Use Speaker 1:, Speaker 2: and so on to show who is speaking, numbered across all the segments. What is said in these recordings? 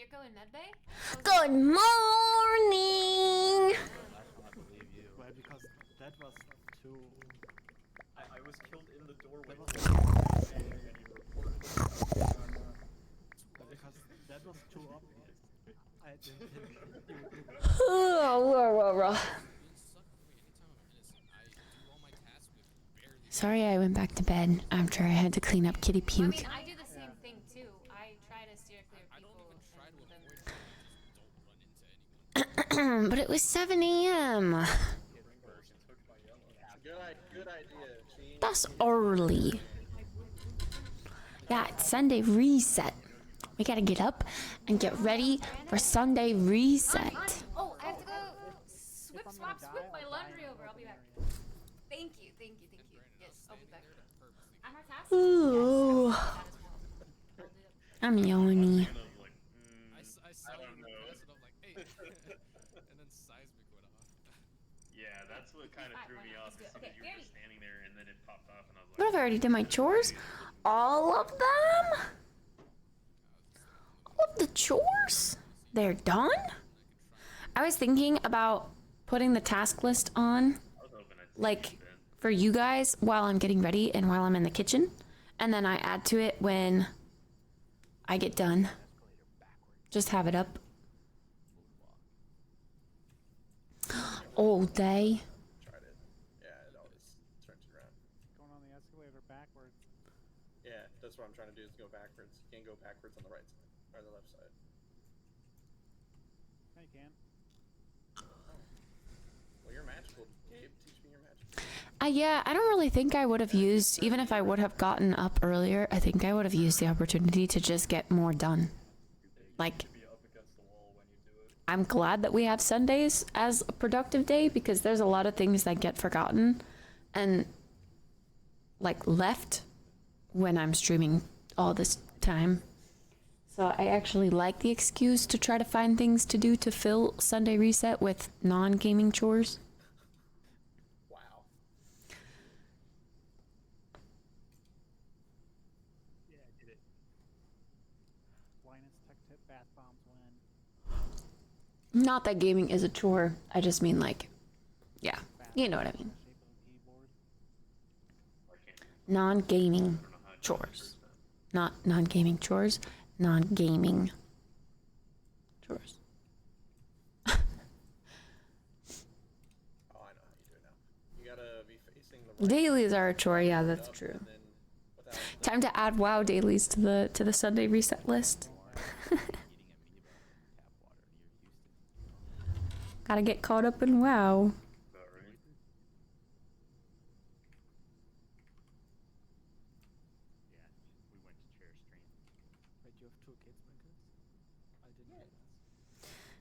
Speaker 1: Mirko in medbay?
Speaker 2: Good morning!
Speaker 3: Well, because that was too...
Speaker 4: I was killed in the doorway.
Speaker 3: Because that was too obvious. I didn't think you would look.
Speaker 2: Sorry I went back to bed after I had to clean up kitty puke.
Speaker 1: I mean, I do the same thing too. I try to steer clear of people.
Speaker 2: But it was 7 a.m.
Speaker 4: Good idea.
Speaker 2: That's early. Yeah, it's Sunday reset. We gotta get up and get ready for Sunday reset.
Speaker 1: Oh, I have to go swap my laundry over. I'll be back. Thank you. Yes, I'll be back. I'm her task.
Speaker 2: Ooh. I'm yawny.
Speaker 4: I don't know. And then seismic went off. Yeah, that's what kind of threw me off. As soon as you were just standing there, and then it popped off, and I was like,
Speaker 2: What if I already did my chores? All of them? All of the chores? They're done? I was thinking about putting the task list on, like, for you guys while I'm getting ready and while I'm in the kitchen. And then I add to it when I get done. Just have it up. All day.
Speaker 4: tried it. Yeah, it always turns you around.
Speaker 3: Going on the escalator backwards.
Speaker 4: Yeah, that's what I'm trying to do is go backwards. You can't go backwards on the right side or the left side.
Speaker 3: Yeah, you can.
Speaker 4: Well, you're magical. Gabe, teach me your magic.
Speaker 2: Yeah, I don't really think I would have used, even if I would have gotten up earlier, I think I would have used the opportunity to just get more done. Like, I'm glad that we have Sundays as a productive day because there's a lot of things that get forgotten and, like, left when I'm streaming all this time. So I actually like the excuse to try to find things to do to fill Sunday reset with non-gaming chores.
Speaker 4: Wow.
Speaker 3: Yeah, I did it. Linus Tech Tip bath bombs win.
Speaker 2: Not that gaming is a chore. I just mean, like, yeah, you know what I mean.
Speaker 3: Shape of a keyboard.
Speaker 2: Non-gaming chores. Not non-gaming chores. Non-gaming chores.
Speaker 4: Oh, I know how you do it now. You gotta be facing the right.
Speaker 2: Dailies are a chore, yeah, that's
Speaker 4: up,
Speaker 2: true.
Speaker 4: and then without
Speaker 2: Time to add WoW dailies to the Sunday reset list. Gotta get caught up in WoW.
Speaker 3: Yeah, we went to chair stream. Wait, you have 2 kids, Minkus? I didn't know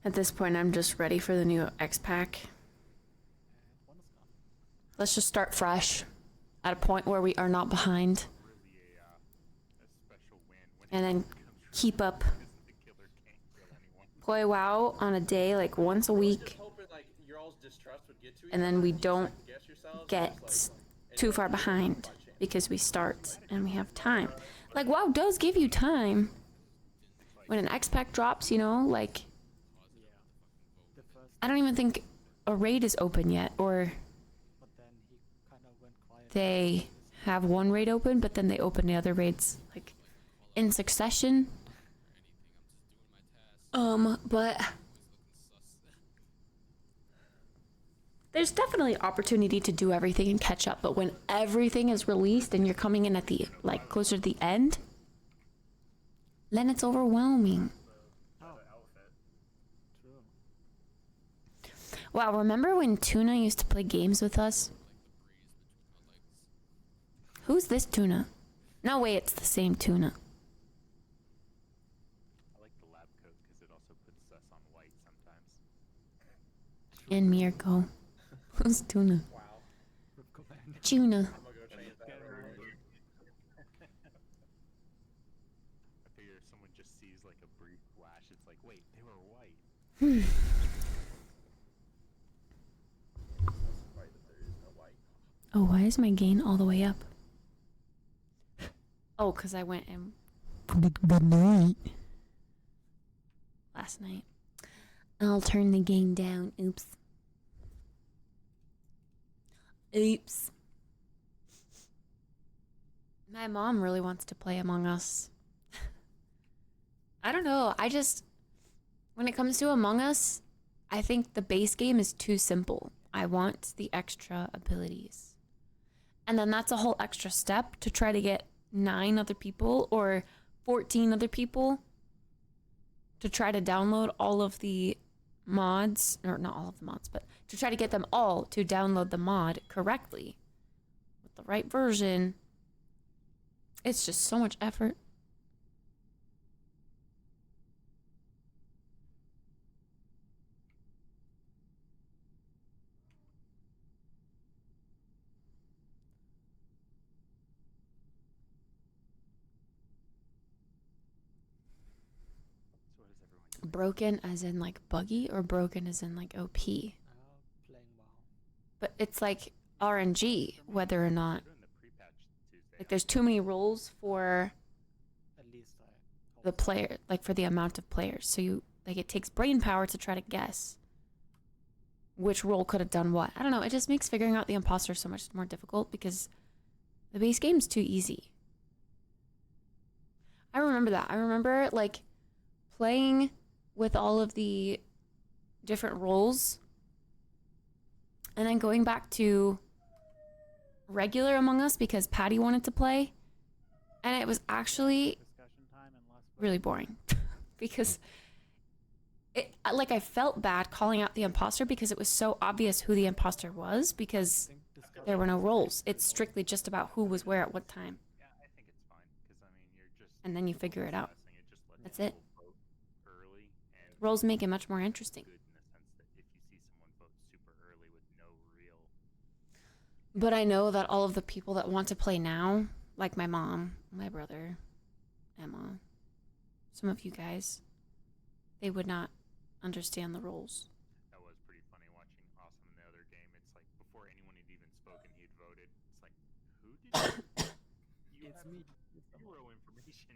Speaker 3: that.
Speaker 2: At this point, I'm just ready for the new X-Pack.
Speaker 3: One is gone.
Speaker 2: Let's just start fresh at a point where we are not behind.
Speaker 3: Really a special win when
Speaker 2: And then keep up.
Speaker 3: the killer can't kill anyone.
Speaker 2: Play WoW on a day, like once a week.
Speaker 4: just hoping like your all's distrust would get to you.
Speaker 2: And then we
Speaker 4: You
Speaker 2: don't
Speaker 4: second-guess yourselves,
Speaker 2: get
Speaker 4: and it's like,
Speaker 2: too far behind because we start and we have time. Like WoW does give you time. When an X-Pack drops, you know, like
Speaker 3: The first,
Speaker 2: I don't even think a raid is open yet, or
Speaker 3: but then he kind of went quiet.
Speaker 2: they have one raid open, but then they open the other raids like in succession. But there's definitely opportunity to do everything and catch up, but when everything is released and you're coming in at the, like, closer to the end, then it's overwhelming.
Speaker 3: True.
Speaker 2: Wow, remember when Tuna used to play games with us? Who's this Tuna? No way, it's the same Tuna.
Speaker 3: I like the lab coat because it also puts us on white sometimes.
Speaker 2: And Mirko. Who's Tuna?
Speaker 4: Wow.
Speaker 2: Tuna.
Speaker 4: I'm gonna go change that right away.
Speaker 3: I figure if someone just sees like a brief flash, it's like, wait, they were white.
Speaker 4: Right, that there is no white.
Speaker 2: Oh, why is my gain all the way up? Oh, because I went and put it good night. last night. I'll turn the game down. Oops. Oops. My mom really wants to play Among Us. I don't know. When it comes to Among Us, I think the base game is too simple. I want the extra abilities. And then that's a whole extra step to try to get 9 other people or 14 other people to try to download all of the mods, or not all of the mods, but to try to get them all to download the mod correctly with the right version. It's just so much effort.
Speaker 3: So what is everyone doing?
Speaker 2: Broken as in like buggy or broken as in like OP?
Speaker 3: Playing WoW.
Speaker 2: But it's like RNG whether or not
Speaker 4: Doing the pre-patch Tuesday.
Speaker 2: like there's too many roles for
Speaker 3: At least I
Speaker 2: the
Speaker 3: hope
Speaker 2: player, like for the amount of players. So you like it takes brain power to try to guess which role could have done what. I don't know, it just makes figuring out the imposter so much more difficult because the base game's too easy. I remember that. I remember like playing with all of the different roles and then going back to regular Among Us because Patty wanted to play, and it was actually
Speaker 3: discussion time and less
Speaker 2: really boring because I felt bad calling out the imposter because it was so obvious who the imposter was because there were no roles. It's strictly just about who was where at what time,
Speaker 4: Yeah, I think it's fine because I mean you're just.
Speaker 2: and then you figure it out.
Speaker 4: It just lets
Speaker 2: That's it.
Speaker 4: people vote early and
Speaker 2: Roles make it much more interesting.
Speaker 4: good in the sense that if you see someone vote super early with no real.
Speaker 2: But I know that all of the people that want to play now, like my mom, my brother, Emma, some of you guys, they would not understand the roles.
Speaker 4: That was pretty funny watching Awesome in the other game. It's like before anyone had even spoken, he'd voted. It's like, who did you
Speaker 3: It's
Speaker 4: have
Speaker 3: me.
Speaker 4: zero information.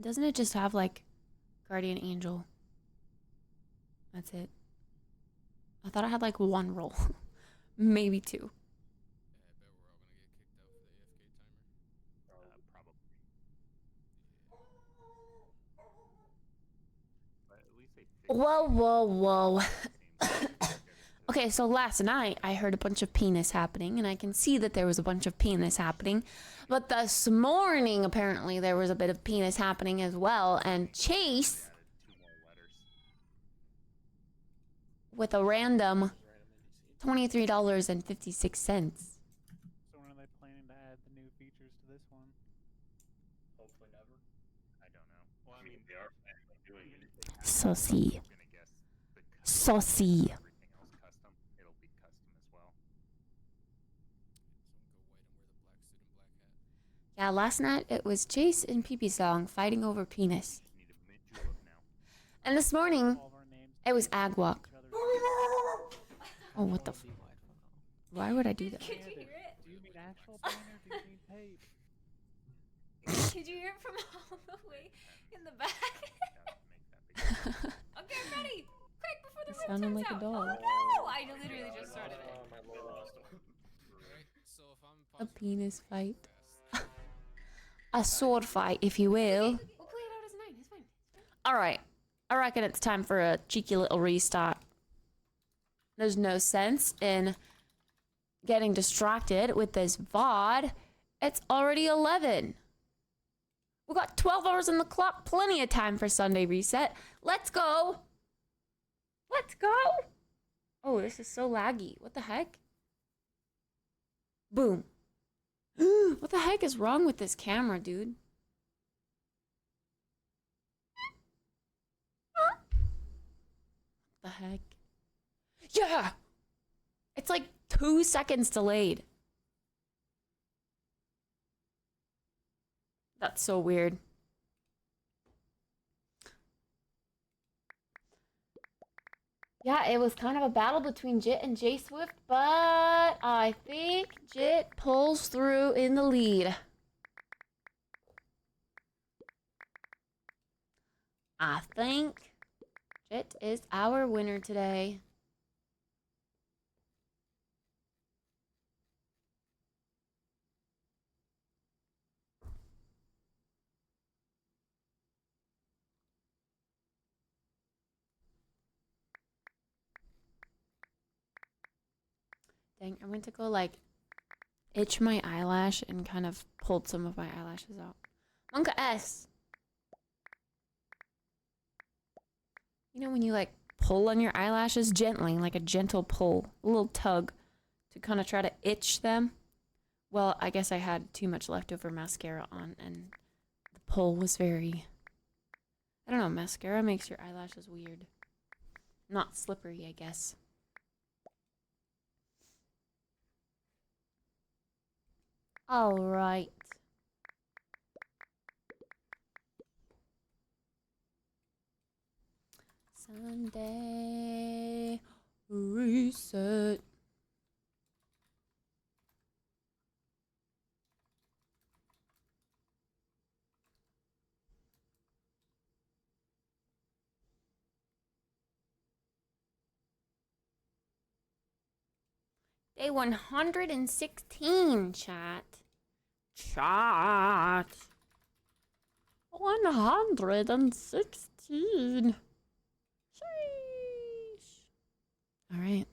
Speaker 2: Doesn't it just have like Guardian Angel? That's it. I thought I had like one role, maybe 2.
Speaker 5: Yeah, I bet we're all gonna get kicked out for the AFK timer.
Speaker 4: Probably. But at least they fixed
Speaker 2: Whoa, whoa, whoa.
Speaker 4: it.
Speaker 2: Okay, so last night I heard a bunch of penis happening, and I can see that there was a bunch of penis happening. But this morning, apparently, there was a bit of penis happening as well, and Chase,
Speaker 4: Added 2 more letters.
Speaker 2: with a random $23.56.
Speaker 3: So when are they planning to add the new features to this one?
Speaker 6: Hopefully never.
Speaker 4: I don't know. Well, I mean,
Speaker 6: they are planning on doing it.
Speaker 2: Saucy.
Speaker 4: I'm gonna guess the custom,
Speaker 2: Saucy.
Speaker 4: everything else custom. It'll be custom as well.
Speaker 5: Someone go white and wear the black suit and black hat.
Speaker 2: Yeah, last night it was Chase and PB Song fighting over penis.
Speaker 4: Just need a mid julep now.
Speaker 2: And this morning,
Speaker 3: All of our names
Speaker 2: it was Agwalk.
Speaker 3: each other's
Speaker 2: Oh, what the
Speaker 3: be wide for now.
Speaker 2: Why would I do that?
Speaker 1: Could you hear it?
Speaker 3: Do you mean actual pain or do you mean paid?
Speaker 1: Could you hear it from all the way in the back?
Speaker 4: Gotta make that big.
Speaker 1: Okay, I'm ready. Quick, before the
Speaker 2: It
Speaker 1: room
Speaker 2: sounded
Speaker 1: turns
Speaker 2: like a
Speaker 1: out.
Speaker 2: dog.
Speaker 1: Oh no! I literally just started it.
Speaker 6: My little lost one.
Speaker 5: Alright, so if I'm
Speaker 2: A
Speaker 5: pausing
Speaker 2: penis fight.
Speaker 5: fast,
Speaker 2: A sword fight, if you will.
Speaker 1: We'll play it out as 9. It's fine.
Speaker 2: Alright. I reckon it's time for a cheeky little restart. There's no sense in getting distracted with this VOD. It's already 11. We got 12 hours on the clock. Plenty of time for Sunday reset. Let's go. Let's go. Oh, this is so laggy. What the heck? Boom. What the heck is wrong with this camera, dude? What the heck? Yeah! It's like 2 seconds delayed. That's so weird. Yeah, it was kind of a battle between Jit and J Swift, but I think Jit pulls through in the lead. I think Jet is our winner today. Dang, I went to go like itch my eyelash and kind of pulled some of my eyelashes out. Monka S. You know when you like pull on your eyelashes gently, like a gentle pull, a little tug to kind of try to itch them? Well, I guess I had too much leftover mascara on and the pull was very... I don't know, mascara makes your eyelashes weird. Not slippery, I guess. All right. Sunday reset. Day 116, chat. Chat. 116. Sheesh. All right.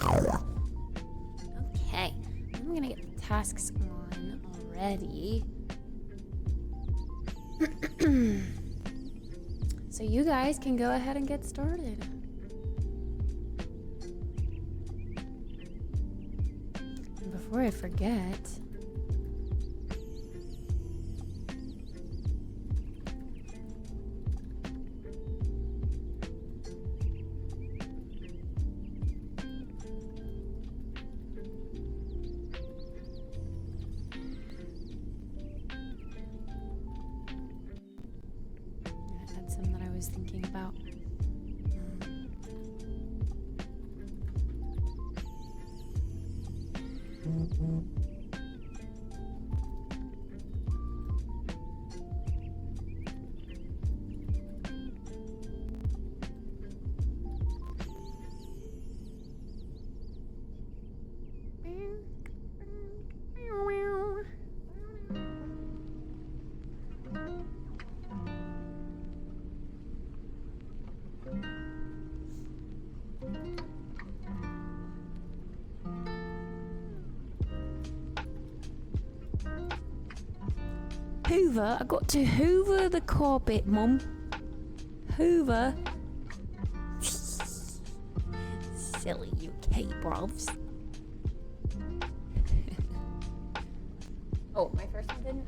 Speaker 2: Okay, I'm gonna get the tasks on already. So you guys can go ahead and get started. And before I forget, I had some that I was thinking about. Hoover, I got to hoover the carpet, Mum. Hoover. Silly UK brovs. Oh, my first one didn't?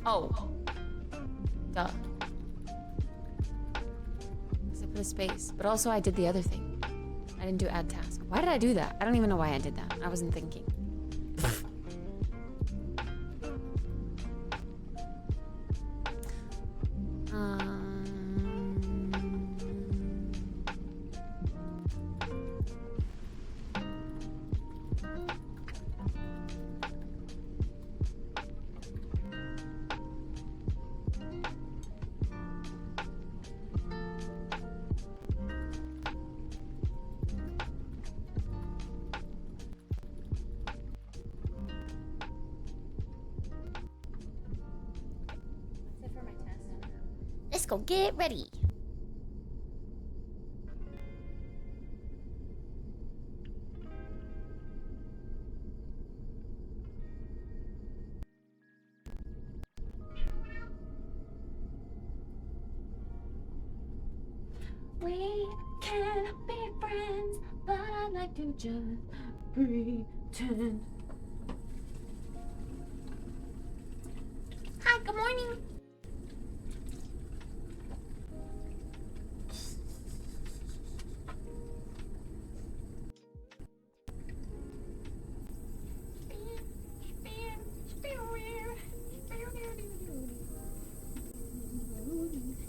Speaker 2: Oh. Duh. Because I put a space. But also I did the other thing. I didn't do add task. Why did I do that? I don't even know why I did that. I wasn't thinking. Let's go get ready. We can be friends, but I'd like to just pretend. Hi, good morning.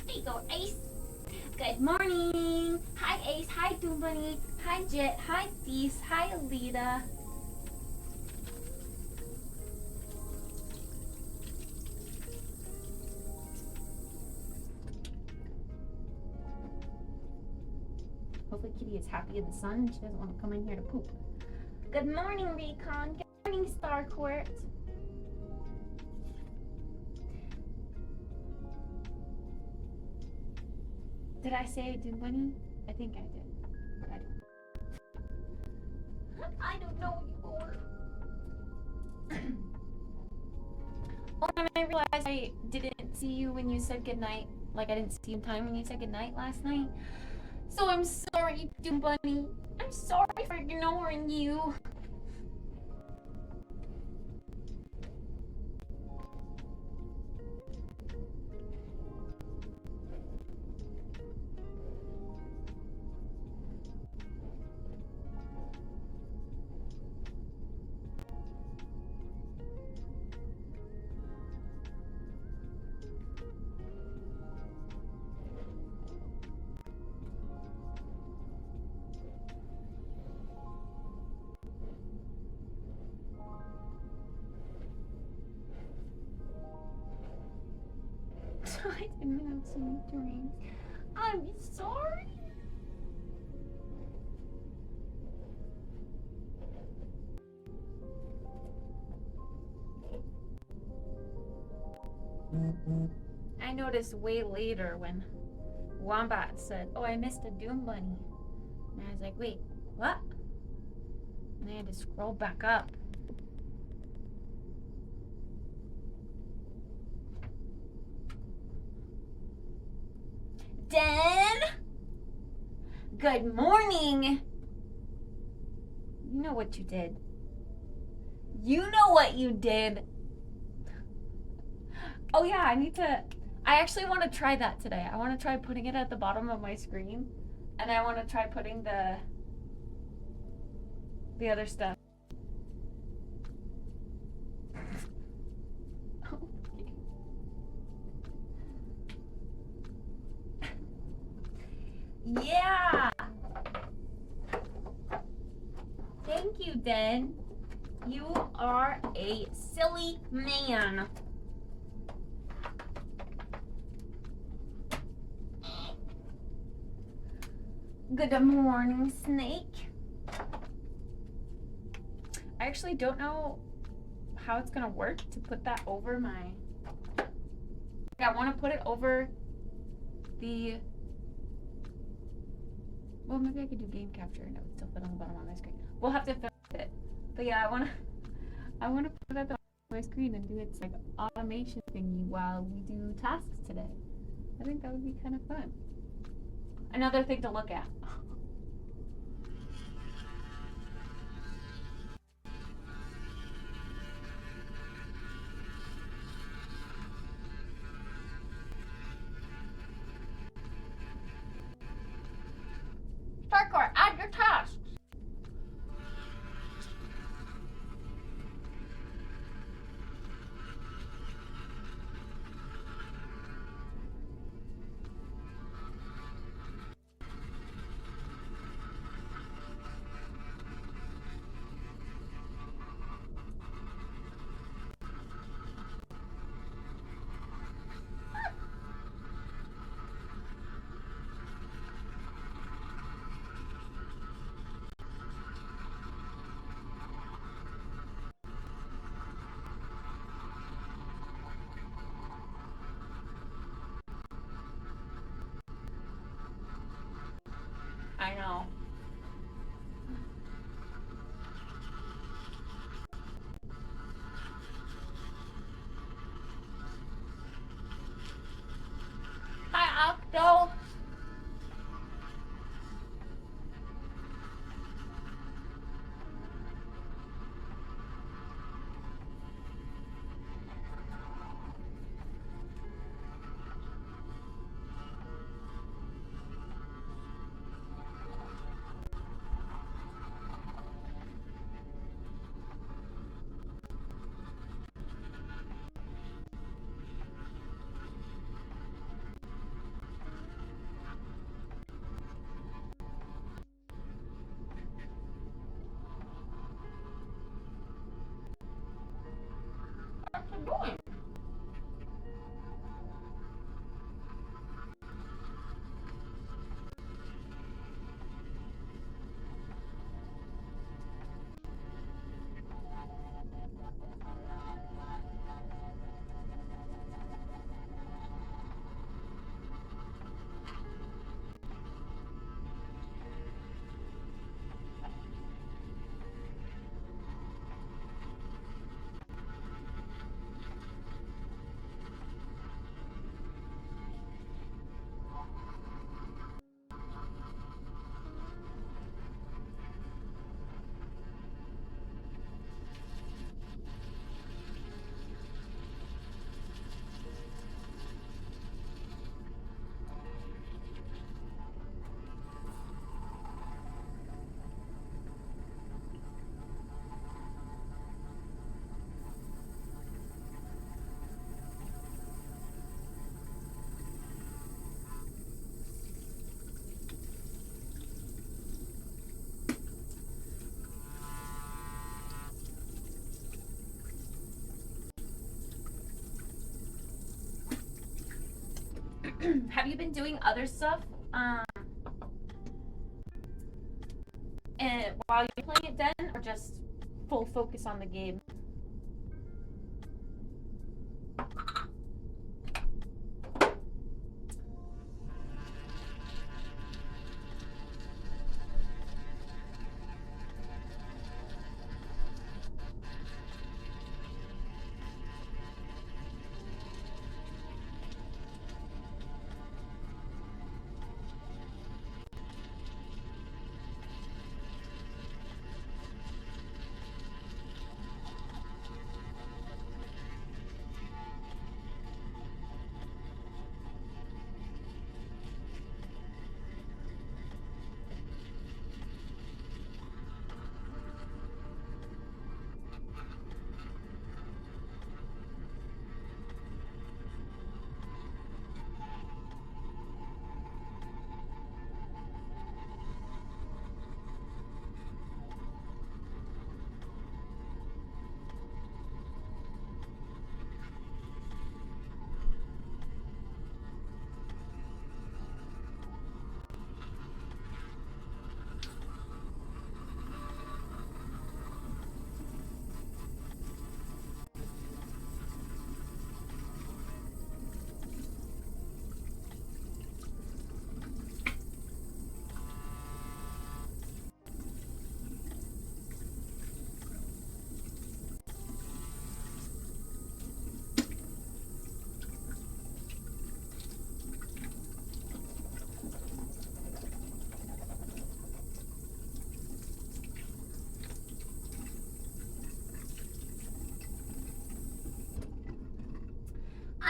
Speaker 2: There you go, Ace. Good morning. Hi, Ace. Hi, Doom Bunny. Hi, Jet. Hi, Thief. Hi, Alita. Hopefully Kitty is happy in the sun. She doesn't want to come in here to poop. Good morning, Recon. Good morning, Starcourt. Did I say Doom Bunny? I think I did. I don't know anymore. Oh, and I realized I didn't see you when you said goodnight. Like, I didn't see you in time when you said goodnight last night. So I'm sorry, Doom Bunny. I'm sorry for ignoring you. I didn't have some dreams. I'm sorry. I I noticed way later when Wombat said, "Oh, I missed a Doom Bunny," and I was like, "Wait, what?" And I had to scroll back up. Den! Good morning! You know what you did. You know what you did. Oh yeah, I actually want to try that today. I want to try putting it at the bottom of my screen. And I want to try putting the other stuff. Yeah! Thank you, Den. You are a silly man. Good morning, Snake. I actually don't know how it's gonna work to put that over my... I want to put it over the... Well, maybe I could do game capture and it would still fit on the bottom of my screen. We'll have to film it. But yeah, I wanna put it at the bottom of my screen and do its like automation thingy while we do tasks today. I think that would be kind of fun. Another thing to look at. Starcore, add your tasks. I know. Hi, Octo. What's it doing? Have you been doing other stuff and while you're playing it then, or just full focus on the game?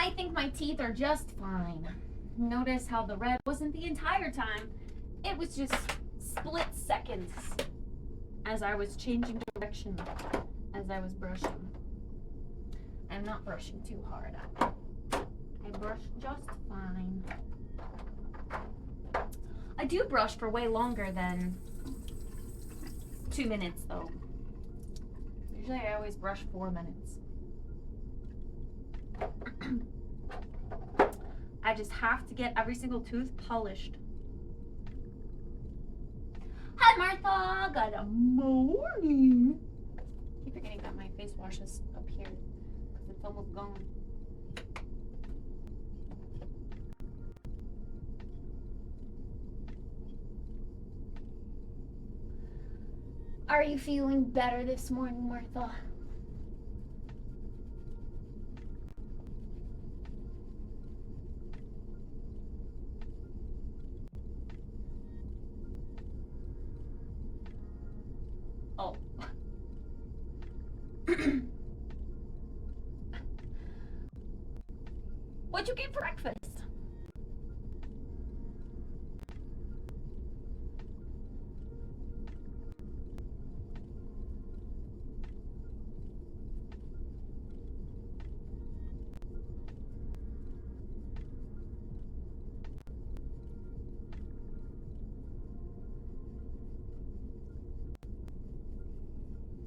Speaker 1: I think my teeth are just fine. Notice how the red wasn't the entire time. It was just split seconds as I was changing direction as I was brushing. I'm not brushing too hard. I brush just fine. I do brush for way longer than 2 minutes though. Usually I always brush 4 minutes. I just have to get every single tooth polished. Hi Martha, good morning. I keep forgetting that my face wash is up here because it's almost gone. Are you feeling better this morning, Martha? Oh. What'd you get for breakfast?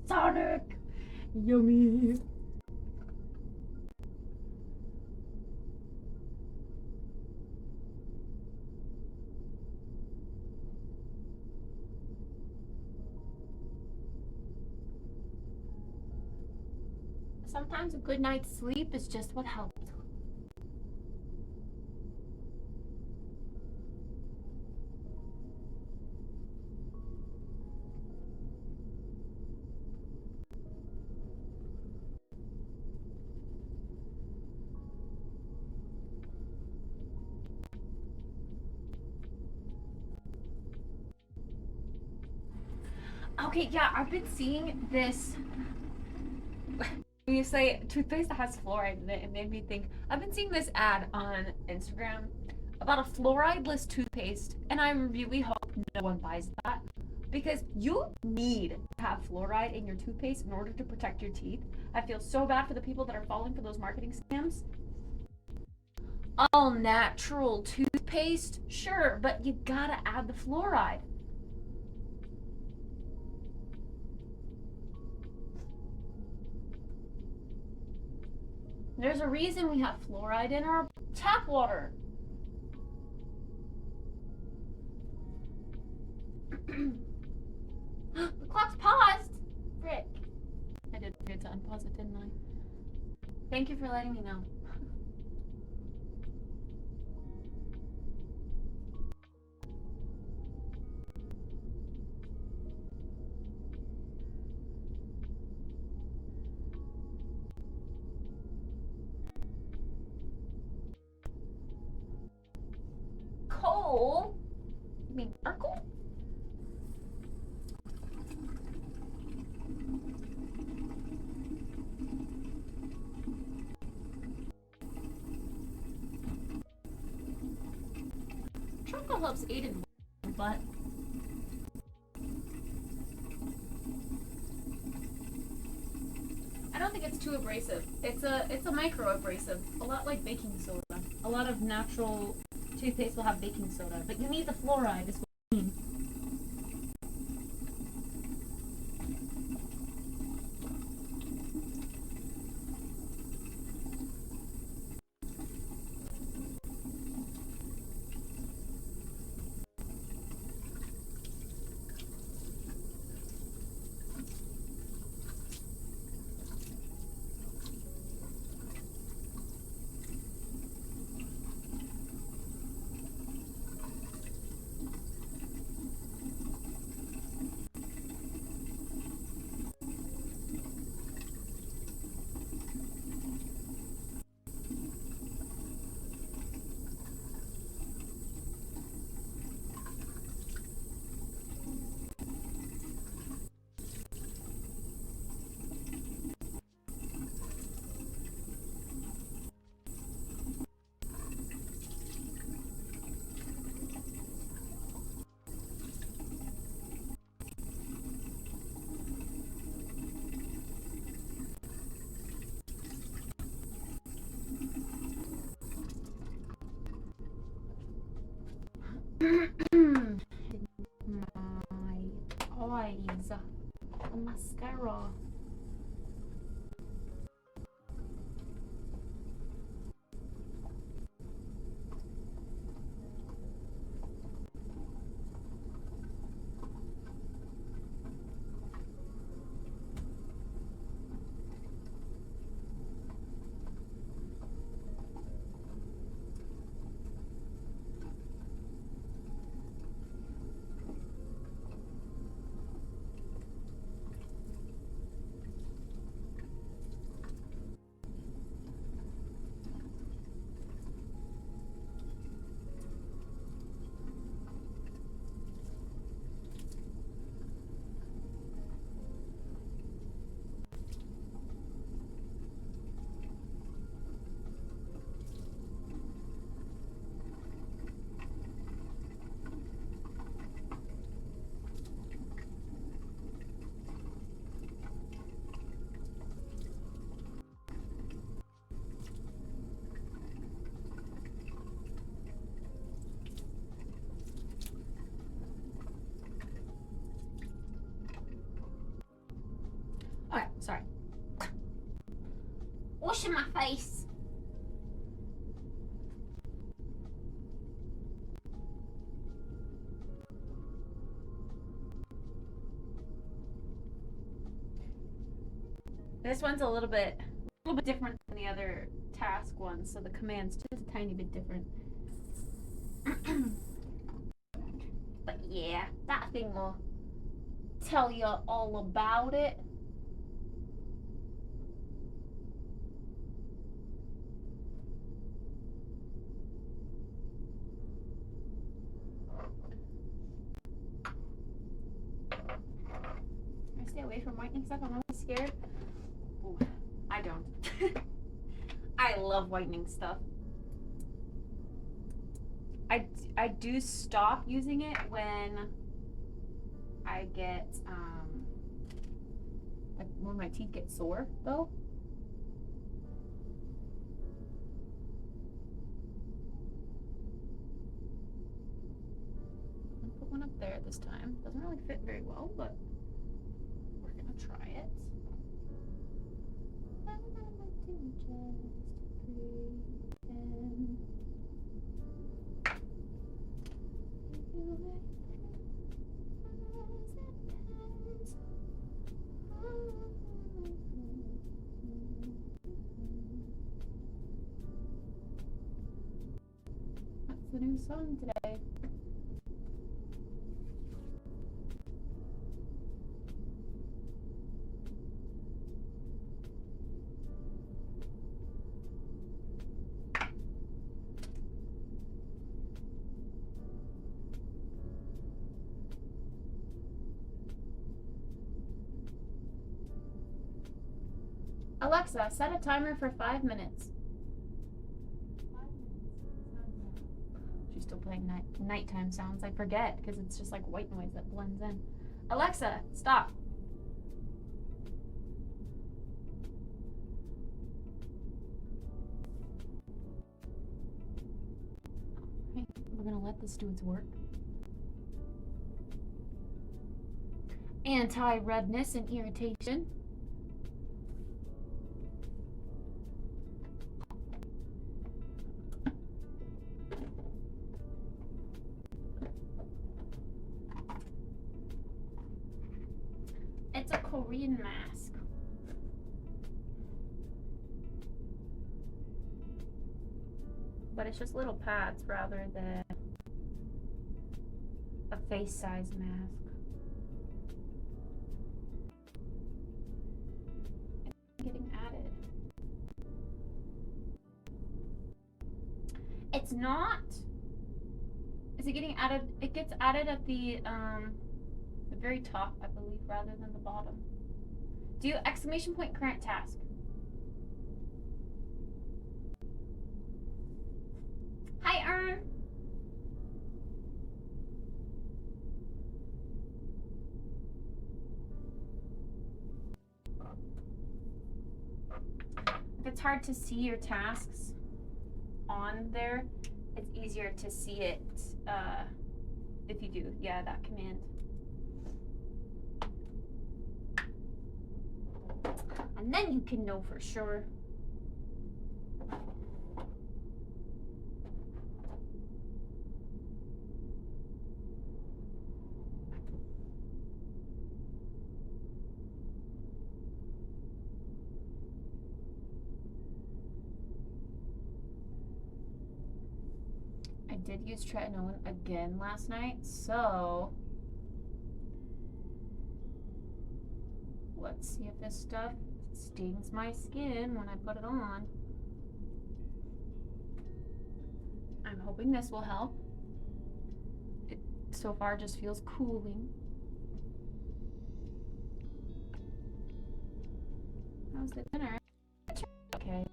Speaker 1: Sonic! Yummy! Sometimes a good night's sleep is just what helps. Okay, yeah, I've been seeing this. When you say toothpaste that has fluoride in it, it made me think. I've been seeing this ad on Instagram about a fluoride-less toothpaste, and I really hope no one buys that because you need to have fluoride in your toothpaste in order to protect your teeth. I feel so bad for the people that are falling for those marketing scams. All natural toothpaste, sure, but you gotta add the fluoride. There's a reason we have fluoride in our tap water. The clock's paused. Frick. I did forget to unpause it, didn't I? Thank you for letting me know. Coal? You mean charcoal? Charcoal helps aid in but I don't think it's too abrasive. It's a micro abrasive, a lot like baking soda. A lot of natural toothpaste will have baking soda, but you need the fluoride is what I mean. My eyes. Mascara. Okay, sorry. Washing my face. This one's a little bit different than the other task ones, so the command's just a tiny bit different. But yeah, that thing will tell you all about it. I stay away from whitening stuff. I'm always scared. Ooh, I don't. I love whitening stuff. I do stop using it when I get like when my teeth get sore though. I'm gonna put one up there this time. Doesn't really fit very well, but we're gonna try it. That's the new song today. Alexa, set a timer for 5 minutes. She's still playing nighttime sounds. I forget because it's just like white noise that blends in. Alexa, stop. Okay, we're gonna let this do its work. Anti-redness and irritation. It's a Korean mask. But it's just little pads rather than a face size mask. It's getting added. It's not. Is it getting added? It gets added at the very top, I believe, rather than the bottom. Do exclamation point current task. Hi, Ern. If it's hard to see your tasks on there, it's easier to see it if you do. Yeah, that command. And then you can know for sure. I did use tretinoin again last night, so let's see if this stuff stings my skin when I put it on. I'm hoping this will help. It so far just feels cooling. How's the dinner? Okay.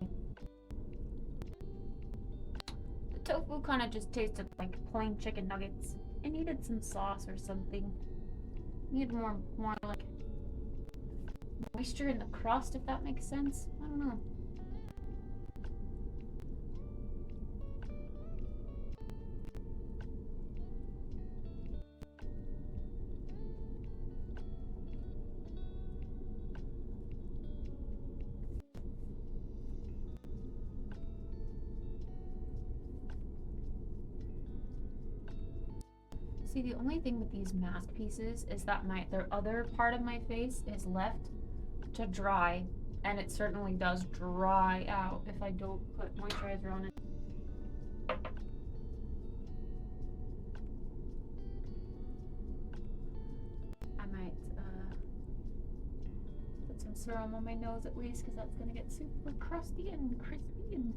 Speaker 1: The tofu kind of just tasted like plain chicken nuggets. It needed some sauce or something. Needed more like moisture in the crust, if that makes sense. I don't know. See, the only thing with these mask pieces is that their other part of my face is left to dry, and it certainly does dry out if I don't put moisturizer on it. I might put some serum on my nose at least, because that's gonna get super crusty and crispy and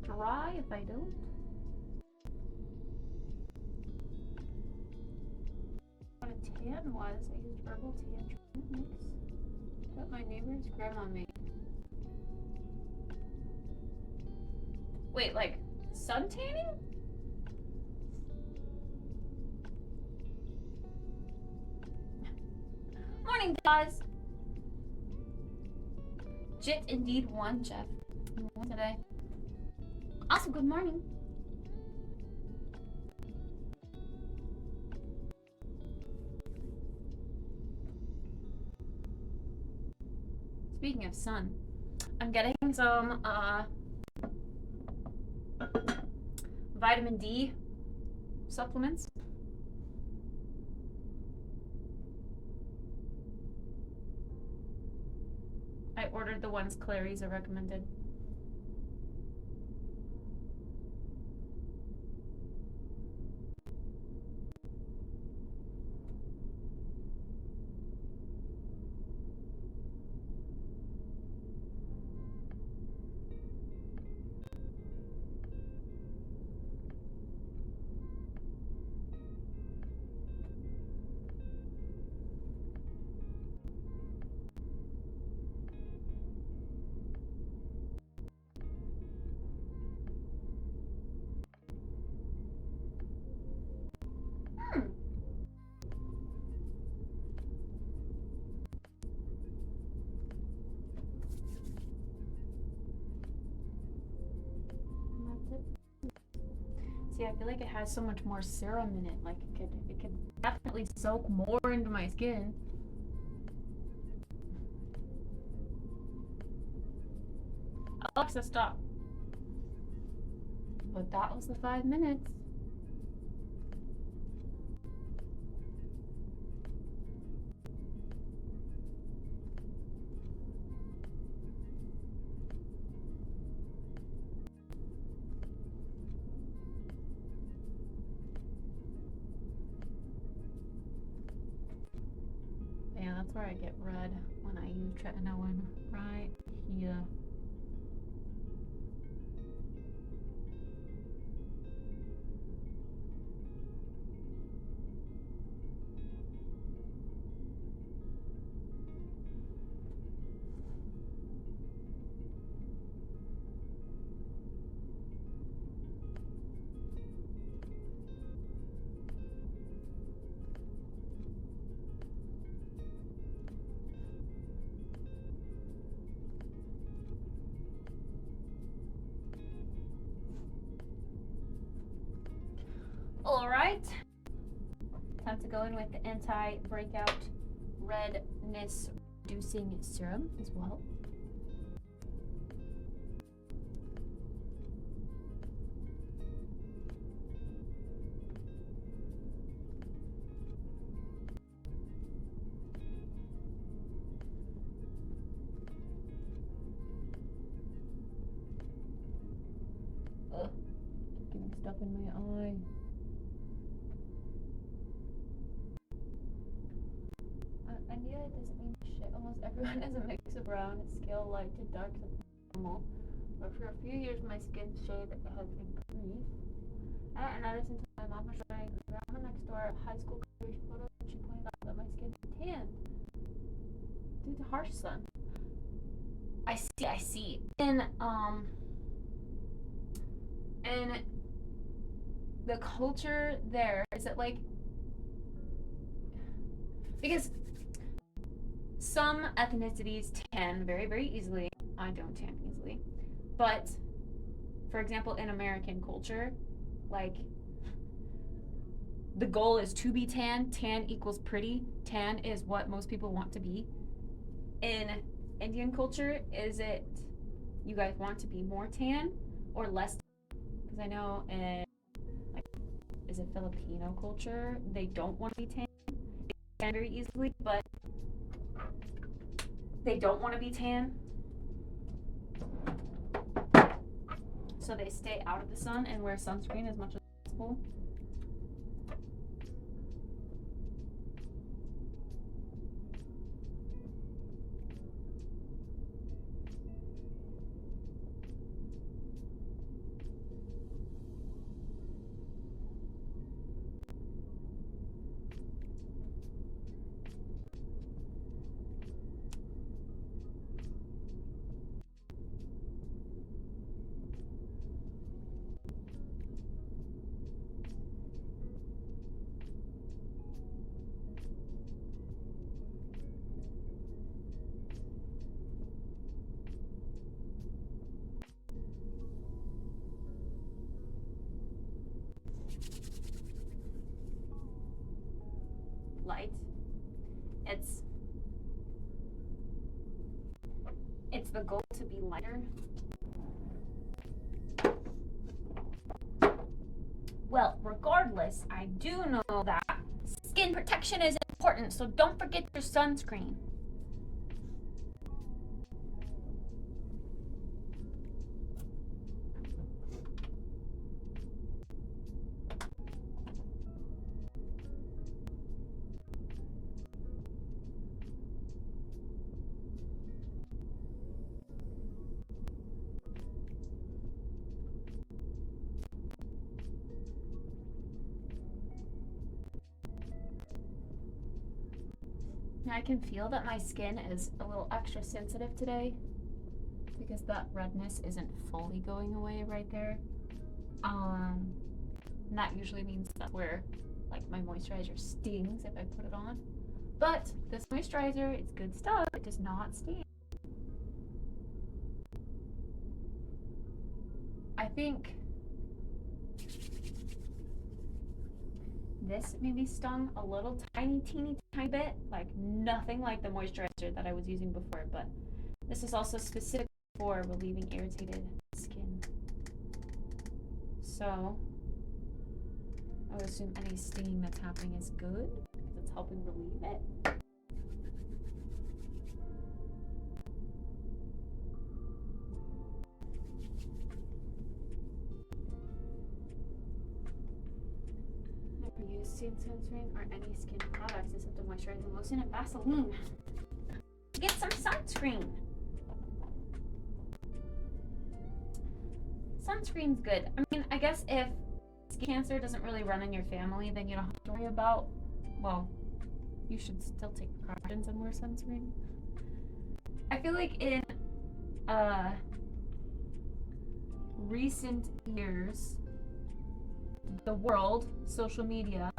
Speaker 1: dry if I don't. What a tan was, I used herbal tan mix that my neighbor's grandma made. Wait, like sun tanning? Morning, guys. Jit indeed won, Jeff. You won today. Also, good morning. Speaking of sun, I'm getting some vitamin D supplements. I ordered the ones Clarice recommended. See, I feel like it has so much more serum in it. Like it could definitely soak more into my skin. Alexa, stop. But that was the 5 minutes. Yeah, that's where I get red when I use tretinoin, right here. All right. Time to go in with the anti-breakout redness reducing serum as well. Ugh, getting stuff in my eye. India doesn't mean shit. Almost everyone has a mix of brown, scale light to dark to normal. But for a few years, my skin shade has increased. I didn't notice until my mom was showing the grandma next door high school graduation photos, and she pointed out that my skin tanned due to harsh sun. I see. In the culture there, is it like, because some ethnicities tan very, very easily. I don't tan easily. But, for example, in American culture, like, the goal is to be tan. Tan equals pretty. Tan is what most people want to be. In Indian culture, is it you guys want to be more tan or less? Because I know in, like, is it Filipino culture, they don't want to be tan. They tan very easily, but they don't want to be tan. So they stay out of the sun and wear sunscreen as much as possible. Light. It's the goal to be lighter. Well, regardless, I do know that skin protection is important, so don't forget your sunscreen. I can feel that my skin is a little extra sensitive today because that redness isn't fully going away right there. And that usually means that where, like, my moisturizer stings if I put it on. But this moisturizer, it's good stuff. It does not sting. I think this maybe stung a little teeny tiny bit, like nothing like the moisturizer that I was using before, but this is also specific for relieving irritated skin. So I would assume any stinging that's happening is good because it's helping relieve it. Use sunscreen or any skin products except a moisturizing lotion and Vaseline. Get some sunscreen. Sunscreen's good. I mean, I guess if skin cancer doesn't really run in your family, then you don't have to worry about, well, you should still take precautions and wear sunscreen. I feel like in recent years, the world, social media,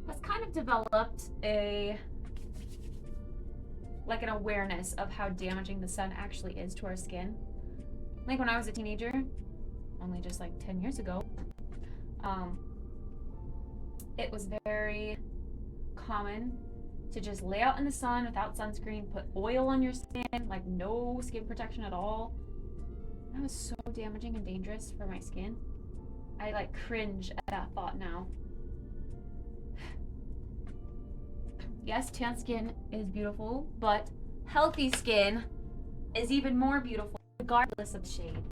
Speaker 1: has kind of developed an awareness of how damaging the sun actually is to our skin. Like when I was a teenager, only just like 10 years ago, it was very common to just lay out in the sun without sunscreen, put oil on your skin, like no skin protection at all. That was so damaging and dangerous for my skin. I like cringe at that thought now. Yes, tan skin is beautiful, but healthy skin is even more beautiful regardless of shade.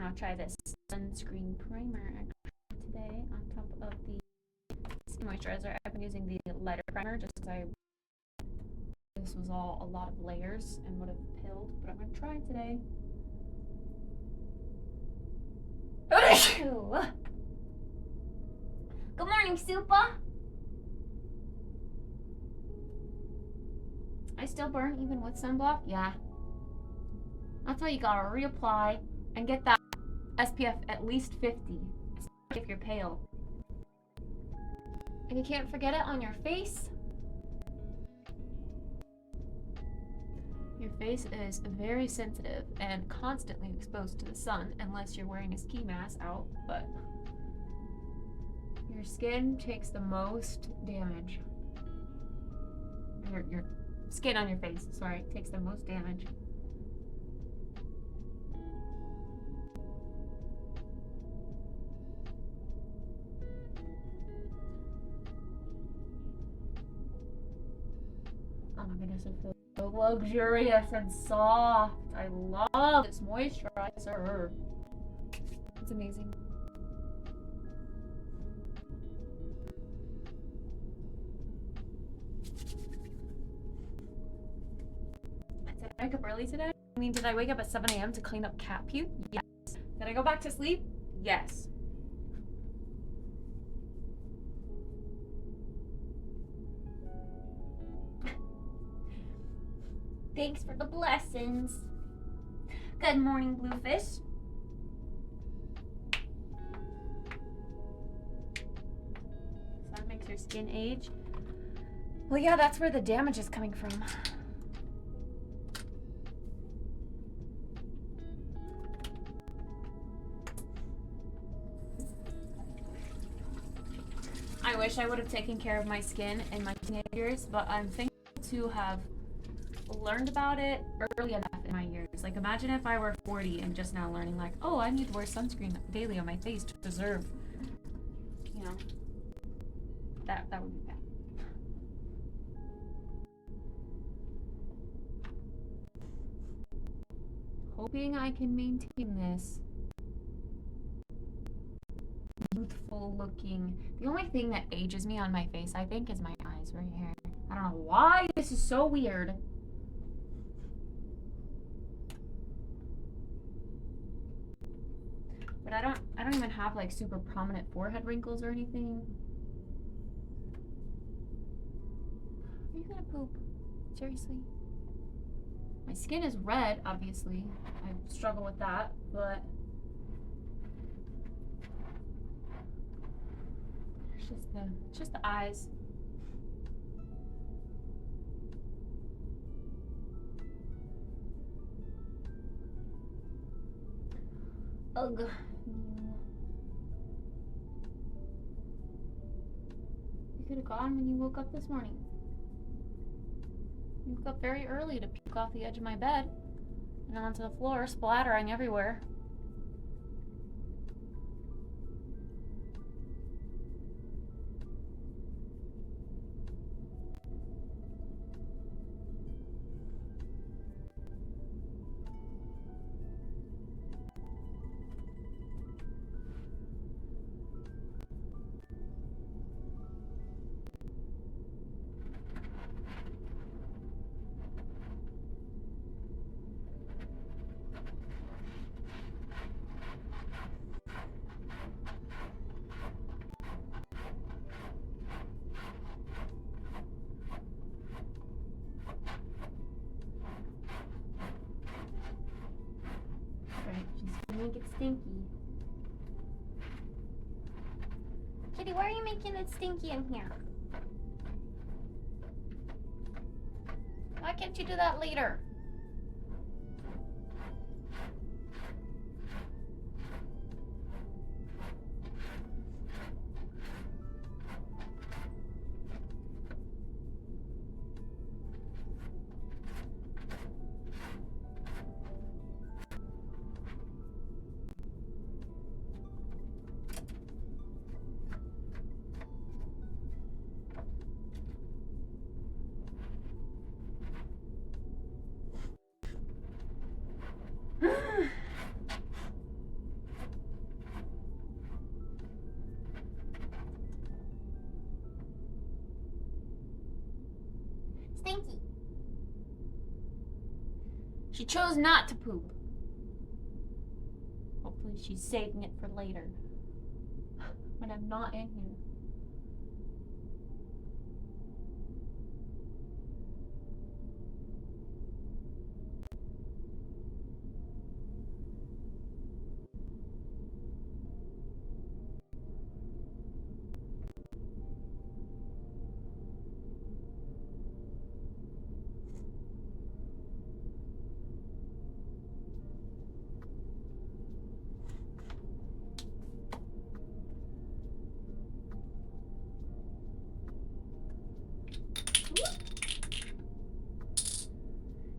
Speaker 1: I'll try this sunscreen primer today on top of the skin moisturizer. I've been using the lighter primer just because this was all a lot of layers and would have pilled, but I'm gonna try it today. Good morning, Supa. I still burn even with sunblock? Yeah. That's why you gotta reapply and get that SPF at least 50, especially if you're pale. And you can't forget it on your face. Your face is very sensitive and constantly exposed to the sun unless you're wearing a ski mask out, but your skin takes the most damage. Your skin on your face, sorry, takes the most damage. Oh my goodness, it feels so luxurious and soft. I love this moisturizer. It's amazing. Did I wake up early today? I mean, did I wake up at 7 a.m. to clean up cat puke? Yes. Did I go back to sleep? Yes. Thanks for the blessings. Good morning, Bluefish. Sun makes your skin age. Well, yeah, that's where the damage is coming from. I wish I would have taken care of my skin in my teenage years, but I'm thankful to have learned about it early enough in my years. Like, imagine if I were 40 and just now learning, like, oh, I need to wear sunscreen daily on my face to preserve, you know, that would be bad. Hoping I can maintain this youthful looking. The only thing that ages me on my face, I think, is my eyes right here. I don't know why this is so weird. But I don't even have like super prominent forehead wrinkles or anything. Are you gonna poop? Seriously? My skin is red, obviously. I struggle with that, but it's just the eyes. Ugh. You could have gone when you woke up this morning. You woke up very early to puke off the edge of my bed and onto the floor, splattering everywhere. Kitty, why are you making it stinky in here? Why can't you do that later? Stinky. She chose not to poop. Hopefully she's saving it for later. When I'm not in here.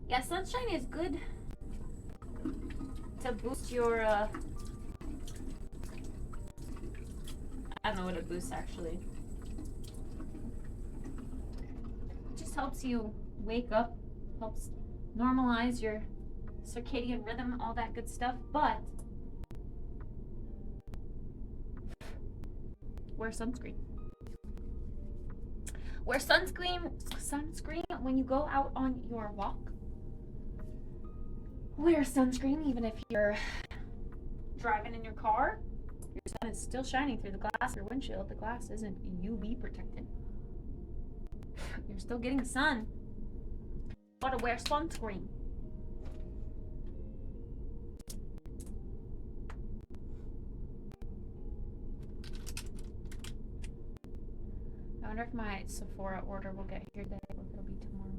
Speaker 1: Yeah, sunshine is good to boost your, I don't know what it boosts actually. It just helps you wake up, helps normalize your circadian rhythm, all that good stuff, but wear sunscreen. Wear sunscreen when you go out on your walk. Wear sunscreen even if you're driving in your car. Your sun is still shining through the glass or windshield. The glass isn't UV protected. You're still getting sun. Gotta wear sunscreen. I wonder if my Sephora order will get here today or if it'll be tomorrow.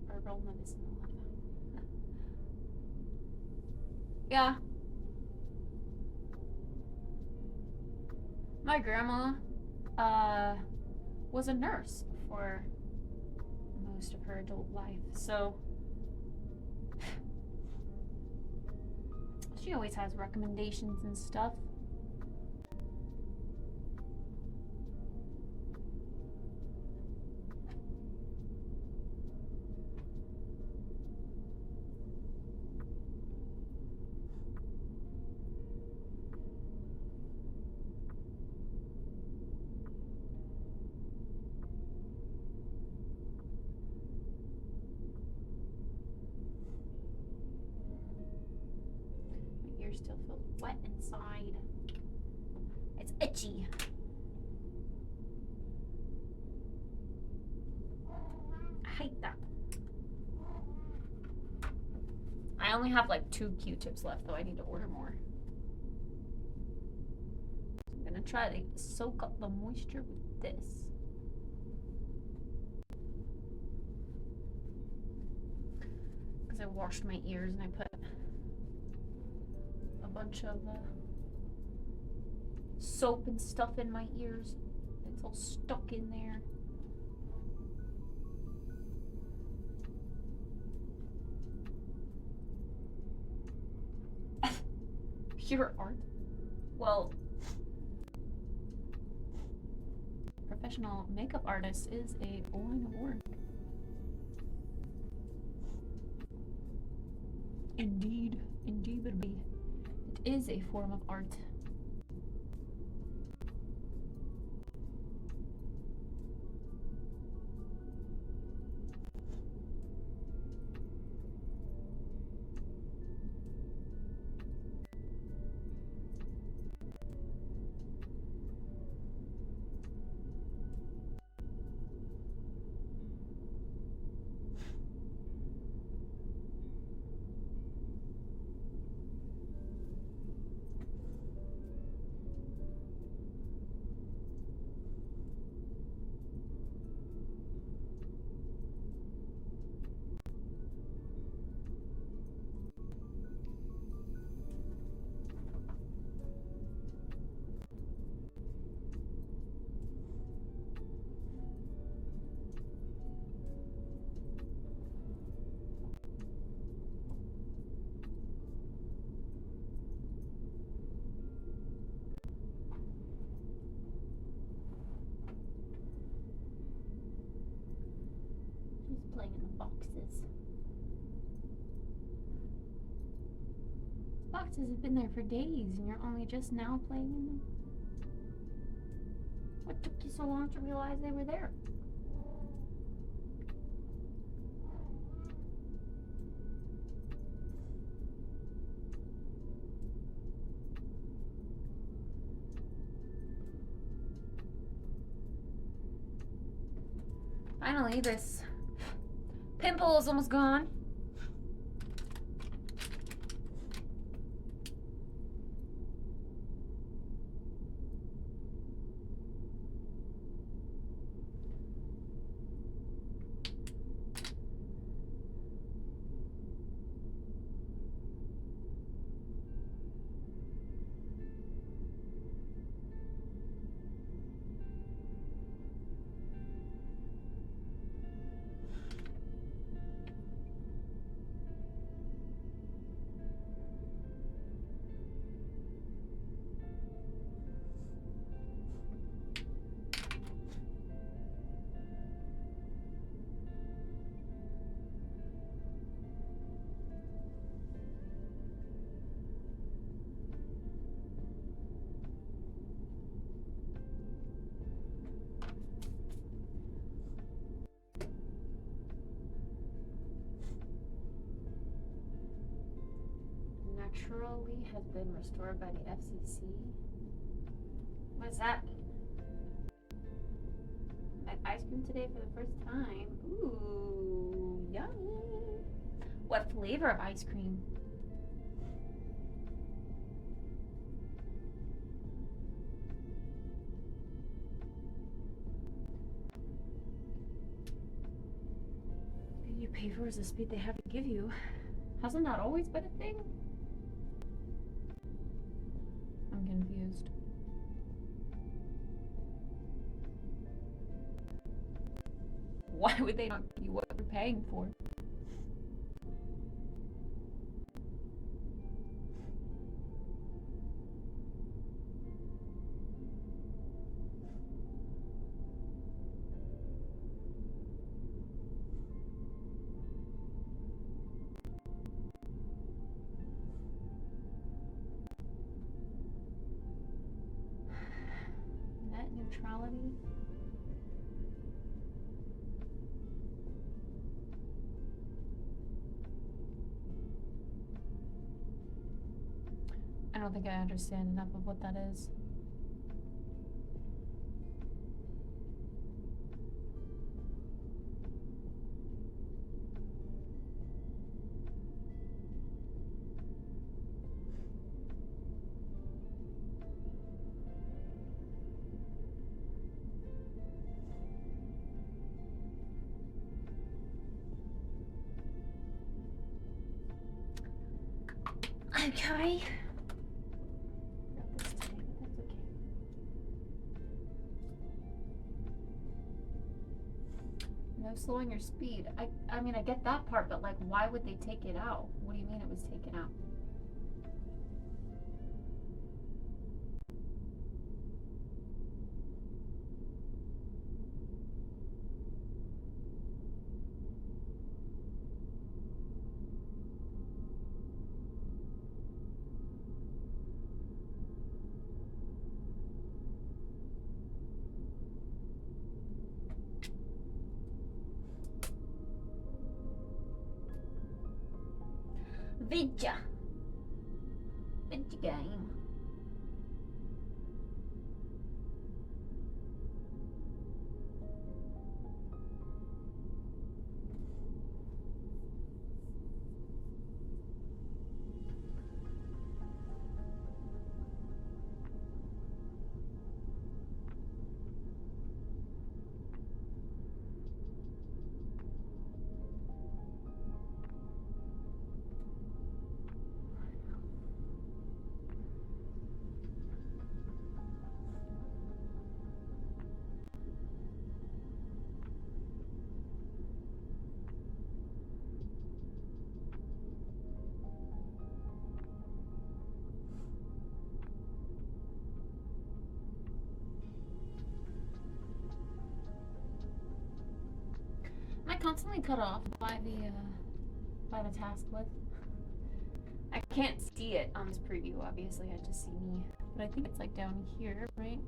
Speaker 1: Herbal medicinal. Yeah. My grandma was a nurse for most of her adult life, so she always has recommendations and stuff. Still feel wet inside. It's itchy. I hate that. I only have like 2 Q-tips left though. I need to order more. I'm gonna try to soak up the moisture with this. Because I washed my ears and I put a bunch of soap and stuff in my ears. It's all stuck in there. Pure art? Well, professional makeup artist is a line of work. Indeed, indubitably. It is a form of art. boxes. Boxes have been there for days and you're only just now playing in them. What took you so long to realize they were there? Finally, this pimple is almost gone. Naturally has been restored by the FCC. What does that mean? I had ice cream today for the first time. Ooh, yummy. What flavor of ice cream? You pay for is the speed they have to give you. Hasn't that always been a thing? I'm confused. Why would they not give you what you're paying for? Net neutrality? I don't think I understand enough of what that is. Okay. Not this time, but that's okay. No slowing your speed. I mean, I get that part, but like, why would they take it out? What do you mean it was taken out? Vidya. Vidya game. constantly cut off by the task list? I can't see it on this preview, obviously, I just see me. But I think it's like down here, right?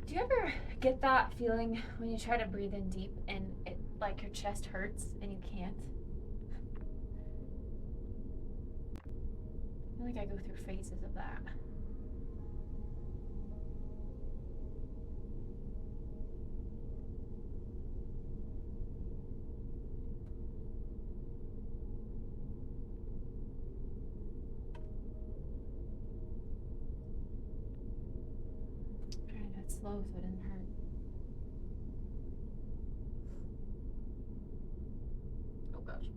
Speaker 1: Do you ever get that feeling when you try to breathe in deep and it like your chest hurts and you can't? I feel like I go through phases of that. Trying to do it slow so it doesn't hurt. Oh gosh.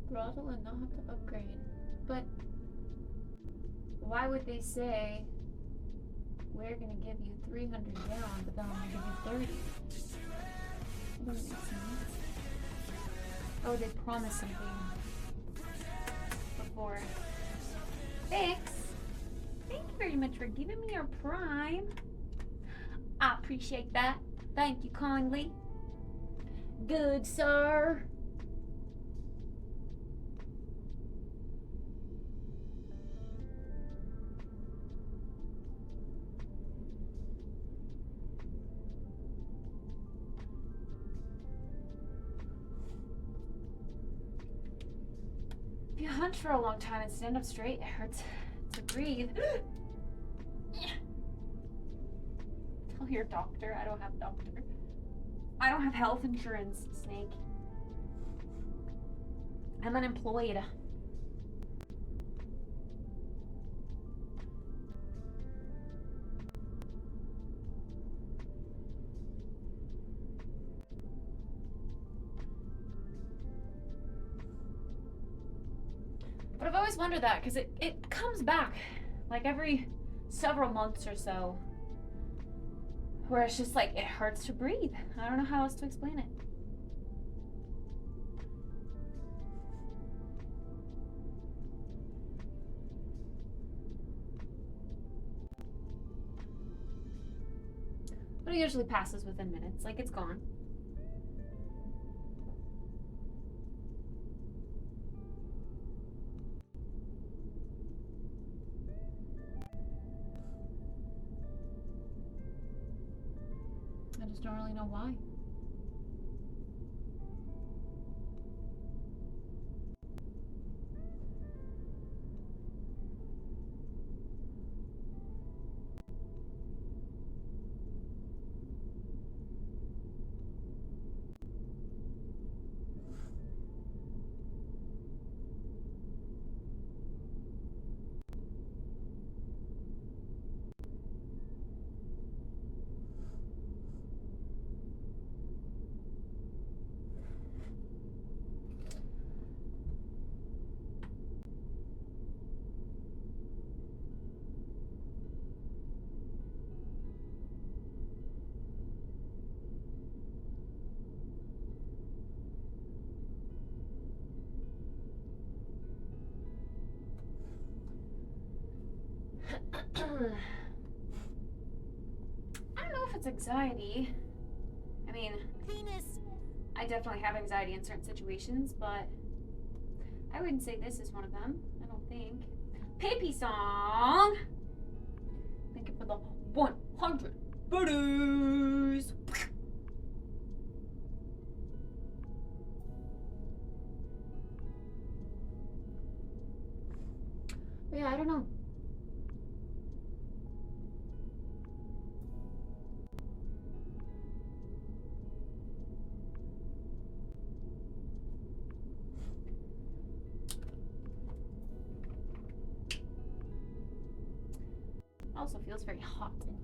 Speaker 1: Throttle and not have to upgrade. But why would they say we're gonna give you 300 down, but then I'm gonna give you 30? That doesn't make sense. Oh, they promised something before. Thanks. Thank you very much for giving me your prime. I appreciate that. Thank you kindly. Good, sir. If you hunch for a long time and stand up straight, it hurts to breathe. Tell your doctor. I don't have a doctor. I don't have health insurance, Snake. I'm unemployed. But I've always wondered that because it comes back like every several months or so, where it's just like it hurts to breathe. I don't know how else to explain it. But it usually passes within minutes, like it's gone. I just don't really know why. I don't know if it's anxiety. I mean, I definitely have anxiety in certain situations, but I wouldn't say this is one of them. I don't think. Pippi song! Thank you for the 100 booties! Yeah, I don't know. Also feels very hot in here.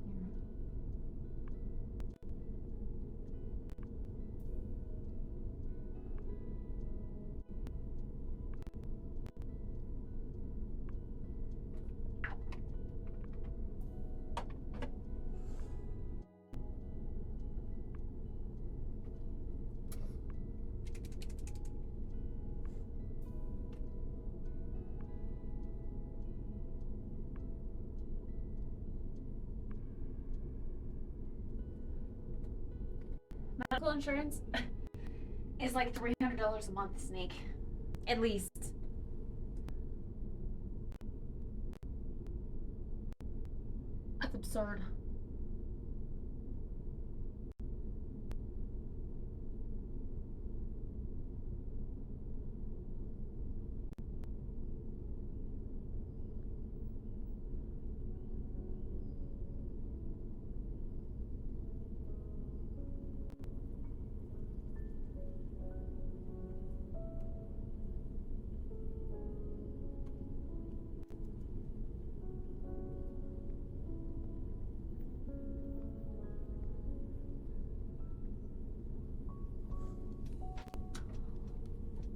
Speaker 1: Medical insurance is like $300 a month, Snake. At least. That's absurd.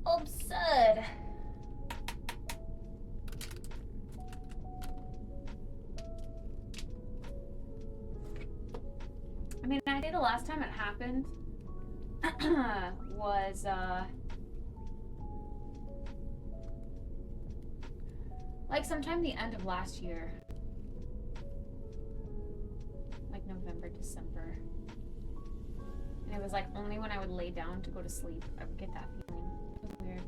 Speaker 1: Absurd. I mean, I think the last time it happened was like sometime the end of last year. Like November, December. And it was like only when I would lay down to go to sleep I would get that feeling. It was weird.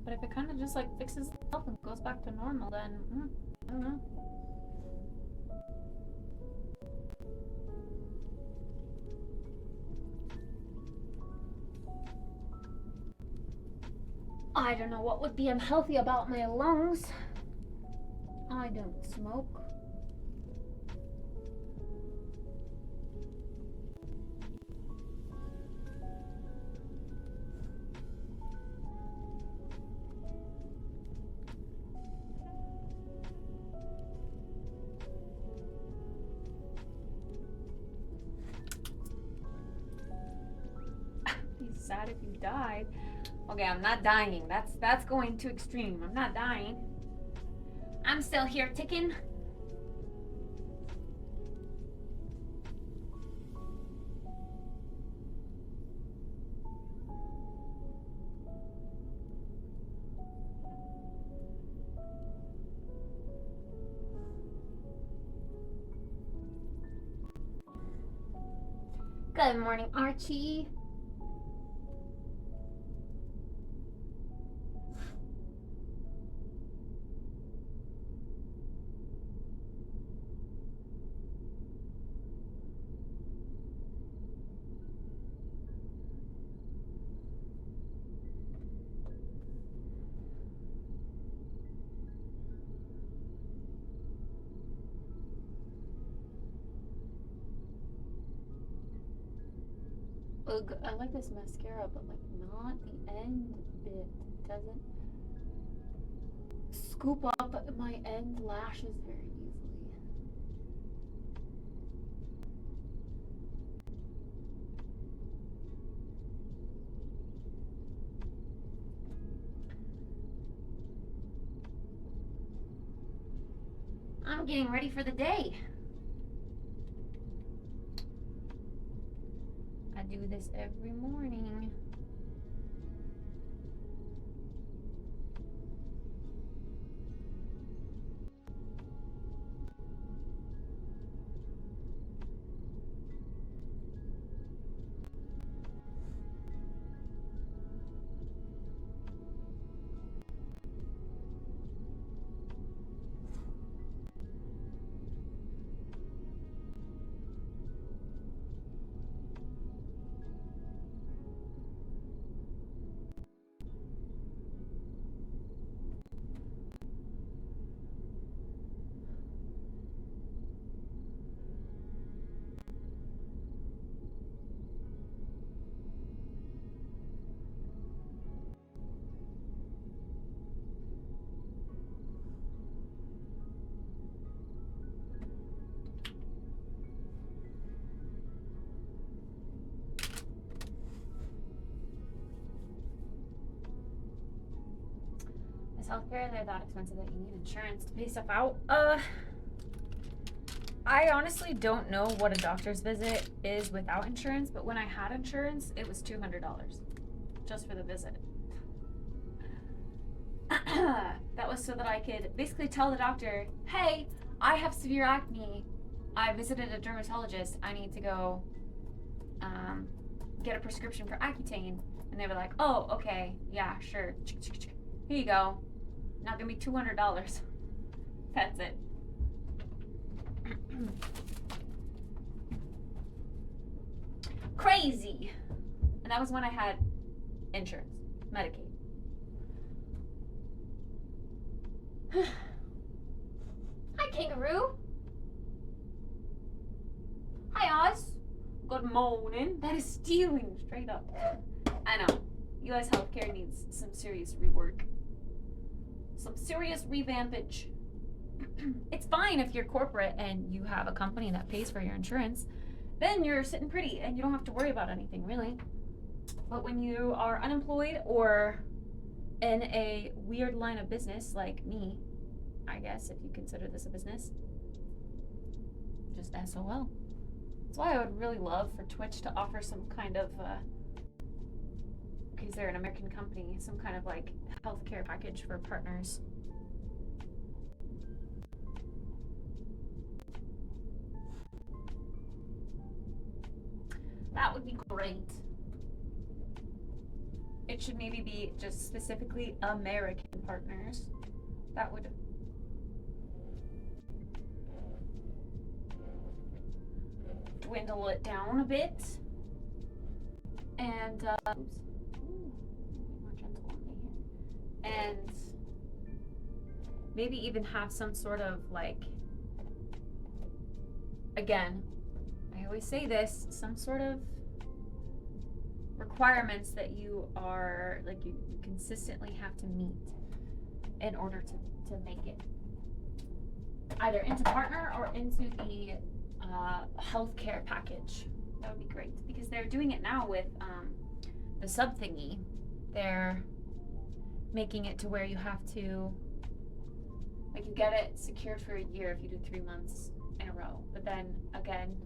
Speaker 1: But if it kind of just like fixes itself and goes back to normal, then I don't know. I don't know what would be unhealthy about my lungs. I don't smoke. Be sad if you died. Okay, I'm not dying. That's going too extreme. I'm not dying. I'm still here ticking. Good morning, Archie. Ugh, I like this mascara, but like not the end bit. It doesn't scoop up my end lashes very easily. I'm getting ready for the day. I do this every morning. healthcare, they're that expensive that you need insurance to pay stuff out. I honestly don't know what a doctor's visit is without insurance, but when I had insurance, it was $200 just for the visit. That was so that I could basically tell the doctor, hey, I have severe acne. I visited a dermatologist. I need to go get a prescription for Accutane. And they were like, oh, okay, yeah, sure. Here you go. Now give me $200. That's it. Crazy. And that was when I had insurance, Medicaid. Hi, Kangaroo. Hi, Oz. Good morning. That is stealing straight up. I know. U.S. healthcare needs some serious rework. Some serious revampage. It's fine if you're corporate and you have a company that pays for your insurance. Then you're sitting pretty and you don't have to worry about anything, really. But when you are unemployed or in a weird line of business like me, I guess, if you consider this a business, just SOL. That's why I would really love for Twitch to offer some kind of, because they're an American company, some kind of like healthcare package for partners. That would be great. It should maybe be just specifically American partners. That would dwindle it down a bit. And, oops. Ooh, more gentle on me here. And maybe even have some sort of like, again, I always say this, some sort of requirements that you are, like, you consistently have to meet in order to make it either into partner or into the healthcare package. That would be great, because they're doing it now with the sub thingy. They're making it to where you have to, like, you get it secured for a year if you do 3 months in a row, but then again,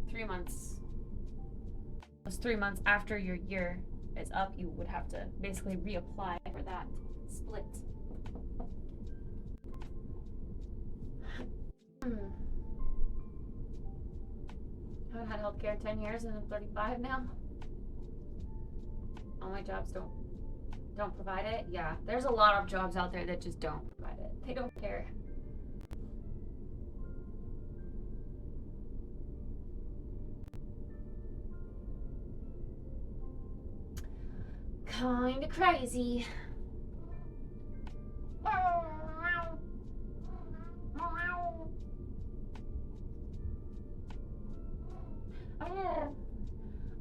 Speaker 1: 3 months, those 3 months after your year is up, you would have to basically reapply for that split. I haven't had healthcare 10 years and I'm 35 now. All my jobs don't provide it. Yeah, there's a lot of jobs out there that just don't provide it. They don't care. Kinda crazy.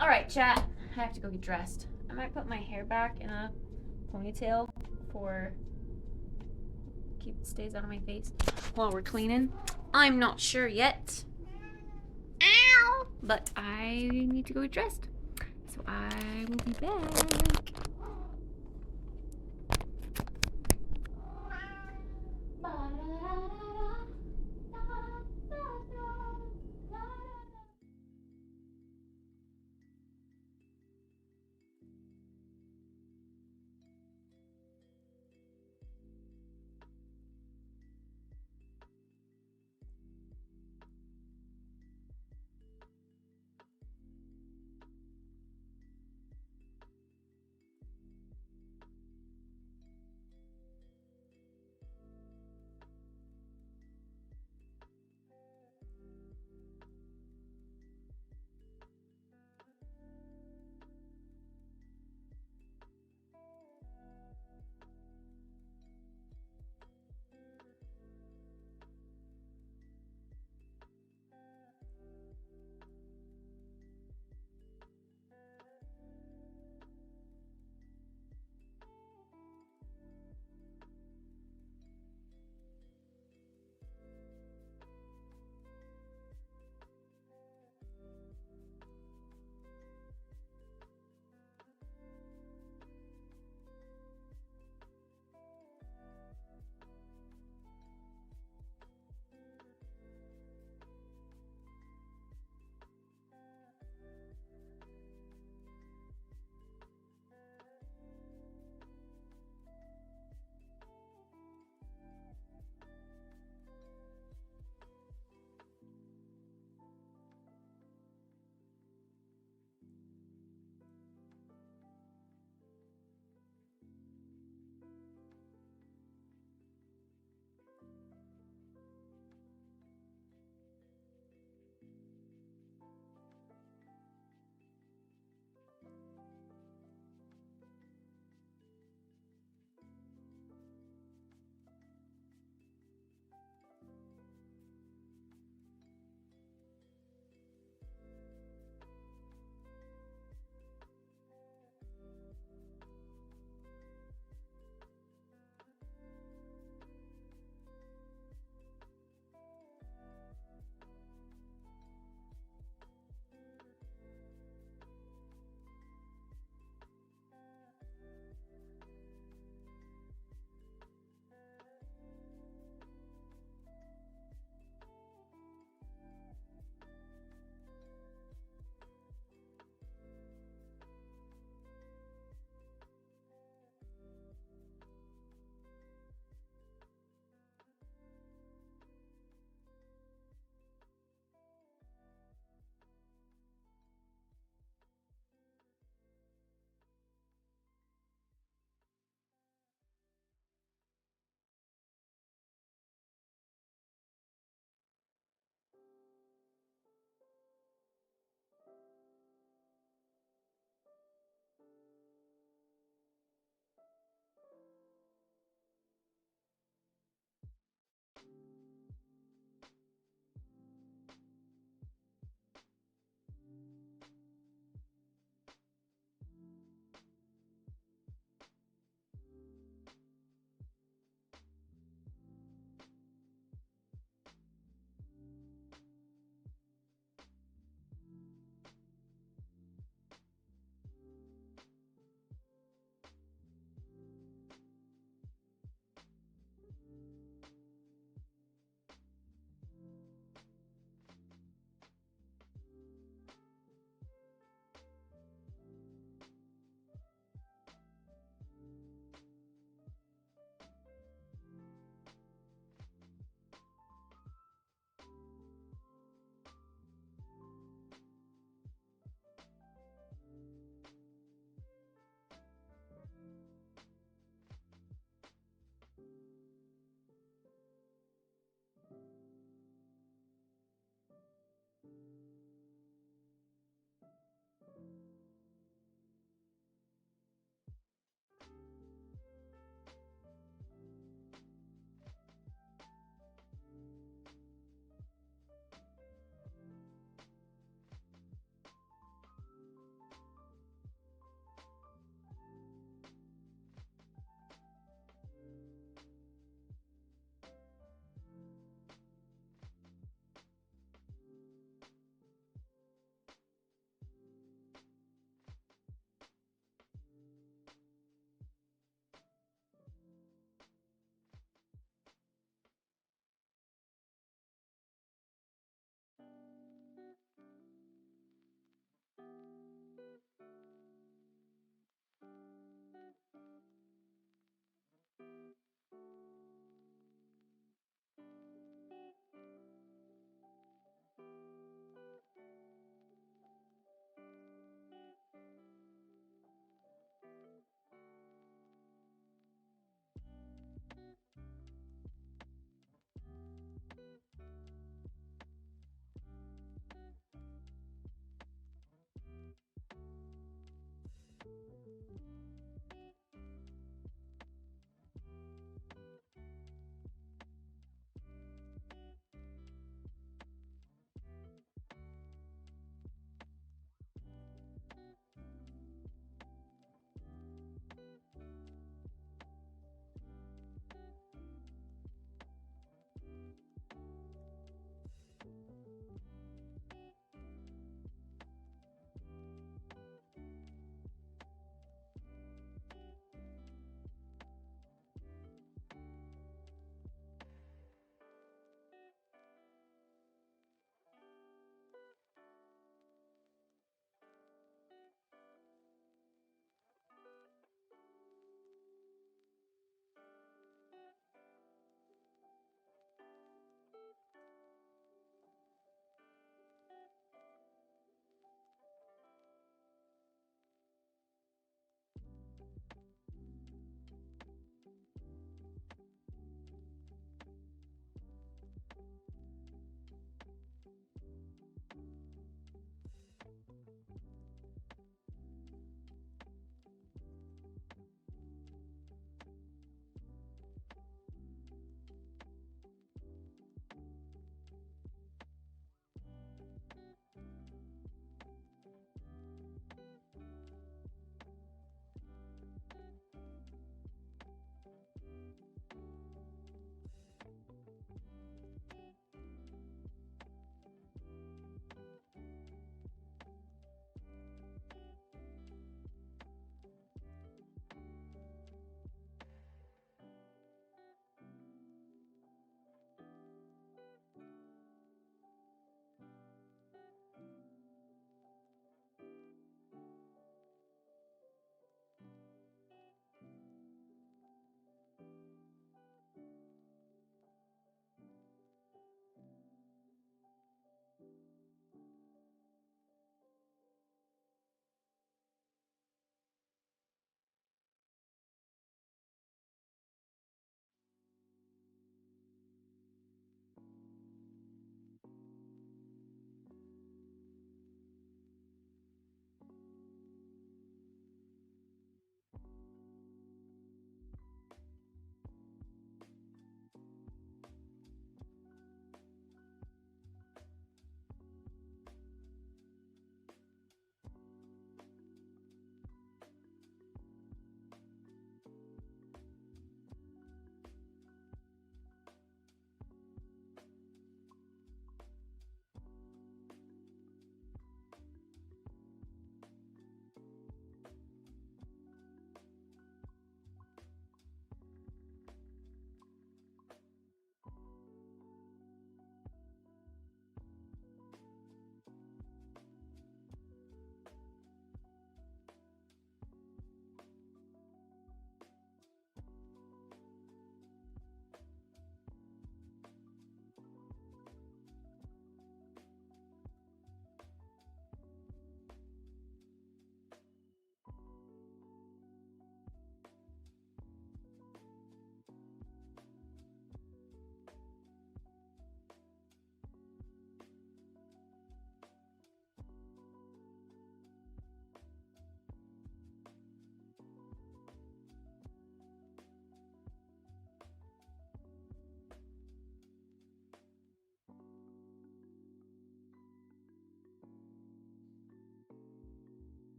Speaker 1: Alright, chat. I have to go get dressed. I might put my hair back in a ponytail for keep it stays out of my face while we're cleaning. I'm not sure yet. Ow! But I need to go get dressed. So I will be back.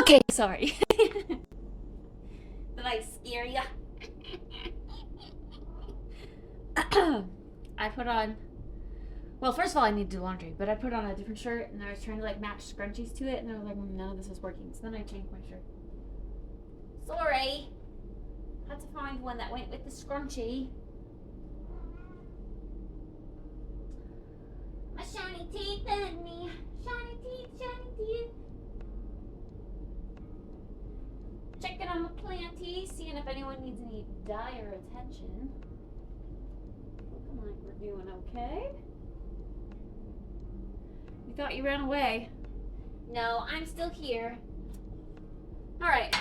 Speaker 1: Okay, sorry. Did I scare ya? I put on. Well, first of all, I need to do laundry, but I put on a different shirt and I was trying to like match scrunchies to it, and I was like, none of this is working. So then I changed my shirt. Sorry. Had to find one that went with the scrunchie. My shiny teeth and me. Shiny teeth, shiny teeth. Checking on the planty, seeing if anyone needs any dire attention. Looking like we're doing okay. You thought you ran away. No, I'm still here. Alright.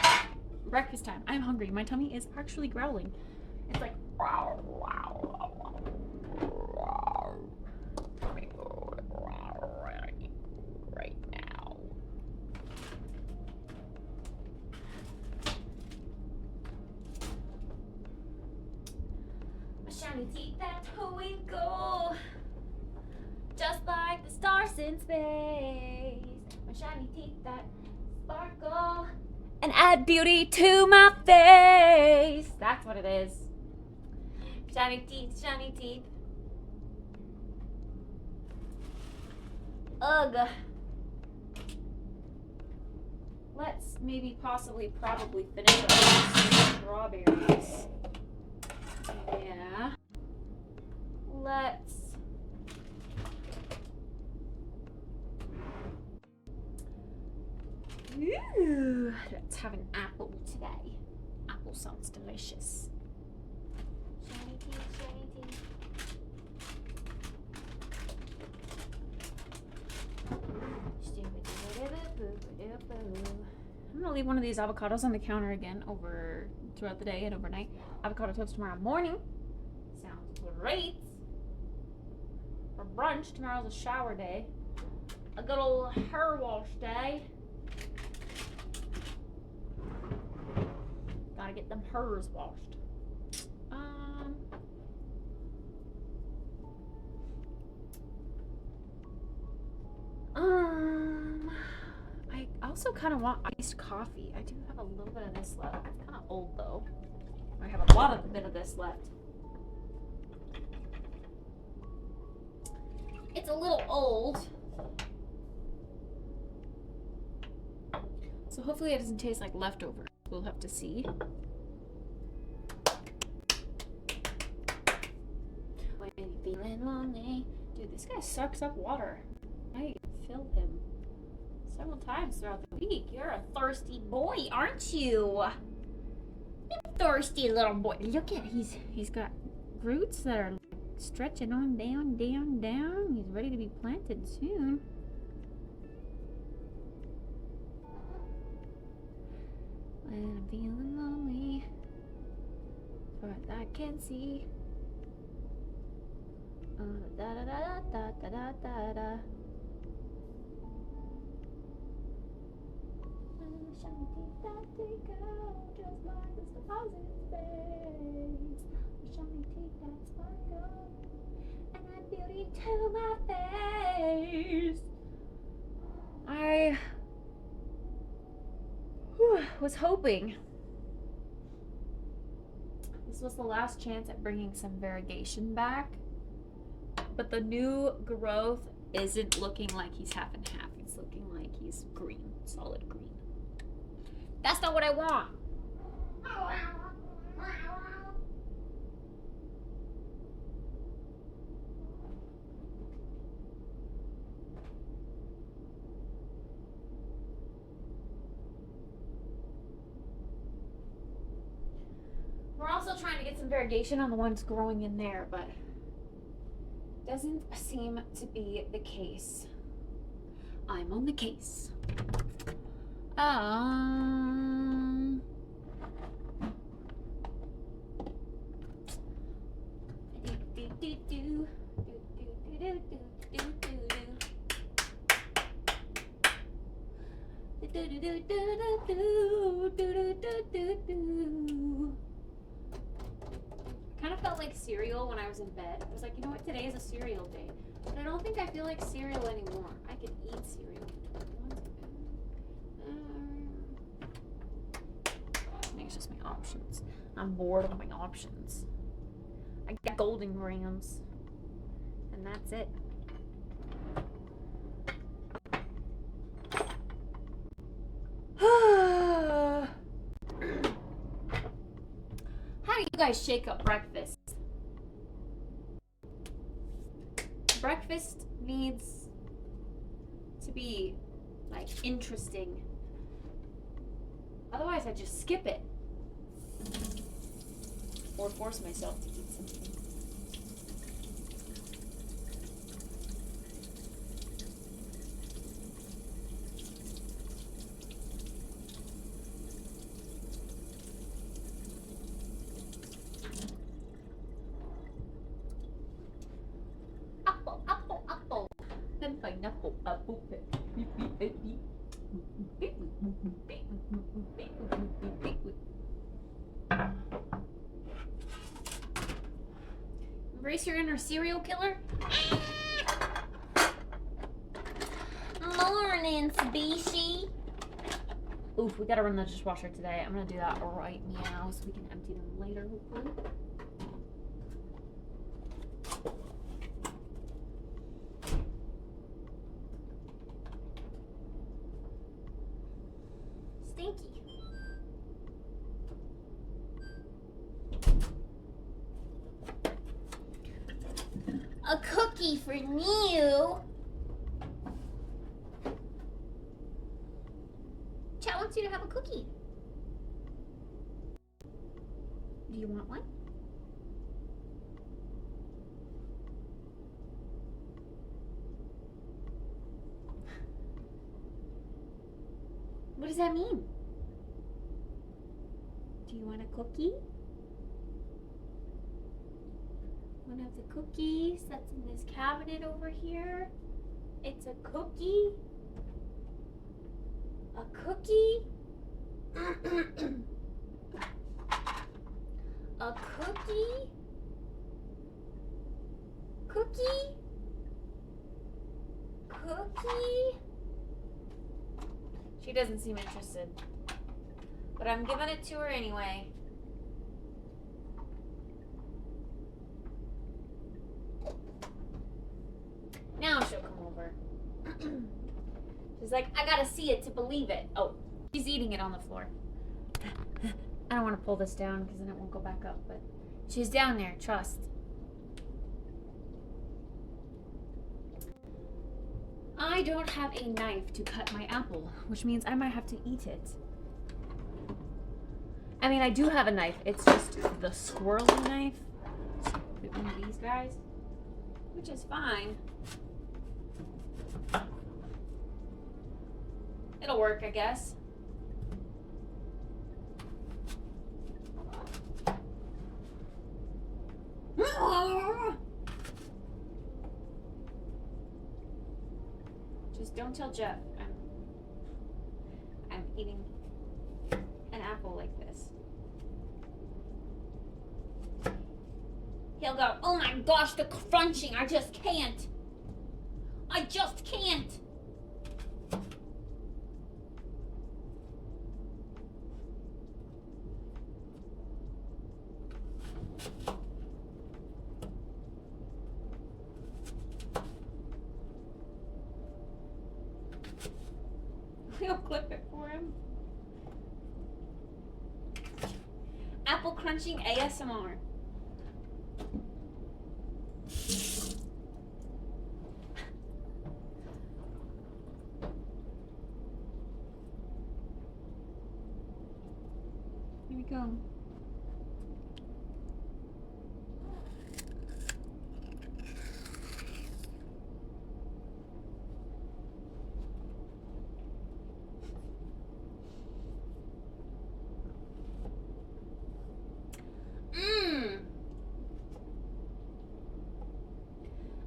Speaker 1: Breakfast time. I'm hungry. My tummy is actually growling. It's like right now. My shiny teeth that twinkle, just like the stars in space. My shiny teeth that sparkle and add beauty to my face. That's what it is. Shiny teeth, shiny teeth. Ugh. Let's maybe, possibly, probably finish up with strawberries. Yeah. Let's. Ooh, let's have an apple today. Apple sounds delicious. Shiny teeth, shiny teeth. I'm gonna leave one of these avocados on the counter again over throughout the day and overnight. Avocado toast tomorrow morning. Sounds great. For brunch, tomorrow's a shower day. A good old hair wash day. Gotta get them hers washed. I also kind of want iced coffee. I do have a little bit of this left. It's kind of old though. I have a lot of bit of this left. It's a little old. So hopefully it doesn't taste like leftovers. We'll have to see. When you're feeling lonely. Dude, this guy sucks up water. I fill him several times throughout the week. You're a thirsty boy, aren't you? You thirsty little boy. Look at he's got roots that are stretching on down, down, down. He's ready to be planted soon. When I'm feeling lonely, but I can see. Da da da da da da da da. Shiny teeth that tickle, just like the stars in space. Shiny teeth that sparkle, and add beauty to my face. I was hoping this was the last chance at bringing some variegation back, but the new growth isn't looking like he's half and half. It's looking like he's green, solid green. That's not what I want. We're also trying to get some variegation on the ones growing in there, but doesn't seem to be the case. I'm on the case. Kind of felt like cereal when I was in bed. I was like, you know what, today is a cereal day. But I don't think I feel like cereal anymore. I can eat cereal. it's just my options. I'm bored of my options. I got golden grams. And that's it. How do you guys shake up breakfast? Breakfast needs to be, like, interesting. Otherwise, I just skip it. Or force myself to eat something. Apple, apple, apple. Then pineapple, apple. Embrace your inner serial killer. Morning, species. Oof, we gotta run the dishwasher today. I'm gonna do that right now so we can empty them later, hopefully. Stinky. A cookie for you. Chat wants you to have a cookie. Do you want one? What does that mean? Do you want a cookie? One of the cookies that's in this cabinet over here. It's a cookie. A cookie. A cookie. Cookie. Cookie. She doesn't seem interested. But I'm giving it to her anyway. Now she'll come over. She's like, I gotta see it to believe it. Oh, she's eating it on the floor. I don't want to pull this down because then it won't go back up, but she's down there, trust. I don't have a knife to cut my apple, which means I might have to eat it. I mean, I do have a knife. It's just the squirrely knife. One of these guys, which is fine. It'll work, I guess. Just don't tell Jeff I'm eating an apple like this. He'll go, oh my gosh, the crunching, I just can't. I just can't. We'll clip it for him. Apple crunching ASMR. Here we go.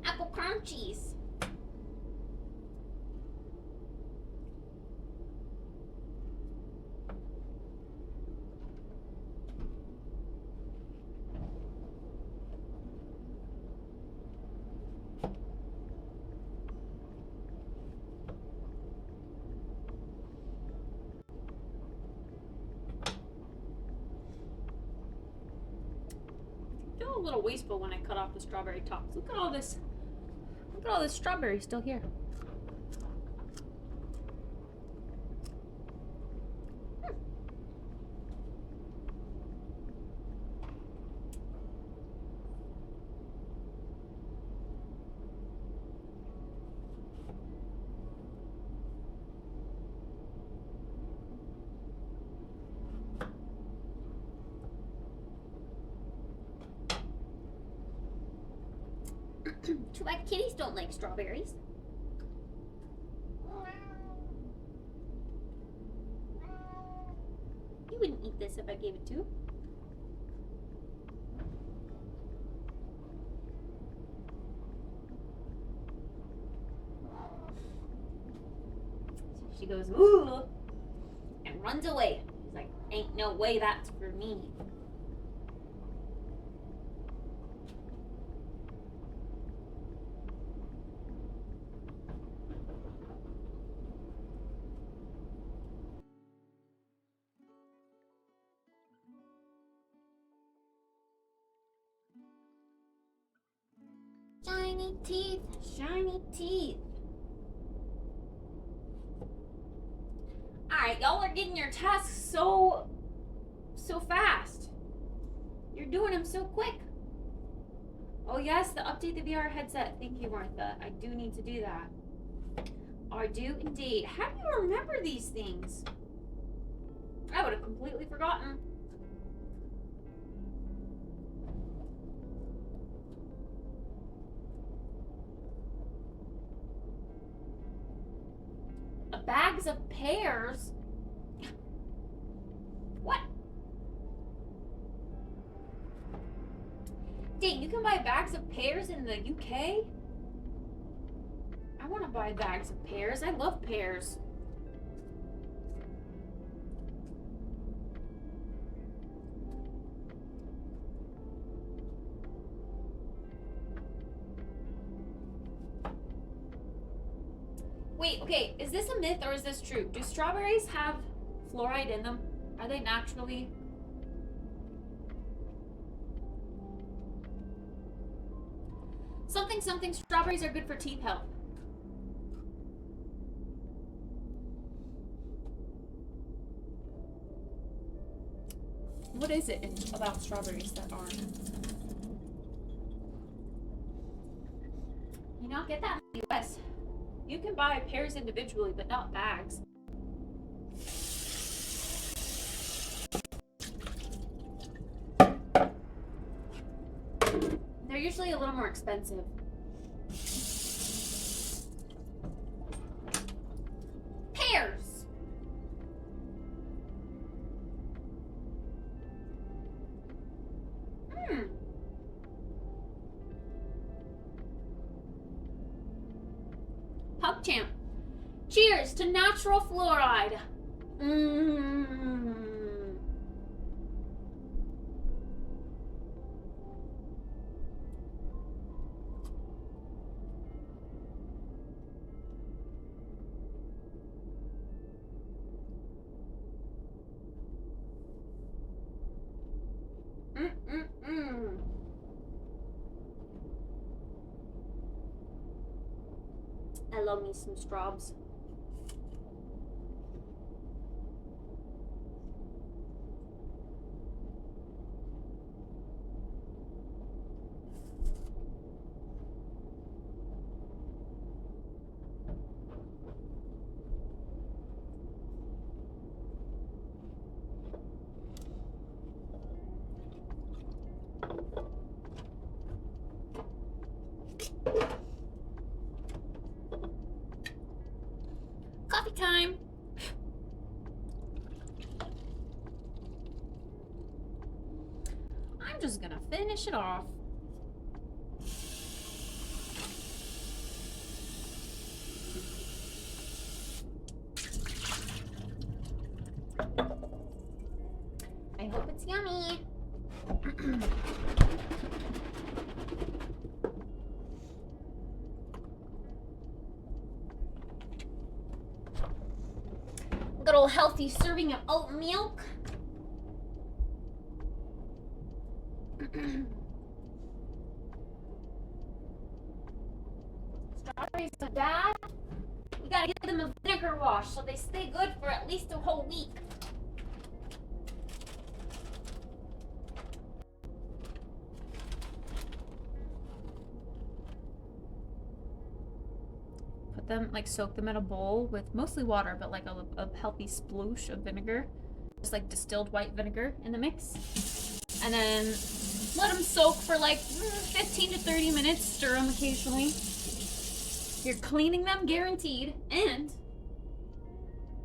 Speaker 1: Apple crunchies. a little wasteful when I cut off the strawberry tops. Look at all this. Look at all this strawberry still here. Too bad kitties don't like strawberries. You wouldn't eat this if I gave it to you. She goes, ooh, and runs away. She's like, ain't no way that's for me. Shiny teeth, shiny teeth. Alright, y'all are getting your tasks so fast. You're doing them so quick. Oh yes, the update the VR headset. Thank you, Martha. I do need to do that. I do indeed. How do you remember these things? I would have completely forgotten. Bags of pears? What? Dang, you can buy bags of pears in the UK? I want to buy bags of pears. I love pears. Wait, okay, is this a myth or is this true? Do strawberries have fluoride in them? Are they naturally? Something strawberries are good for teeth health. What is it about strawberries that aren't? You don't get that in the US. You can buy pears individually, but not bags. They're usually a little more expensive. Pears! PugChamp. Cheers to natural fluoride. I love me some straws. Coffee time. I'm just gonna finish it off. I hope it's yummy. Good old healthy serving of oat milk. strawberries are bad, you gotta give them a vinegar wash so they stay good for at least a whole week. Put them, like, soak them in a bowl with mostly water, but like a healthy sploosh of vinegar. Just like distilled white vinegar in the mix. And then let them soak for like 15 to 30 minutes. Stir them occasionally. You're cleaning them, guaranteed, and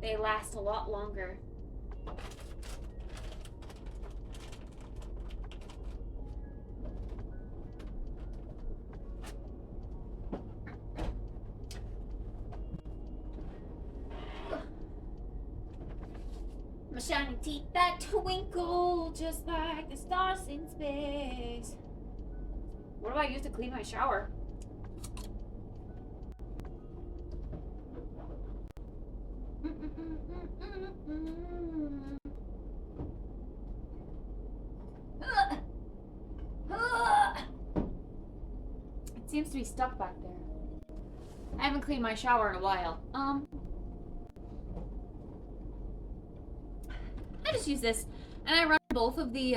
Speaker 1: they last a lot longer. My shiny teeth that twinkle just like the stars in space. What do I use to clean my shower? It seems to be stuck back there. I haven't cleaned my shower in a while. I just use this, and I run both of the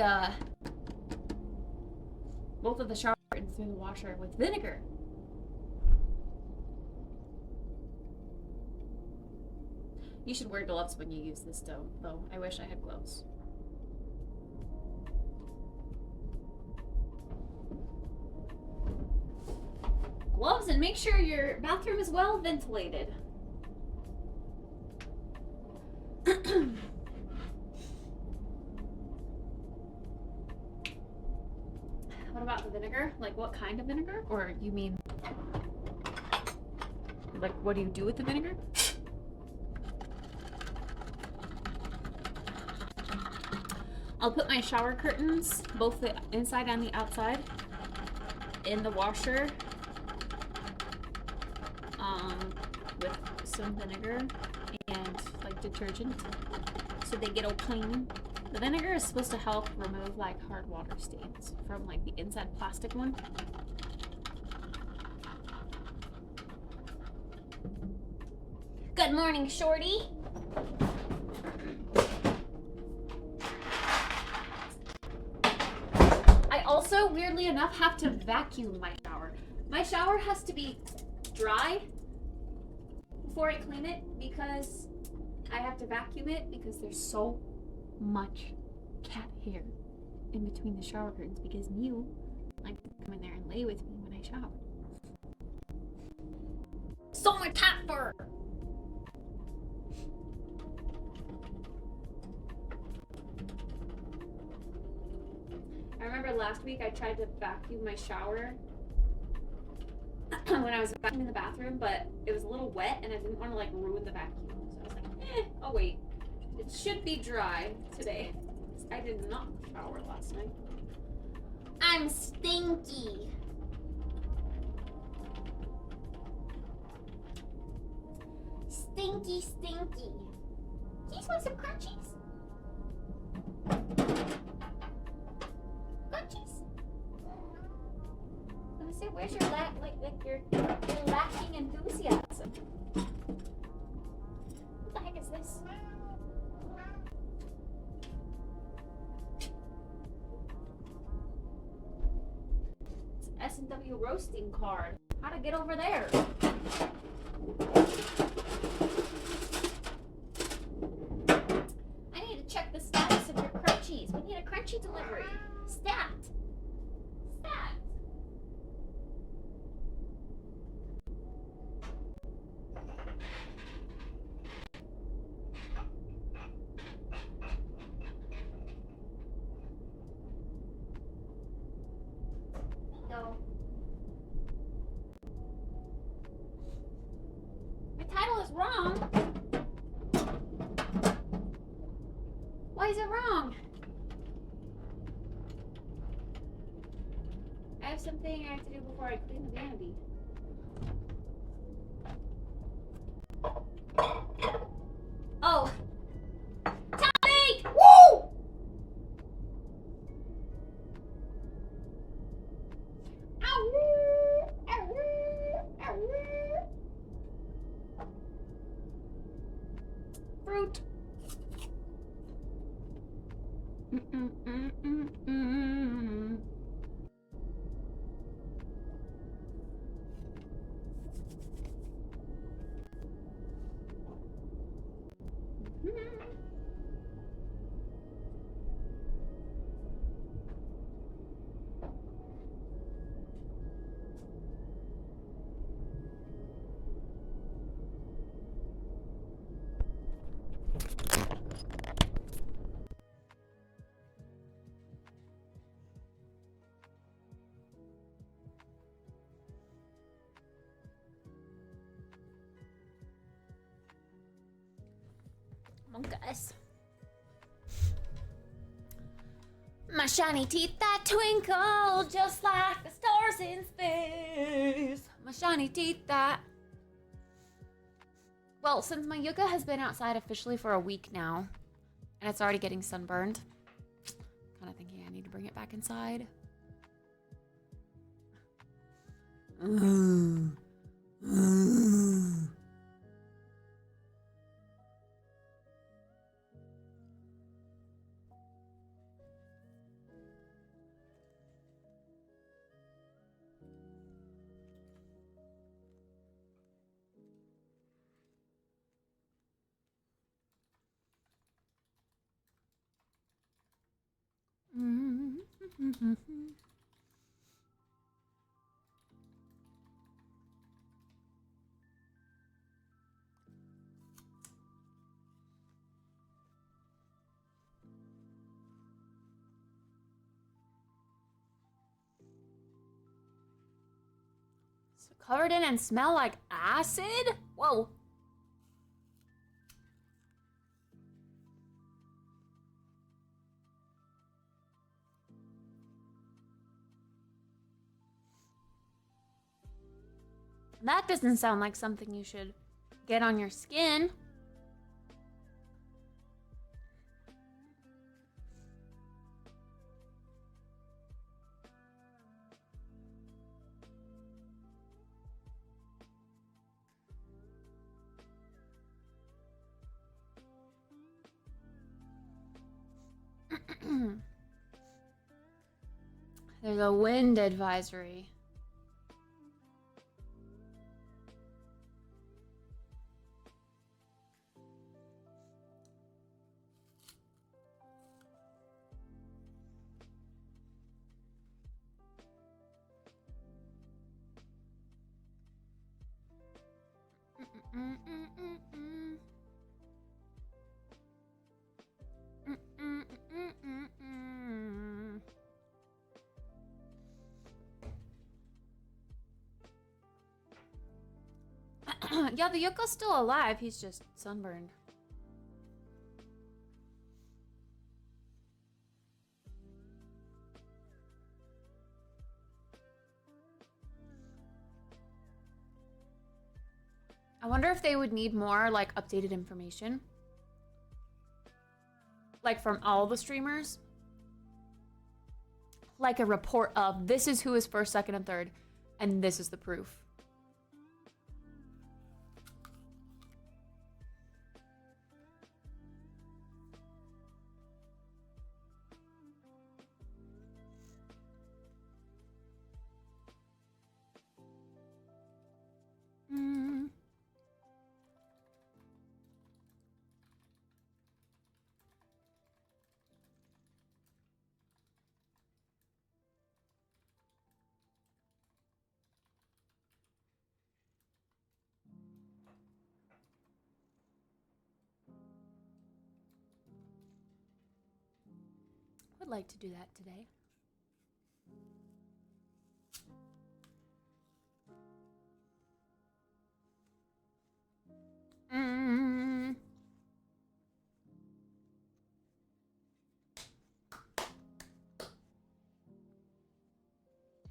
Speaker 1: shower curtains through the washer with vinegar. You should wear gloves when you use this, though. I wish I had gloves. Gloves, and make sure your bathroom is well ventilated. What about the vinegar? Like, what kind of vinegar? Or you mean, like, what do you do with the vinegar? I'll put my shower curtains, both the inside and the outside, in the washer with some vinegar and like detergent so they get all clean. The vinegar is supposed to help remove like hard water stains from like the inside plastic one. Good morning, Shorty. I also, weirdly enough, have to vacuum my shower. My shower has to be dry before I clean it because I have to vacuum it because there's so much cat hair in between the shower curtains because Neil likes to come in there and lay with me when I shower. So much cat fur! I remember last week I tried to vacuum my shower when I was vacuuming the bathroom, but it was a little wet and I didn't want to like ruin the vacuum. So I was like, oh wait. It should be dry today. I did not shower last night. I'm stinky. Stinky, stinky. You just want some crunchies? Crunchies? Let me see, where's your your lacking enthusiasm? What the heck is this? It's an S&W roasting card. How to get over there? I need to check the status of your crunchies. We need a crunchy delivery. Stat. Stat. No. My title is wrong. Why is it wrong? I have something I have to do before I clean the vanity. Oh. Tommy! Woo! Ow! Ow! Ow!
Speaker 2: Come on, guys. My shiny teeth that twinkle just like the stars in space. My shiny teeth that... Well, since my yucca has been outside officially for a week now, and it's already getting sunburned, kind of thinking I need to bring it back inside. So covered in and smell like acid? Whoa. That doesn't sound like something you should get on your skin. There's a wind advisory. Yeah, the yucca's still alive. He's just sunburned. I wonder if they would need more, like, updated information. Like, from all the streamers. Like a report of, this is who is first, second, and third, and this is the proof. Would like to do that today.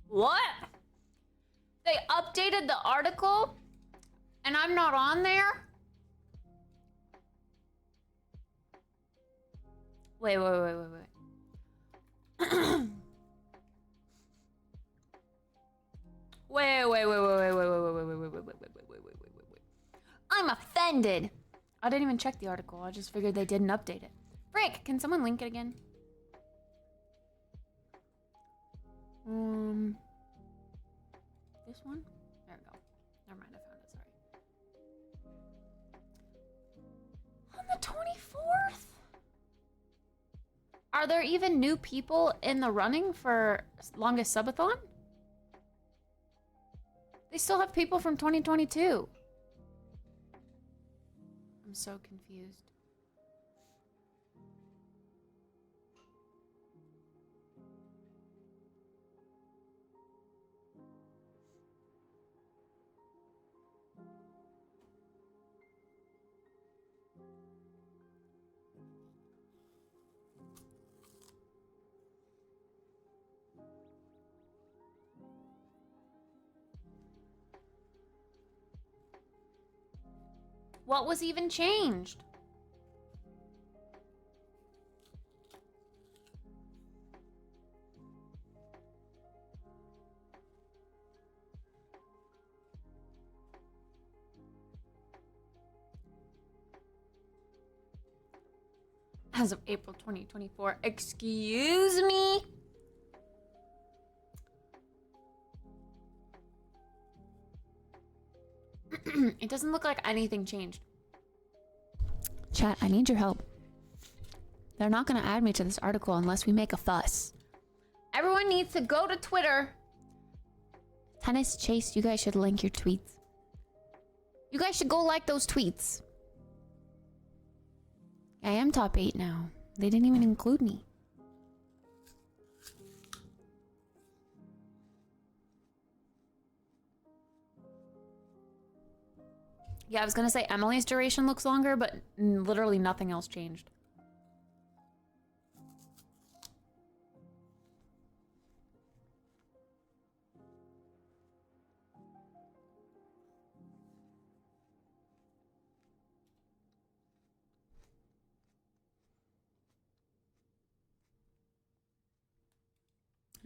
Speaker 2: What? They updated the article and I'm not on there? Wait. Wait. I'm offended. I didn't even check the article. I just figured they didn't update it. Frick, can someone link it again? one? There we go. Never mind, I found it, sorry. On the 24th? Are there even new people in the running for longest subathon? They still have people from 2022. I'm so confused. What was even changed? As of April 2024. Excuse me? It doesn't look like anything changed. Chat, I need your help. They're not gonna add me to this article unless we make a fuss. Everyone needs to go to Twitter. Tennis Chase, you guys should link your tweets. You guys should go like those tweets. I am top 8 now. They didn't even include me. Yeah, I was gonna say Emily's duration looks longer, but literally nothing else changed.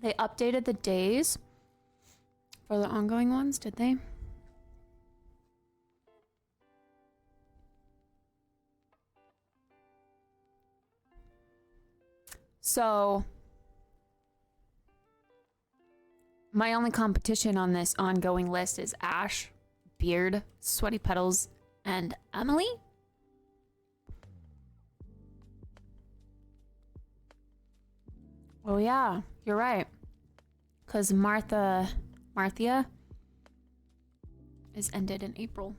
Speaker 2: They updated the days for the ongoing ones, did they? So, my only competition on this ongoing list is Ash, Beard, Sweaty Petals, and Emily. Oh yeah, you're right. Because Marthia is ended in April.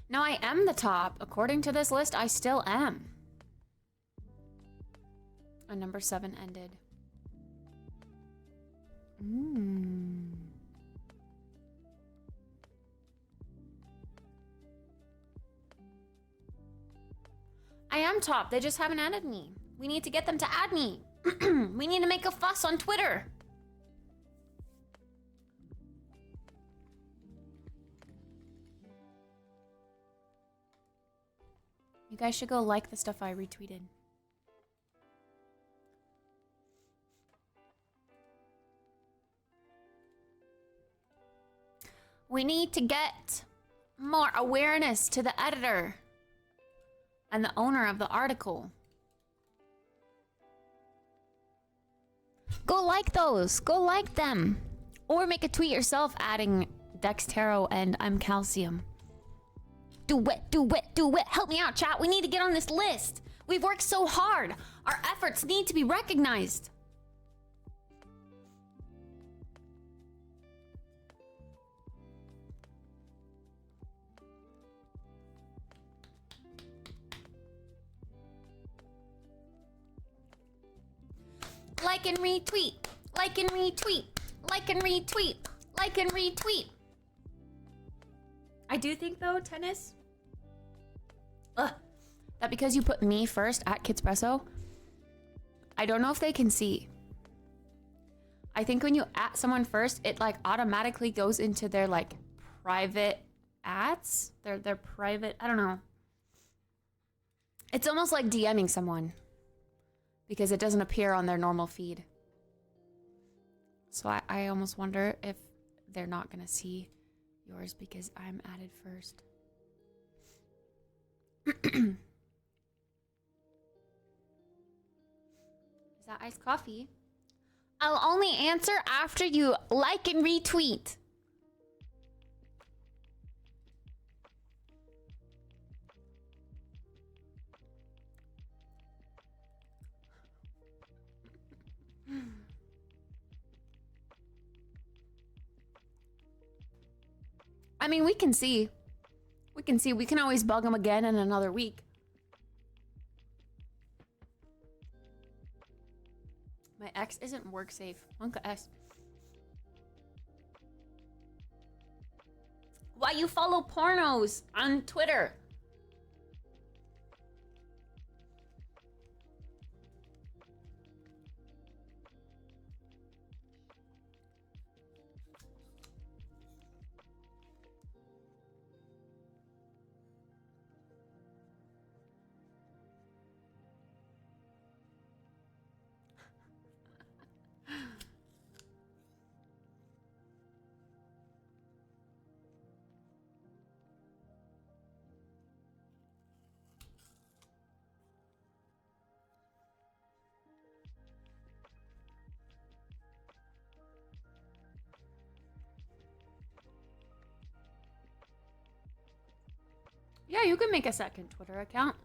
Speaker 2: Now I am the top. According to this list, I still am. And number 7 ended. I am top. They just haven't added me. We need to get them to add me. We need to make a fuss on Twitter. You guys should go like the stuff I retweeted. We need to get more awareness to the editor and the owner of the article. Go like those. Go like them. Or make a tweet yourself adding Dextero and I'm Calcium. Do it, do it, do it. Help me out, chat. We need to get on this list. We've worked so hard. Our efforts need to be recognized. Like and retweet. Like and retweet. Like and retweet. Like and retweet. I do think though, Tennis, that because you put me first at Kittspresso, I don't know if they can see. I think when you at someone first, it like automatically goes into their like private ads. Their private, I don't know. It's almost like DMing someone because it doesn't appear on their normal feed. So I almost wonder if they're not gonna see yours because I'm added first. that iced coffee? I'll only answer after you like and retweet. I mean, we can see. We can see. We can always bug them again in another week. My ex isn't work safe. Monka S. Why you follow pornos on Twitter? Yeah, you can make a second Twitter account.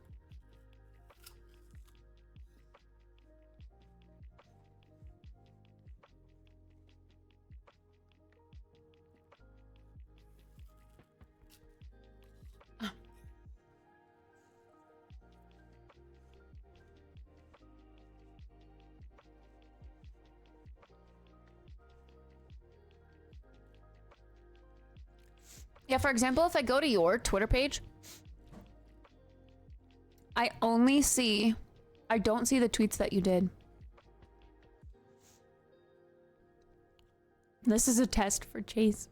Speaker 2: Yeah, for example, if I go to your Twitter page, I don't see the tweets that you did. This is a test for Chase.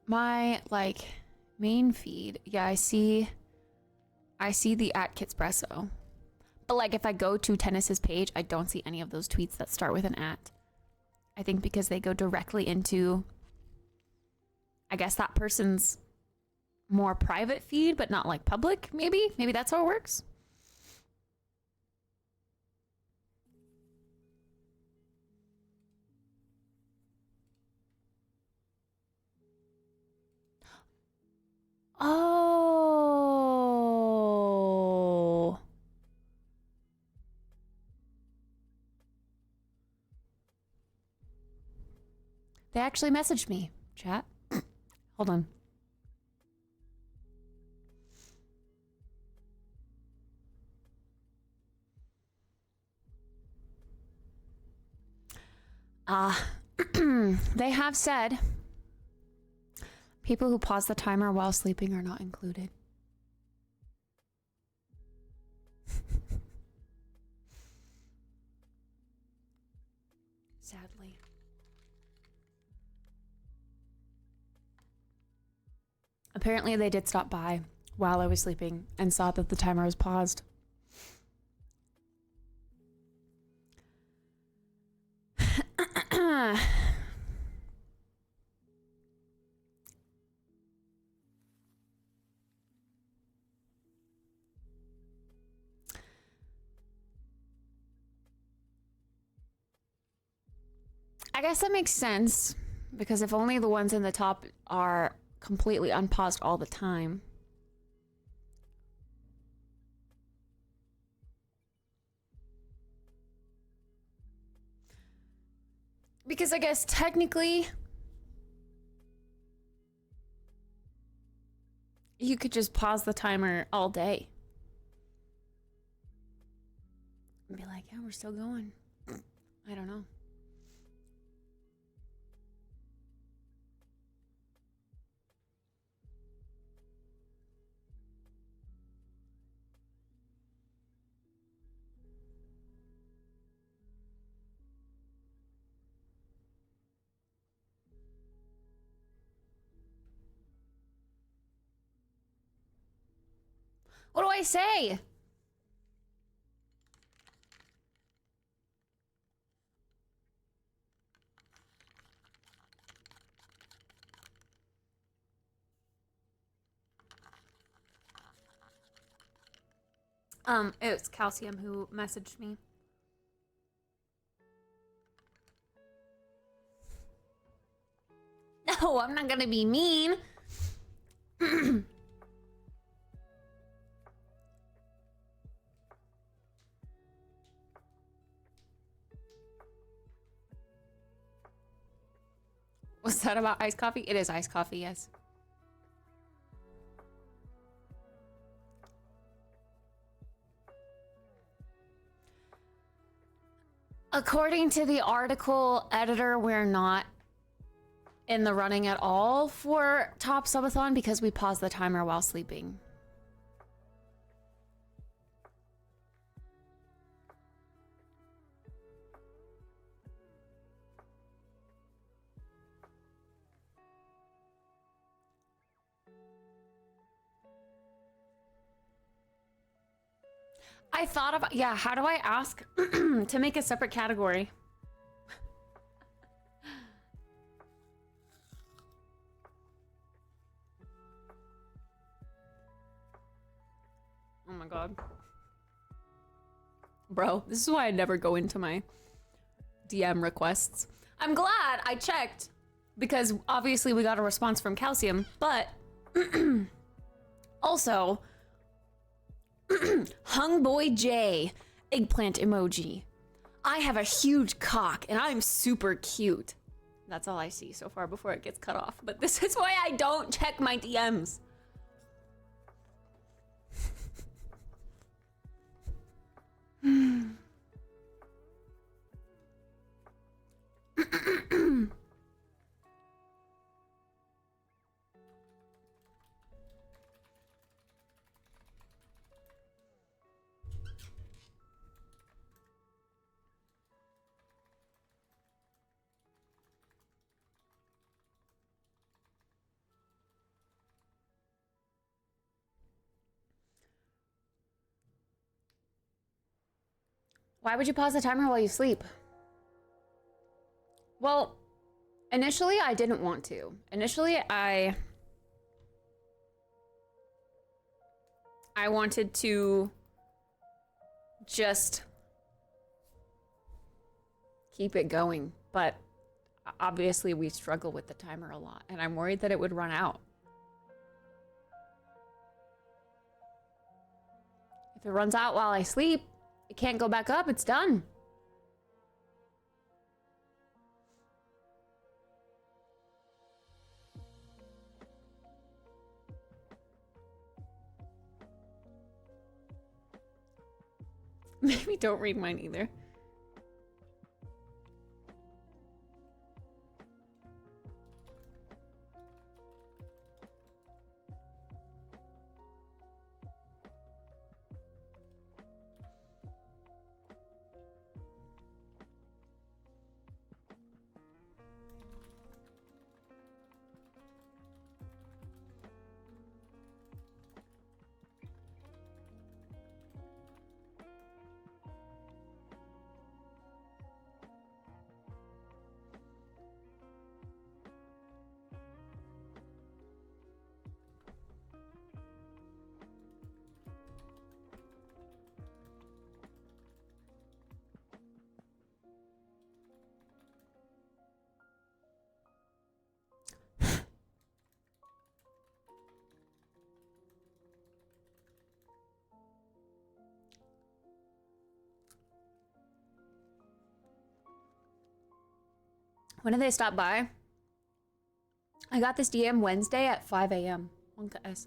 Speaker 2: My, like, main feed, yeah, I see the @Kittspresso. But, like, if I go to Tennis's page, I don't see any of those tweets that start with an @. I think because they go directly into, I guess, that person's more private feed, but not, like, public, maybe? Maybe that's how it works? Oh. They actually messaged me, chat. Hold on. They have said people who pause the timer while sleeping are not included. Sadly. Apparently they did stop by while I was sleeping and saw that the timer was paused. I guess that makes sense, because if only the ones in the top are completely unpaused all the time. Because I guess technically you could just pause the timer all day and be like, yeah, we're still going. I don't know. What do I say? It was Calcium who messaged me. No, I'm not gonna be mean. Was that about iced coffee? It is iced coffee, yes. According to the article editor, we're not in the running at all for top subathon because we paused the timer while sleeping. I thought about, yeah, how do I ask to make a separate category? Oh my god. Bro, this is why I never go into my DM requests. I'm glad I checked because obviously we got a response from Calcium, but also Hung Boy J, eggplant emoji. I have a huge cock and I'm super cute. That's all I see so far before it gets cut off. But this is why I don't check my DMs. Why would you pause the timer while you sleep? Well, initially I didn't want to. Initially I wanted to just keep it going, but obviously we struggle with the timer a lot and I'm worried that it would run out. If it runs out while I sleep, it can't go back up, it's done. Maybe don't read mine either. When did they stop by? I got this DM Wednesday at 5 a.m. UNCAPPED.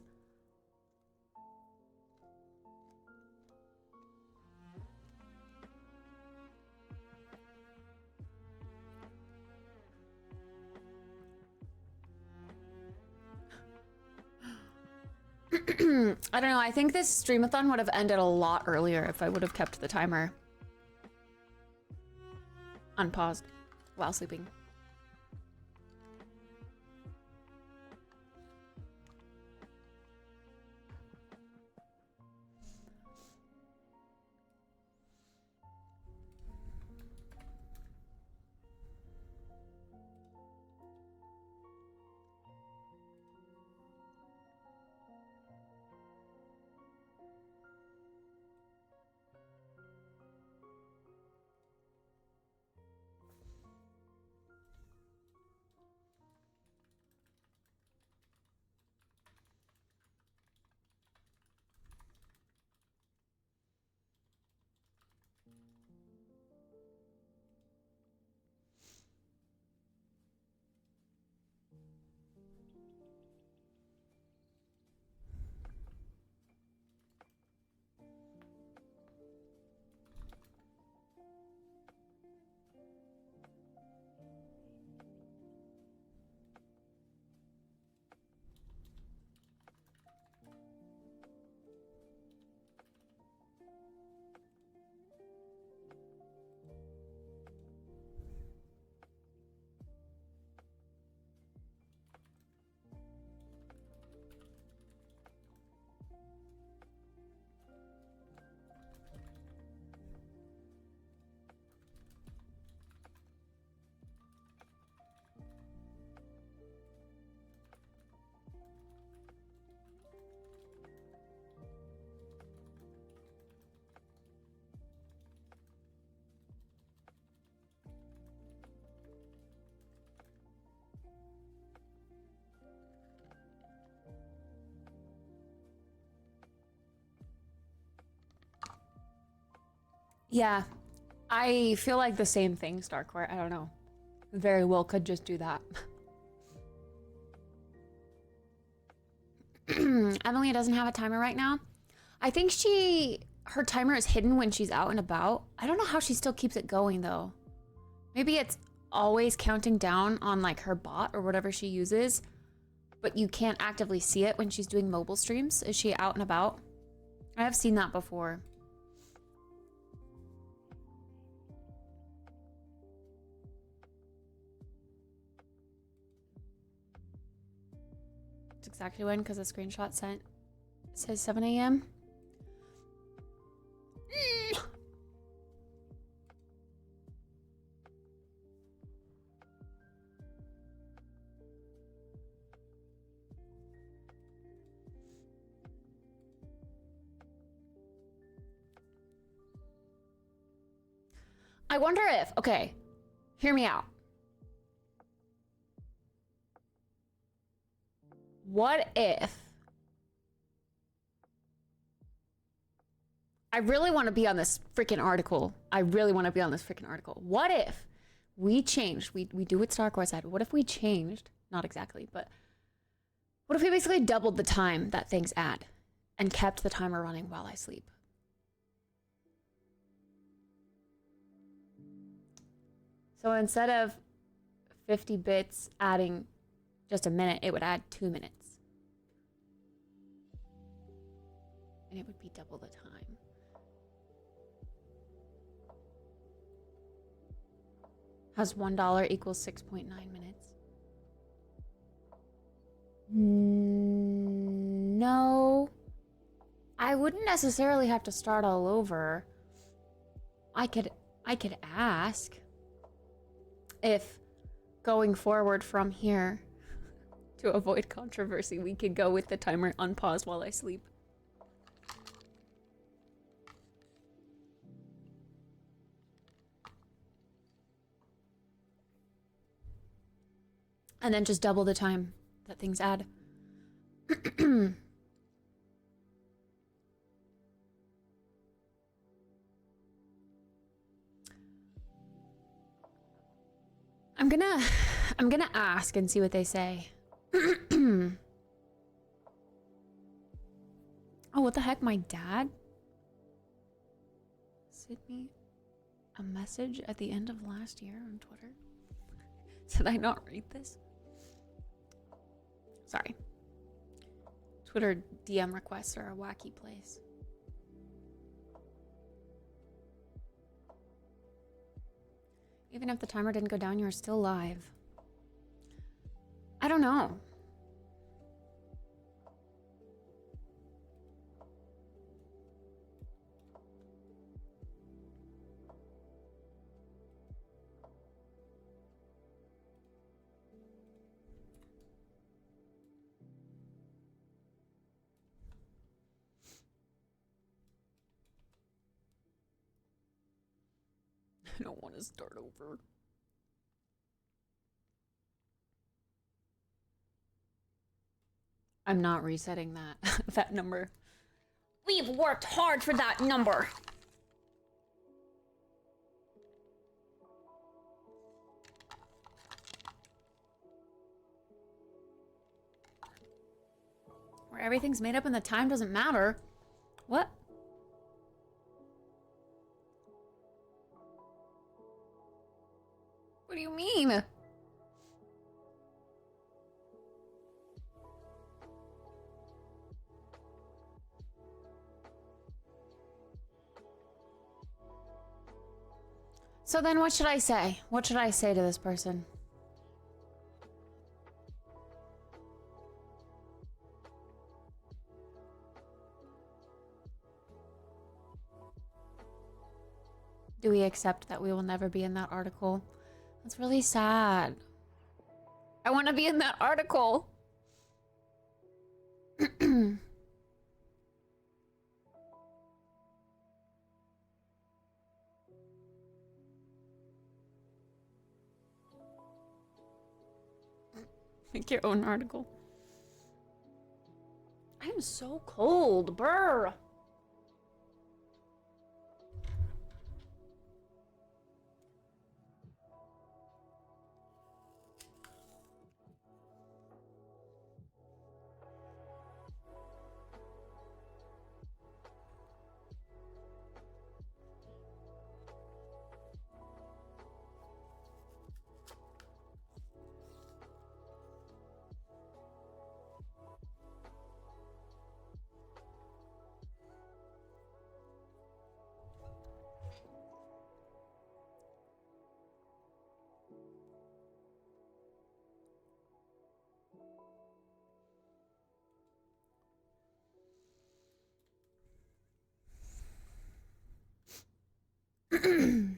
Speaker 2: I don't know, I think this streamathon would have ended a lot earlier if I would have kept the timer unpaused while sleeping. Yeah, I feel like the same thing, Starcore. I don't know. Very well could just do that. Emily doesn't have a timer right now. I think her timer is hidden when she's out and about. I don't know how she still keeps it going though. Maybe it's always counting down on like her bot or whatever she uses, but you can't actively see it when she's doing mobile streams. Is she out and about? I have seen that before. It's exactly when, because the screenshot sent says 7 a.m. I wonder if, okay, hear me out. What if I really want to be on this freaking article. What if we changed, we do what Starcore said. What if we changed, not exactly, but what if we basically doubled the time that things add and kept the timer running while I sleep? So instead of 50 bits adding just a minute, it would add 2 minutes. And it would be double the time. Has $1 equals 6.9 minutes? No. I wouldn't necessarily have to start all over. I could ask if going forward from here, to avoid controversy, we could go with the timer on pause while I sleep. And then just double the time that things add. I'm gonna ask and see what they say. Oh, what the heck? My dad sent me a message at the end of last year on Twitter. Did I not read this? Sorry. Twitter DM requests are a wacky place. Even if the timer didn't go down, you're still live. I don't know. I don't want to start over. I'm not resetting that that number. We've worked hard for that number. Where everything's made up and the time doesn't matter. What? What do you mean? So then what should I say? What should I say to this person? Do we accept that we will never be in that article? That's really sad. I want to be in that article. Make your own article. I am so cold, brr. Hmm.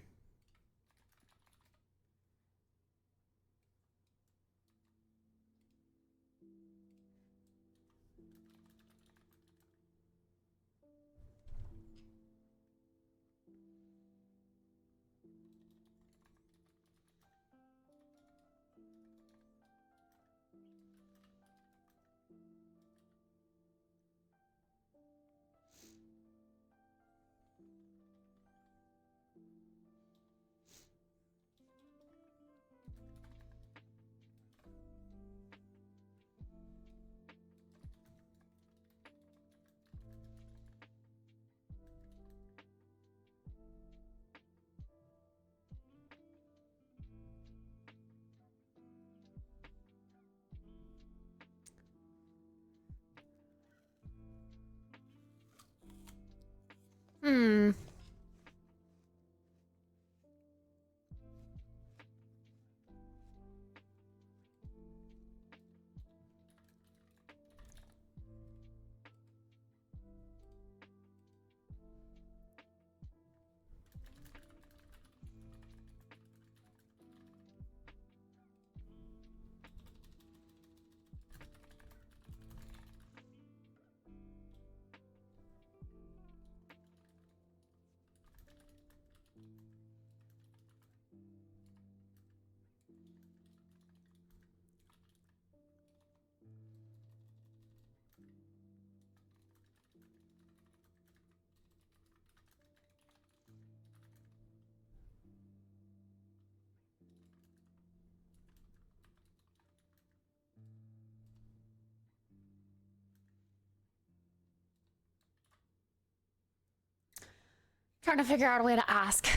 Speaker 2: Trying to figure out a way to ask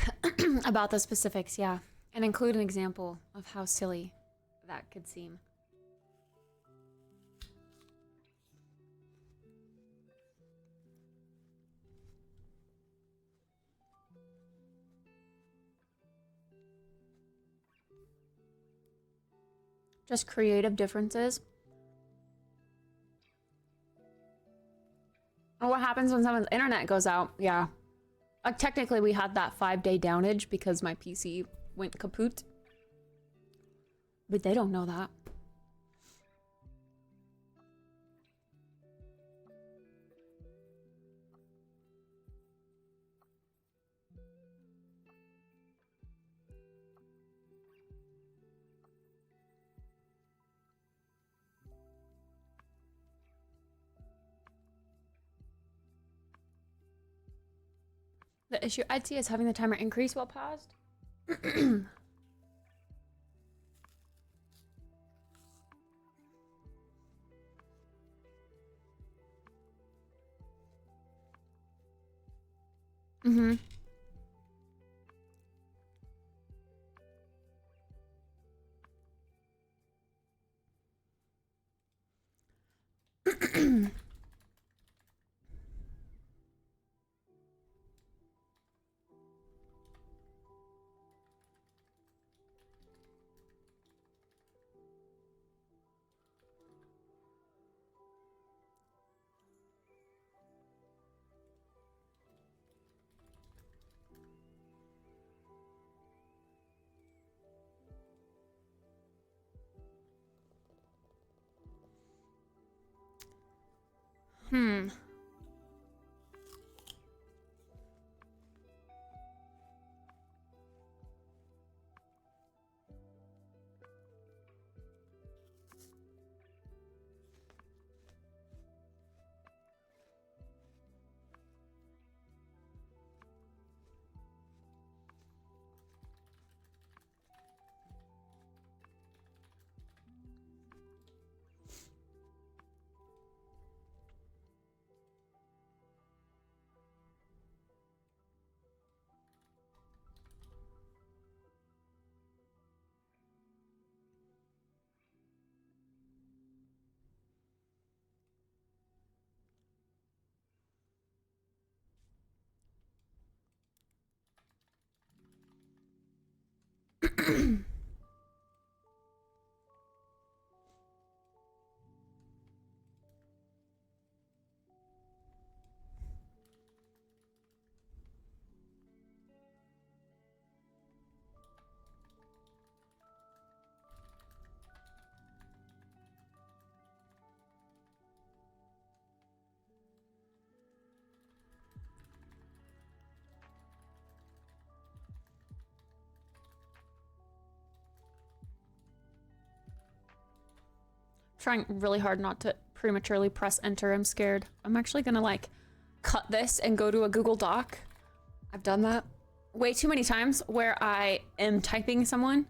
Speaker 2: about the specifics, yeah. And include an example of how silly that could seem. Just creative differences. Or what happens when someone's internet goes out? Yeah. Technically, we had that 5-day downage because my PC went kaput. But they don't know that. The issue I'd see is having the timer increase while paused. Mm-hmm. Hmm. trying really hard not to prematurely press enter. I'm scared. I'm actually gonna like cut this and go to a Google Doc. I've done that way too many times where I am typing someone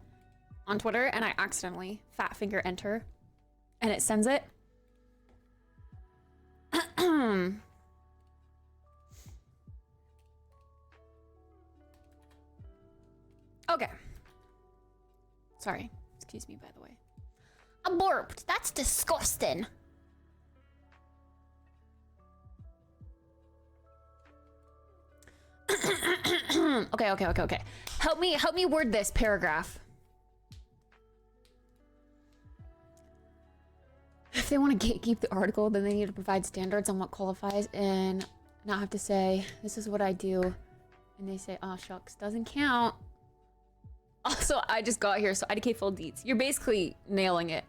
Speaker 2: on Twitter and I accidentally fat finger enter and it sends it. Okay. Sorry. Excuse me, by the way. I burped. That's disgusting. Okay. Help me word this paragraph. If they want to gatekeep the article, then they need to provide standards on what qualifies and not have to say, this is what I do. And they say, oh, shucks, doesn't count. Also, I just got here, so IDK full deets. You're basically nailing it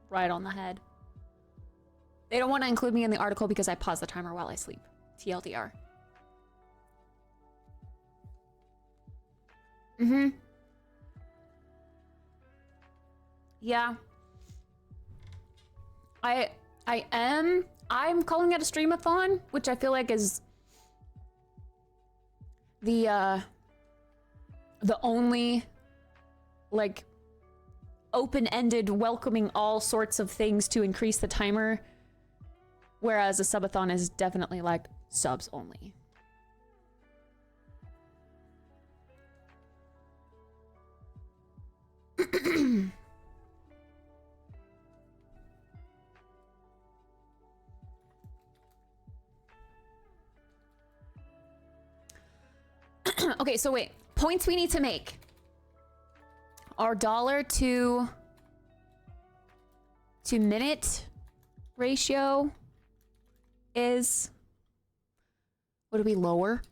Speaker 2: right on the head. They don't want to include me in the article because I pause the timer while I sleep. TLDR. Yeah. I'm calling it a stream-a-thon, which I feel like is the only like open-ended welcoming all sorts of things to increase the timer, whereas a subathon is definitely like subs only. Okay, so wait, points we need to make. Our dollar to minute ratio is, would it be lower?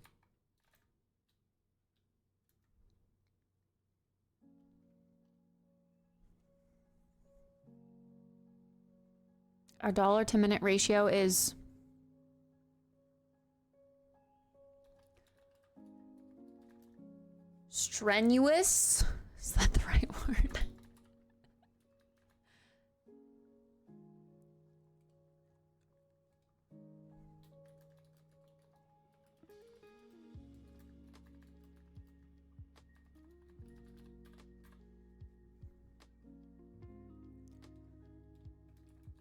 Speaker 2: Our dollar to minute ratio is strenuous. Is that the right word?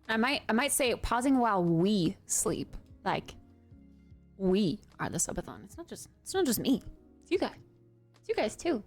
Speaker 2: I might say pausing while we sleep. Like, we are the subathon. It's not just me. It's you guys. It's you guys too.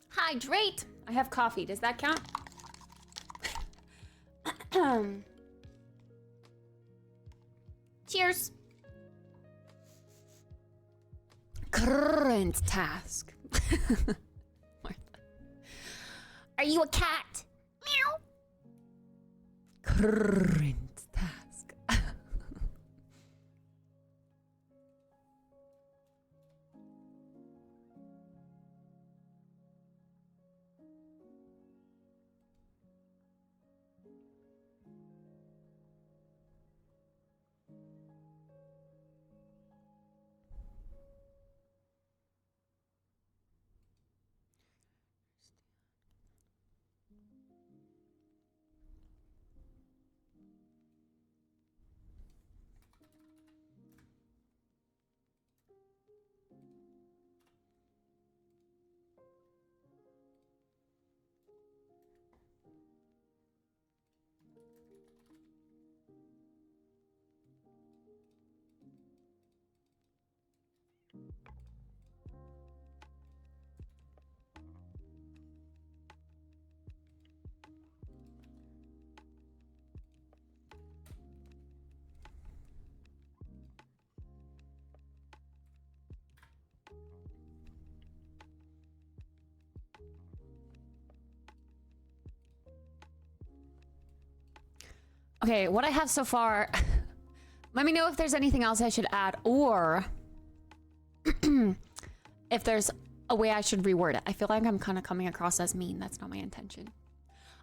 Speaker 2: Hydrate! I have coffee. Does that count? Cheers. Current task. Martha. Are you a cat? Meow. Current task. Okay, what I have so far. Let me know if there's anything else I should add, or if there's a way I should reword it. I feel like I'm kind of coming across as mean. That's not my intention.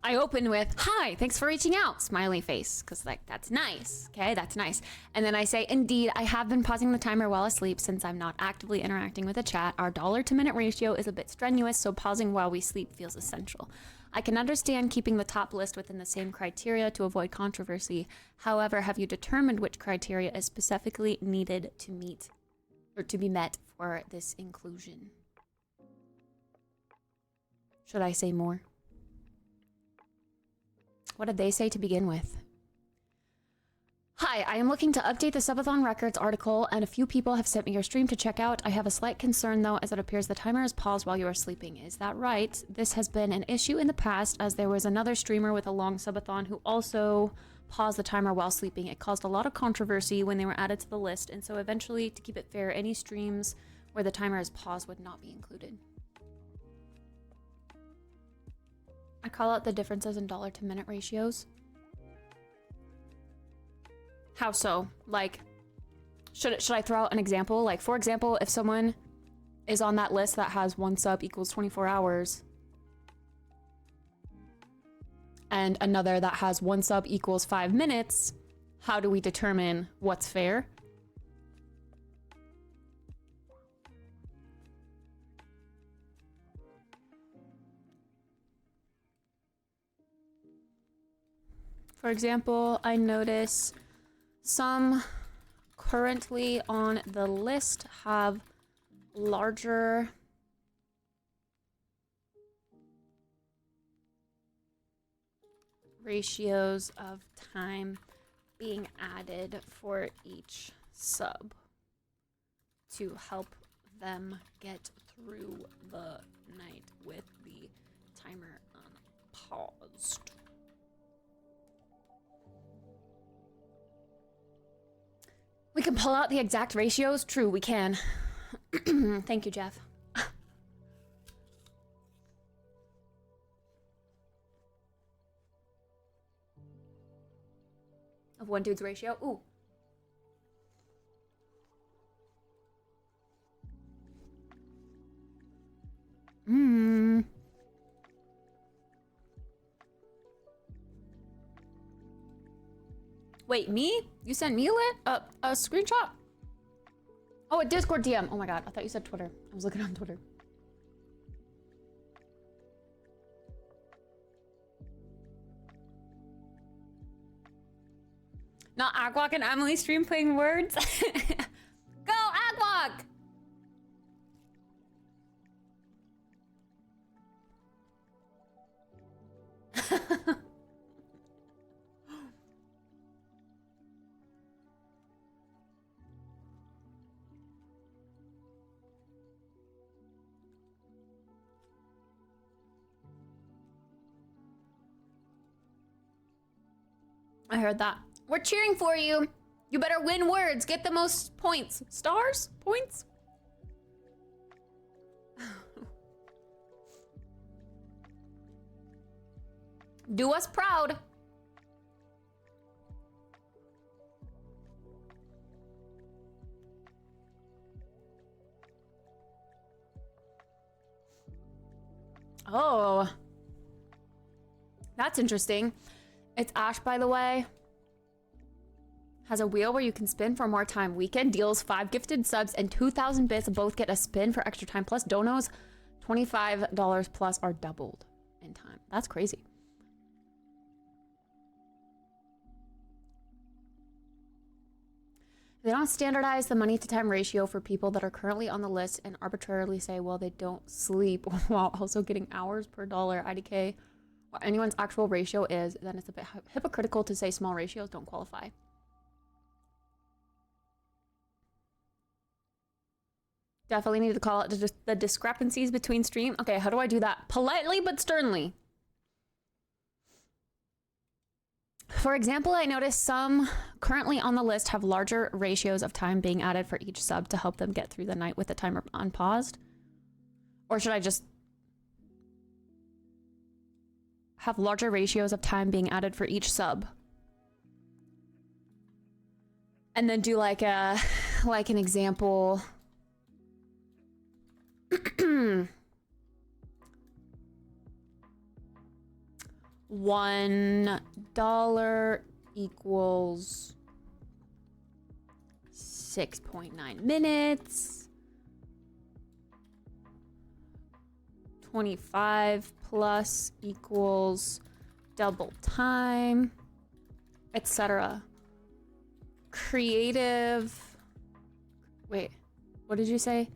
Speaker 2: I open with, hi, thanks for reaching out, smiley face, because like, that's nice, okay, that's nice. And then I say, indeed, I have been pausing the timer while asleep since I'm not actively interacting with the chat. Our dollar-to-minute ratio is a bit strenuous, so pausing while we sleep feels essential. I can understand keeping the top list within the same criteria to avoid controversy. However, have you determined which criteria is specifically needed to meet or to be met for this inclusion? Should I say more? What did they say to begin with? Hi, I am looking to update the subathon records article, and a few people have sent me your stream to check out. I have a slight concern though, as it appears the timer is paused while you are sleeping. Is that right? This has been an issue in the past, as there was another streamer with a long subathon who also paused the timer while sleeping. It caused a lot of controversy when they were added to the list, and so eventually, to keep it fair, any streams where the timer is paused would not be included. I call out the differences in dollar-to-minute ratios. How so? Like, should I throw out an example? Like, for example, if someone is on that list that has 1 sub equals 24 hours, and another that has 1 sub equals 5 minutes, how do we determine what's fair? For example, I notice some currently on the list have larger ratios of time being added for each sub to help them get through the night with the timer unpaused. We can pull out the exact ratios? True, we can. Thank you, Jeff. Of one dude's ratio? Ooh. Wait, me? You sent me a screenshot? Oh, a Discord DM. Oh my god, I thought you said Twitter. I was looking on Twitter. Not Agwalk and Emily stream playing words? Go, Agwalk! I heard that. We're cheering for you. You better win words. Get the most points. Stars? Points? Do us proud. Oh. That's interesting. It's Ash, by the way. Has a wheel where you can spin for more time. Weekend deals 5 gifted subs and 2,000 bits both get a spin for extra time. Plus donos, $25 plus are doubled in time. That's crazy. They don't standardize the money to time ratio for people that are currently on the list and arbitrarily say, well, they don't sleep while also getting hours per dollar IDK. What anyone's actual ratio is, then it's a bit hypocritical to say small ratios don't qualify. Definitely need to call out the discrepancies between stream. Okay, how do I do that? Politely but sternly. For example, I noticed some currently on the list have larger ratios of time being added for each sub to help them get through the night with the timer unpaused. Or should I just have larger ratios of time being added for each sub And then do like a, like an example. $1 equals 6.9 minutes. 25 plus equals double time, etc. Creative. Wait, what did you say?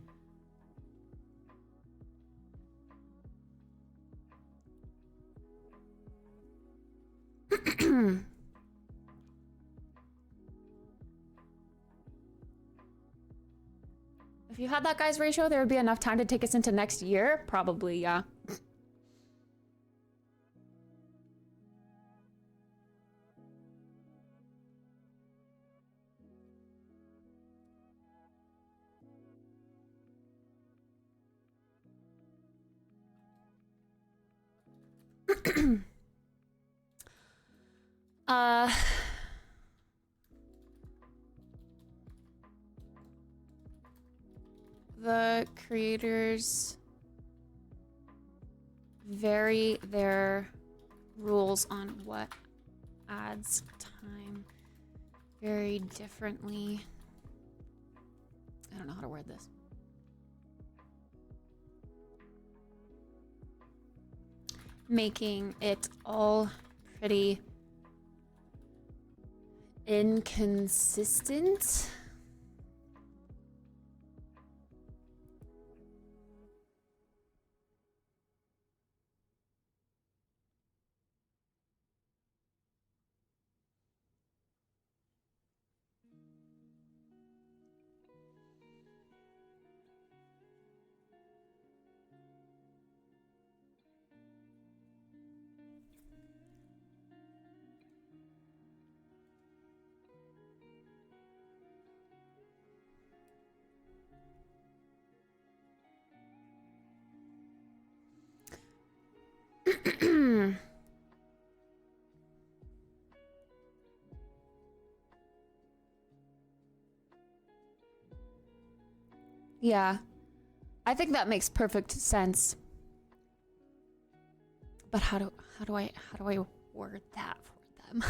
Speaker 2: If you had that guy's ratio, there would be enough time to take us into next year? Probably, yeah. uh... The creators vary their rules on what adds time very differently. I don't know how to word this. Making it all pretty inconsistent. Yeah, I think that makes perfect sense. But how do I word that for them?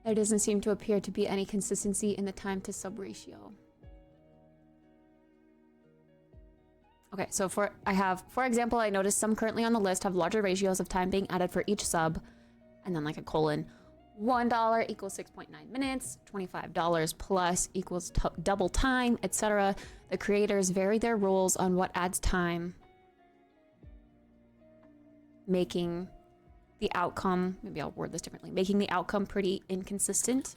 Speaker 2: There doesn't seem to appear to be any consistency in the time to sub ratio. Okay, so for example, I noticed some currently on the list have larger ratios of time being added for each sub, and then like a colon. $1 equals 6.9 minutes, $25 plus equals double time, etc. The creators vary their rules on what adds time, making the outcome, maybe I'll word this differently, making the outcome pretty inconsistent.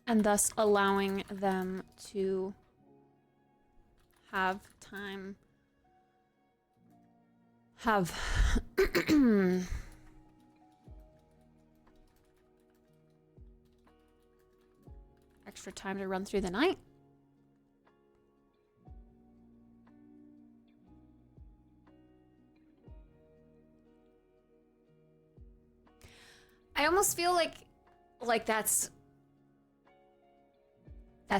Speaker 2: And thus allowing them to have time, have extra time to run through the night. I almost feel like that's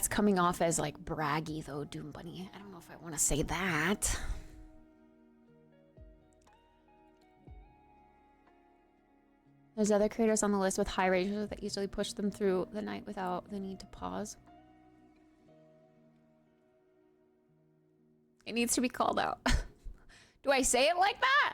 Speaker 2: coming off as like braggy though, Doom Bunny. I don't know if I want to say that. There's other creators on the list with high ratios that easily push them through the night without the need to pause. It needs to be called out. Do I say it like that?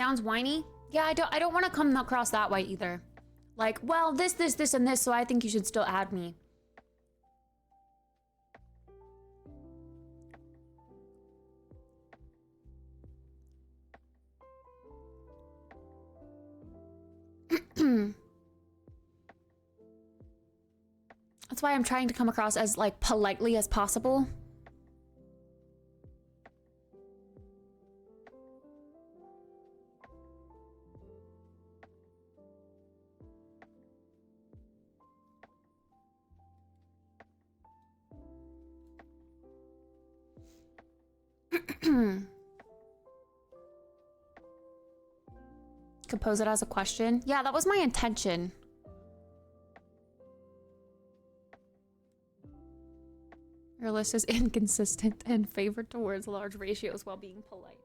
Speaker 2: Sounds whiny? Yeah, I don't want to come across that way either. Like, well, this, and this, so I think you should still add me. That's why I'm trying to come across as, like, politely as possible. Could pose it as a question. Yeah, that was my intention. Your list is inconsistent and favored towards large ratios while being polite.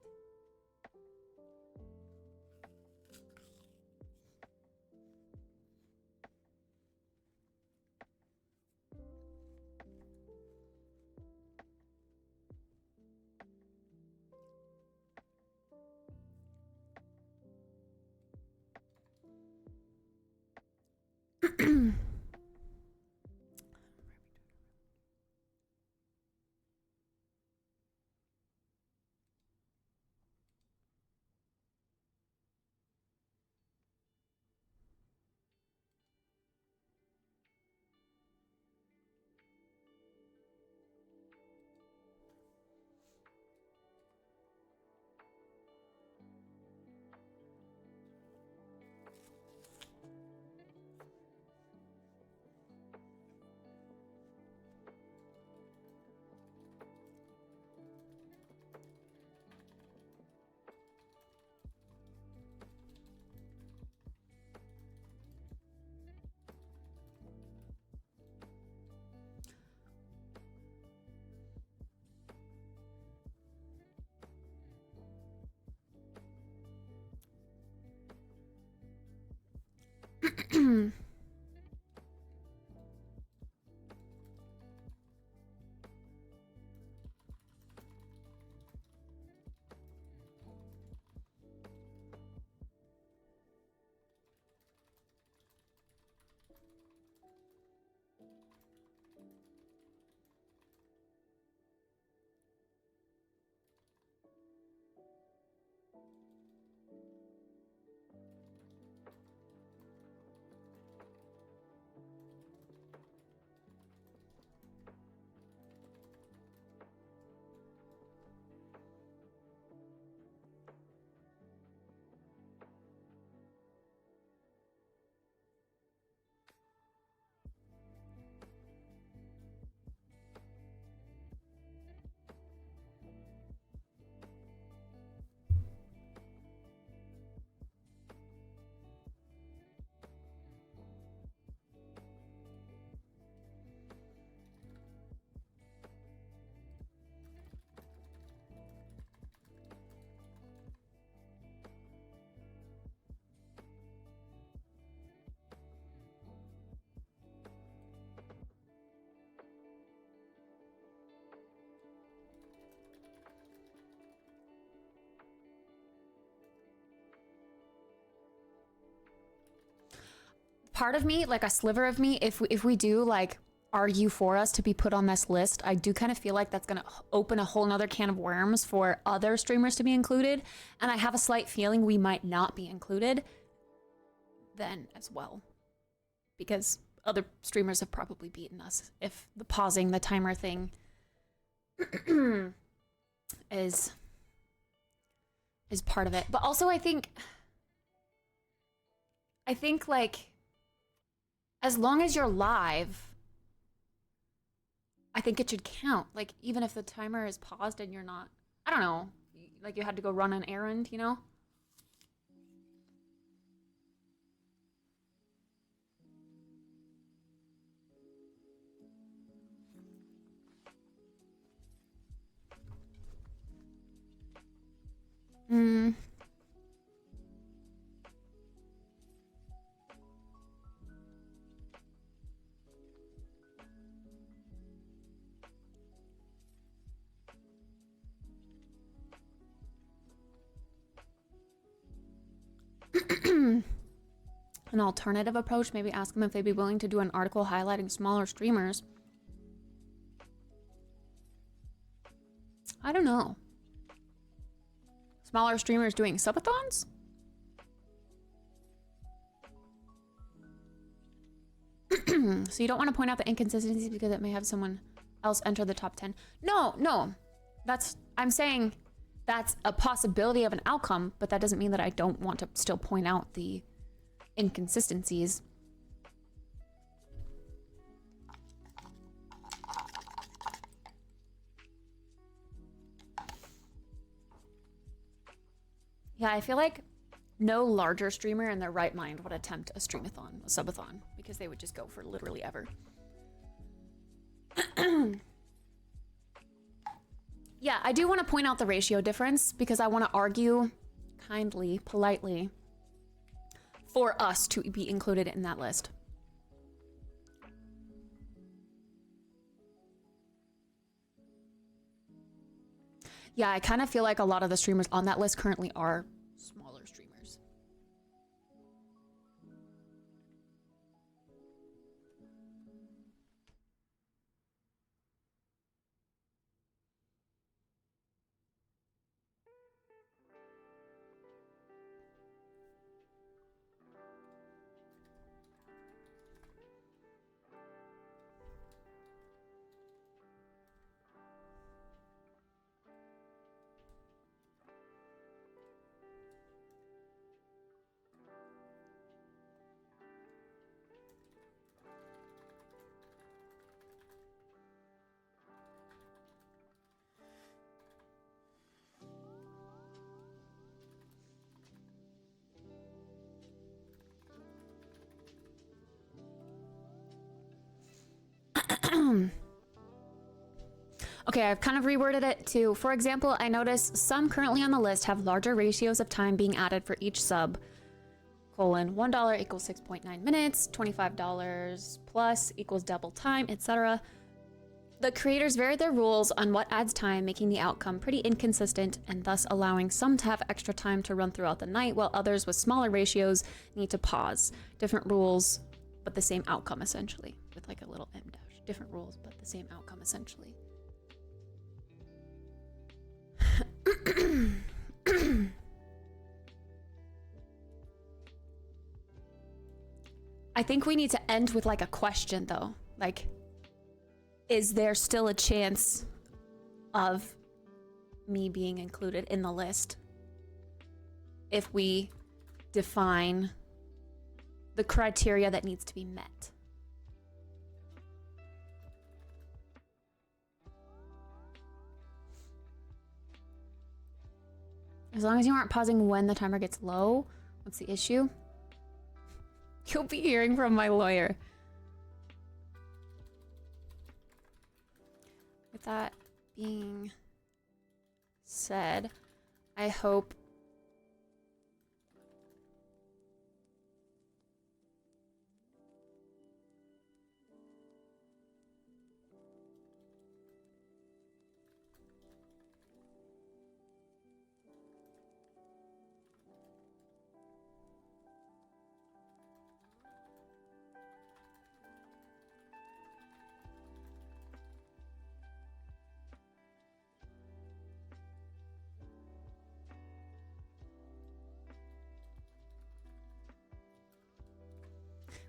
Speaker 2: Part of me, like a sliver of me, if we do like argue for us to be put on this list, I do kind of feel like that's gonna open a whole nother can of worms for other streamers to be included, and I have a slight feeling we might not be included then as well, because other streamers have probably beaten us if the pausing the timer thing is part of it. But also I think like, as long as you're live, I think it should count. Like, even if the timer is paused and you're not, I don't know, like you had to go run an errand, you know? an alternative approach. Maybe ask them if they'd be willing to do an article highlighting smaller streamers. I don't know. Smaller streamers doing subathons? So you don't want to point out the inconsistencies because it may have someone else enter the top 10. No. I'm saying that's a possibility of an outcome, but that doesn't mean that I don't want to still point out the inconsistencies. Yeah, I feel like no larger streamer in their right mind would attempt a streamathon, a subathon, because they would just go for literally ever. Yeah, I do want to point out the ratio difference because I want to argue kindly, politely, for us to be included in that list. Yeah, I kind of feel like a lot of the streamers on that list currently are smaller streamers. Okay, I've kind of reworded it to, for example, I noticed some currently on the list have larger ratios of time being added for each sub. $1 equals 6.9 minutes, $25 plus equals double time, etc. The creators vary their rules on what adds time, making the outcome pretty inconsistent and thus allowing some to have extra time to run throughout the night, while others with smaller ratios need to pause. Different rules, but the same outcome essentially, with like a little M dash. Different rules, but the same outcome essentially. I think we need to end with like a question though. Like, is there still a chance of me being included in the list if we define the criteria that needs to be met? As long as you aren't pausing when the timer gets low, what's the issue? You'll be hearing from my lawyer. With that being said, I hope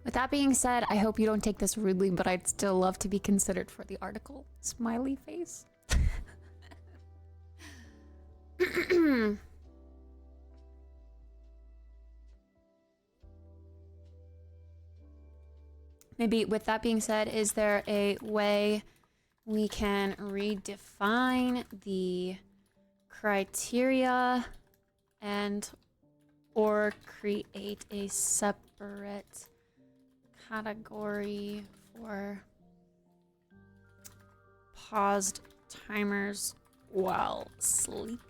Speaker 2: With that being said, I hope you don't take this rudely, but I'd still love to be considered for the article. Smiley face. Maybe with that being said, is there a way we can redefine the criteria and or create a separate category for paused timers while sleeping?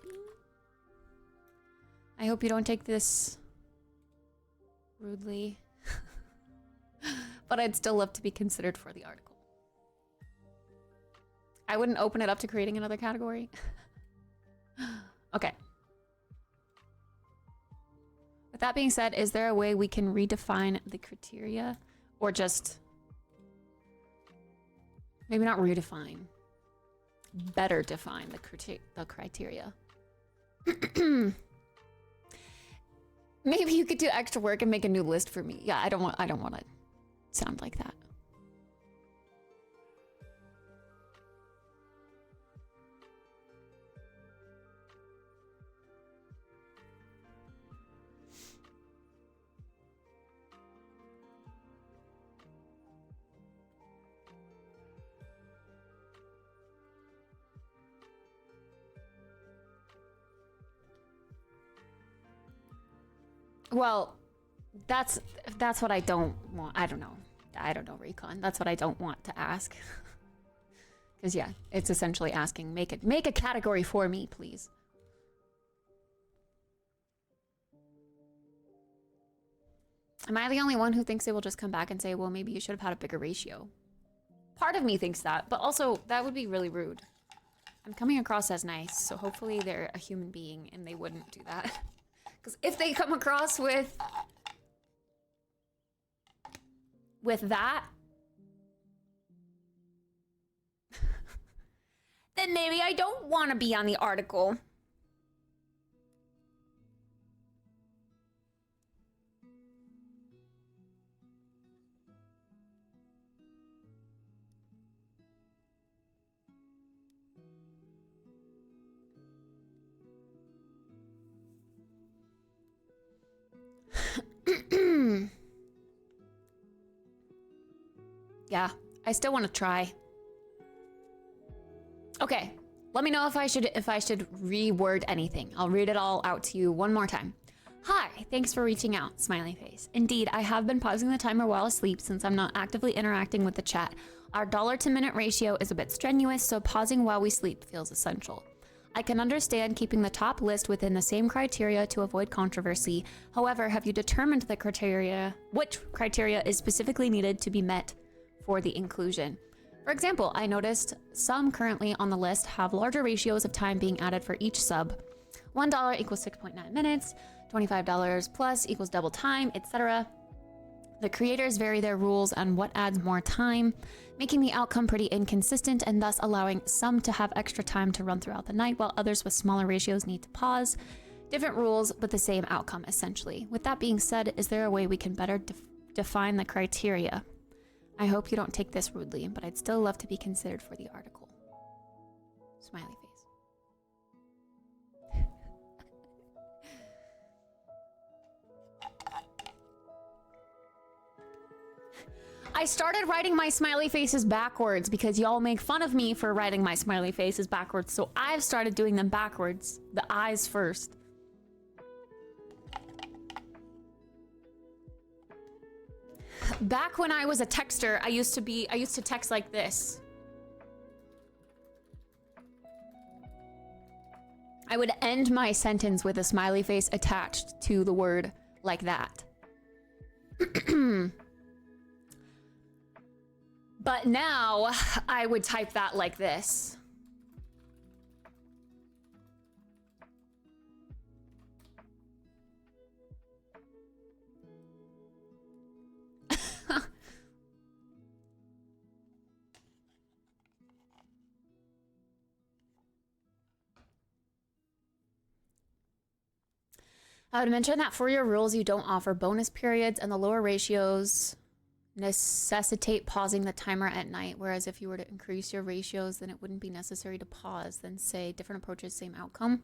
Speaker 2: I hope you don't take this rudely, but I'd still love to be considered for the article. I wouldn't open it up to creating another category. Okay. With that being said, is there a way we can redefine the criteria? Or just... maybe not redefine. Better define the criteria. Maybe you could do extra work and make a new list for me. Yeah, I don't want to sound like that. Well, that's what I don't want. I don't know, Recon. That's what I don't want to ask. Because yeah, it's essentially asking, make a category for me, please. Am I the only one who thinks they will just come back and say, well, maybe you should have had a bigger ratio? Part of me thinks that, but also that would be really rude. I'm coming across as nice, so hopefully they're a human being and they wouldn't do that. Because if they come across with that, then maybe I don't want to be on the article. Yeah, I still want to try. Okay, let me know if I should reword anything. I'll read it all out to you one more time. Hi, thanks for reaching out, smiley face. Indeed, I have been pausing the timer while asleep since I'm not actively interacting with the chat. Our dollar-to-minute ratio is a bit strenuous, so pausing while we sleep feels essential. I can understand keeping the top list within the same criteria to avoid controversy. However, have you determined the criteria, which criteria is specifically needed to be met for the inclusion? For example, I noticed some currently on the list have larger ratios of time being added for each sub. $1 equals 6.9 minutes, $25 plus equals double time, etc. The creators vary their rules on what adds more time, making the outcome pretty inconsistent and thus allowing some to have extra time to run throughout the night while others with smaller ratios need to pause. Different rules, but the same outcome essentially. With that being said, is there a way we can better define the criteria? I hope you don't take this rudely, but I'd still love to be considered for the article. Smiley face. I started writing my smiley faces backwards because y'all make fun of me for writing my smiley faces backwards, so I've started doing them backwards. The eyes first. Back when I was a texter, I used to text like this. I would end my sentence with a smiley face attached to the word like that. But now I would type that like this. I would mention that for your rules, you don't offer bonus periods, and the lower ratios necessitate pausing the timer at night, whereas if you were to increase your ratios, then it wouldn't be necessary to pause. Then say different approaches, same outcome.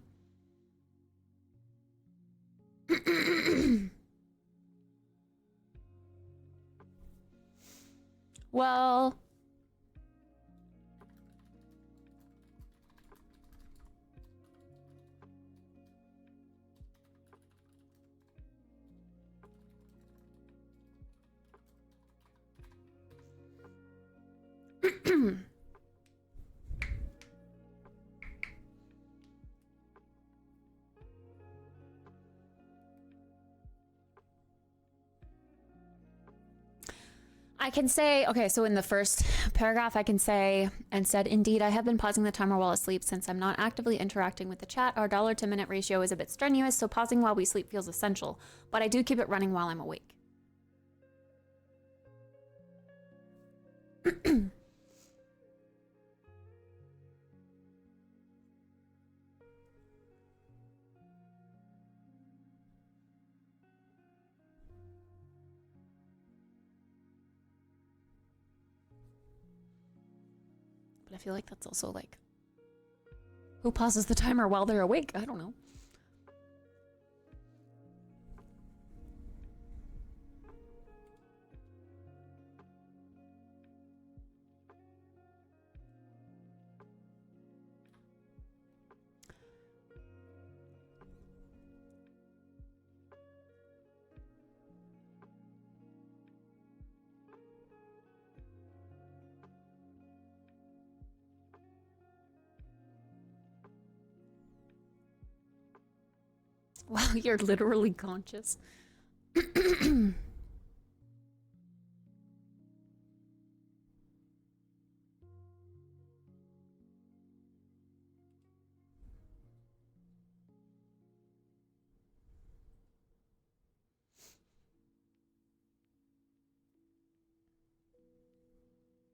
Speaker 2: Well... I can say, okay, so in the first paragraph, I can say, and said, indeed, I have been pausing the timer while asleep since I'm not actively interacting with the chat. Our dollar to minute ratio is a bit strenuous, so pausing while we sleep feels essential, but I do keep it running while I'm awake. But I feel like that's also like, who pauses the timer while they're awake? I don't know. Wow, you're literally conscious.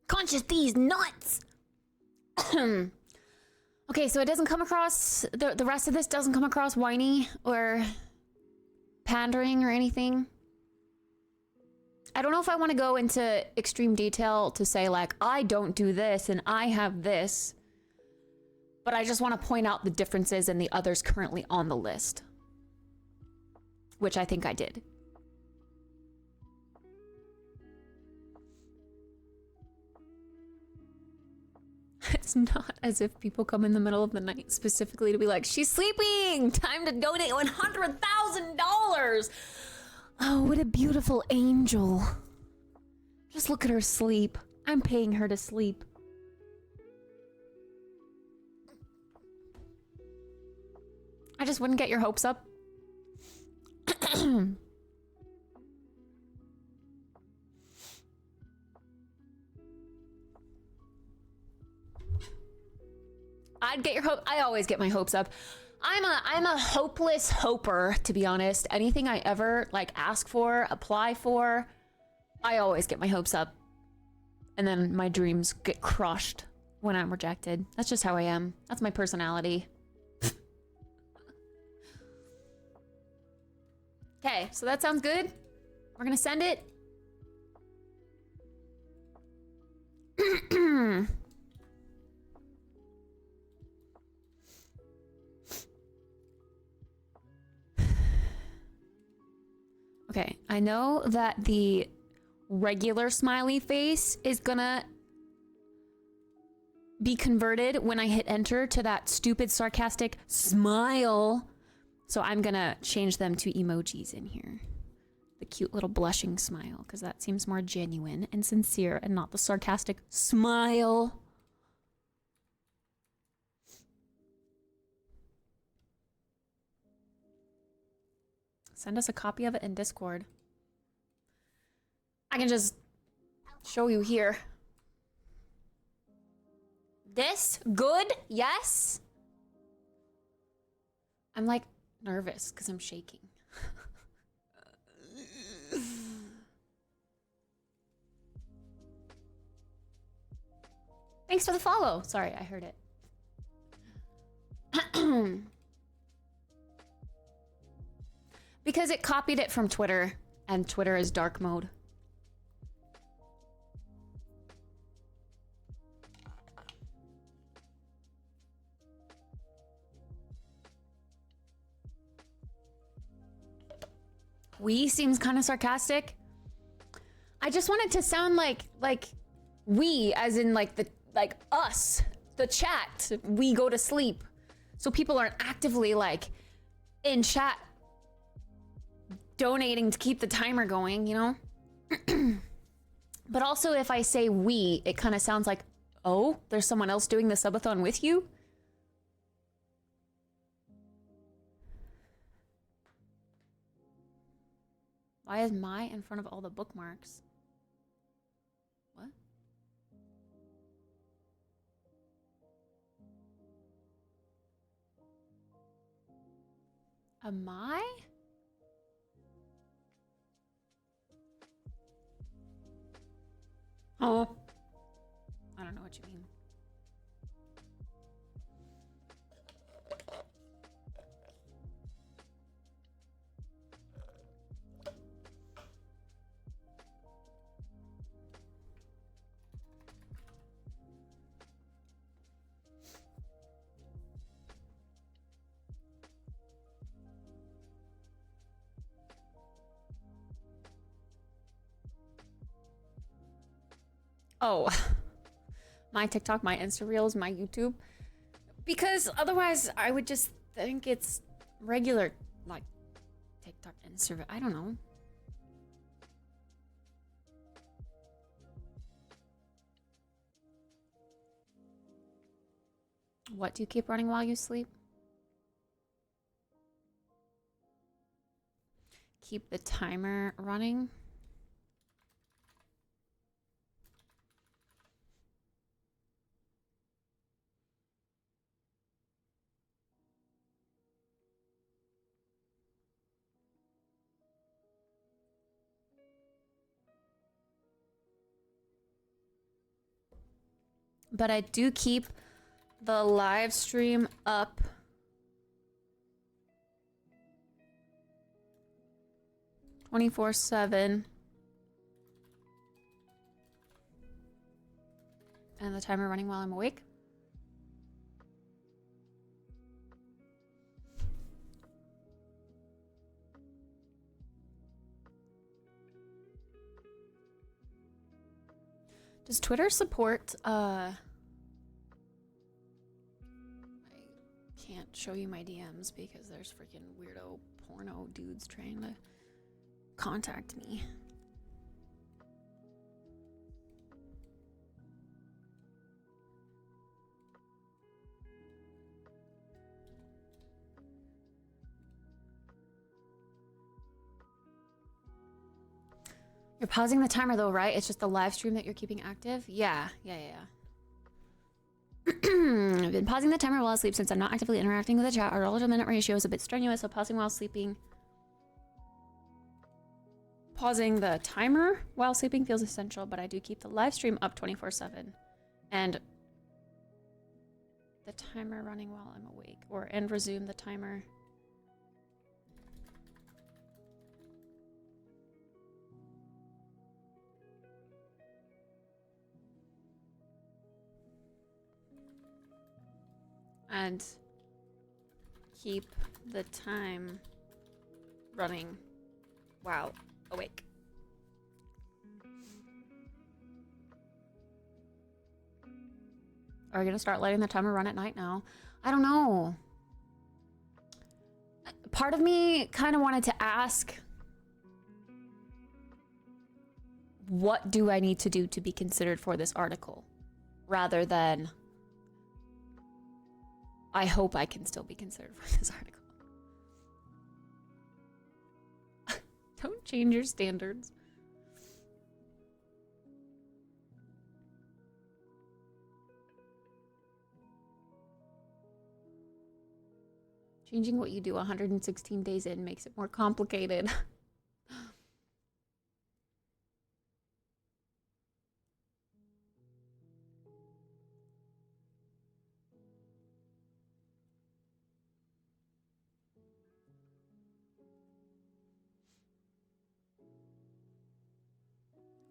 Speaker 2: Conscious these nuts! Okay, so it doesn't come across, the rest of this doesn't come across whiny or pandering or anything. I don't know if I want to go into extreme detail to say like, I don't do this and I have this, but I just want to point out the differences in the others currently on the list, which I think I did. It's not as if people come in the middle of the night specifically to be like, she's sleeping! Time to donate $100,000! Oh, what a beautiful angel. Just look at her sleep. I'm paying her to sleep. I just wouldn't get your hopes up. I'd get your hope. I always get my hopes up. I'm a hopeless hoper, to be honest. Anything I ever like ask for, apply for, I always get my hopes up. And then my dreams get crushed when I'm rejected. That's just how I am. That's my personality. Okay, so that sounds good. We're gonna send it. Okay, I know that the regular smiley face is gonna be converted when I hit enter to that stupid sarcastic smile. So I'm gonna change them to emojis in here. The cute little blushing smile, because that seems more genuine and sincere and not the sarcastic smile. Send us a copy of it in Discord. I can just show you here. This? Good? Yes? I'm like nervous because I'm shaking. Thanks for the follow. Sorry, I heard it. Because it copied it from Twitter, and Twitter is dark mode. We seems kind of sarcastic. I just want it to sound like we, as in like us, the chat. We go to sleep, so people aren't actively like in chat donating to keep the timer going, you know? But also if I say we, it kind of sounds like, oh, there's someone else doing the subathon with you? Why is my in front of all the bookmarks? Am I? Oh. I don't know what you mean. Oh, my TikTok, my Insta Reels, my YouTube. Because otherwise I would just think it's regular, like, TikTok, Insta, I don't know. What do you keep running while you sleep? Keep the timer running. But I do keep the live stream up 24/7. And the timer running while I'm awake. Does Twitter support, I can't show you my DMs because there's freaking weirdo porno dudes trying to contact me. You're pausing the timer though, right? It's just the live stream that you're keeping active? Yeah. I've been pausing the timer while asleep since I'm not actively interacting with the chat. Our dollar-to-minute ratio is a bit strenuous, so pausing while sleeping. Pausing the timer while sleeping feels essential, but I do keep the live stream up 24/7. And the timer running while I'm awake. And resume the timer. And keep the time running while awake. Are we gonna start letting the timer run at night now? I don't know. Part of me kind of wanted to ask, what do I need to do to be considered for this article? Rather than, I hope I can still be considered for this article. Don't change your standards. Changing what you do 116 days in makes it more complicated.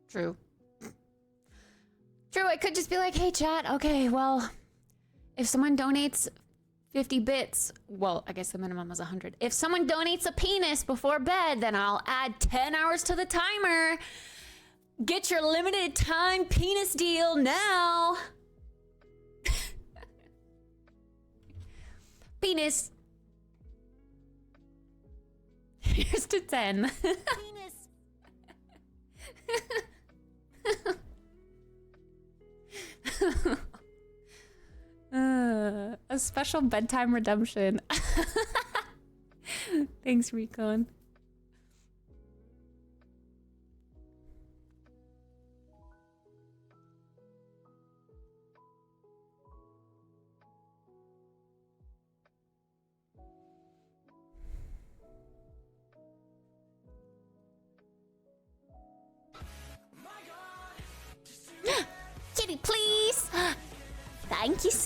Speaker 2: True. True, I could just be like, hey chat, okay, well, if someone donates 50 bits, well, I guess the minimum is 100. If someone donates a penis before bed, then I'll add 10 hours to the timer. Get your limited time penis deal now. Penis. Here's to 10. Penis. A special bedtime redemption. Thanks, Recon.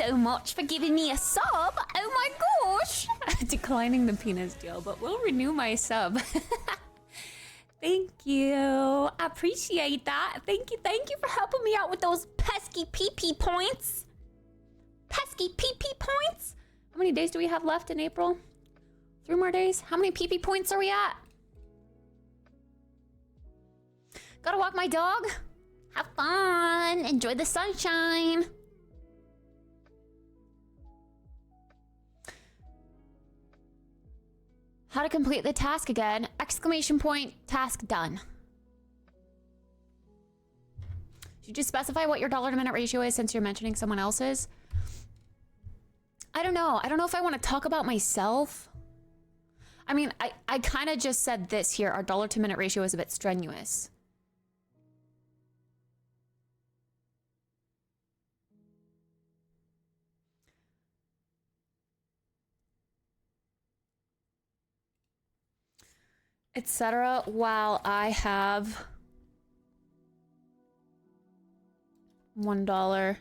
Speaker 2: so much for giving me a sub. Oh my gosh. Declining the penis deal, but we'll renew my sub. Thank you. I appreciate that. Thank you for helping me out with those pesky PP points. Pesky PP points. How many days do we have left in April? 3 more days. How many PP points are we at? Gotta walk my dog. Have fun. Enjoy the sunshine. How to complete the task again. Exclamation point, task done. Should you just specify what your dollar to minute ratio is since you're mentioning someone else's? I don't know. I don't know if I want to talk about myself. I mean, I kind of just said this here. Our dollar to minute ratio is a bit strenuous. Etc. While I have $1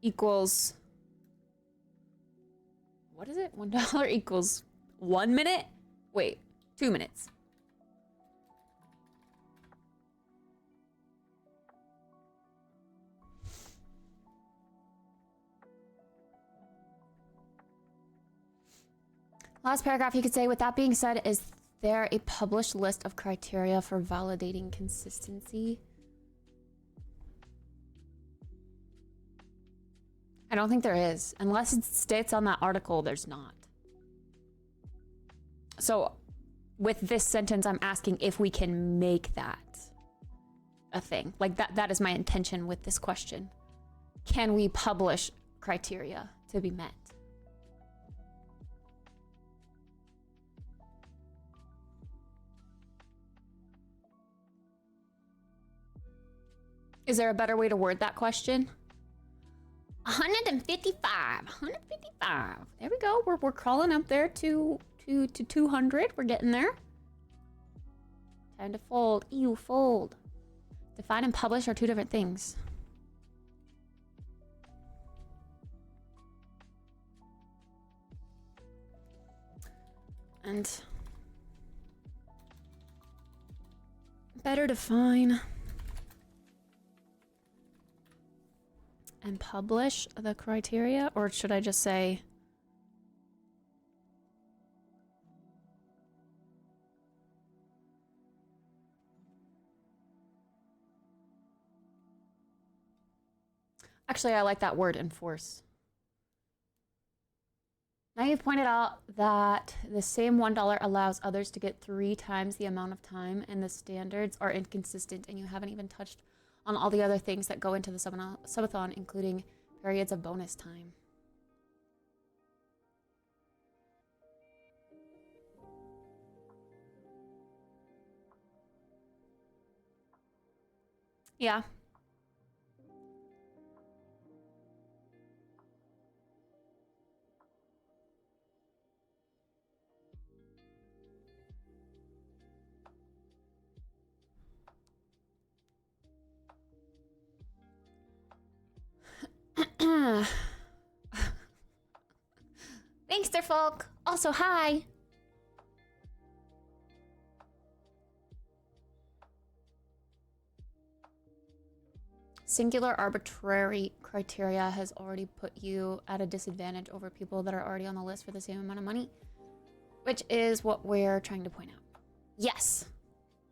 Speaker 2: equals, what is it? $1 equals 1 minute? Wait, 2 minutes. Last paragraph you could say, with that being said, is there a published list of criteria for validating consistency? I don't think there is. Unless it states on that article, there's not. So with this sentence, I'm asking if we can make that a thing. Like that is my intention with this question. Can we publish criteria to be met? Is there a better way to word that question? 155. 155. There we go. We're crawling up there to 200. We're getting there. Time to fold. Ew, fold. Define and publish are two different things. And better define and publish the criteria, or should I just say actually I like that word, enforce. Now you've pointed out that the same $1 allows others to get 3 times the amount of time, and the standards are inconsistent, and you haven't even touched on all the other things that go into the subathon, including periods of bonus time. Yeah. Thanks, there, folk. Also, hi. Singular arbitrary criteria has already put you at a disadvantage over people that are already on the list for the same amount of money, which is what we're trying to point out. Yes,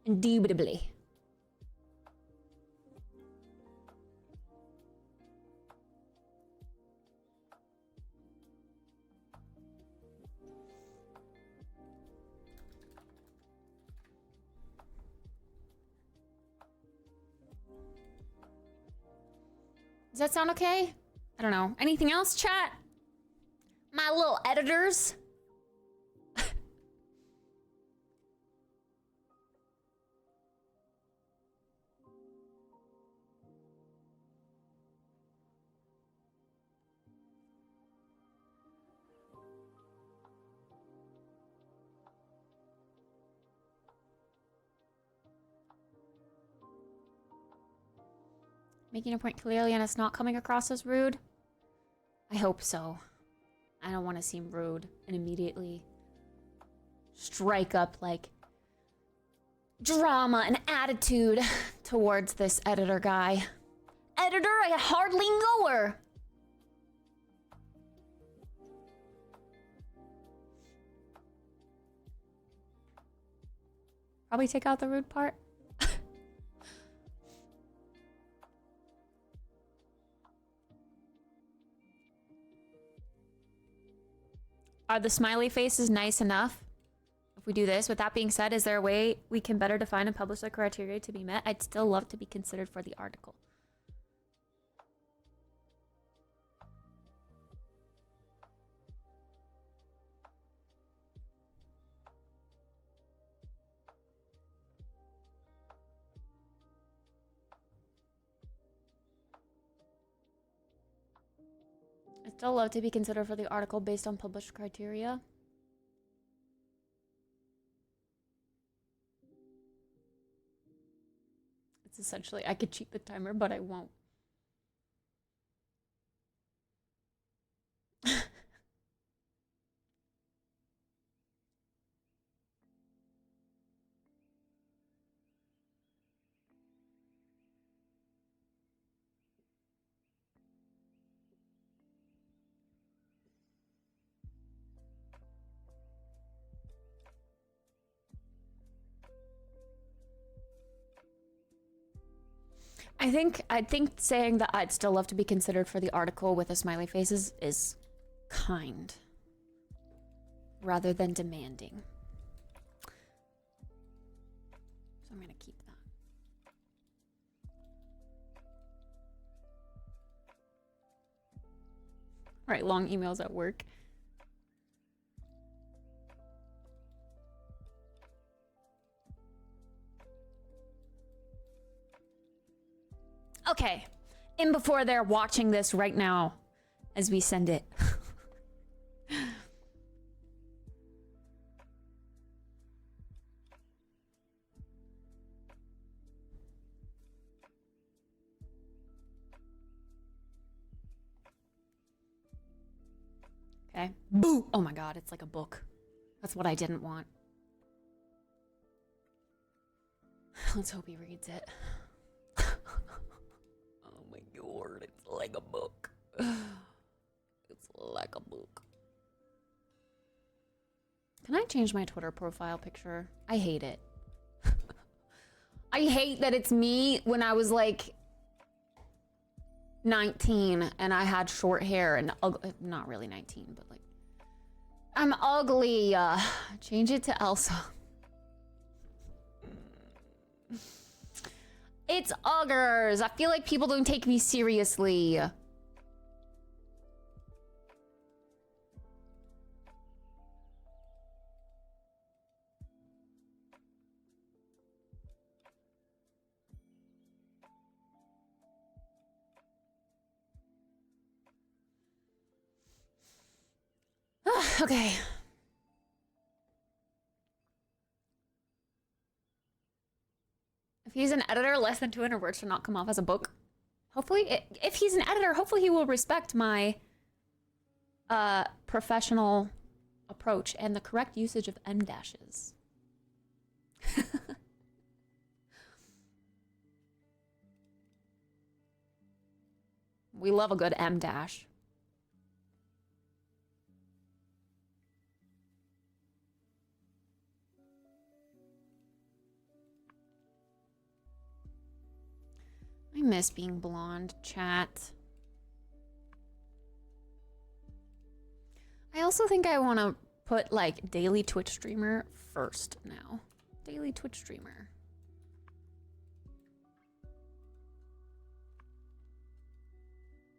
Speaker 2: indubitably. Does that sound okay? I don't know. Anything else, chat? My little editors? Making a point clearly and it's not coming across as rude. I hope so. I don't want to seem rude and immediately strike up like drama and attitude towards this editor guy. Editor, I hardly know her. Probably take out the rude part. Are the smiley faces nice enough? If we do this, with that being said, is there a way we can better define and publish the criteria to be met? I'd still love to be considered for the article. I'd still love to be considered for the article based on published criteria. It's essentially, I could cheat the timer, but I won't. I think saying that I'd still love to be considered for the article with a smiley faces is kind rather than demanding. So I'm gonna keep that. All right, long emails at work. Okay, in before they're watching this right now as we send it. Okay. Boo! Oh my god, it's like a book. That's what I didn't want. Let's hope he reads it. Oh my god, it's like a book. It's like a book. Can I change my Twitter profile picture? I hate it. I hate that it's me when I was like 19 and I had short hair and not really 19, but like I'm ugly. Change it to Elsa. It's Uggers. I feel like people don't take me seriously. Okay. If he's an editor, less than 200 words should not come off as a book. Hopefully, if he's an editor, hopefully he will respect my professional approach and the correct usage of em dashes. We love a good em dash. I miss being blonde, chat. I also think I want to put like daily Twitch streamer first now. Daily Twitch streamer.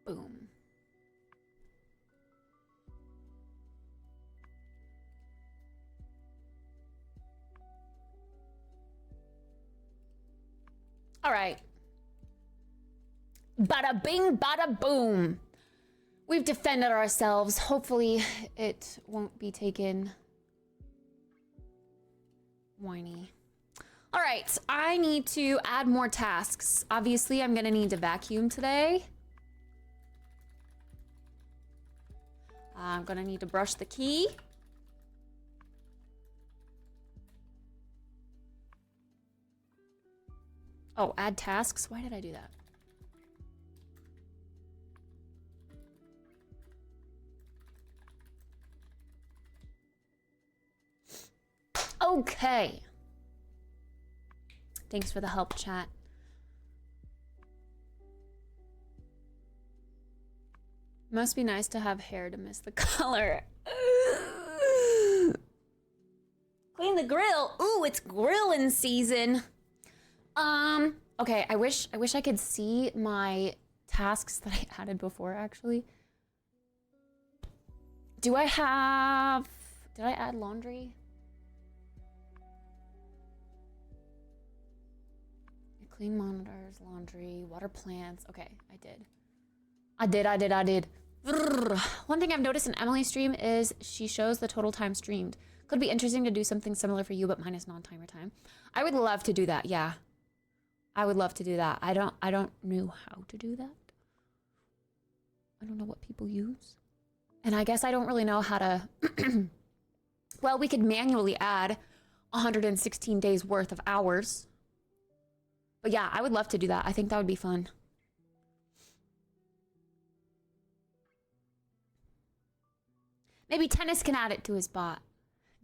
Speaker 2: Boom. All right. Bada bing, bada boom. We've defended ourselves. Hopefully it won't be taken whiny. All right, I need to add more tasks. Obviously, I'm gonna need to vacuum today. I'm gonna need to brush the key. Oh, add tasks. Why did I do that? Okay. Thanks for the help, chat. Must be nice to have hair to miss the color. Clean the grill. Ooh, it's grilling season. Okay, I wish I could see my tasks that I added before actually. Did I add laundry? Clean monitors, laundry, water plants. Okay, I did. I did. One thing I've noticed in Emily's stream is she shows the total time streamed. Could be interesting to do something similar for you, but minus non-timer time. I would love to do that, yeah. I would love to do that. I don't know how to do that. I don't know what people use. And I guess I don't really know how to... Well, we could manually add 116 days worth of hours. But yeah, I would love to do that. I think that would be fun. Maybe Tennis can add it to his bot. Do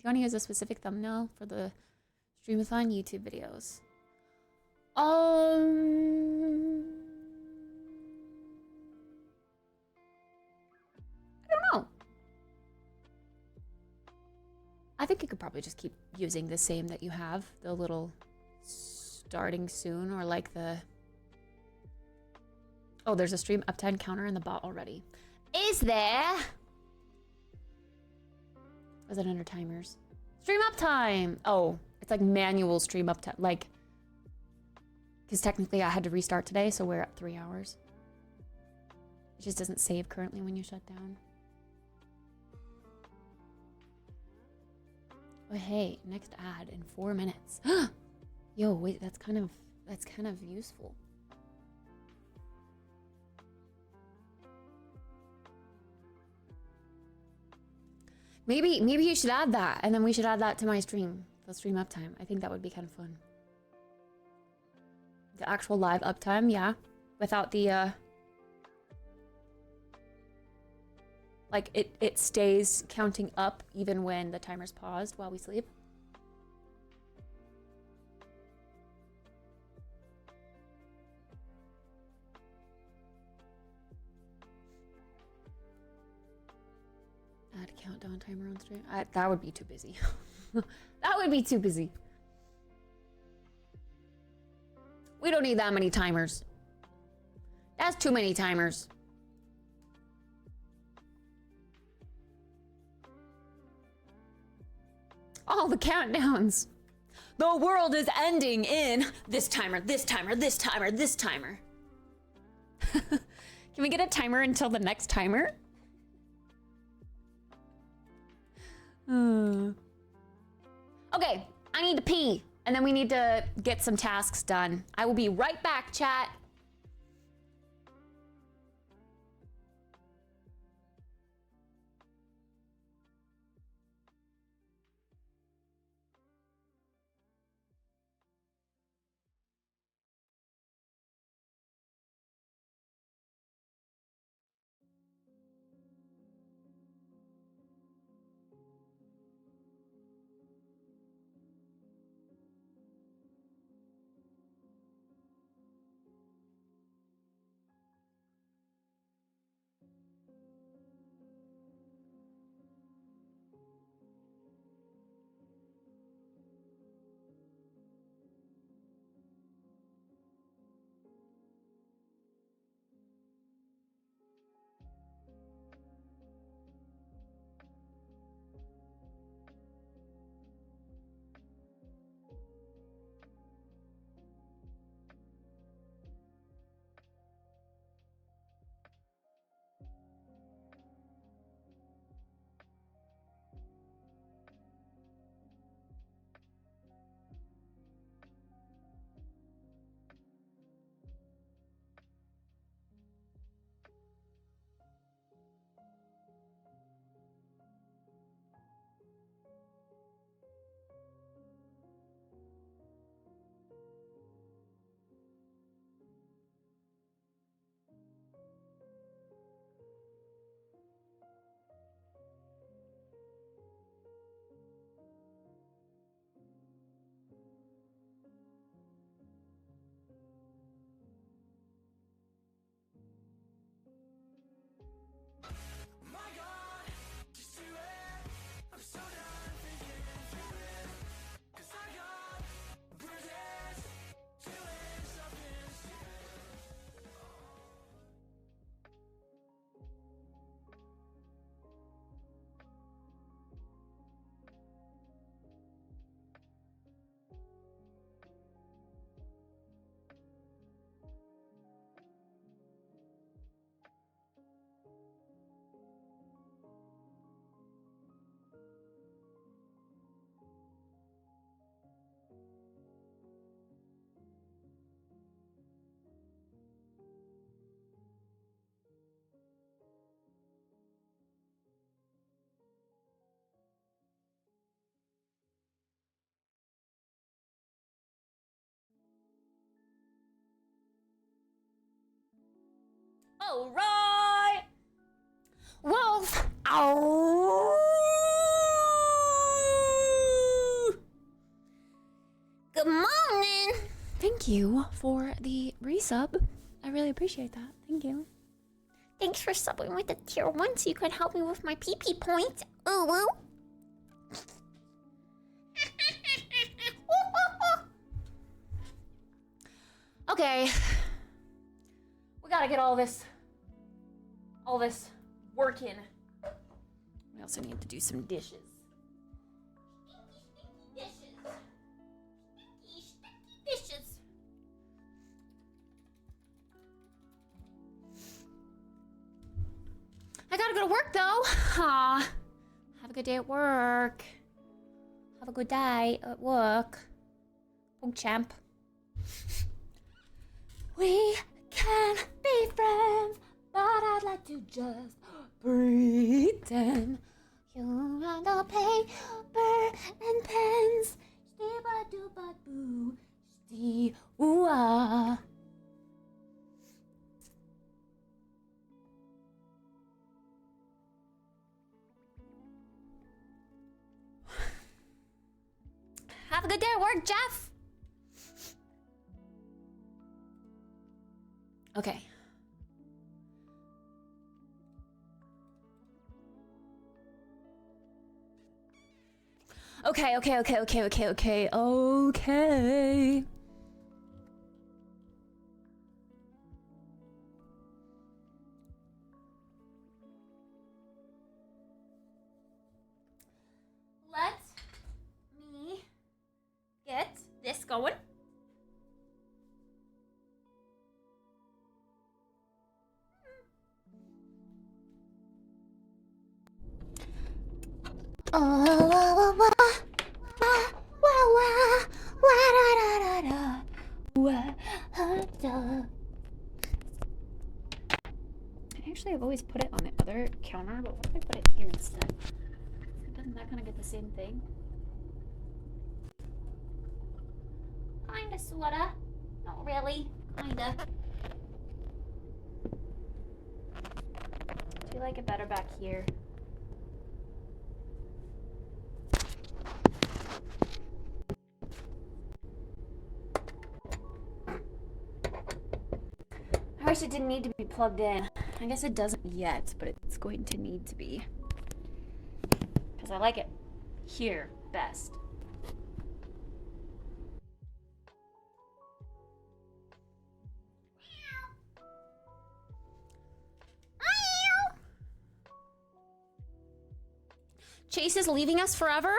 Speaker 2: you want to use a specific thumbnail for the Stream-a-thon YouTube videos? I don't know. I think you could probably just keep using the same that you have. The little starting soon or like the... Oh, there's a stream uptime counter in the bot already. Is there? Is it under timers? Stream uptime! Oh, it's like manual stream uptime. Like, because technically I had to restart today, so we're at 3 hours. It just doesn't save currently when you shut down. Oh, hey, next ad in 4 minutes. Yo, wait, that's kind of useful. Maybe you should add that, and then we should add that to my stream. The stream uptime. I think that would be kind of fun. The actual live uptime, yeah. Without the, like, it stays counting up even when the timer's paused while we sleep. Add countdown timer on stream. That would be too busy. That would be too busy. We don't need that many timers. That's too many timers. All the countdowns. The world is ending in this timer, this timer, this timer, this timer. Can we get a timer until the next timer? Okay, I need to pee, and then we need to get some tasks done. I will be right back, chat. All right. Wolf. Ow. Good morning. Thank you for the resub. I really appreciate that. Thank you. Thanks for subbing with the tier 1 so you could help me with my PP points. Ooh, woo. Okay. We gotta get all this working. We also need to do some dishes. Dishes. I gotta go to work though. Aw. Have a good day at work. Have a good day at work. Punk champ. We can be friends, but I'd like to just pretend. You and the paper and pens. Stee-ba-doo-ba-boo. Stee-ooh-ah. Have a good day at work, Jeff. Okay. Okay. Let me get this going. Actually, I've always put it on the other counter, but what if I put it here instead? Doesn't that kind of get the same thing? Kinda, sorta. Not really. Kinda. Do you like it better back here? I wish it didn't need to be plugged in. I guess it doesn't yet, but it's going to need to be. Because I like it here best. Chase is leaving us forever?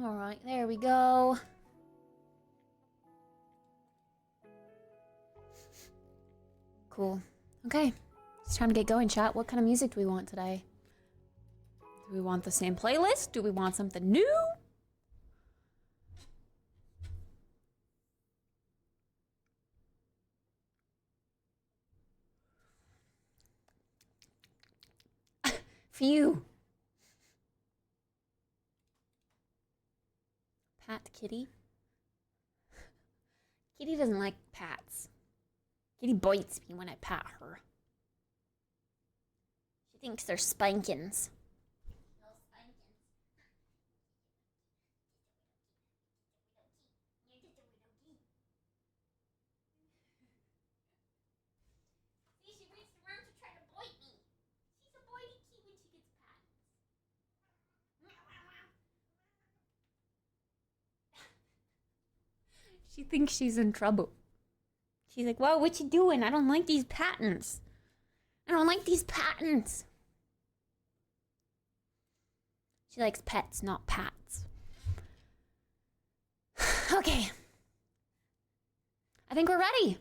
Speaker 2: All right, there we go. Cool. Okay, it's time to get going, chat. What kind of music do we want today? Do we want the same playlist? Do we want something new? Phew. Pat Kitty. Kitty doesn't like pats. Kitty bites me when I pat her. She thinks they're spankings. See, she reached around to try to bite me. She's a bitey kitty when she gets pat. She thinks she's in trouble. She's like, whoa, what you doing? I don't like these patents. I don't like these patents. She likes pets, not pats. Okay. I think we're ready.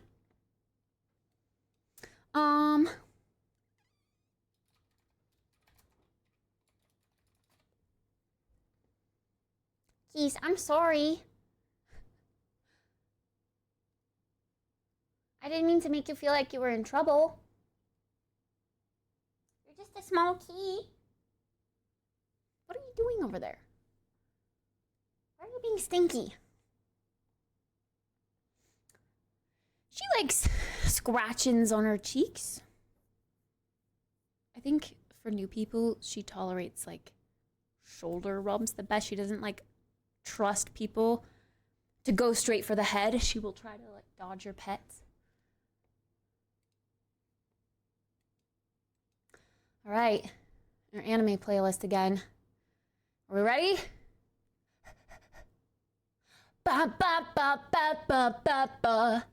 Speaker 2: Keys, I'm sorry. I didn't mean to make you feel like you were in trouble. You're just a small key. What are you doing over there? Why are you being stinky? She likes scratchings on her cheeks. I think for new people, she tolerates like shoulder rubs the best. She doesn't like trust people to go straight for the head. She will try to like dodge your pets. All right, our anime playlist again. Are we ready? Ba ba ba ba ba ba ba.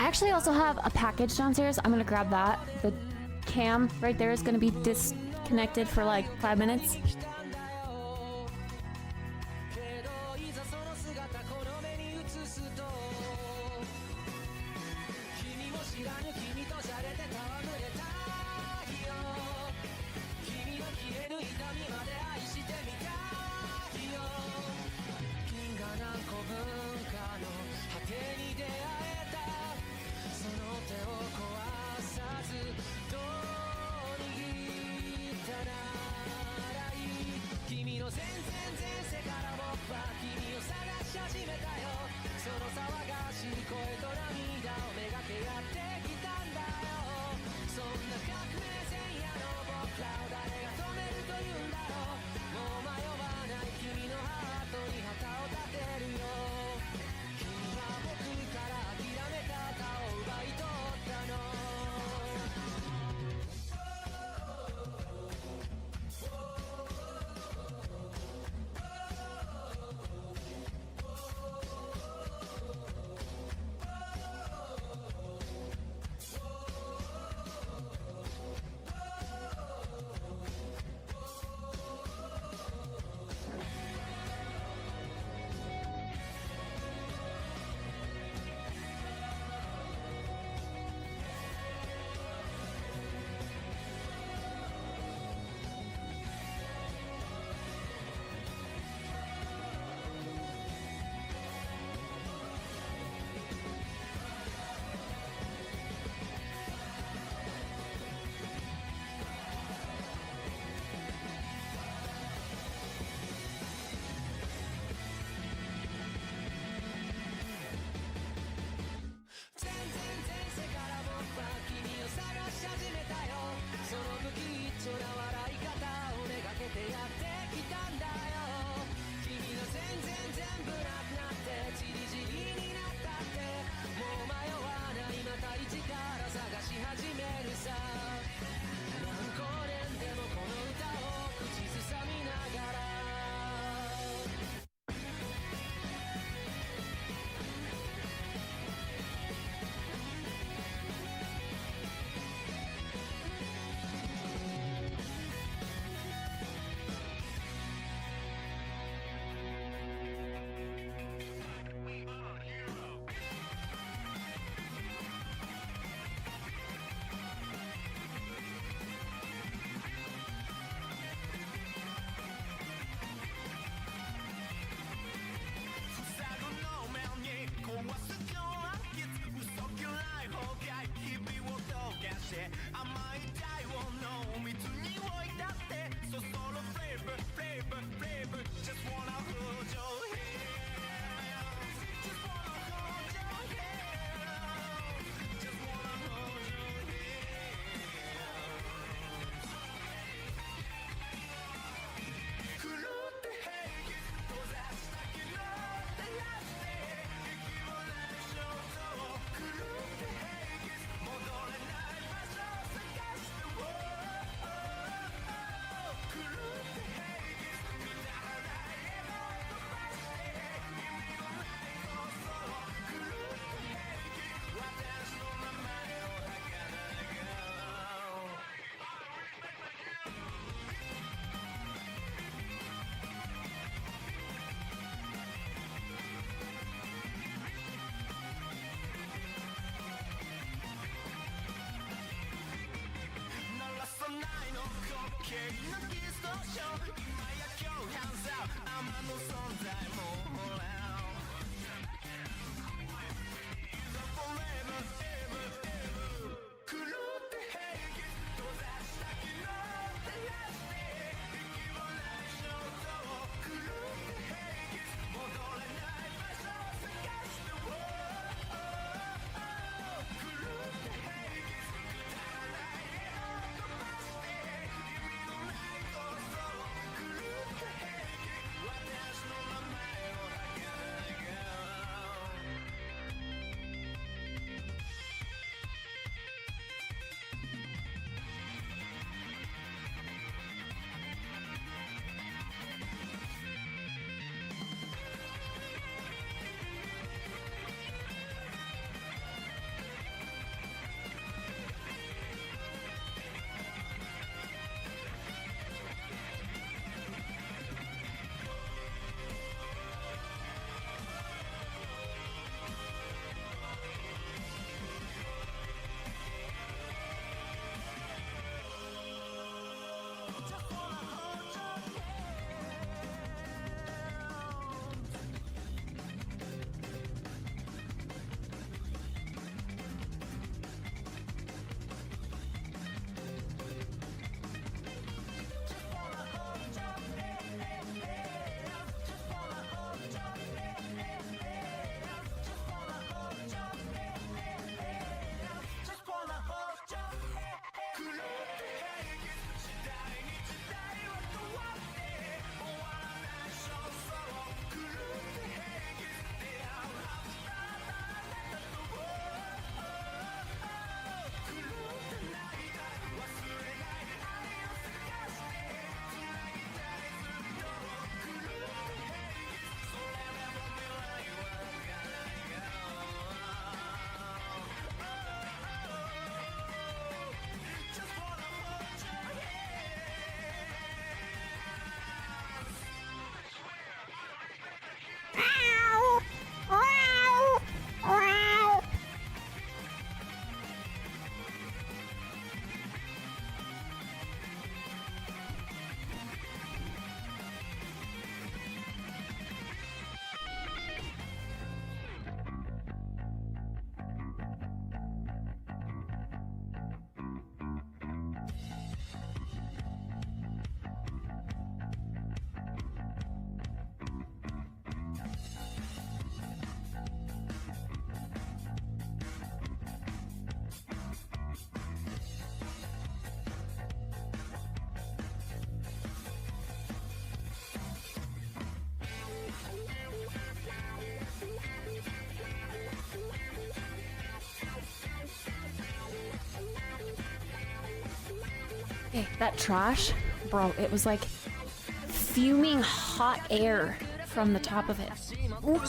Speaker 2: I actually also have a package downstairs. I'm gonna grab that. The cam right there is gonna be disconnected for like 5 minutes. Okay, that trash, bro, it was like fuming hot air from the top of it. Ooh.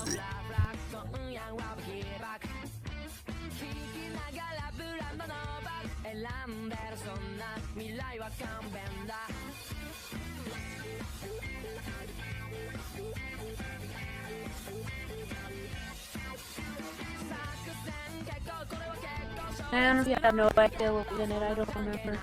Speaker 2: I honestly have no idea what was in it, I don't remember.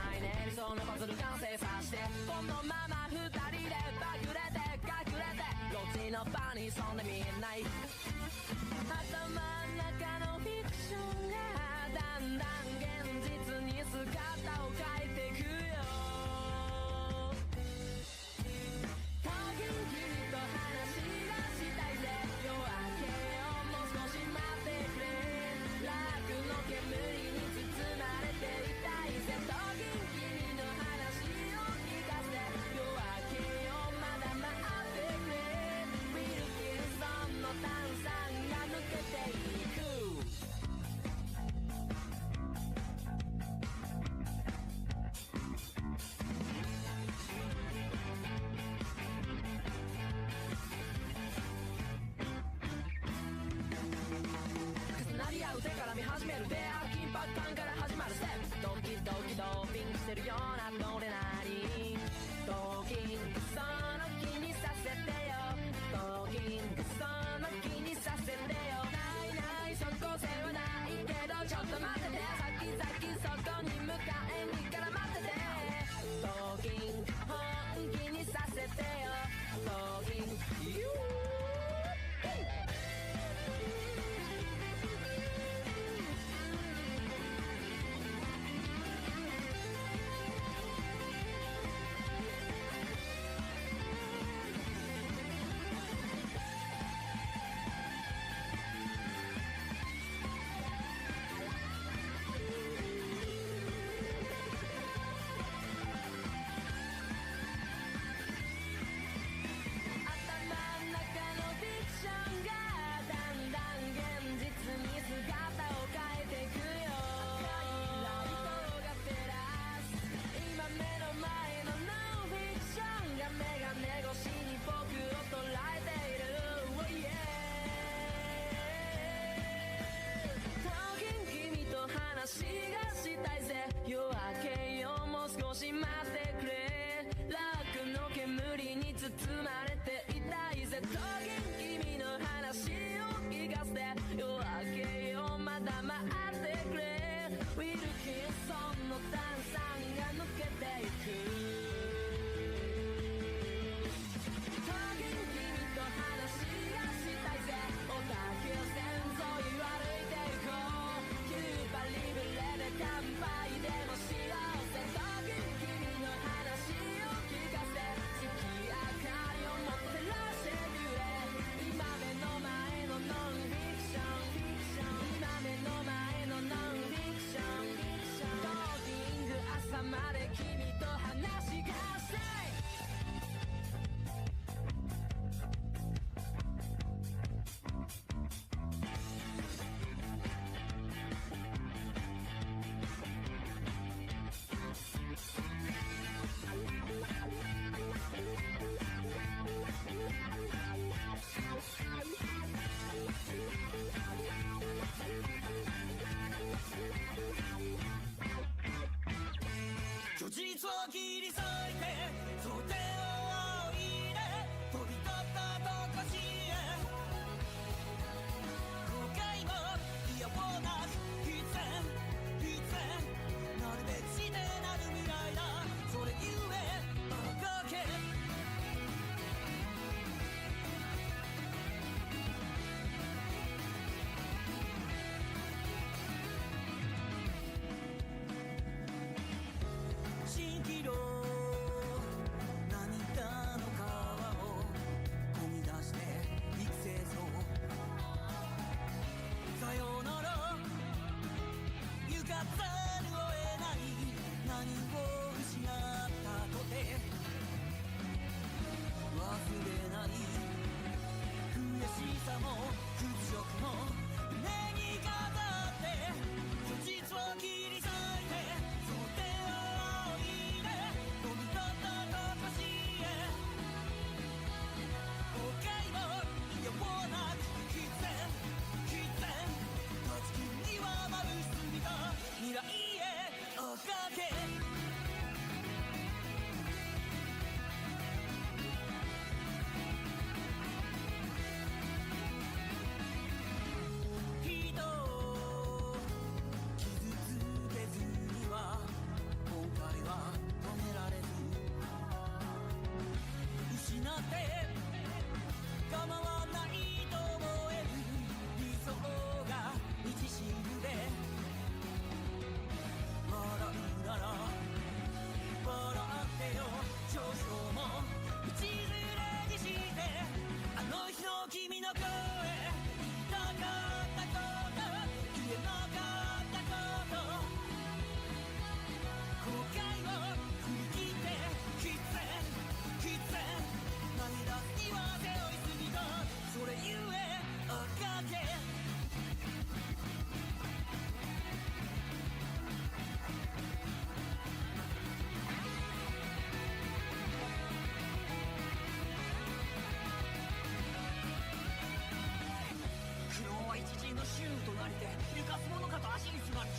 Speaker 2: Talking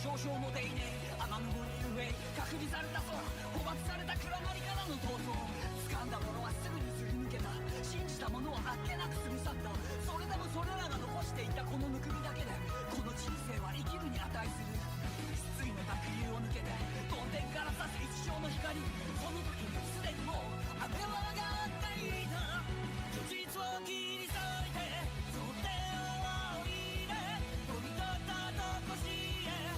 Speaker 7: 少々もでいねえ雨の森ゆえ隔離された空捕獲された暗がりからの逃走掴んだものはすぐにすり抜けた信じたものはあっけなく過ぎ去ったそれでもそれらが残していたこのぬくみだけでこの人生は生きるに値する失意の濁流を抜けて梵天から差す一生の光この時すでにもう雨は上がっていた虚実を切り裂いてそってを仰いで飛び立ったとこしへ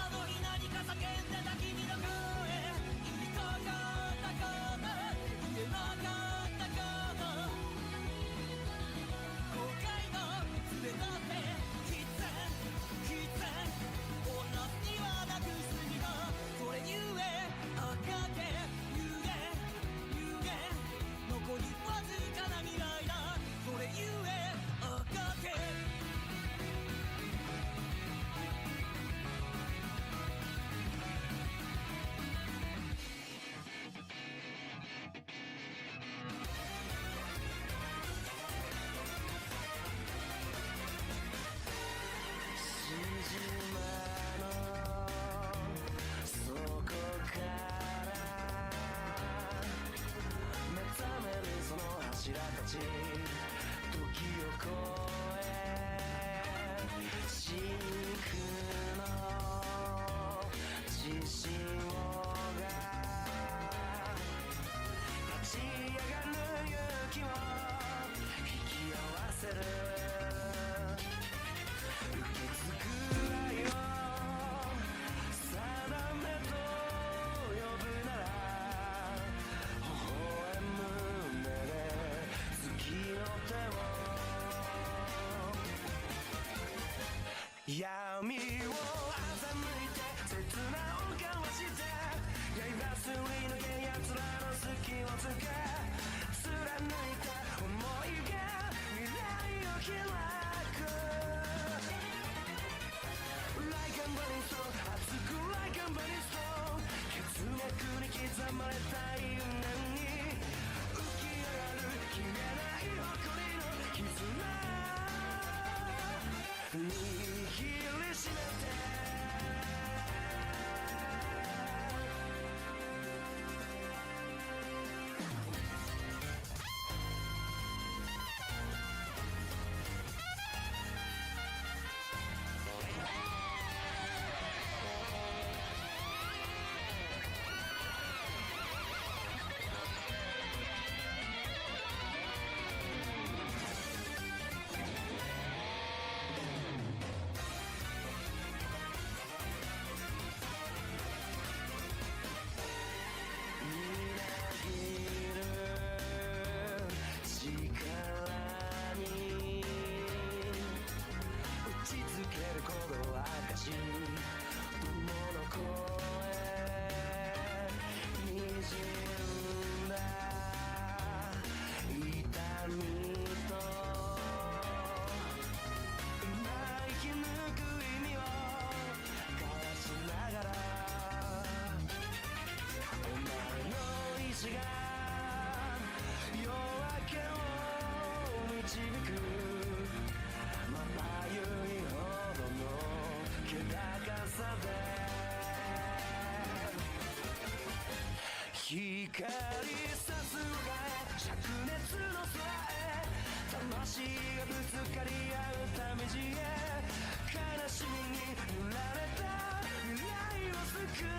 Speaker 7: あの日何か叫んでた君の声言いたかったこと言えなかったこと後悔の連れだって必然女にはなくすぎたそれゆえ赤けゆえ残りわずかな未来だそれゆえ赤けそこから目覚めるその柱たち時を超え真空の自信をが立ち上がる勇気を引き合わせる受け継ぐ愛を定めと呼ぶなら微笑む目で月の手を闇を欺いて切なを交わして刃すり抜け奴らの隙をつけ貫いた想いが未来を開く Like a burning soul 熱く Like a burning soul 血脈に刻まれた因縁に浮き上がる消えない誇りの絆握りしめて光さす我が灼熱の空へ魂がぶつかり合うため地へ悲しみに濡られた未来を救え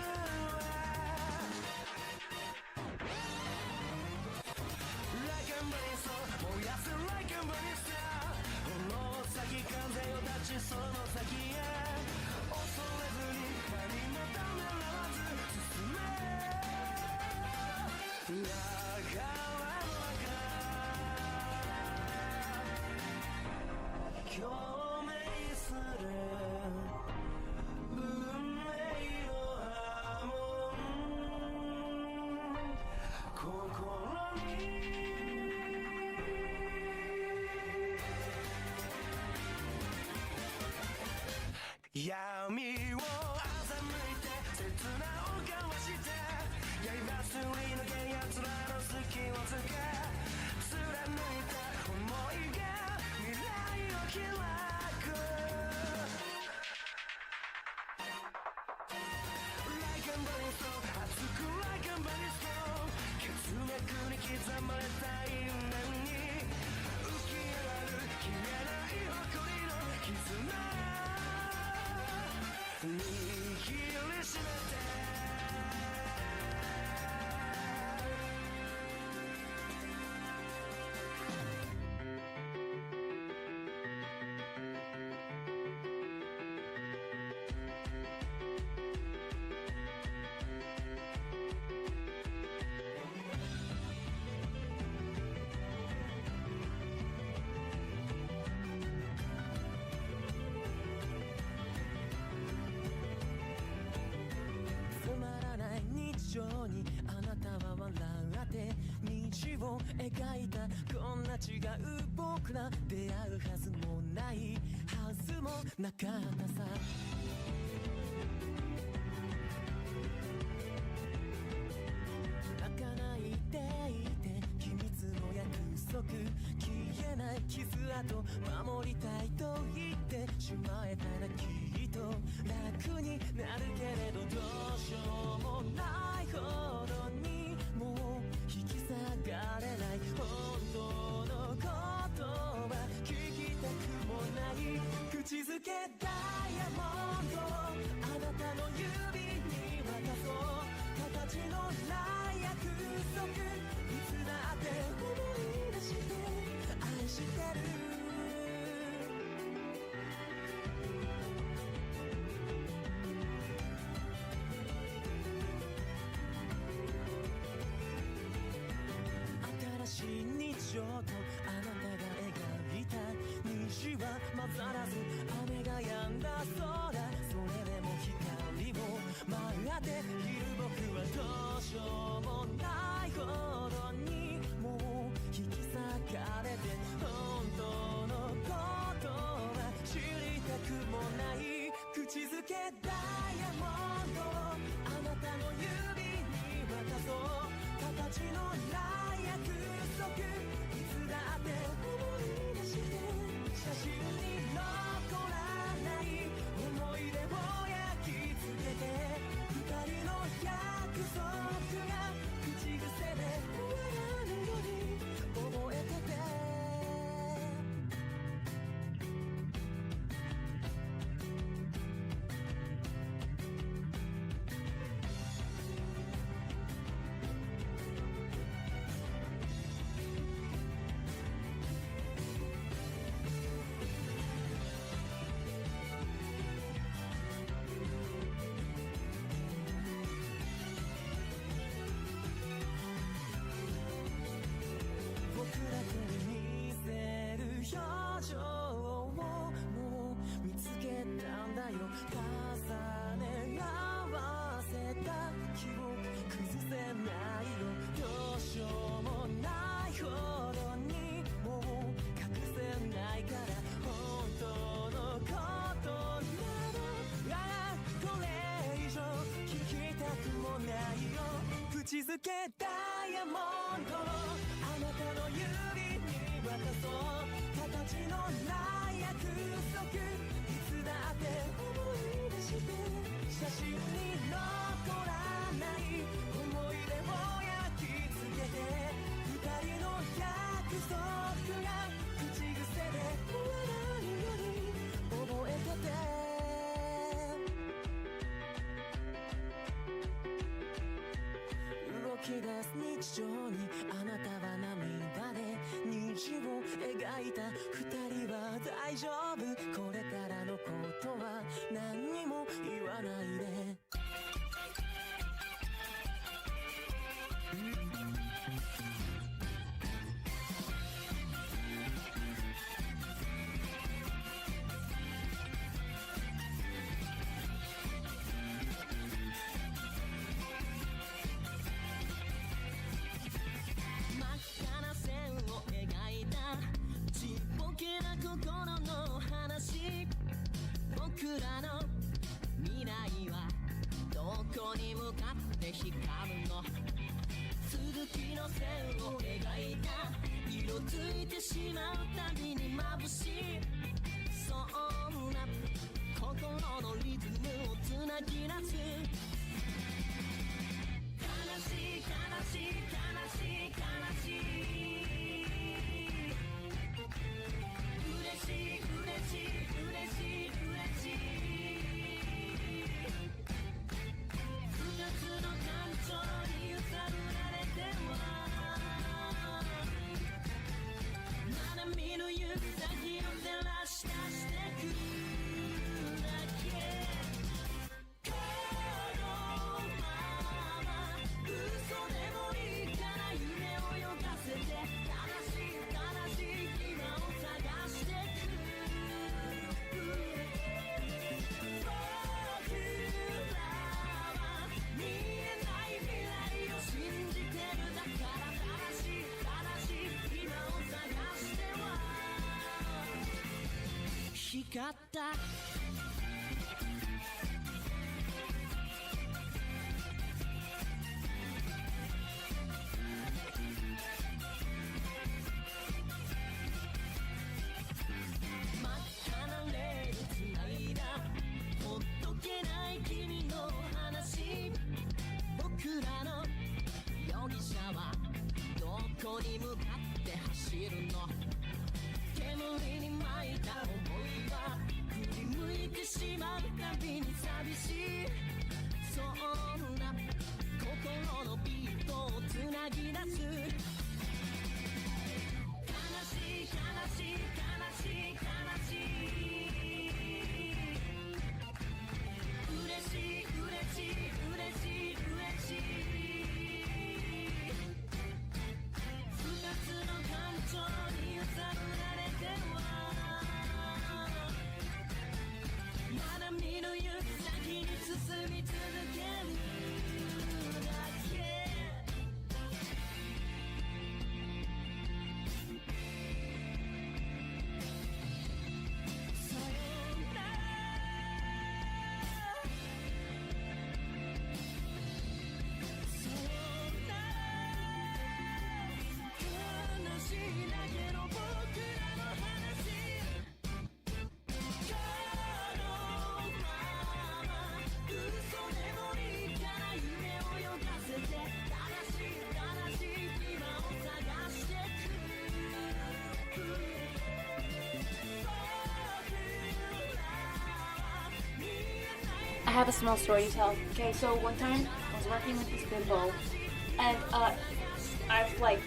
Speaker 7: Like a burning soul 燃やす Like a burning star 炎先風を立ちその先へ恐れずに何もためらわず進め 共鳴する運命の波紋心に闇を欺いて切なを交わして刃すり抜け奴らの隙をつけ貫いた想いが未来を開くう僕ら出会うはずもないはずもなかったさ泣かないでいて秘密の約束消えない傷跡守りたいと言ってしまえたらきっと楽になるけれどどうしようもないほどにもう引き下がれない本当のことは聞きたくもない口づけダイヤモンドあなたの指に渡そう形のない約束いつだって思い出して愛してる新しい日常とあなたが描いた虹は混ざらず雨が止んだ空それでも光を待っている僕はどうしようもないほどにもう引き裂かれて本当のことは知りたくもない口づけダイヤモンドあなたの指に渡そう形のない約束いつだって思い出して写真に残らない思い出を焼き付けて二人の約束が口癖で終わらぬように覚えてて僕だけに見せる表情をもう見つけたんだよ重ね合わせた気を崩せないよどうしようもないほどにもう隠せないから本当のことならこれ以上聞きたくもないよ口づけダイヤモンドあなたの指に渡そう形のない約束いつだって思い出して写真に残らない思い出を焼き付けて二人の約束が口癖で終わらぬように覚えてて動き出す日常にあなたは涙で虹を描いた二人は大丈夫これからのことは何にも言わないで真っ赤な線を描いたちっぽけな心の話僕らの未来はどこに向かって光るの続きの線を描いた色づいてしまうたびに眩しいそんな心のリズムをつなぎ出す悲しい悲しい悲しい悲しい嬉しい嬉しい嬉しい嬉しい二つの感情に揺さぶられてはまだ見ぬ行く先を照らし出してくるだけこのまま嘘でもいいから夢を泳がせてかった真っ赤なレールつないだほっとけない君の話僕らの容疑者はどこに向かって走るの煙に巻いた想いは振り向いてしまうたびに寂しいそんな心のビートをつなぎ出す悲しい悲しい悲しい悲しい嬉しい嬉しい嬉しい嬉しい二つの感情に揺さぶられてはまだ見ぬ行く先に進み続けるだけさよならさよなら悲しいだけの僕らの話このまま嘘でもいいから夢を泳がせて正しい今を探してく僕らは見えない
Speaker 2: I have a small story to tell. Okay, so one time I was working with this bimbo, and I've like,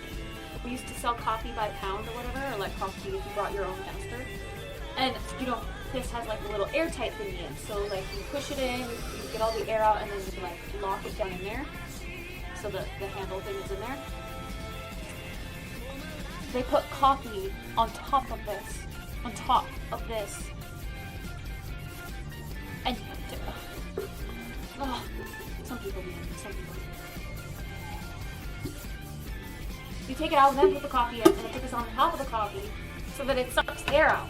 Speaker 2: we used to sell coffee by pound or whatever, or like coffee if you brought your own canister. And you know, this has like a little airtight thingy in, so like you push it in, you get all the air out, and then you like lock it down in there, so the handle thing is in there. They put coffee on top of this, and oh, some people do. You take it out and then put the coffee in, and it takes on top of the coffee so that it sucks air out.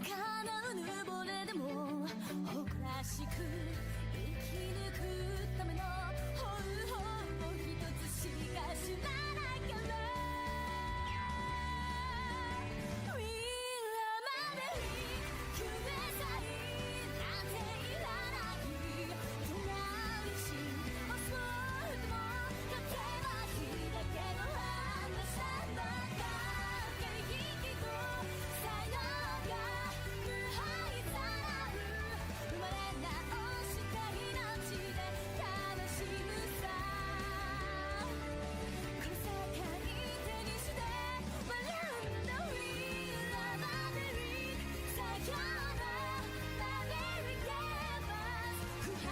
Speaker 7: 叶うぬぼれでも誇らしく生き抜くための方法を一つしか知らないから We are Maverick 夢さえなんていらないどんな道を進んでも勝てば日だけの話だから景気と才能が無敗さらう生まれ直した命で楽しむさこの世界手にして笑うんだ We are Maverick 最強の Maverick Evans 不白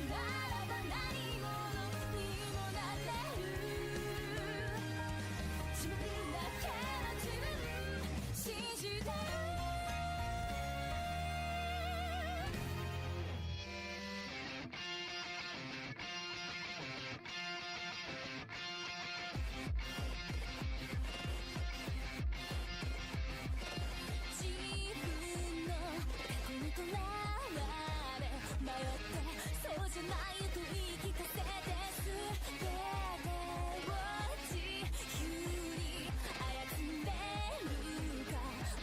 Speaker 7: ならば何者にもなれる自分だけの自分信じて自分の過去にとらわれ迷ってそうじゃないと言い聞かせて全てを自由に操れるか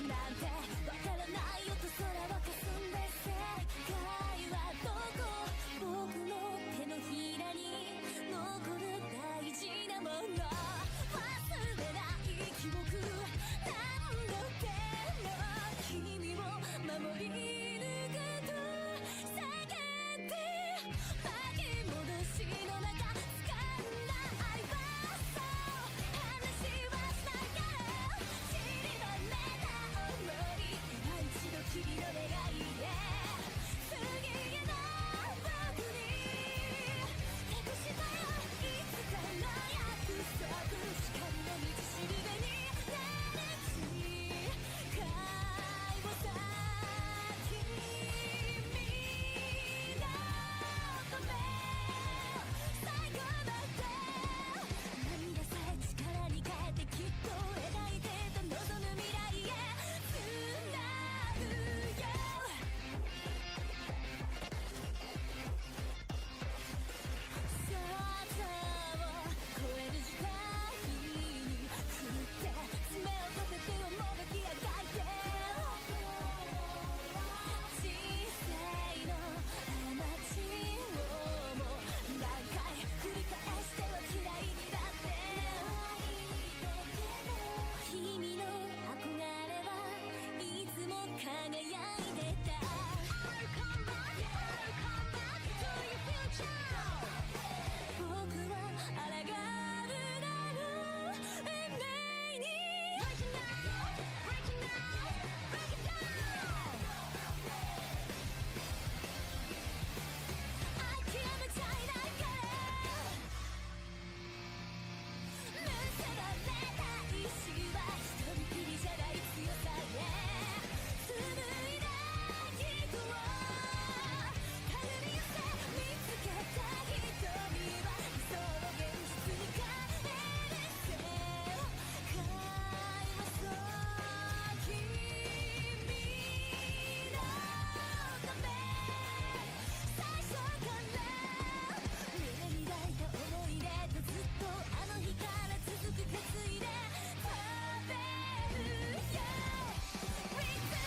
Speaker 7: なんてわからないよと空をかすんで世界はどこ僕の手のひらに残る大事なもの忘れない記憶何度でも君を守り抜くと叫んで巻き戻しの中掴んだ愛はそう話はしないから散りばめた想い今一度君の願いで次への僕に託したよいつかの約束光の道しるべになる誓いをさ君のため最後まで涙さえ力に変えてきっと描いてた望む未来へつなぐよ想像を超える時間に振って爪を立てて思いき描いて人生の過ちをもう何回繰り返しては嫌いになって君の憧れはいつも輝いてた I'll come back, I'll come back to your future 僕は抗うだろう運命に Break it down, break it down, break it down 諦めちゃいないから結ばれた意志は一人きりじゃない強さへ紡いだ人を手繰り寄せ見つけた瞳は理想を現実に変えるせ会話そう君のため最初から胸に抱いた思い出とずっとあの日から続く決意で食べるよ We do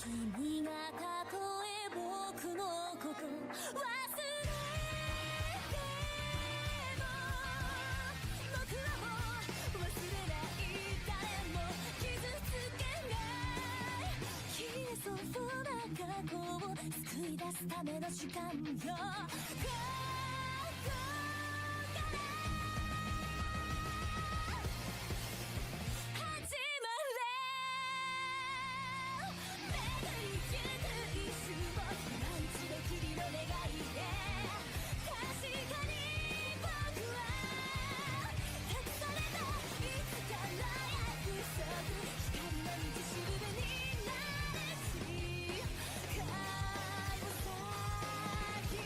Speaker 7: 君がたとえ僕のこと忘れても僕はもう忘れない誰も傷つけない消えそうな過去を救い出すための時間よここから始まれ巡りゆく一瞬を今一度君の願いで確かに僕は託されたいつかの約束光の道しるべになるし会話さ君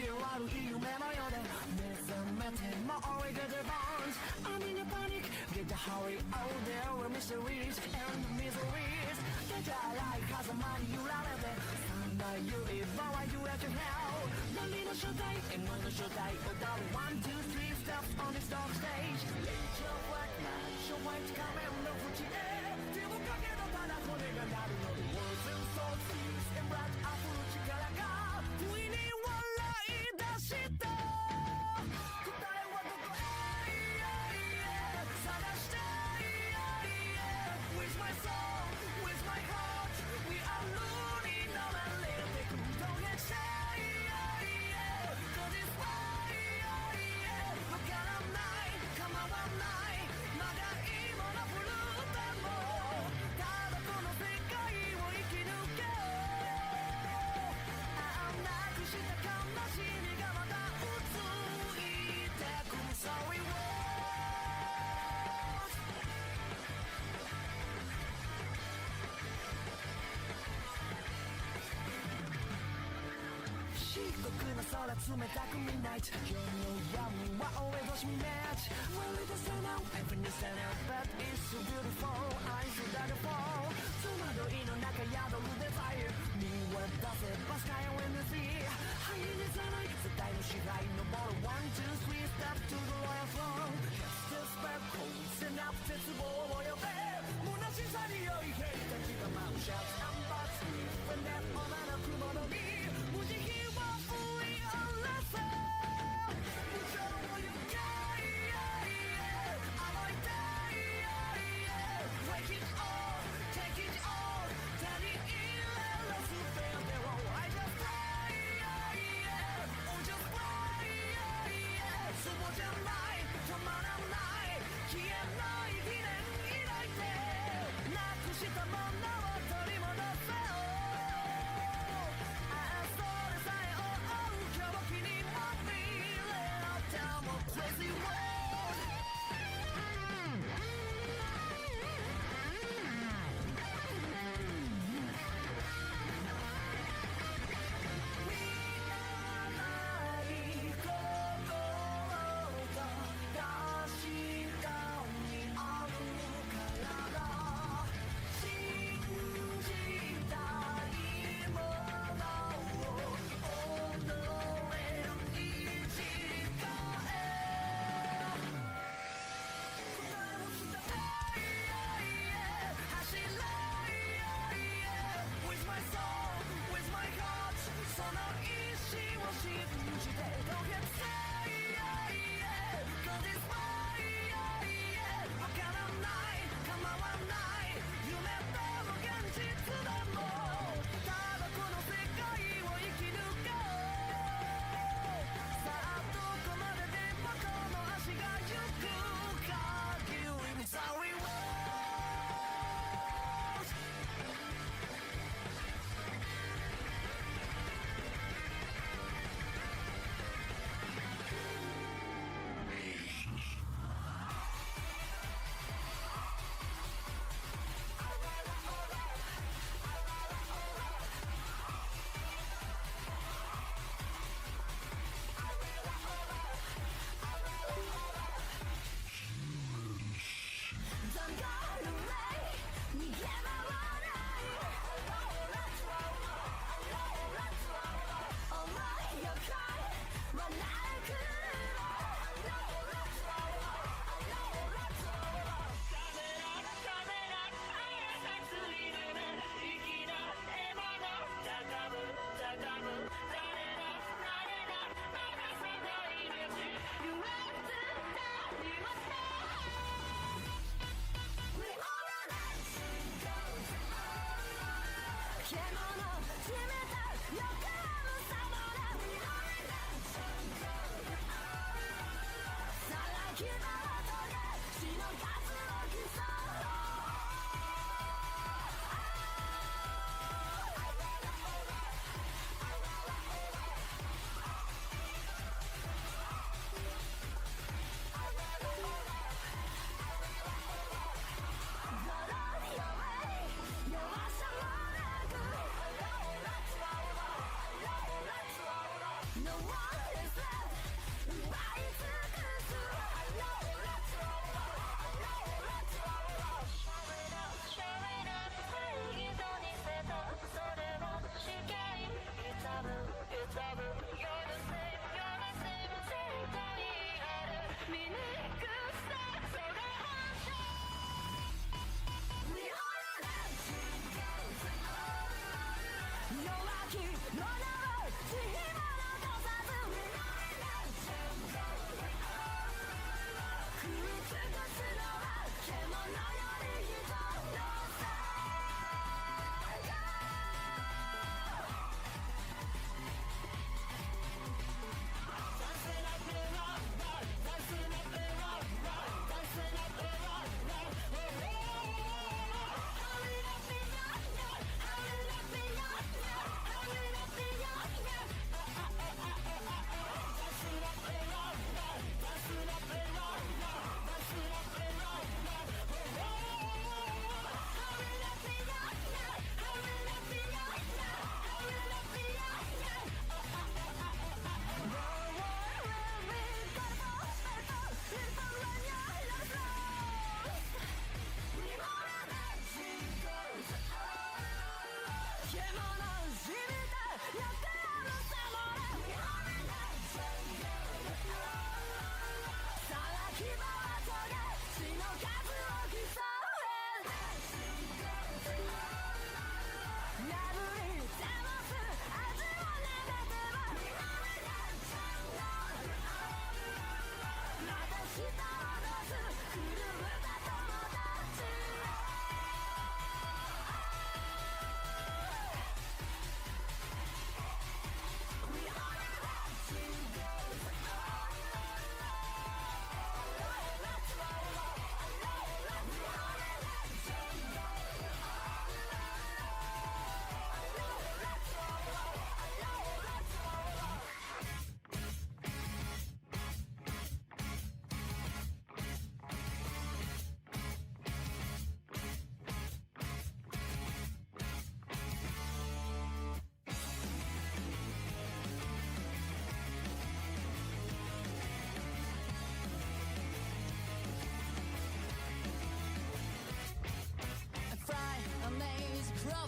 Speaker 7: 広がる夢のようで目覚めても we got the bones I'm in a panic get the hurry oh there were mysteries and miseries 手じゃない風間に揺られて三大指は揺れて hell 何の正体 M の正体歌う one two three steps on this dark stage Let your black man show white 仮面の縁へ手をかけのただ骨が鳴るの Words and thoughts fears and blood 溢る力が不意に笑い出した答えはどこへ探して With my soul with my heart we are learning now and let it go don't get shy Cause it's why わからない構わないまだ今のブルーでもただこの世界を生き抜けなくした悲しみがまた映ってく Sorry words 漆黒の空冷たく midnight 夜の闇は俺としみ match Well it is now everything is now but it's so beautiful eyes that fall 戸惑いの中宿る desire 見渡せば sky when you see 灰にさない世代の支配登る one two three step to the royal throne Cast the spell cold 背中絶望を呼べ虚しさに酔い兵たちが舞うシャツアンバツに When that 女の雲の実無慈悲は振り荒らせ無情を行け甘い手 Break it all take it all 手に入れろ全てを I just pray oh just pray そうじゃない止まらない消えない疑念抱いてなくしたものを取り戻せよ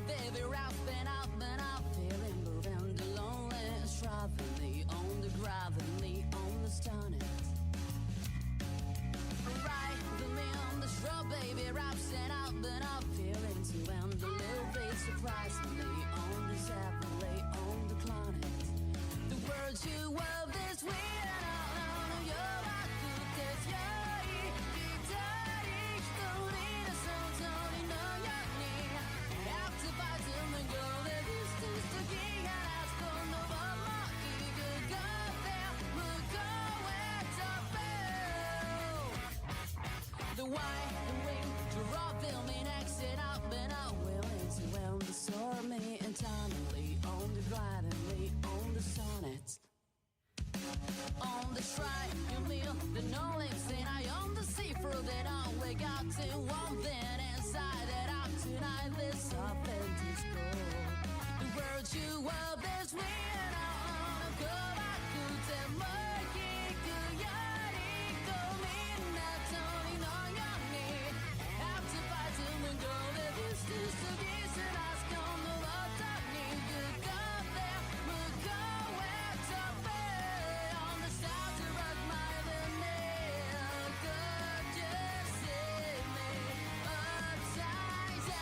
Speaker 7: Baby, wrapping up and I'm feeling moving the loneliest, traveling on the gravity, on the stunning. Right, the man, the straw, baby, wrapping up and I'm feeling to end the little bit surprisingly on the heavenly, on the planet. The words you love this weird, I know you're my good, that's your the wide wing to rob me next and up and out willing to end the stormy entirely on the glidingly on the sonnet on the strike you meal the no lips and I on the sea through that all we got to one thing inside that up tonight this up and this goal the words you love this weird on go back to the murky to yari go midnight Tony no after fighting and go the distance to this and ask on the lot of you got there we'll go where to be on the stars to rock my nail could just see me upside down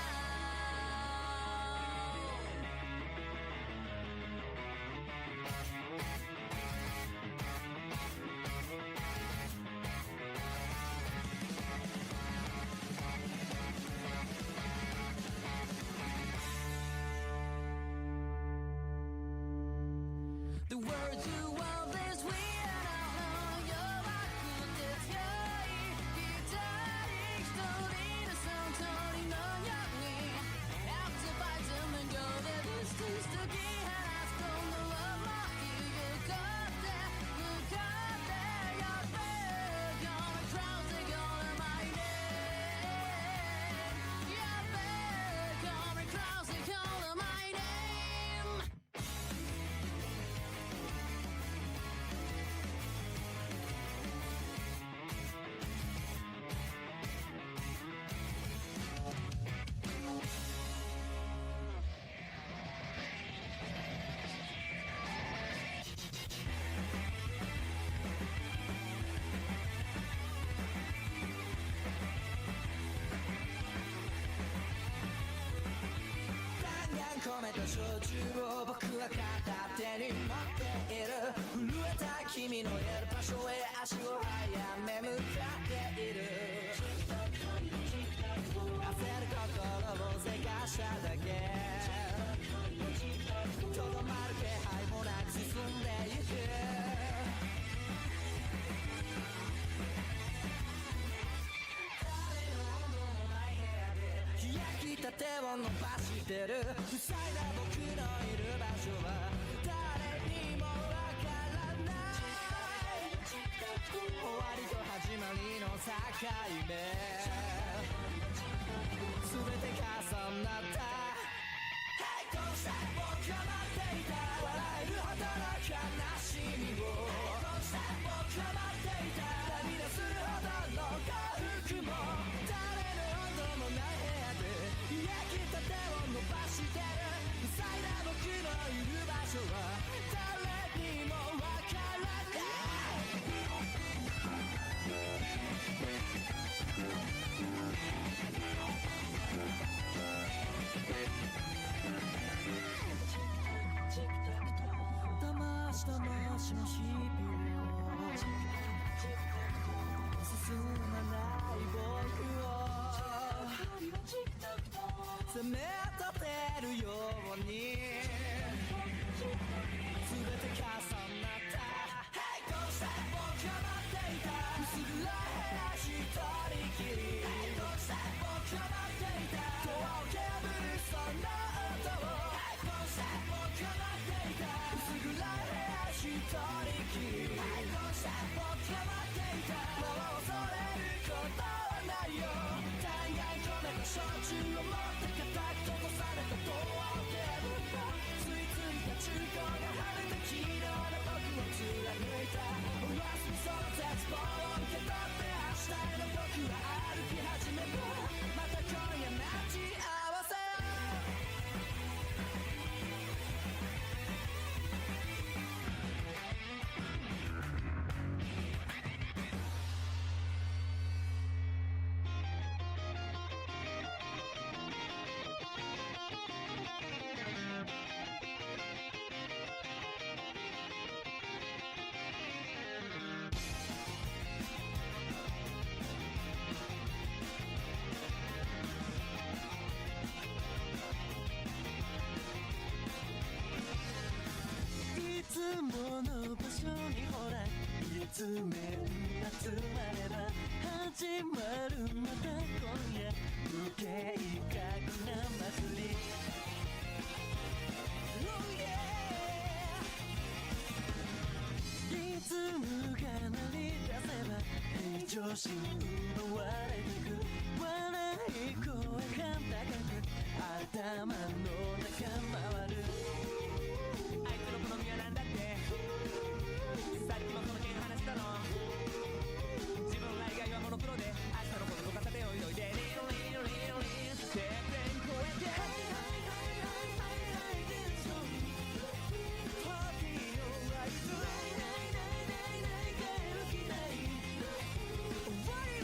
Speaker 7: the words you always weird out you're like good that's your guitar story the sound Tony no young after fighting and go the distance to get ask on the love like you got there you're big gonna drown the goal of my name you're big gonna cross the goal of my name 込めた焼酎を僕は片手に持っている震えた君のいる場所へ足を早め向かっている焦る心をせかしただけとどまる気配もなく進んでゆく冷やきた手を伸ばしてる塞いだ僕のいる場所は誰にもわからない終わりと始まりの境目全て重なったどうした僕は待っていた笑えるほどの悲しみをどうした僕は待っていた涙するほどの幸福も誰の温度もない部屋で焼きたてを伸ばしてる塞いだ僕のいる場所は誰にもわからない魂の日々を進まない僕を責め立てるように全て重なったどうした僕は待っていた薄暗い部屋一人きりどうした僕は待っていたドアを蹴破るその音をどうした僕は待っていた薄暗い部屋一人きりどうした僕は待っていたもう恐れることはないよ大概込めた焼酎を持って固く閉ざされたドアを蹴る吸い付いた中古が晴れた昨日の僕を貫いたおやすみその絶望を受け取って明日への僕は歩き始めるまた今夜待ち合わせいつもの場所にほら月面が集まれば始まるまた今夜無計画な祭り Oh yeah リズムが鳴り出せば平常心奪われてく笑い声が高く頭の中回るあいつの好みはなんだってさっきもその件話したの自分ら以外はモノクロで明日のことと片手を泳いでリロリロリロリてっぺん越えてパーティーをあいつないないないないない帰る気ない終わり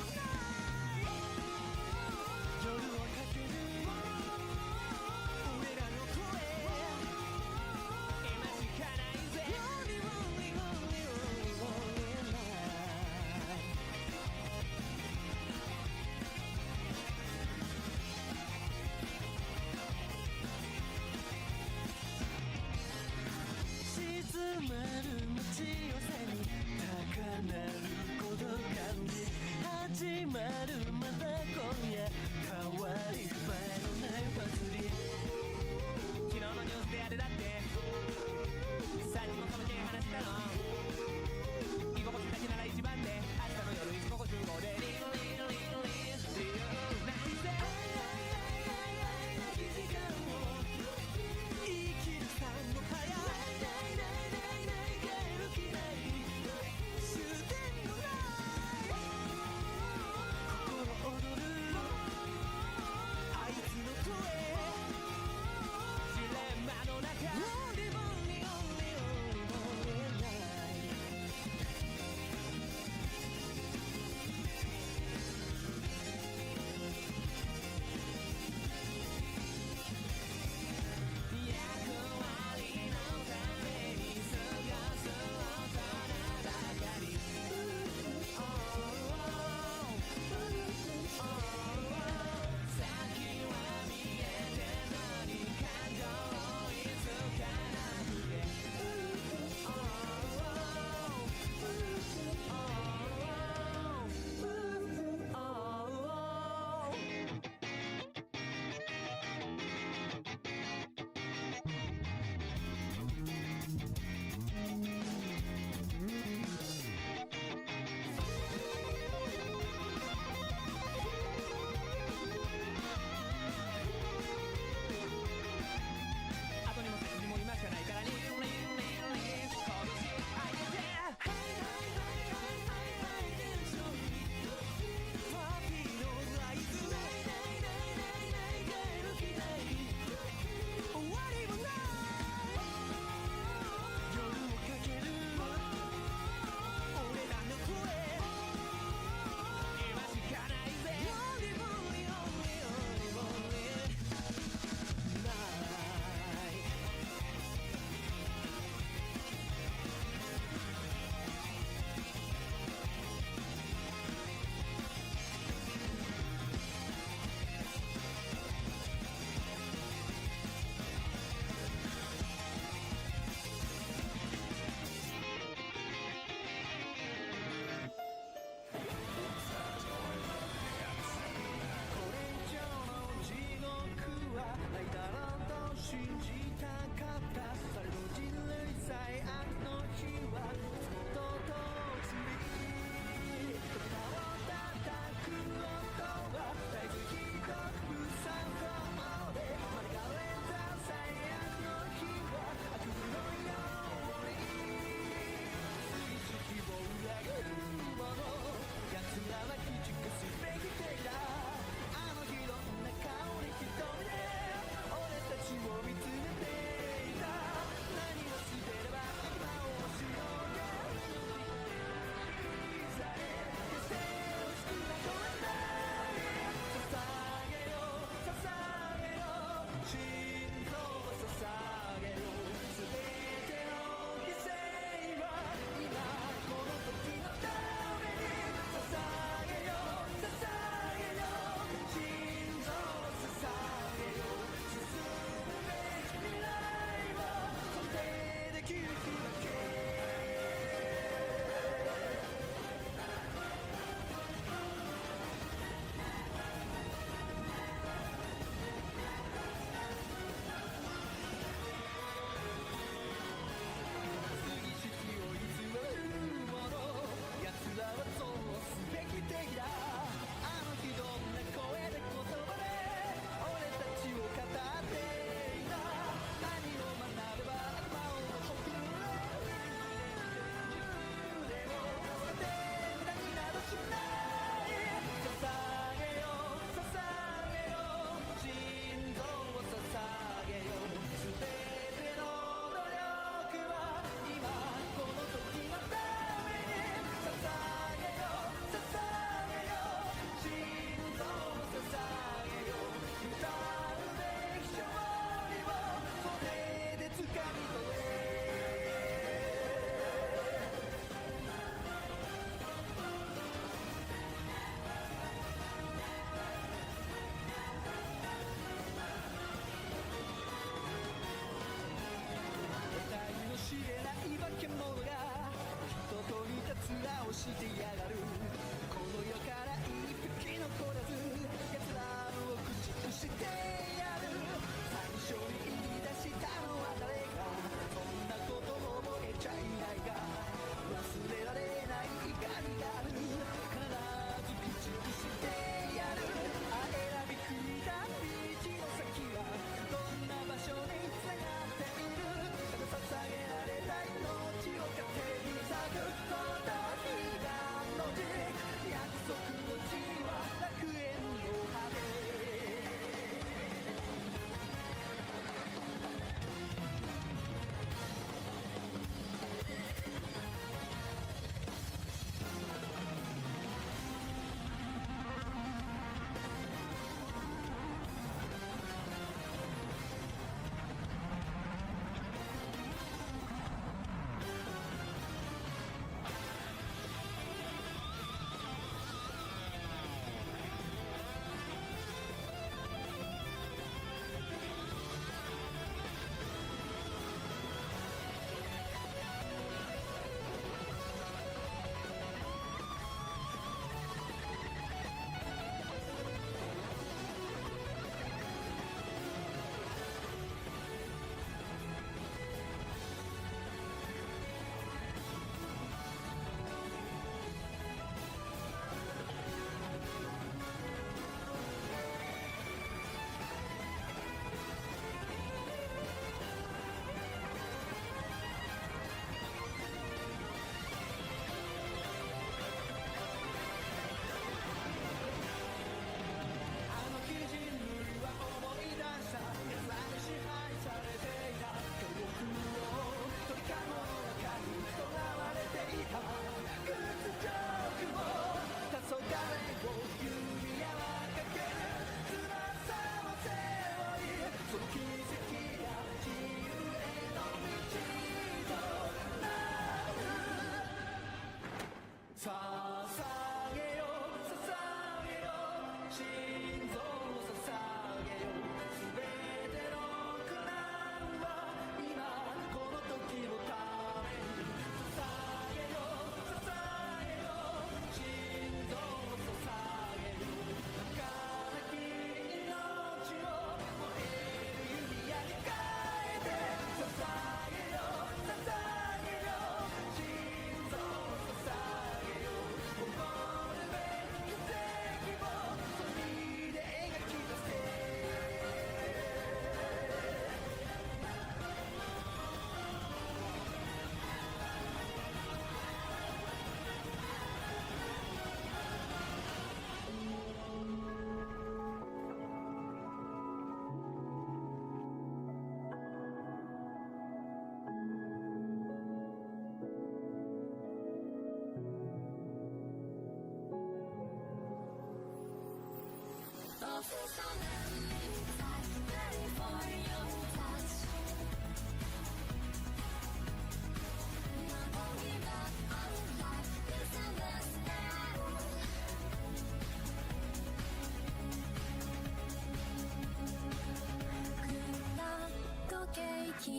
Speaker 8: 刻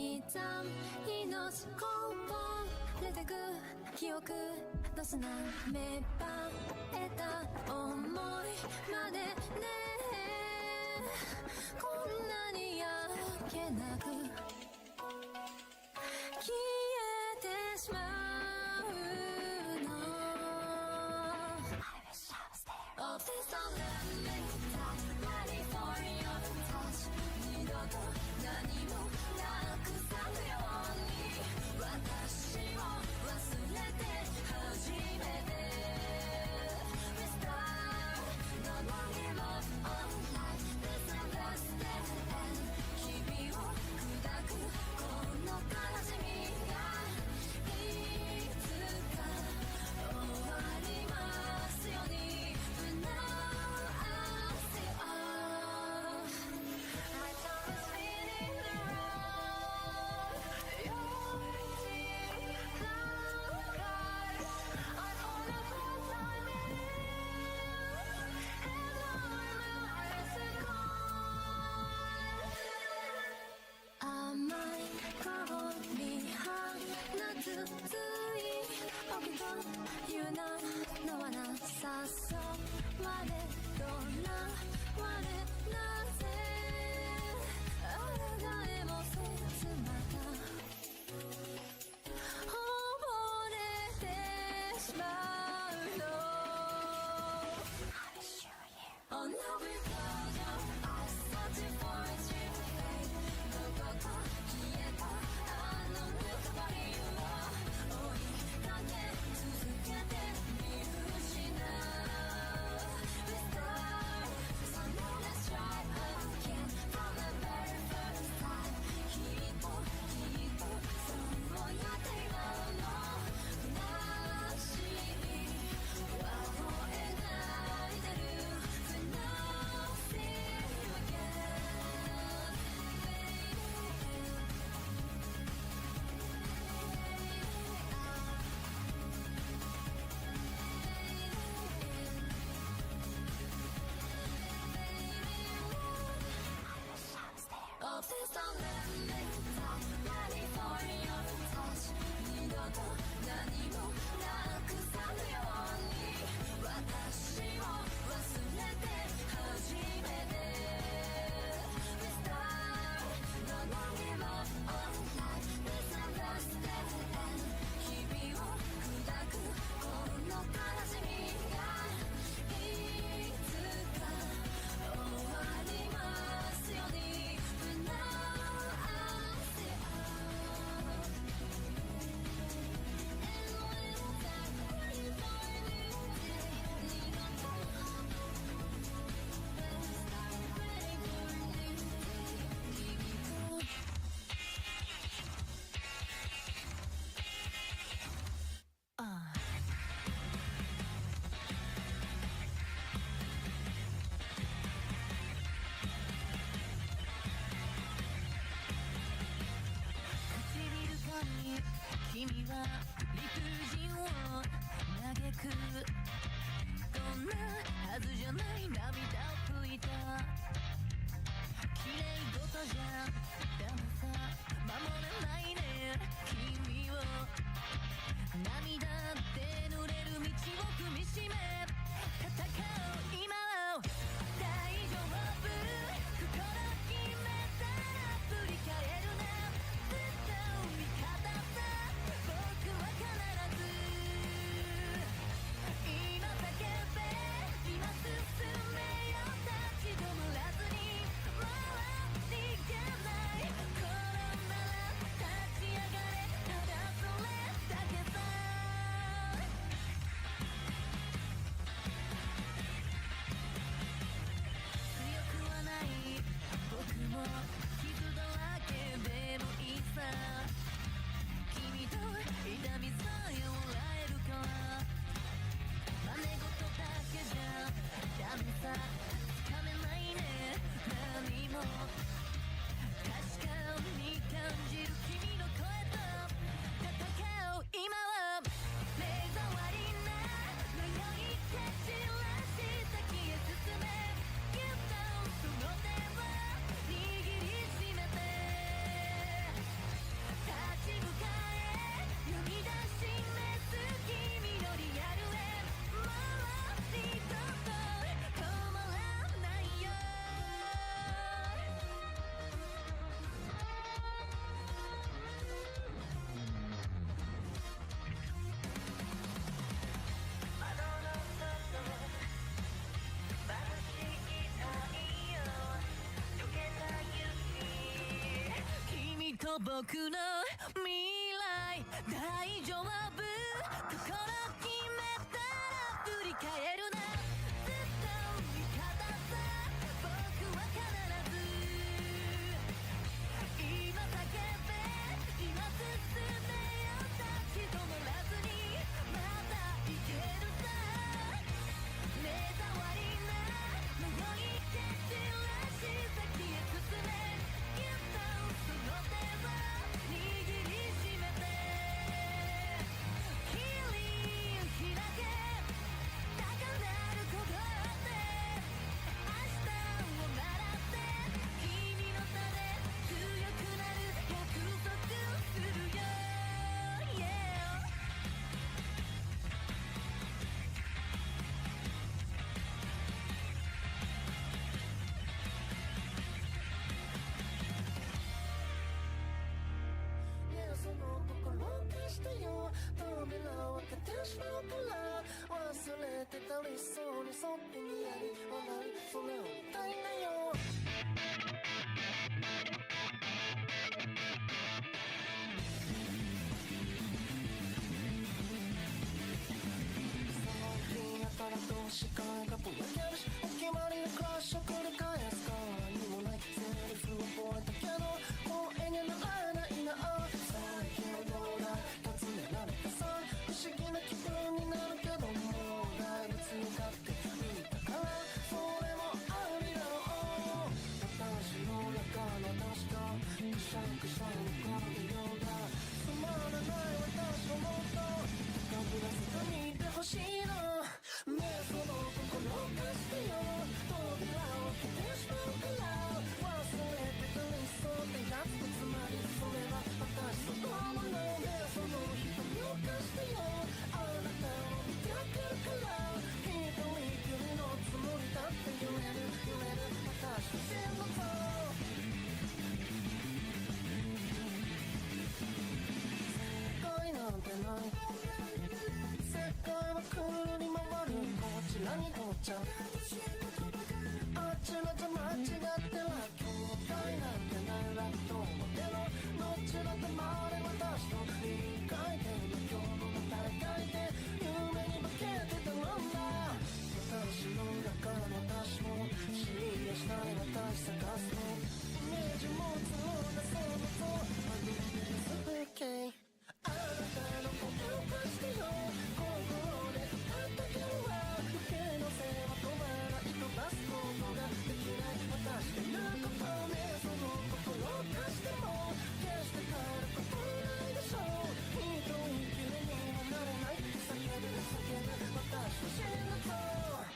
Speaker 8: む命こぼれてく記憶どすな芽生えた想いまでねこんなにやけなく消えてしまうの I wish I was there Obsessed on the mental ready for your touch 二度と何もなくさぬように私を忘れて初めて Restart No more give up on life This and that's the end 君を砕くこの悲しみがいつか終わりますように But now I see all My tongue is spinning around You're waiting now guys I wanna put time in And all my eyes are gone 甘い香り放つつい僕という名のはなさそう我とら我なぜあらがえもせずまた溺れてしまうの I wish you were here Oh no without your eyes searching for a dream fade どこか消えたあのぬくもりを追いかけ続けて見失う Restart Someone let's try again From the very first time きっとそうやって今の虚しい輪を描いてる But now see you again Obsessed on the mental ready for your touch 二度と何もなくさぬように私を忘れて初めて Restart No more give up on life This and that's the end 君を砕くこの悲しみがいつか終わりますように But now I see all And when I'm ready for a new day 二度と Let's start ready for a new day 君と唇かに君は理不尽を嘆くこんなはずじゃない涙を拭いた綺麗事じゃダメさ守れないね君を涙で濡れる道を踏みしめ戦う今を大丈夫心決めたら振り返るなずっと味方さ僕は必ず今叫べ今進めよ立ち止まらずに周りがない転んだら立ち上がれと僕の未来大丈夫心決めたら振り返るなずっと味方さ僕は必ず今叫べ今進めよ立ち止まらずにまだいけるさ目障りな迷い蹴散らし先へ進めギュッとその手を握りしめてキリン開け高鳴る鼓動で明日を狙って君の差で強くなる約束するよ、yeah.ねえその心貸してよ扉を開けてしまうから忘れてた理想にそっぴにやり笑いそれを見たいんだよ最近やたらと視界がぼやけるしお決まりのクラッシュ繰り返すからにもないセリフを覚えたけどもう絵にならないな最近どうだ尋ねられてさ不思議な気分になるけどもだいぶ強がってみたからそれもありだろう私の中の私がくしゃくしゃ残るようだつまらない私のもっと高ぶらせてみてほしいのねえその心貸してよ扉を開けてしまうから忘れてた理想ってやつとつまりそれは私そのものねえその瞳を貸してよあなたを見てくるから一人きりのつもりだって言える私の真のと世界なんてない世界はくるり回るこちらに到着あちらじゃ間違っては境界なんてないラットモデルどちらとまで私と理解での今日の大会で夢に化けてたなんだ私の中の私も知りやしない私探すのイメージ持つようなそのとありす風景あなたのことを貸してよ心で歌ったけどは受けのせいは止まらない飛ばすことができない私が言うことねその心を貸しても決して変わることないでしょう一人きりにはなれない叫ぶ私の真のと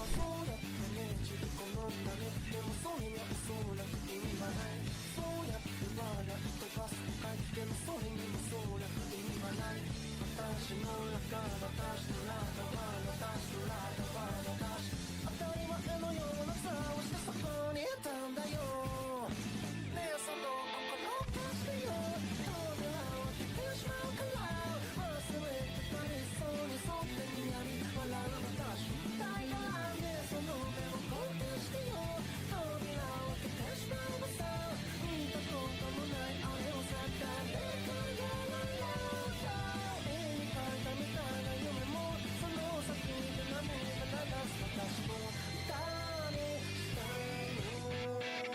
Speaker 8: そうやってねじり込むんだねでもそれにはおそらく意味はないそうやって笑い飛ばすかいでもそれにもそらく意味はない私の中私の中は私の中は私当たり前のような顔をしてそこにいたんだよねえその心を貸してよ扉を開けてしまうから忘れてた理想に沿ってにやり笑う私だからねその目を肯定してよ扉を開けてしまうのさ見たこともないあれをさ誰かが笑うさ絵に描いたみたいな夢もその先で涙流す私も歌にしたいの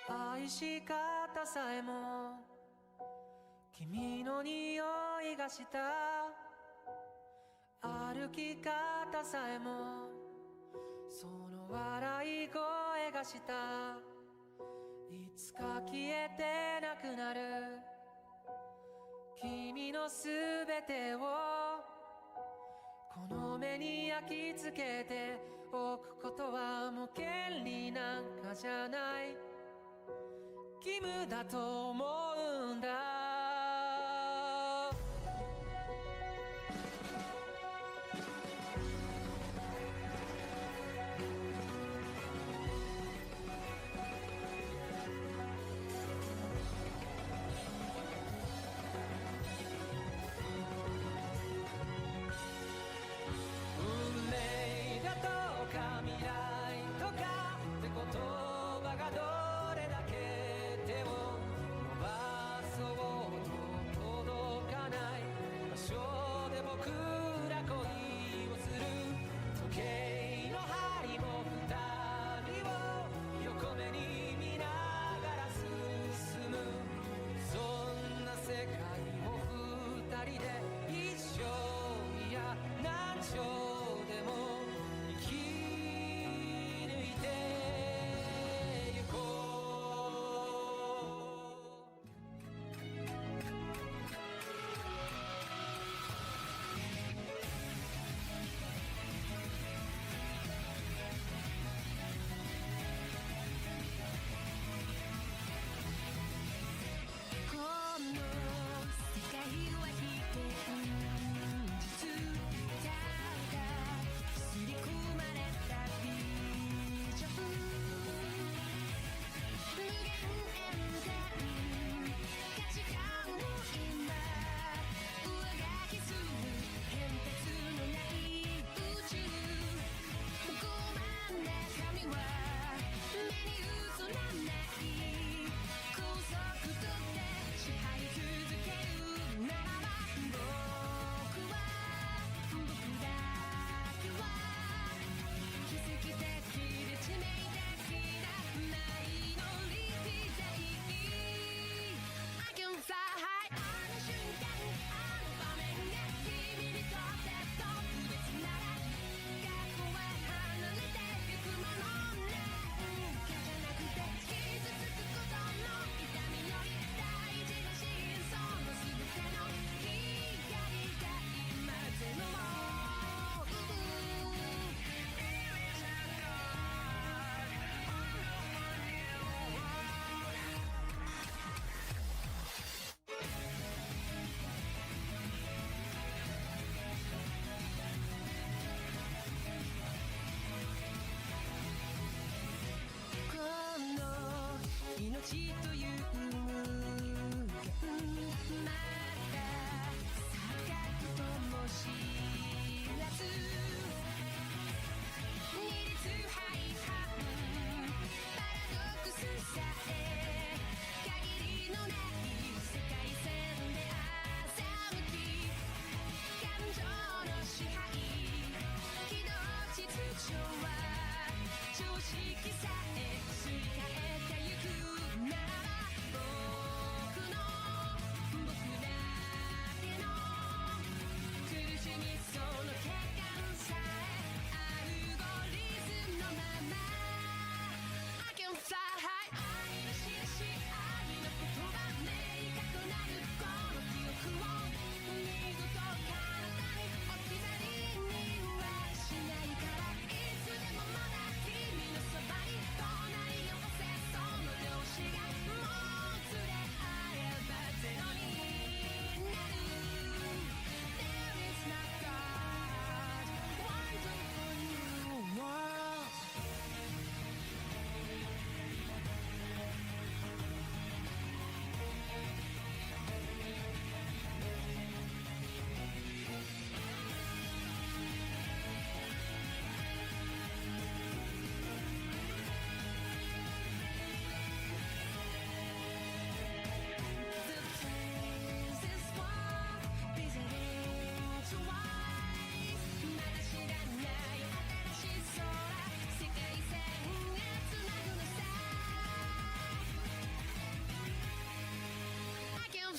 Speaker 8: 愛し方さえも君の匂いがした歩き方さえもその笑い声がしたいつか消えてなくなる君のすべてをこの目に焼き付けておくことはもう権利なんかじゃない義務だと思うんだ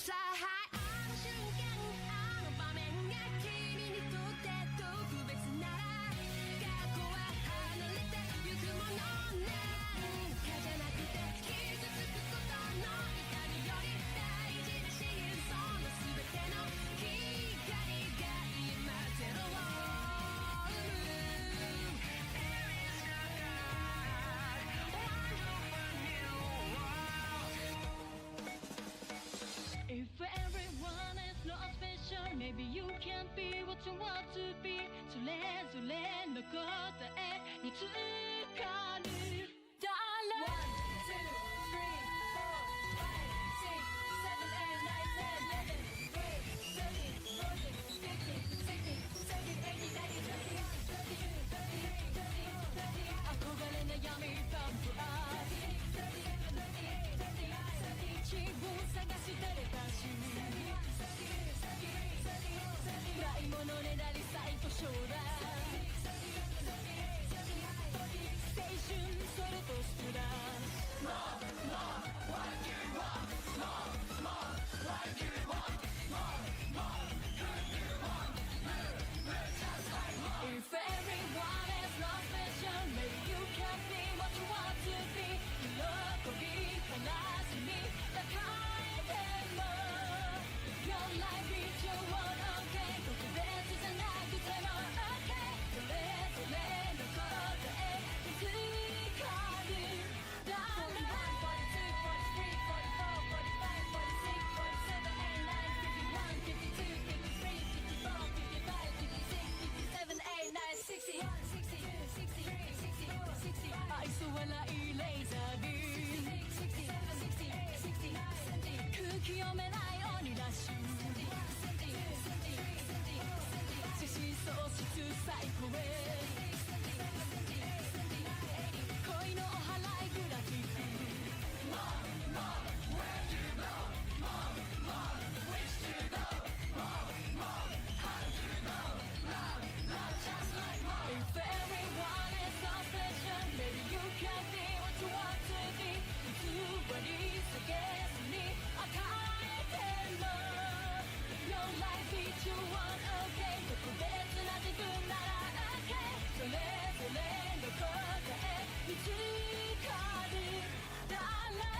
Speaker 8: さああの瞬間あの場面が君にとって特別なら過去は離れてゆくものなんかじゃなくて傷つくことの痛みより大事なシーンその全ての光が今ゼロを生む If everyone is not special, maybe you can't be what you want to be. それぞれの答えにつかる。Darling. 1, 2, 3, 4, 5, 6, 7, 8, 9, 10, 11, 12, 13, 14, 15, 16, 17, 18, 19, 20, 21, 22, 23, 憧れ悩みパンプアップ。自分探してれたしないものねだり最高将来青春それとスプラッシュ If everyone is not special, maybe you can be what you want to be. 喜び悲しみ抱えても Your life is your one okay 特別じゃなくても okay それぞれの答えにつかる Darling 41, 42, 43, 44, 45, 46, 47, 49, 50, 51, 52, 53, 54, 55, 56, 57, 58, 9, 60, 61, 62, 63, 64, 愛想笑いレーザービーム空気読めない鬼ラッシュ自信喪失最高へ恋のお祓いグラフィック If everyone is so special, maybe you can be what you want to be. 偽り下げずに与えても Your life is your one okay 特別な自分なら okay それぞれの答えにつかる Darling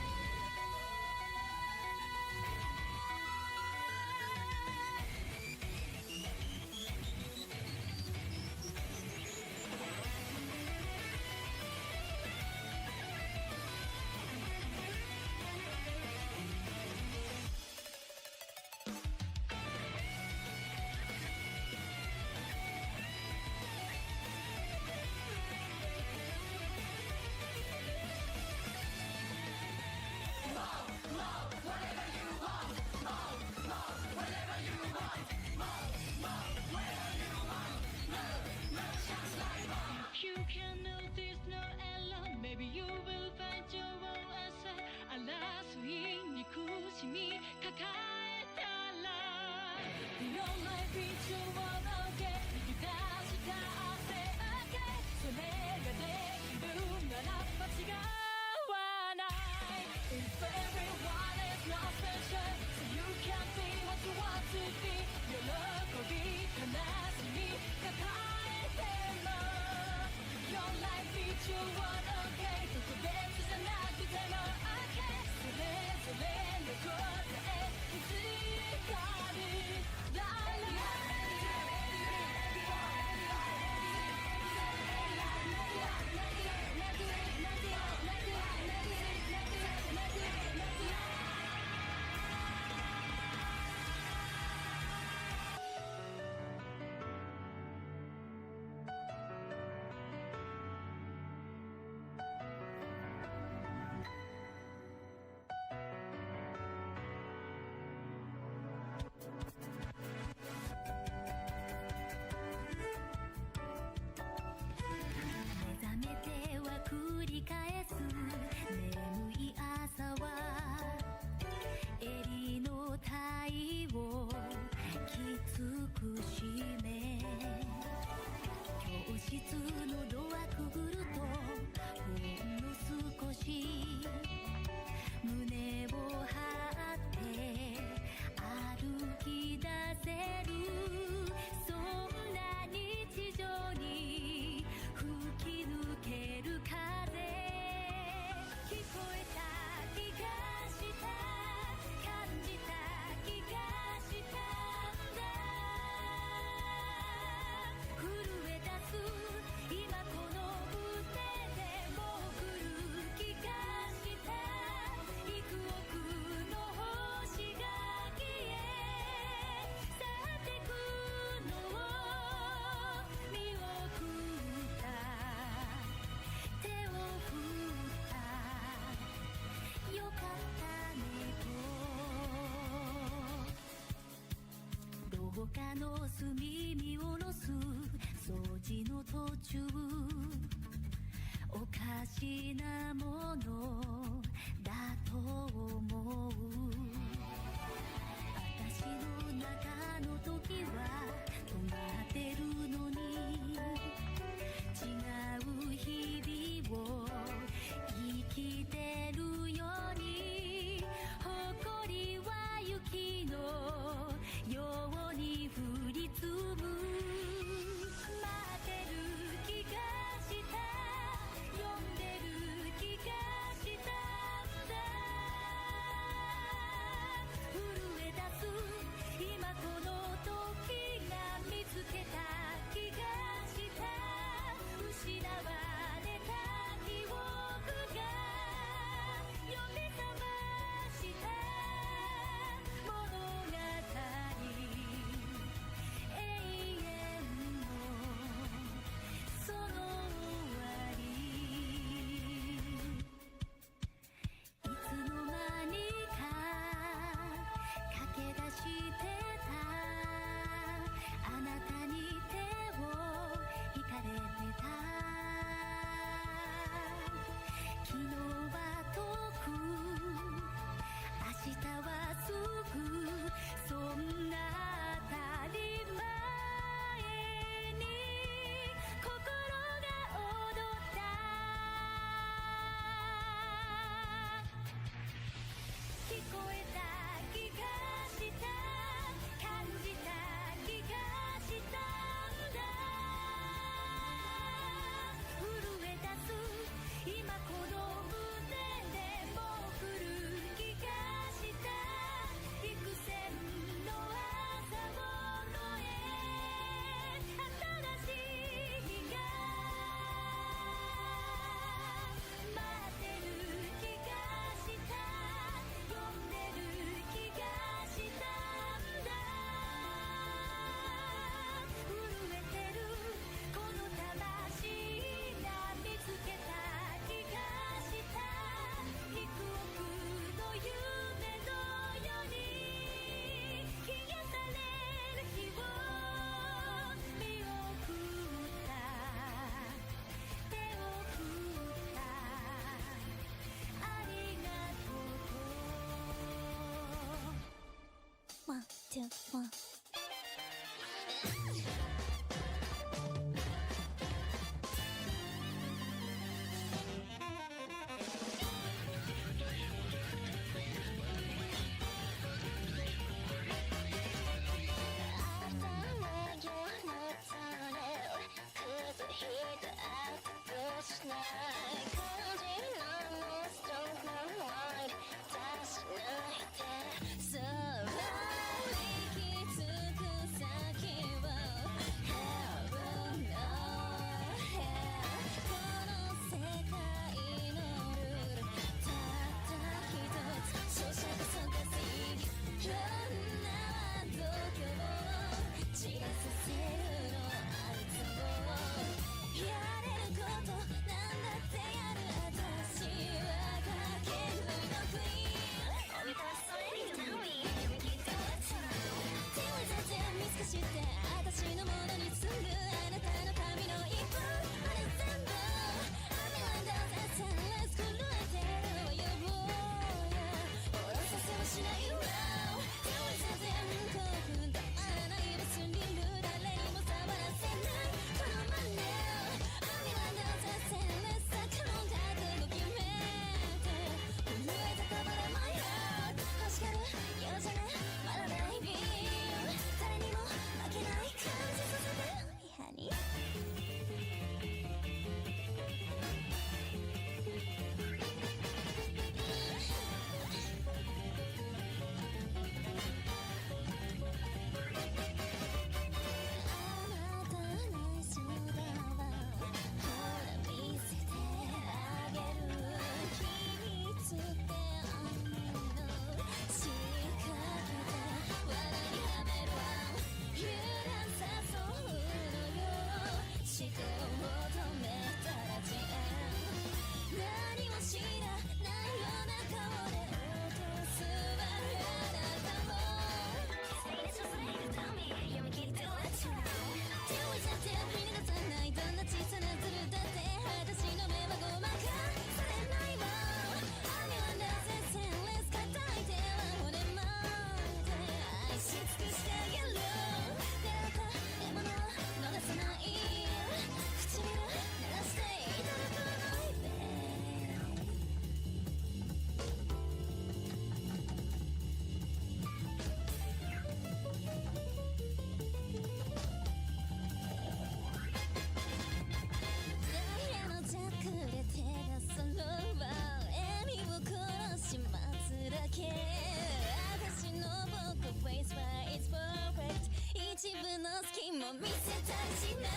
Speaker 8: You can notice no alone. Maybe you will find your own answer. 争い憎しみ抱えたら Your life is your one okay 逃げ出した汗 okay それができるなら間違わない If everyone is not special So you can be what you want to be 喜び悲しみ抱えてもYour life is your one okay 特別じゃなくても okay それぞれの答えにつかる Darling き出せるそんな日常に吹き抜ける風聞こえた気がした感じた気がしたんだ震え出す今この腕でもう来る気がした幾億の星が消え去ってくのを見送った手を振ったよかったねと廊下の隅見下ろす掃除の途中おかしなものだと思う私の中の時は止まってるのに違う日々を生きてるように誇りは雪のように降り積む待ってる気がした呼んでる気がしたんだ震え出す今この時が見つけた気がした失われた記憶が呼び覚ました物語永遠のその終わりいつの間にか駆け出してたあなたに手を引かれてた昨日は遠く明日はすぐそんな当たり前に心が踊った聞こえた気がした感じた気がしたんだ震え出す今この胸でもう来る気がした幾千の朝を越え新しい日が待ってる気がした呼んでる気がしたんだ震えてるこの魂が見つけた気がした幾億の夢のように消え去れる日を見送った手を振ったありがとうと One, two, one You're 一部のスキンも見せたりしないわ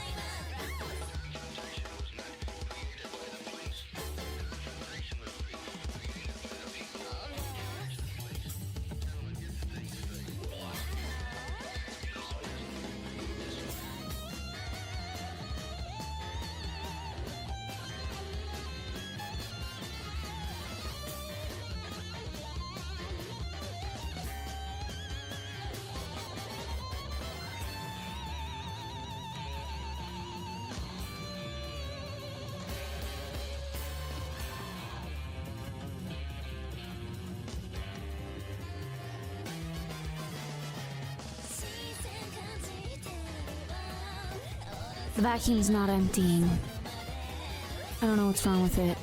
Speaker 2: The vacuum's not emptying. I don't know what's wrong with it.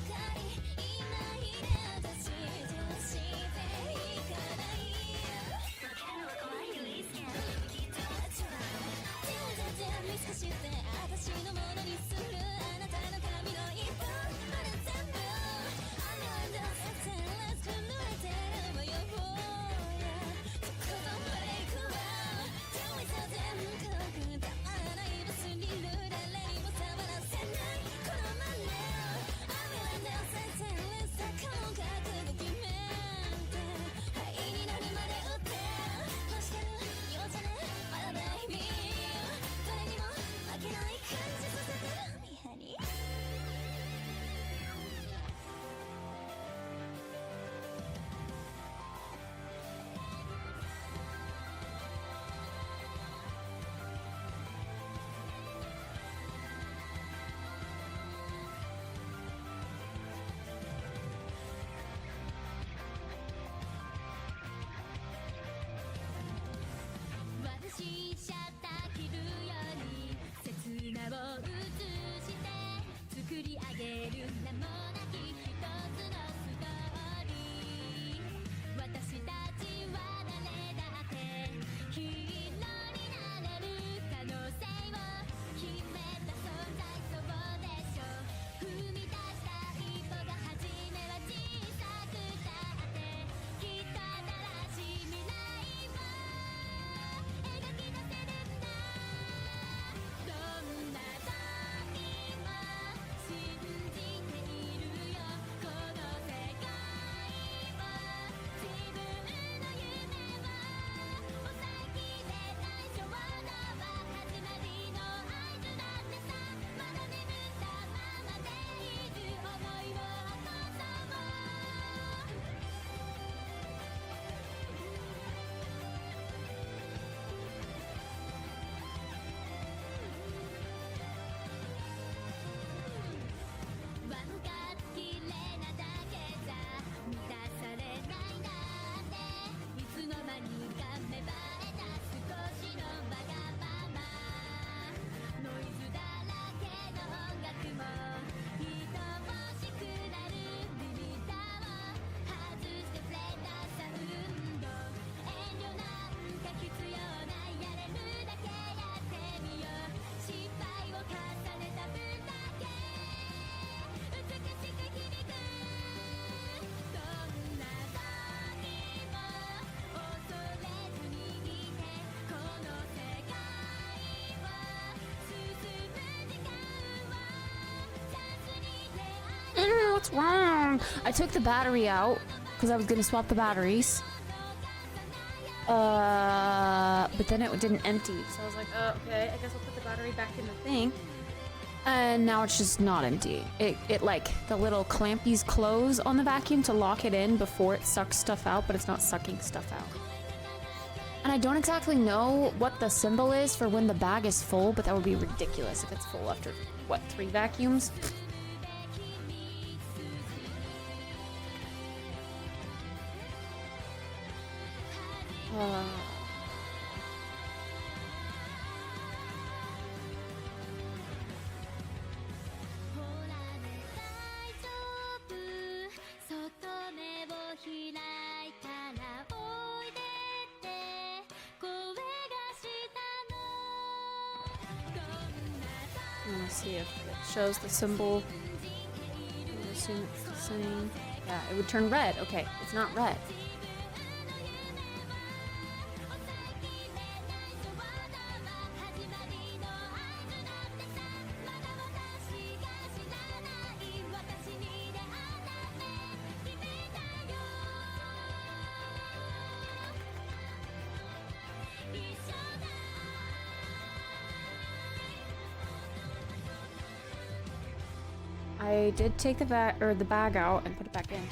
Speaker 2: What's wrong? I took the battery out because I was gonna swap the batteries. But then it didn't empty, so I was like, oh, okay, I guess I'll put the battery back in the thing. And now it's just not empty. It like, the little clampies close on the vacuum to lock it in before it sucks stuff out, but it's not sucking stuff out. And I don't exactly know what the symbol is for when the bag is full, but that would be ridiculous if it's full after, what, 3 vacuums? Let's see if it shows the symbol. I assume it's the same. Yeah, it would turn red. Okay, it's not red. I did take the bag out and put it back in.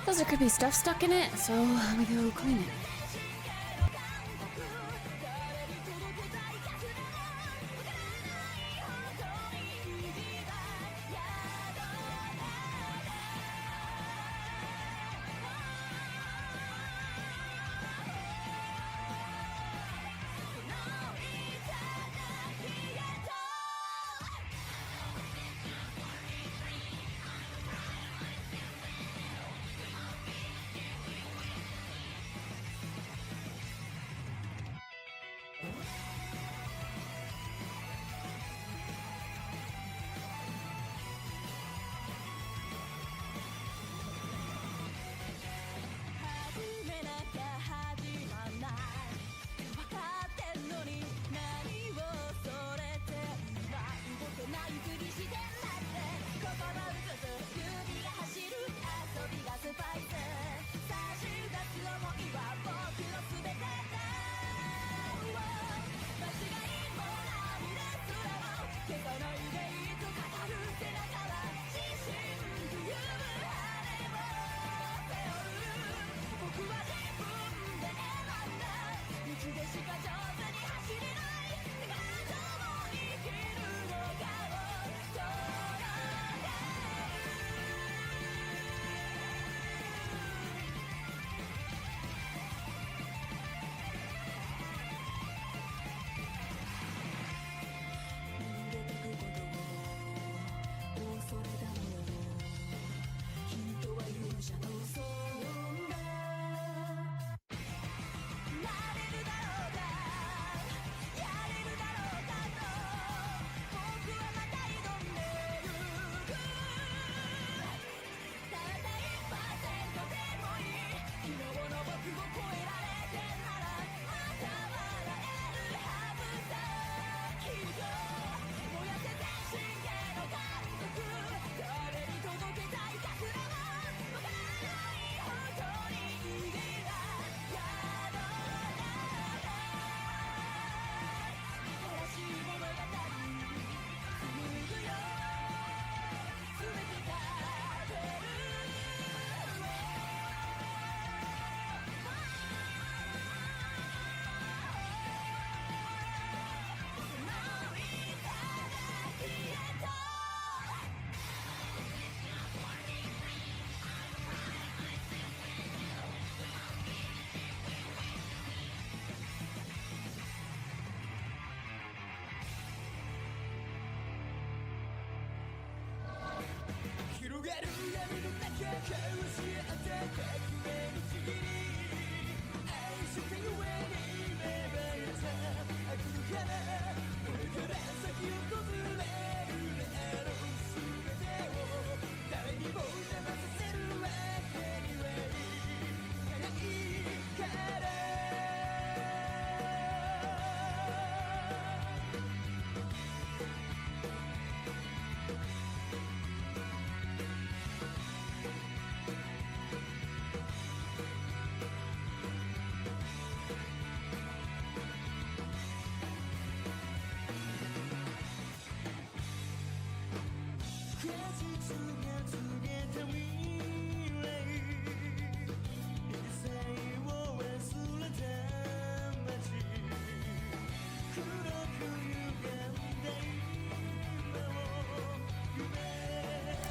Speaker 2: Those are creepy stuff stuck in it, so let me go clean it.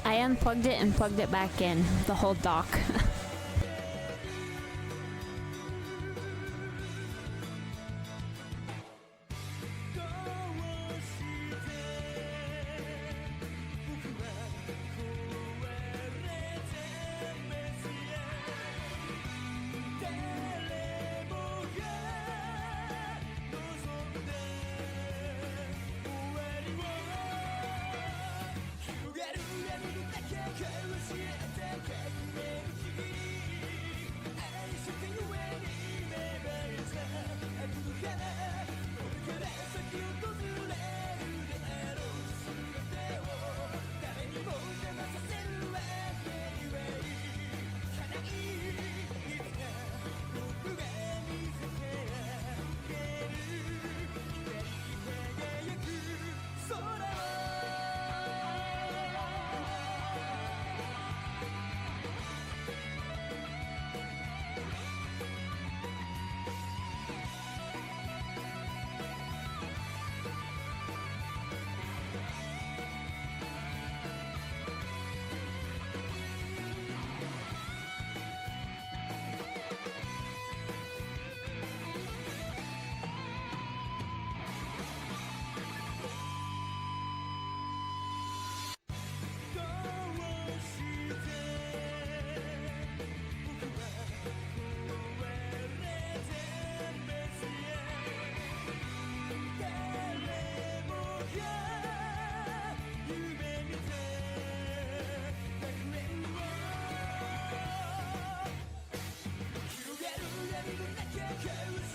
Speaker 2: I unplugged it and plugged it back in, the whole dock.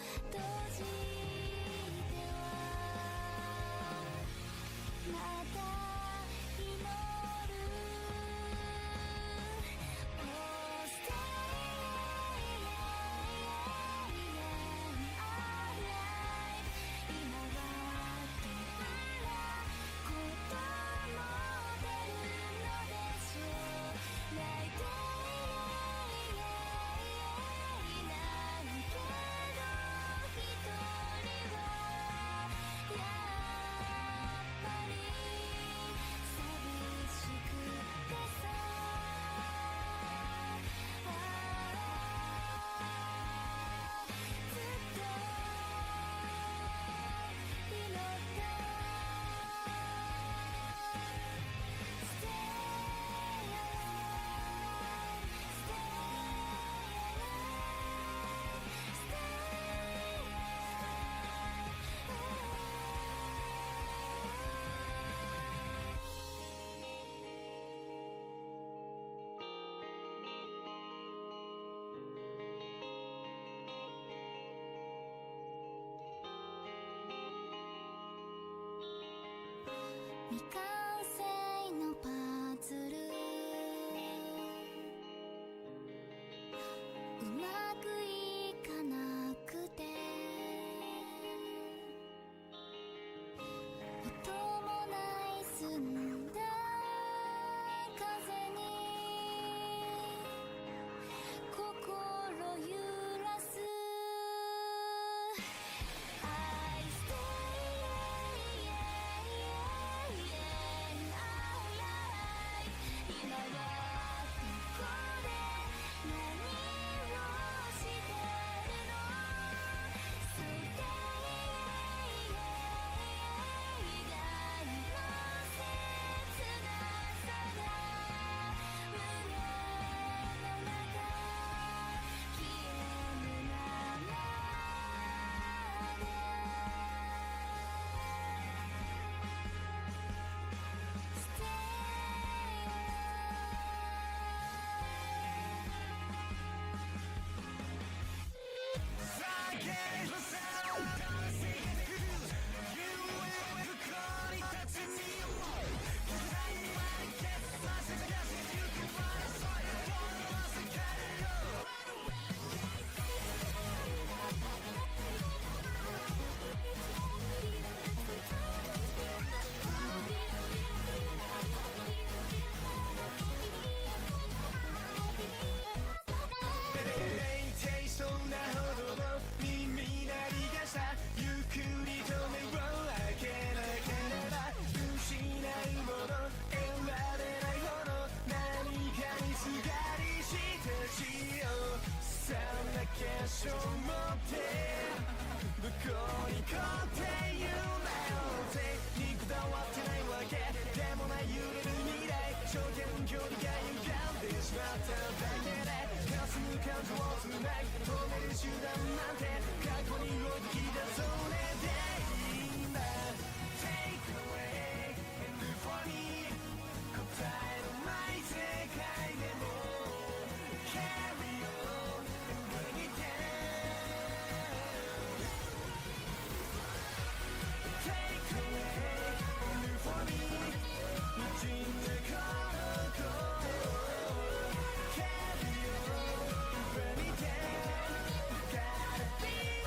Speaker 8: 閉じてはまた祈る Oh stay alive 今はどんなことも出るのでしょう泣いていないけど一人はやっぱり寂しくてさずっと祈った Stay alive, stay alive. 未完成のパズルうまくいかなくて音もない澄んだ風に心揺らす I stay alive 今はどこで何をしてるの So stay alive 以外の切なさが胸の中消えぬまま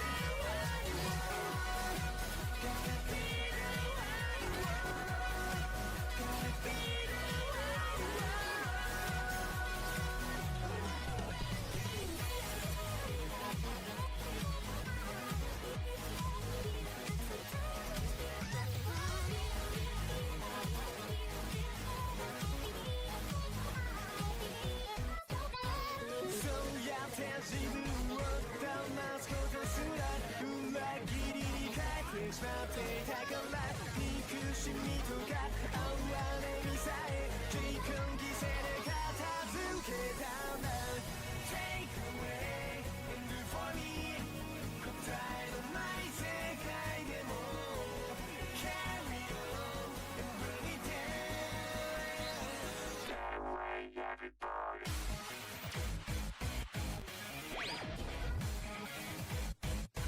Speaker 8: で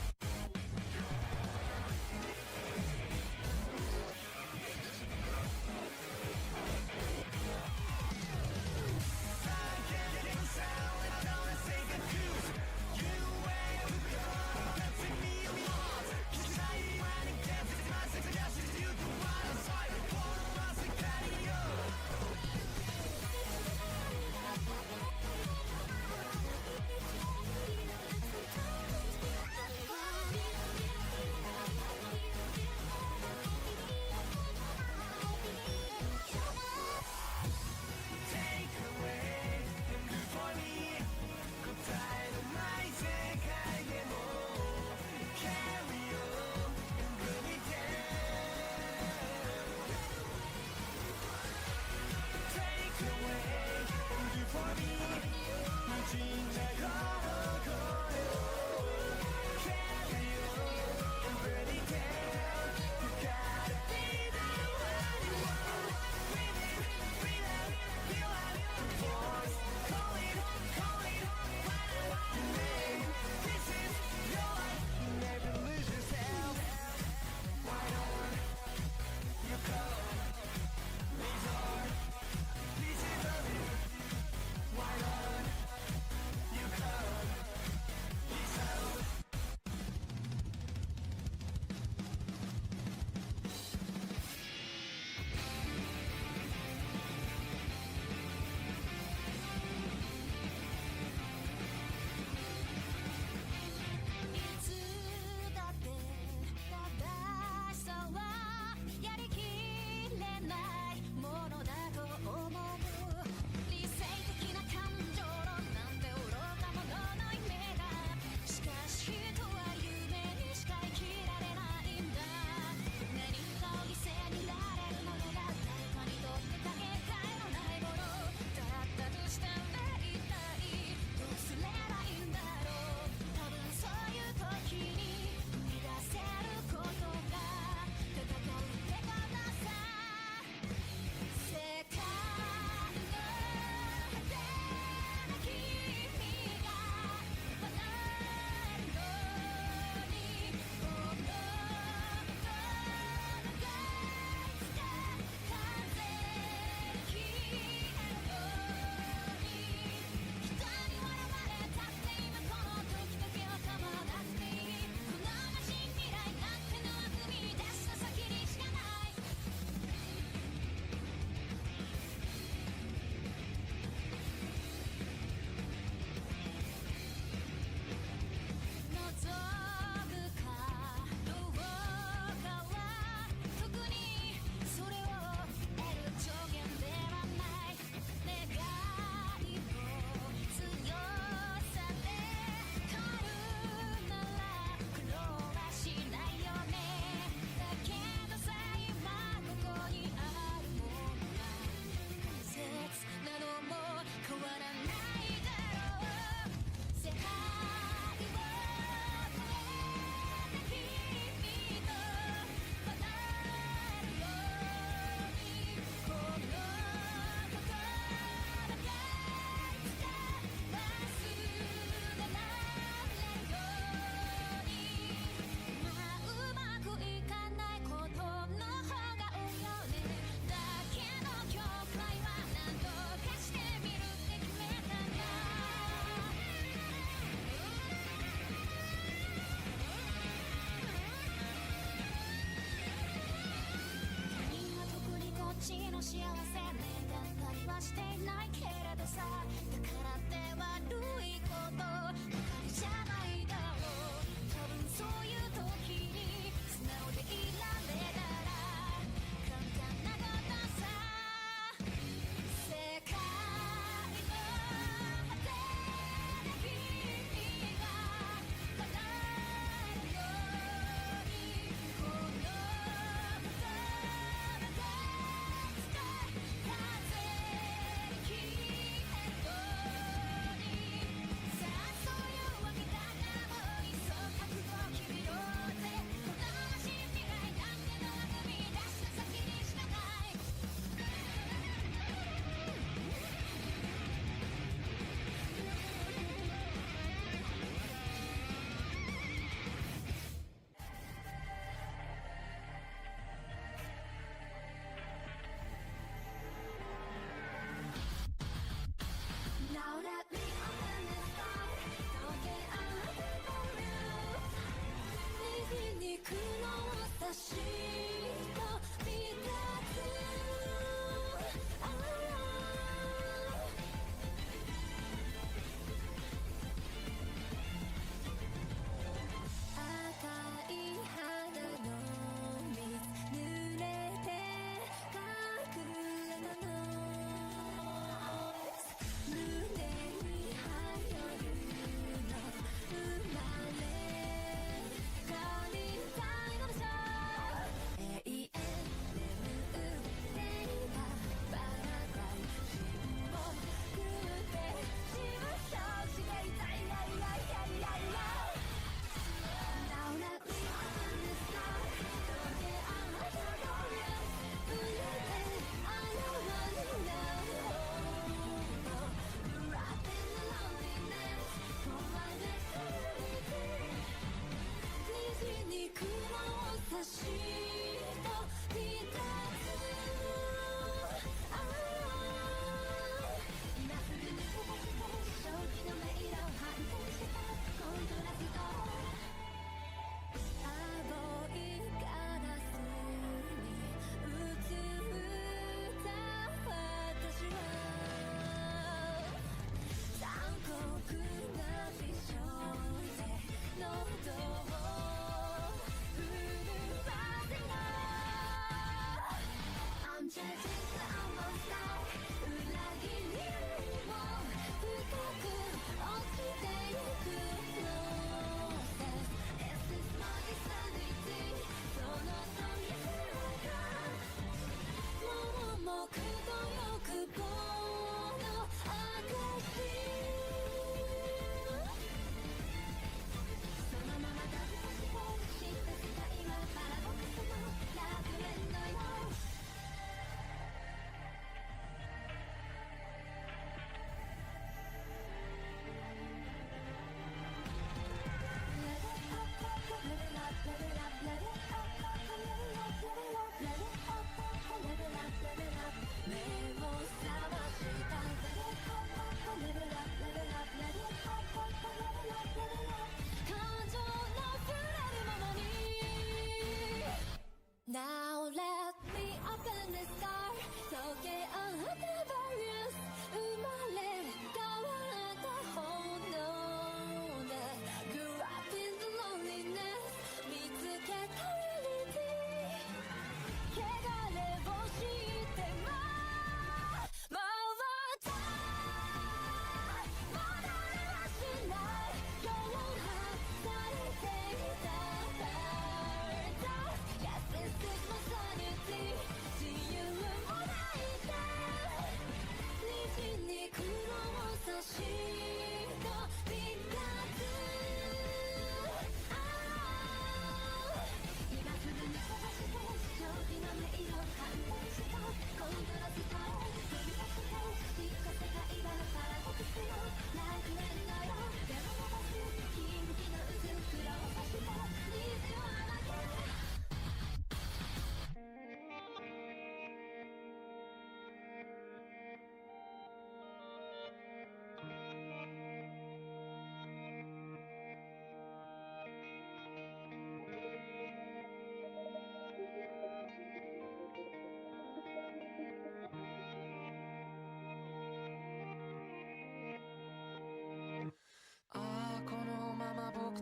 Speaker 8: Stay さだからって悪いことばかりじゃないだろう多分そういう時に素直でいられたら簡単なことさ世界の果てで君が叶えるようにこの言葉で伝え風に消えるようにさあそういうわけだからもういっそ覚悟を決めようぜこのまま新未来なんてのは踏み出した先にしかない Now let me open this door Don't get out of the room 右に雲を差し飛び立つ赤い肌の水濡れて隠れたの胸に入るの生まれ変わりたいのでしょう永遠眠っていたパラダイスを食ってしましょうしていたいやいやいやいやいや Now let me open this door Don't get out of the room 触れてI don't wanna know Wrapped in the loneliness From my destiny 虹に雲を差し飛び立つ今すぐに動かして正気の迷路を反転したコントラスト青いガラスに映った私は残酷な美少女喉を震わせな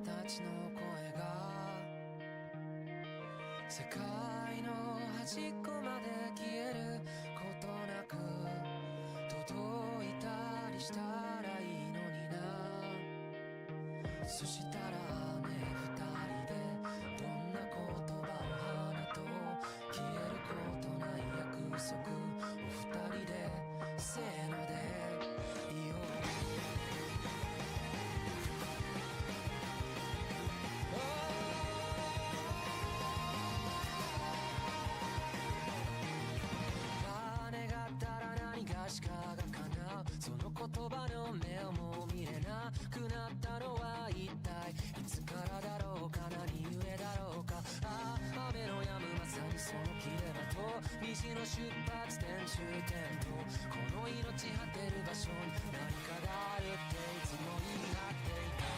Speaker 9: たちの声が世界の端っこまで消えることなく届いたりしたらいいのにな。そしたらね、二人でどんな言葉を花と消えることない約束を二人でせーので言おう。願ったら何がしかが叶う、その言葉の目をもう見れなくなったのは一体いつからだろうか、何故だろうか。ああ、雨の止むまさにその切れ場と虹の出発点終点とこの命果てる場所に何かがあるっていつも言い張っていた。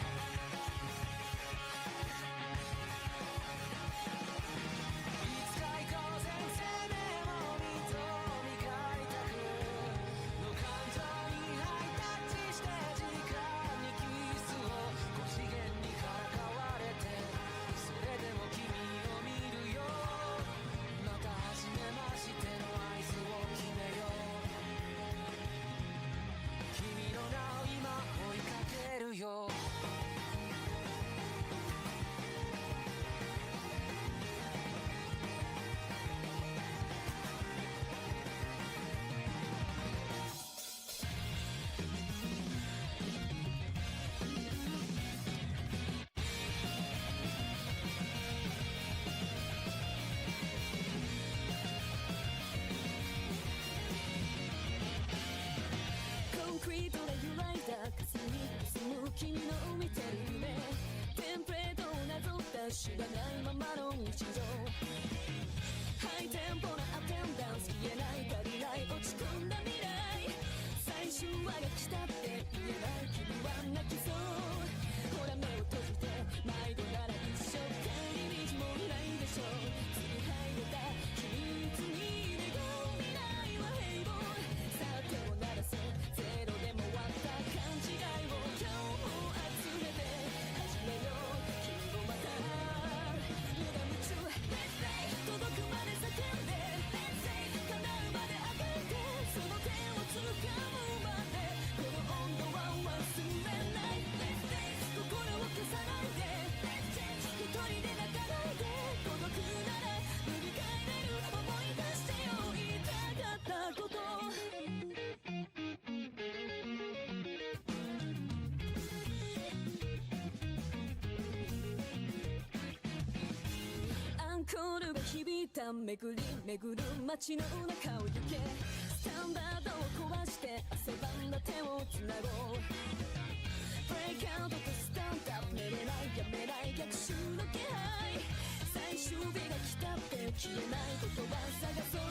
Speaker 9: 君の見てる夢、テンプレートをなぞった知らないままの日常。ハイテンポなアテンダンス、言えない足りない落ち込んだ未来。最終話が来たって言えない君は泣きそう。ほら目を閉じて毎度なら一生帰り道もないでしょう。継ぎ入れた秘密に願う未来は平凡。さあ手を鳴らそう、ゼロでも終わった勘違いを今日も集めて始めよう。君もまた無我夢中、届くまで叫んで叶うまであがいて、その手を掴むまでこの温度は忘れない。心を消さないで、一人で泣かないで、孤独なら塗り替えれる、思い出してよ言いたかったこと。アンコールが響いた巡り巡る街の中を行け。スタンダードを壊して汗ばんだ手をつなごう。ブレイクアウトとスタンダップ、寝れないやめない逆襲の気配。最終日が来たって消えない言葉探そう。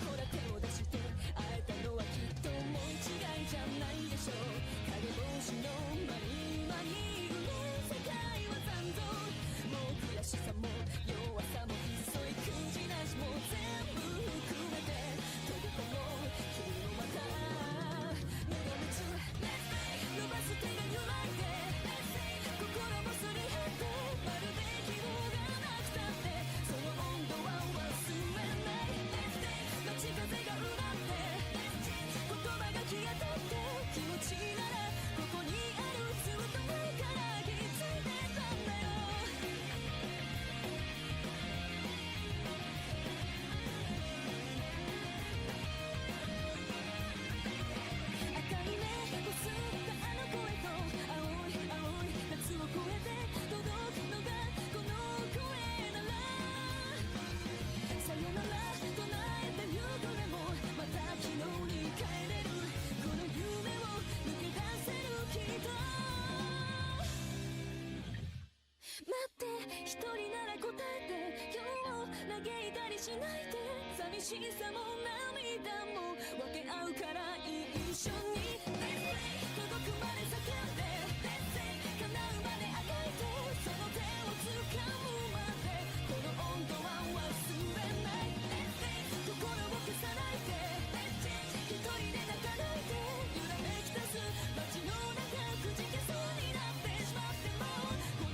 Speaker 9: ほら手を出して会えたのはきっともう違いじゃないでしょう。影星の間に間に生む世界は残像。もう悔しさも弱さもひっそりくじなしも全部含めて飛び込もう。君もまた無我夢中、伸ばす手が揺らいで心もすり減って、まるで希望がなくたってその温度は忘れない。街風がうなって言葉が消えたって気持ちならここにある、ずっと前から気づいてたんだよ。赤い目こすったあの声と青い青い夏を越えて届くのがこの声なら、さよなら唱えた夕暮れもまた昨日に帰れる。この夢を抜け出せるきっと。待って一人なら答えて、今日を嘆いたりしないで。寂しさも涙も分け合うから一緒に届くまで叫んで、叶うまであがいて、その手を掴むまでこの温度は忘れない。心を消さないで、一人で泣かないで、揺らめき出す街の中くじけそうになってしまっても、こ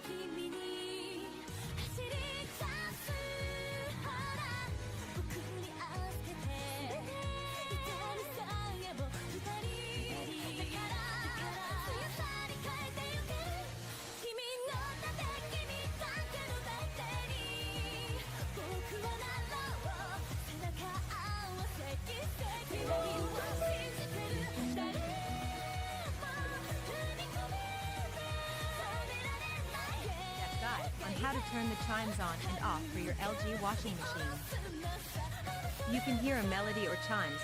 Speaker 9: 君に走り出すほら僕に預けて痛みさえも二人だから強さに変えてゆけ君のため君だけの大手に僕はなろう背中合わせ奇跡を信じてる誰も踏み込め
Speaker 10: Guide on how to turn the chimes on and off for your LG washing machine. You can hear a melody or chimes.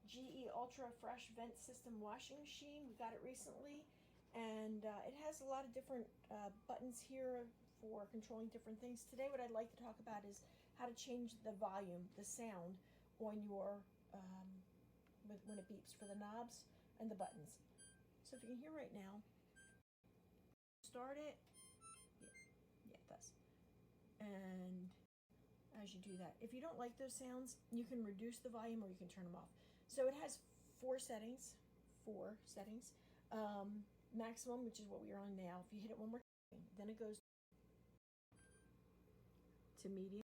Speaker 11: GE Ultra Fresh Vent System washing machine. We got it recently, and it has a lot of different buttons here for controlling different things. Today what I'd like to talk about is how to change the volume, the sound on your when it beeps for the knobs and the buttons. So if you can hear right now, start it. Yeah, it does. And as you do that, if you don't like those sounds, you can reduce the volume or you can turn them off. So it has four settings. Maximum, which is what we are on now. If you hit it one more time, then it goes to medium.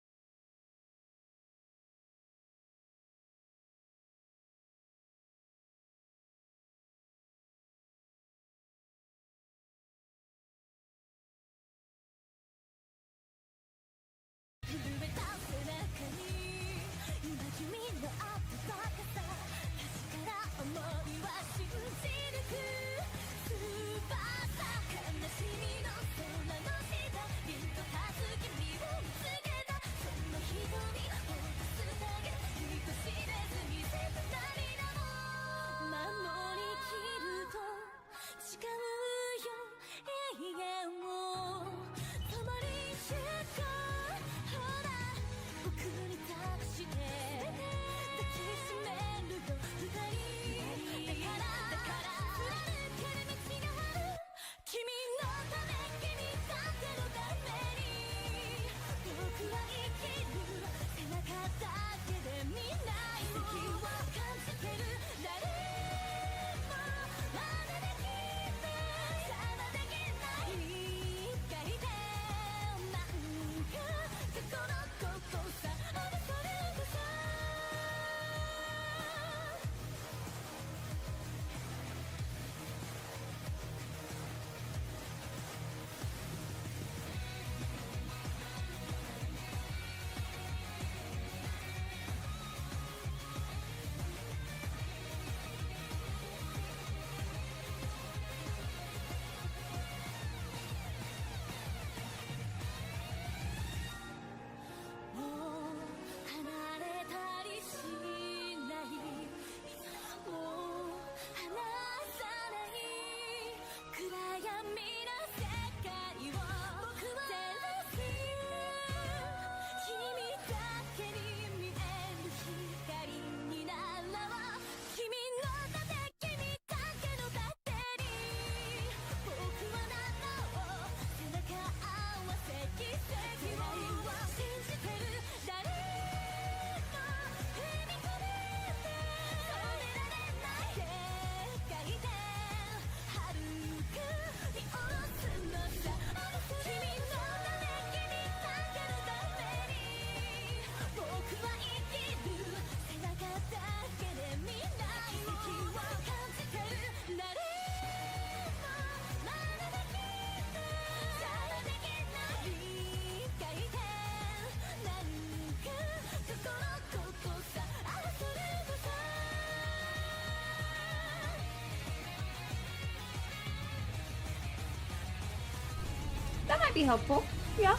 Speaker 1: That might be helpful. Yeah.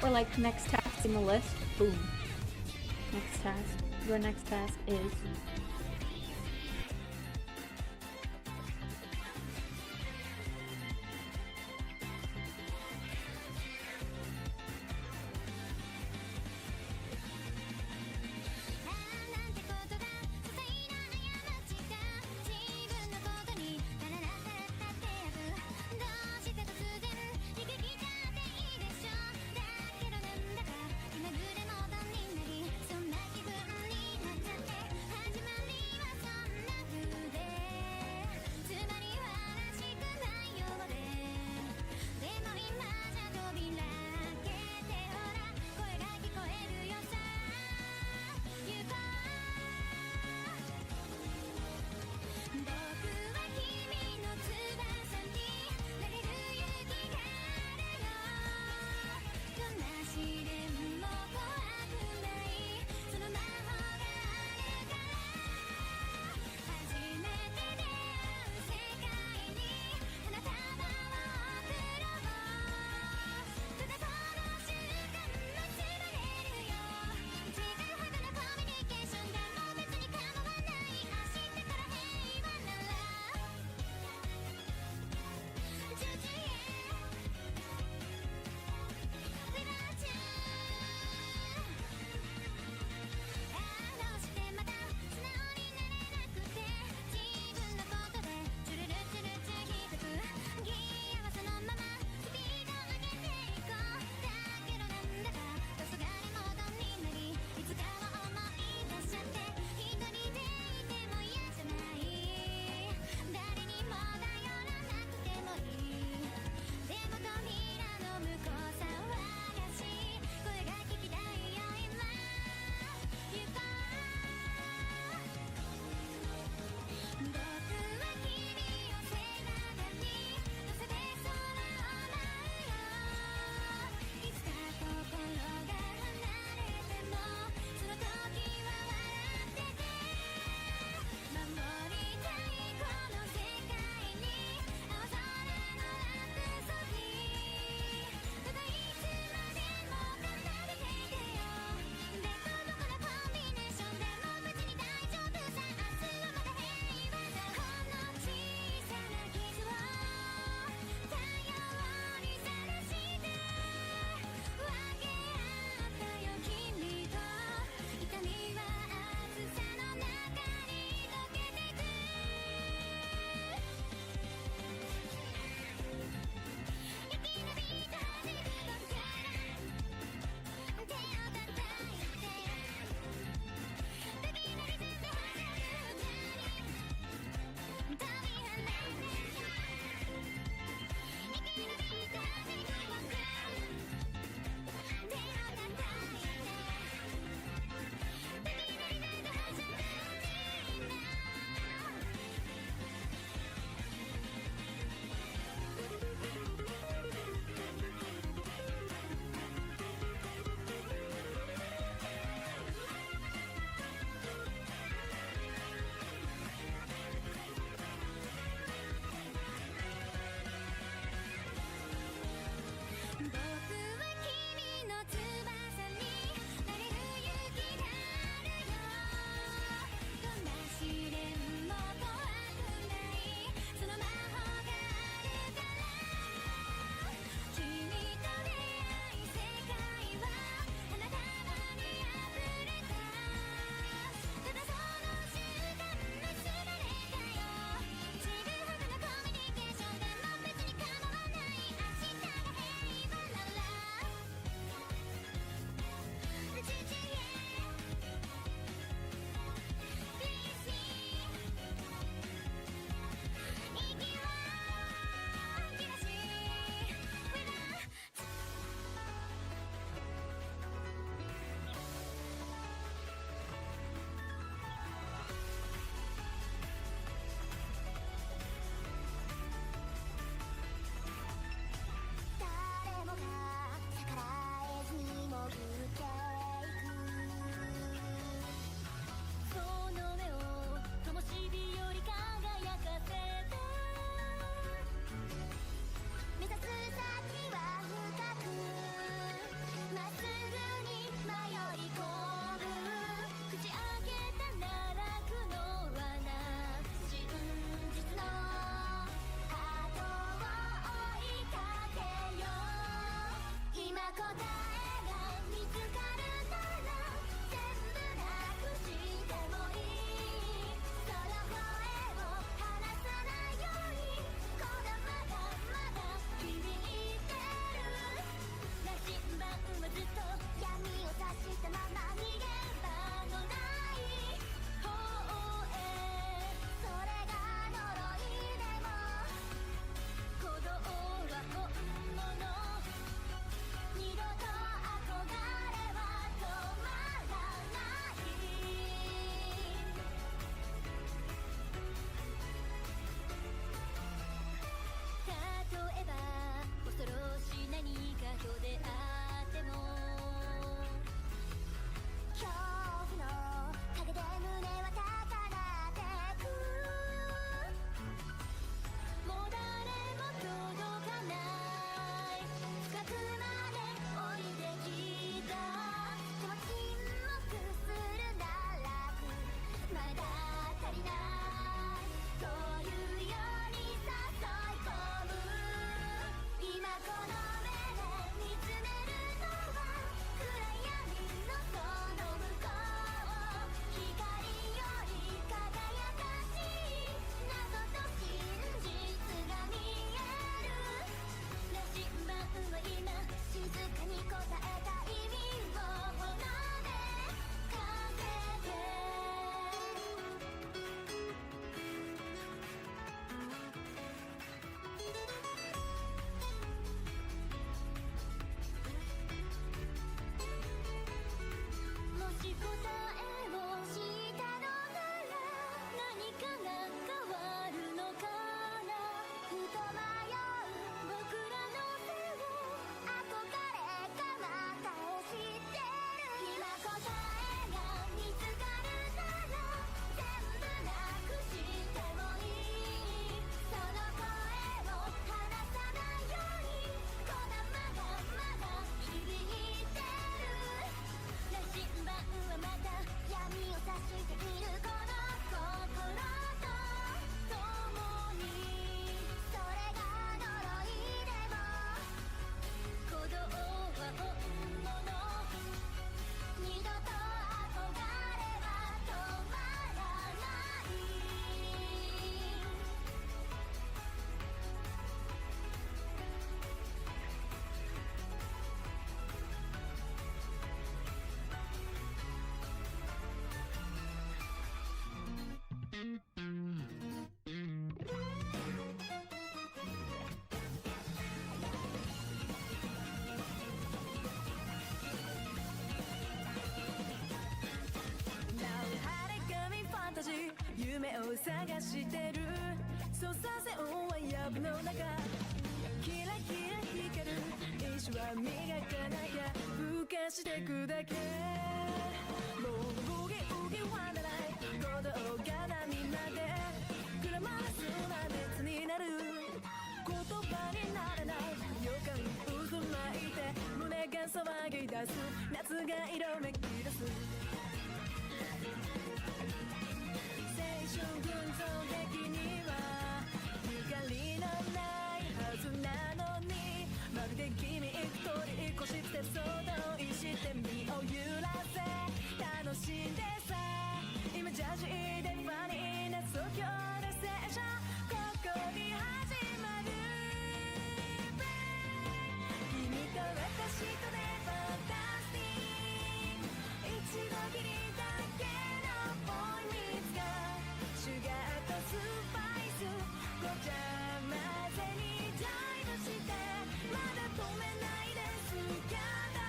Speaker 1: Or like next task in the list. Boom. Next task. Your next task is
Speaker 9: 探してる操作線は藪の中キラキラ光る石は磨かなきゃ浮かしてくだけもうブギウギはならない鼓動が波までくらまらすな熱になる言葉にならない予感渦巻いて胸が騒ぎ出す夏が色めき出す青春群像劇にはゆかりのないはずなのにまるで君一人越して想像して身を揺らせ楽しんでさ今ジャージでファニーな即興のセッションここに始まる君と私とでファンタスティック一度きりだけのボーイミーツがシュガーとスパイスごちゃ混ぜにダイブしてまだ止めないですやだ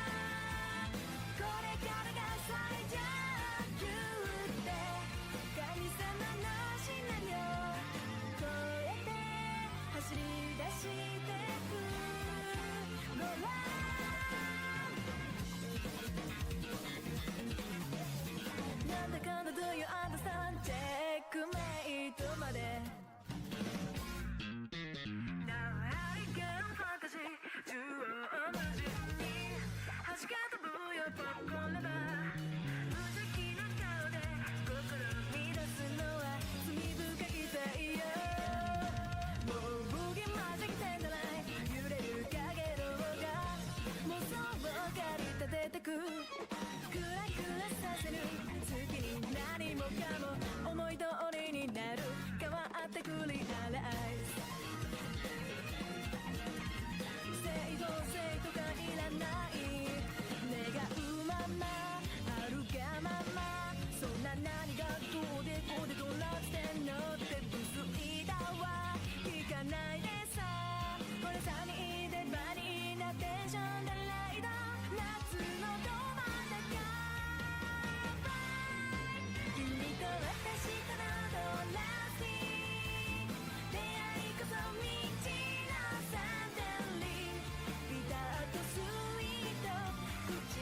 Speaker 9: これからが最上級って神様のシナリオ超えて走り出してくごらんなんだかんだ Do you understand チェックメイトまでなありけのファンタジー中央無人に弾け飛ぶよポップコーンレバー無邪気な顔で心乱すのは罪深き罪よもうブギマジックテンダライ揺れる影の方が妄想を駆り立ててくクラクラさせる好きに何もかも思い通りになる変わってくリアライズ整合性とかいらない願うままあるがままそんな何がどうでこうでどうなってんのってブスイだわ聞かないでさこれサニーでバニーなテンションでライド夏のど真ん中君と私とのドラスティック出会いこそ道のサンデリビターとスイート唇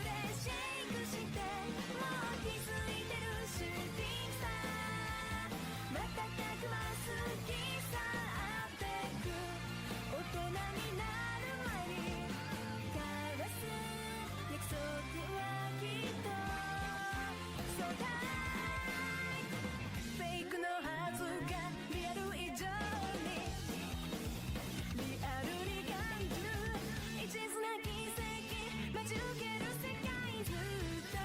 Speaker 9: でシェイクしてもう気づいてるシューティングスター瞬くは好きさってく大人になる前に交わす約束はきっとそうだフェイクのはずがリアル以上にリアルに感じる一途な奇跡待ち受ける世界ずっと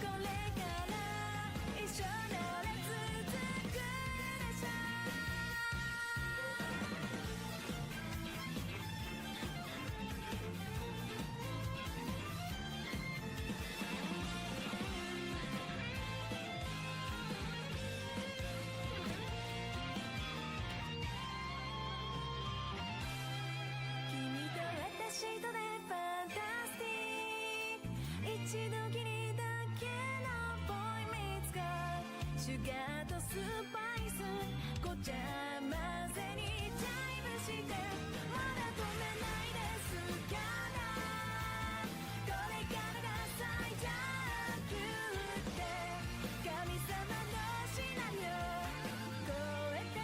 Speaker 9: これから一緒なら続くでしょ君と私とでファンタスティック一度きりだけのボーイミーツがシュガーとスパイスごちゃ混ぜにダイブしてまだ止めないですからこれからが最上級って神様のシナリオ超えて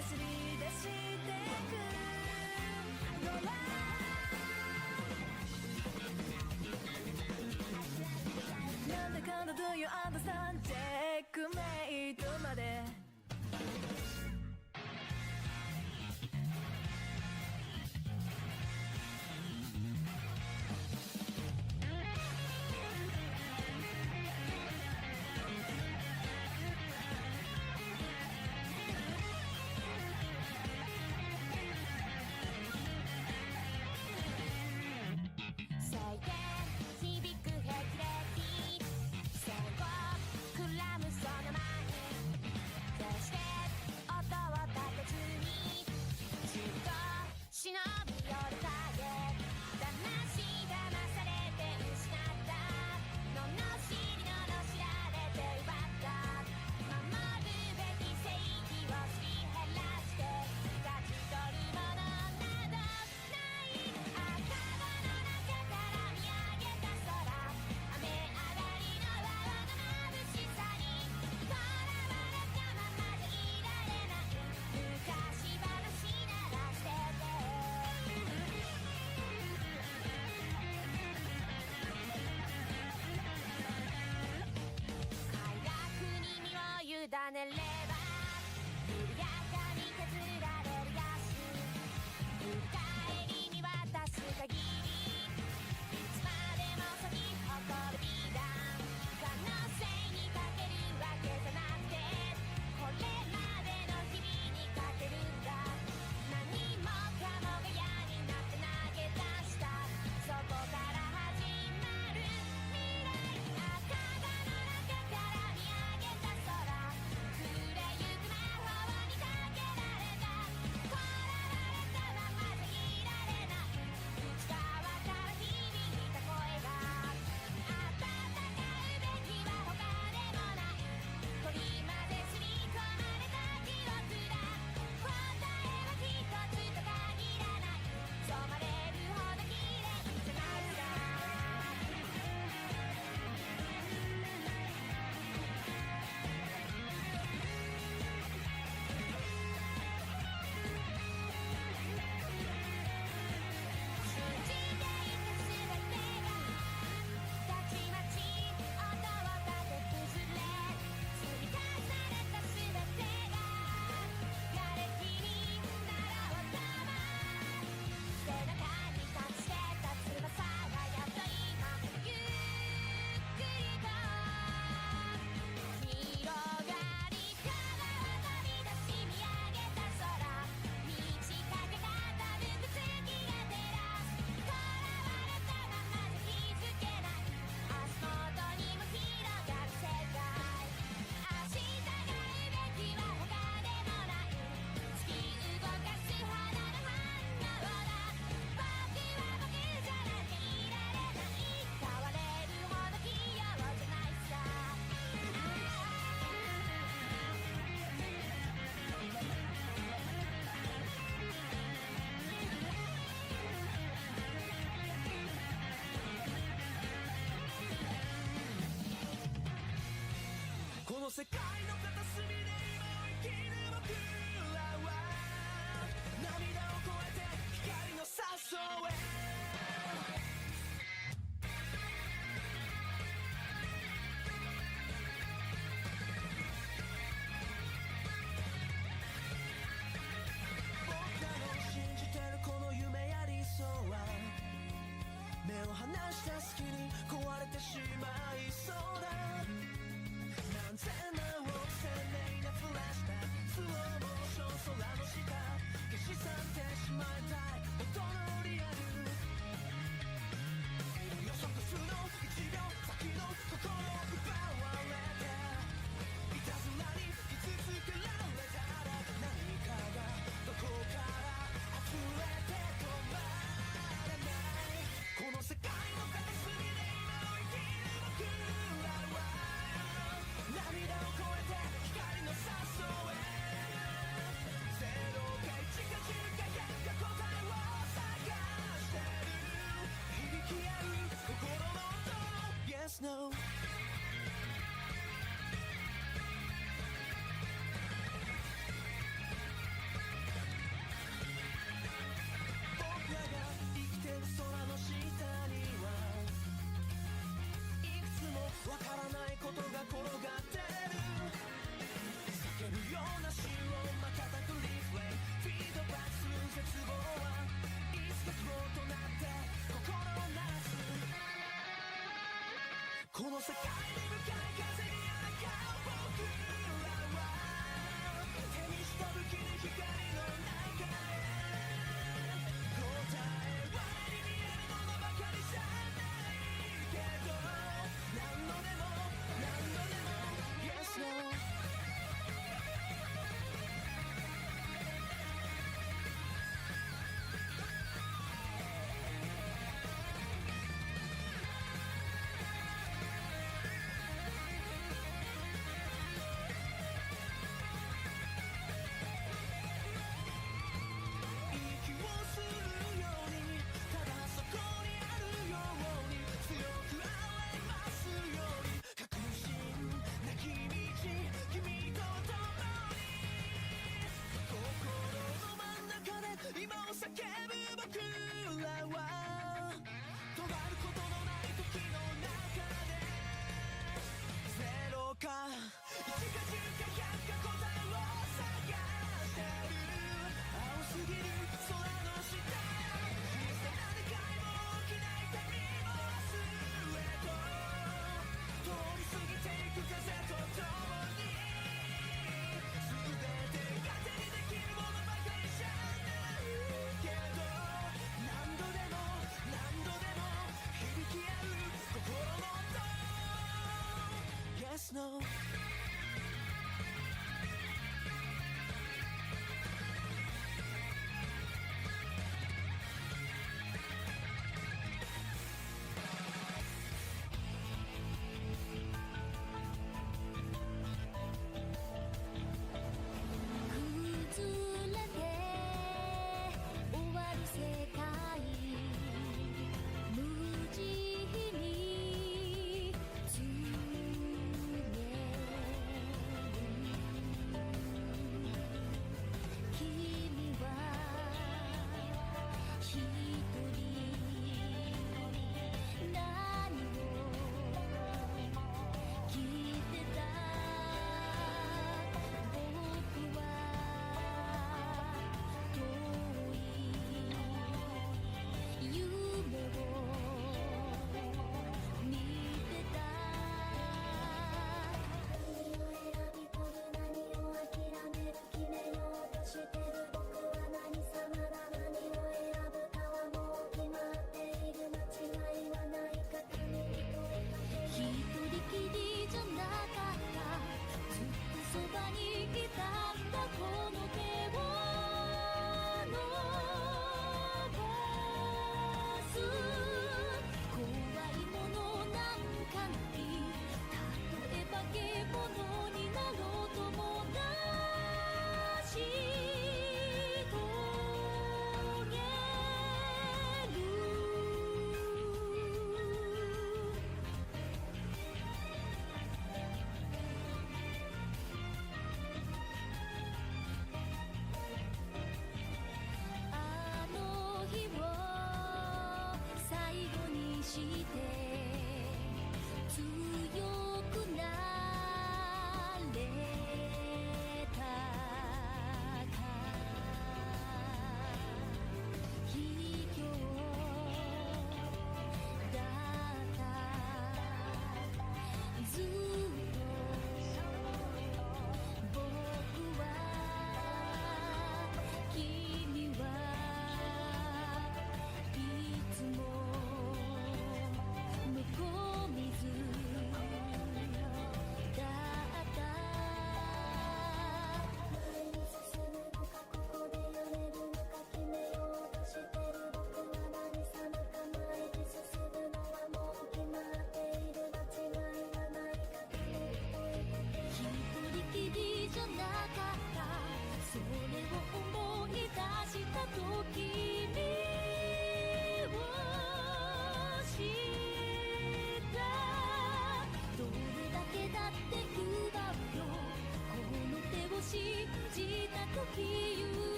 Speaker 9: 走り出してくごらんなんだかんだ Do you understand チェックメイトまで
Speaker 8: 咲いて響くヘキレキ最後
Speaker 7: の世界の片隅で今を生きる僕らは涙を越えて光の笹生へ僕らの信じてるこの夢や理想は目を離した隙に壊れてしまいそうだ何千何億千年が降らしたスローモーション空の下消し去ってしまいたい音のリアル予測不能1秒先の心を奪われていたずらに傷つけられたら何かがどこから溢れて止まらないこの世界の片隅で今を生きる僕らは涙を越えて光の笹生へ0か1か10か100か答えを探してる響き合う心の音 Yes, no僕らが生きてる空の下にはいくつもわからないことが転がってる叫ぶような詩を瞬くリフレイフィードバックする絶望はいつか希望となって心を鳴らすこの世界に向かい風に抗う僕らは手にした武器に光の中へ答えは目に見えるものばかりじゃないけど何度でも何度でも Yes, no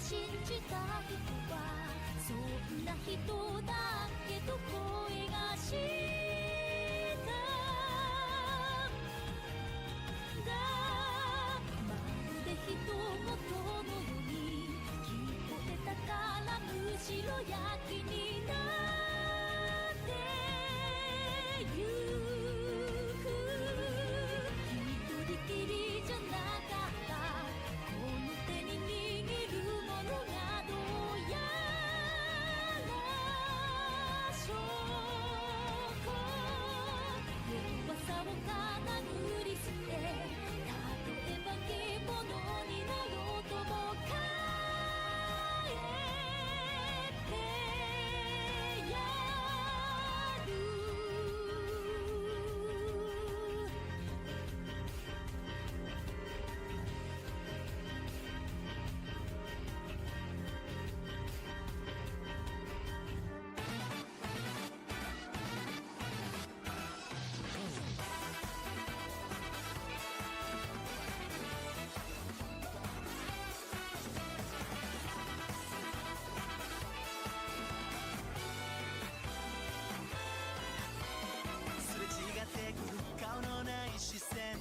Speaker 8: 信じた人はそんな人だけと声がしたんだ。まるで人事のように聞こえたからむしろや気になってゆく。一人きりじゃなかったこの手に握るものがどうやら証拠。弱さをかなぐり捨て、例えば獣になろうとも帰ってやる。
Speaker 7: すれ違ってくる顔のない視線、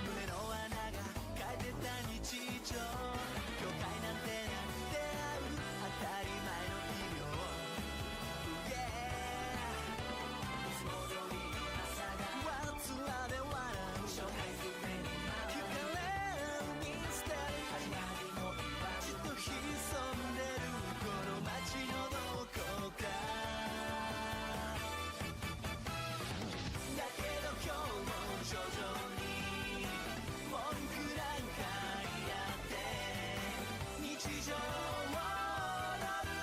Speaker 7: 胸の穴が変えてた日常。境界なんてなく出会う当たり前の奇妙。いつも通りの朝がわつらで笑う紹介する目に聞かれるミステリー。始まりもじっと潜んでるこの街のどこか。だけど今日も徐々に文句なんか言って日常を踊る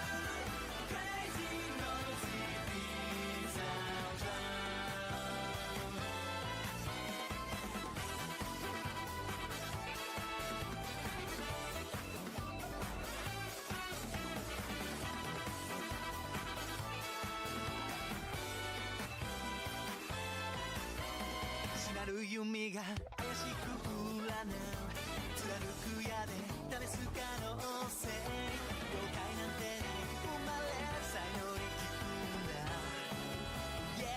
Speaker 7: Crazy Noisy Pizza Jam。 しなる弓が怪しく占う、貫く矢で試す可能性。了解なんてね生まれ才能に聞くんだ。 Yeah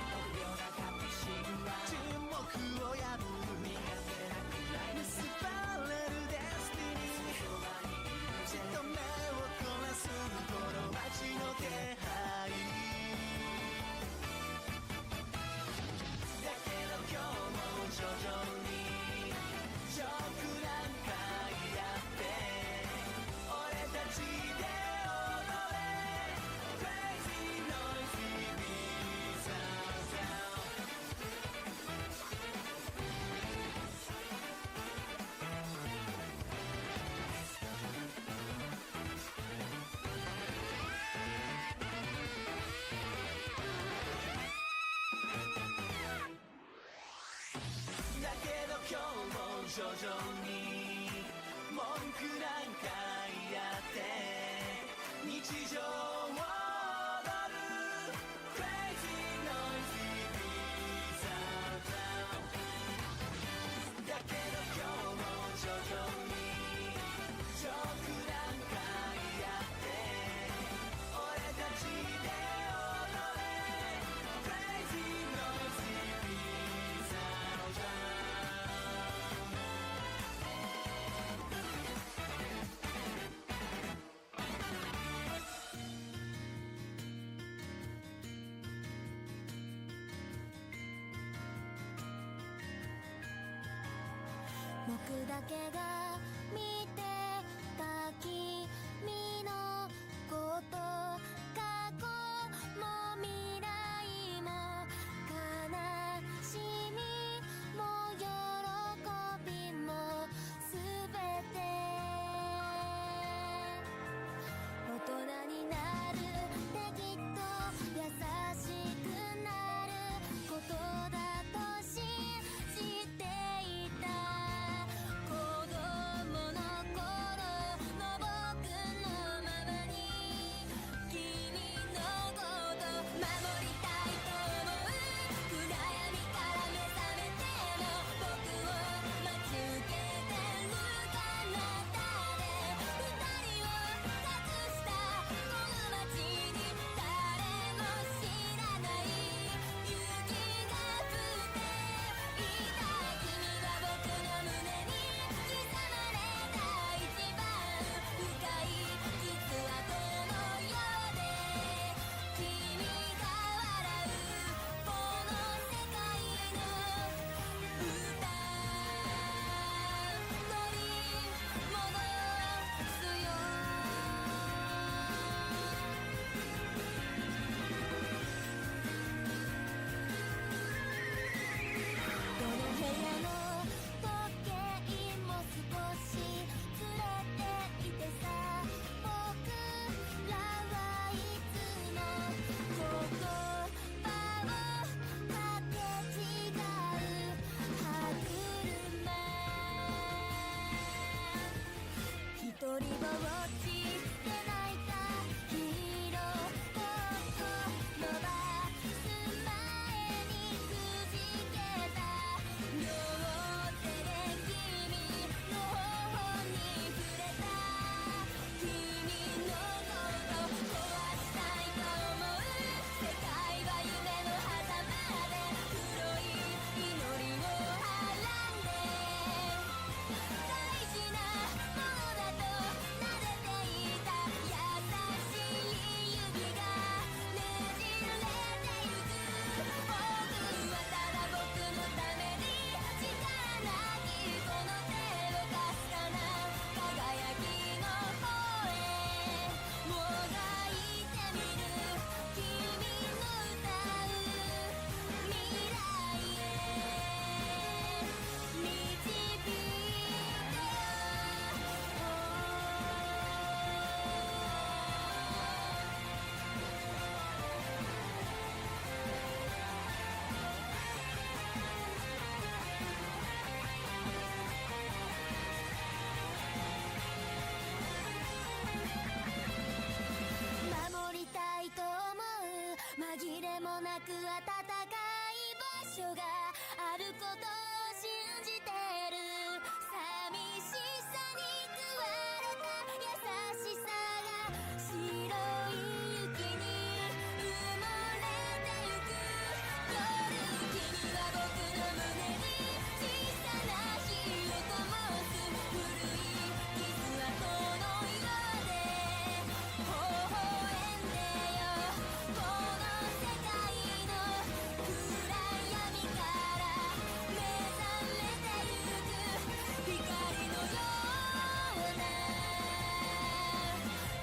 Speaker 7: 臆病な隠しは沈黙を破る苦手なくらい結ばれるデスティニー。じっと目を凝らすこの街の気配。だけど今日も徐々にジョークなんかやって俺たちで踊れ Crazy Noisy Pizza Jam。 だけど今日も徐々に文句なんか言って日常を踊る Crazy Noisy Pizza Jam。 だけど今日も徐々にジョークなんかやって俺たちで踊れ Crazy Noisy Pizza Jam。
Speaker 8: 僕だけが見てた君のこと、過去も未来も悲しみも喜びもすべて大人になるってきっと優しくなることだと信じていた。子供のでもなく温かい場所があることを信じてる寂しさに食われた優しさが白い雪に埋もれてゆく夜君は僕の胸に小さな火を灯す古い傷跡のようで微笑んでよこの世界の暗闇から目覚めてゆく光のような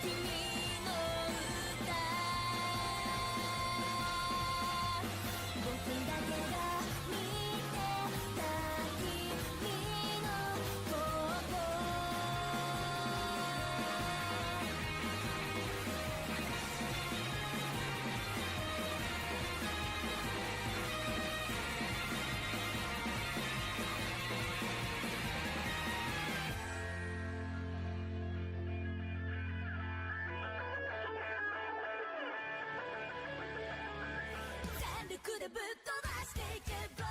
Speaker 8: 君の歌僕だけが見てた君のこと全力でぶっ飛ばしていけば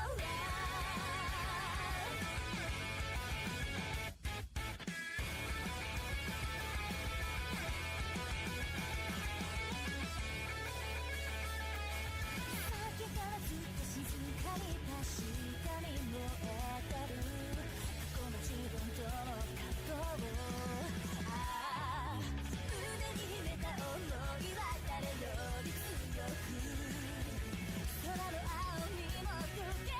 Speaker 8: さっきからずっと静かに確かに燃えてる過去の自分との葛藤をああ胸に秘めた想いは誰より強く空の青にも溶け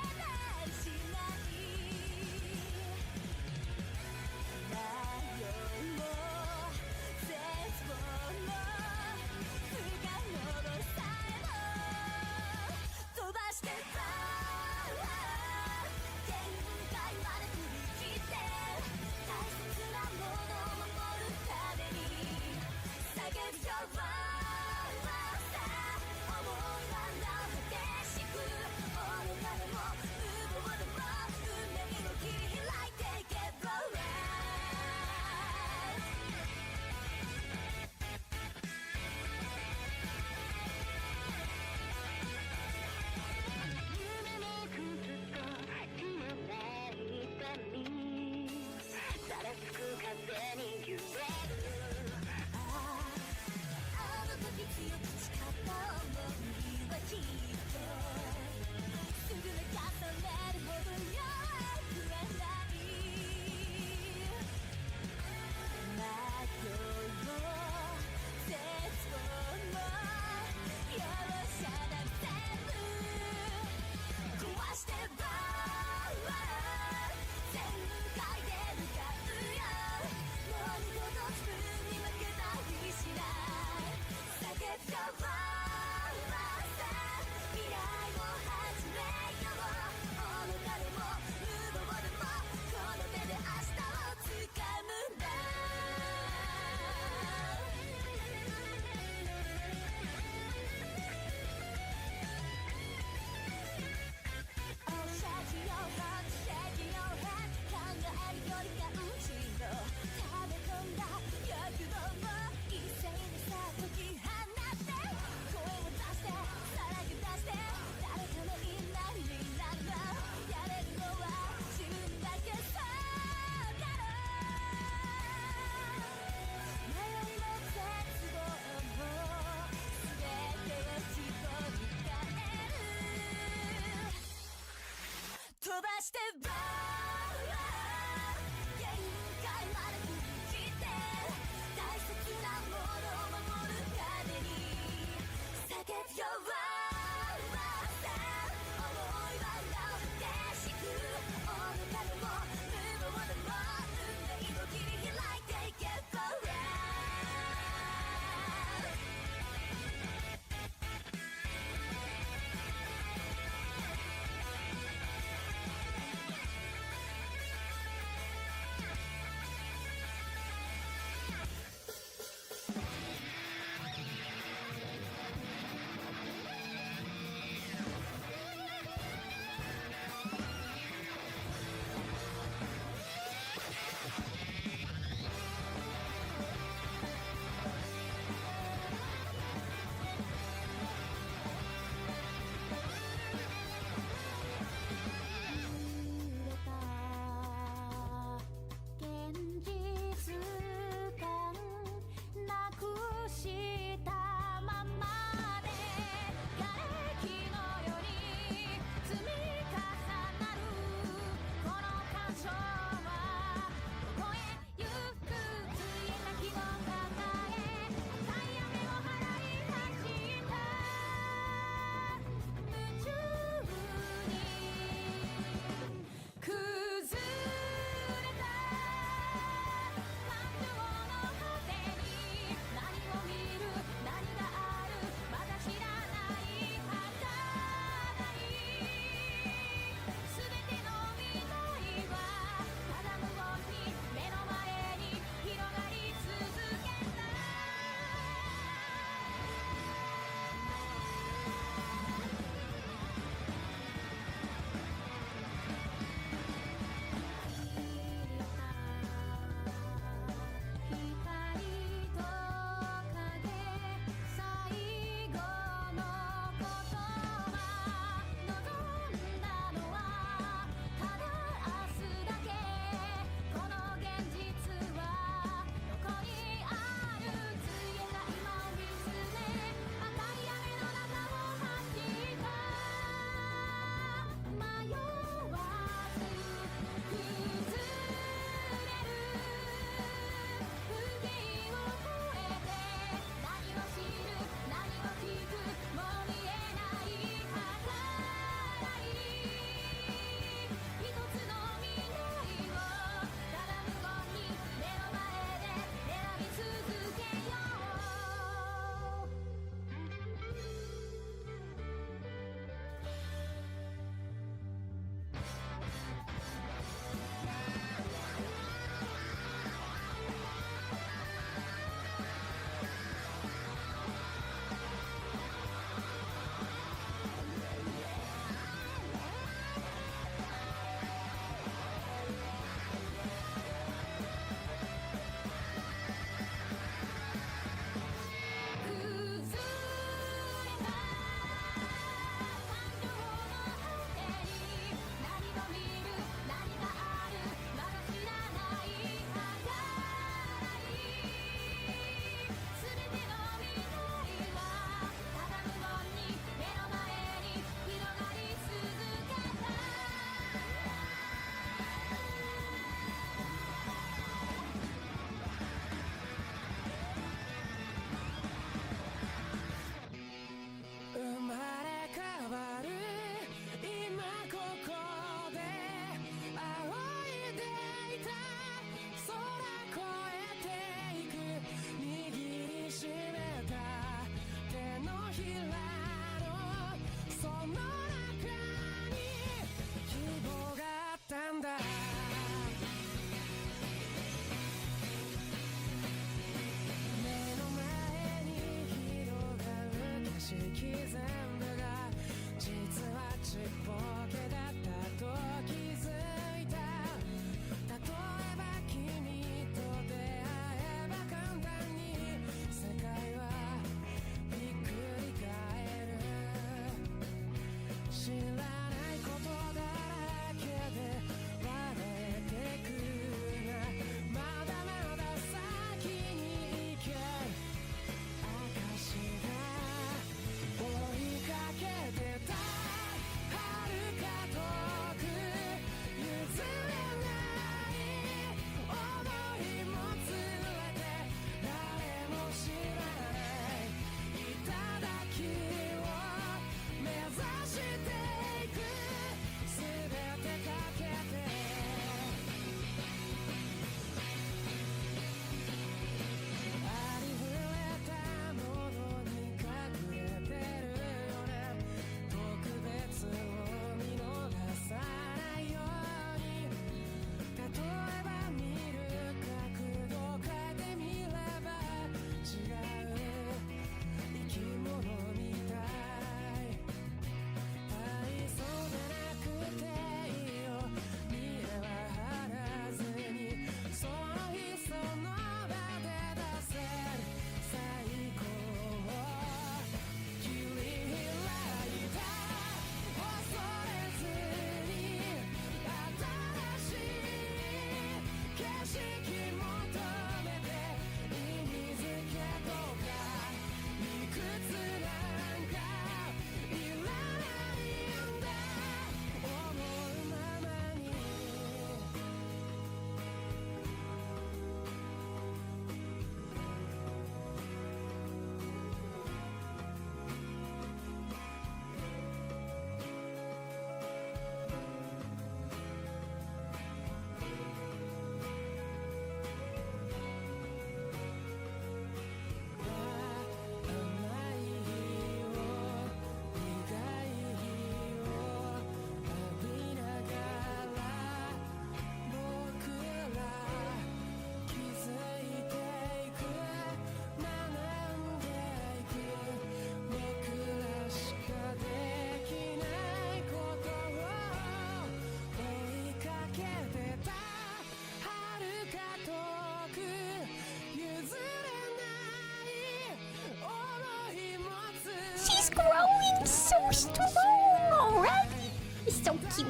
Speaker 2: She's growing so strong already. It's so cute.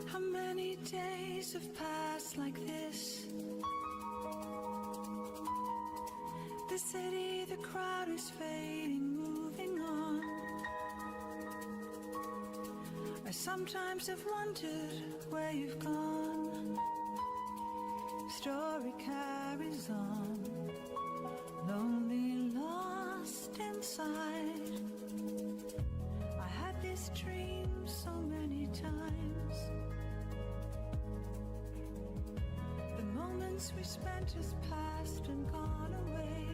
Speaker 12: How many days have passed like this? The city, the crowd is fading, moving on. I sometimes have wondered where you've gone. Story carries on, lonely, lost inside. I had this dream so many times. The moments we spent has passed and gone away.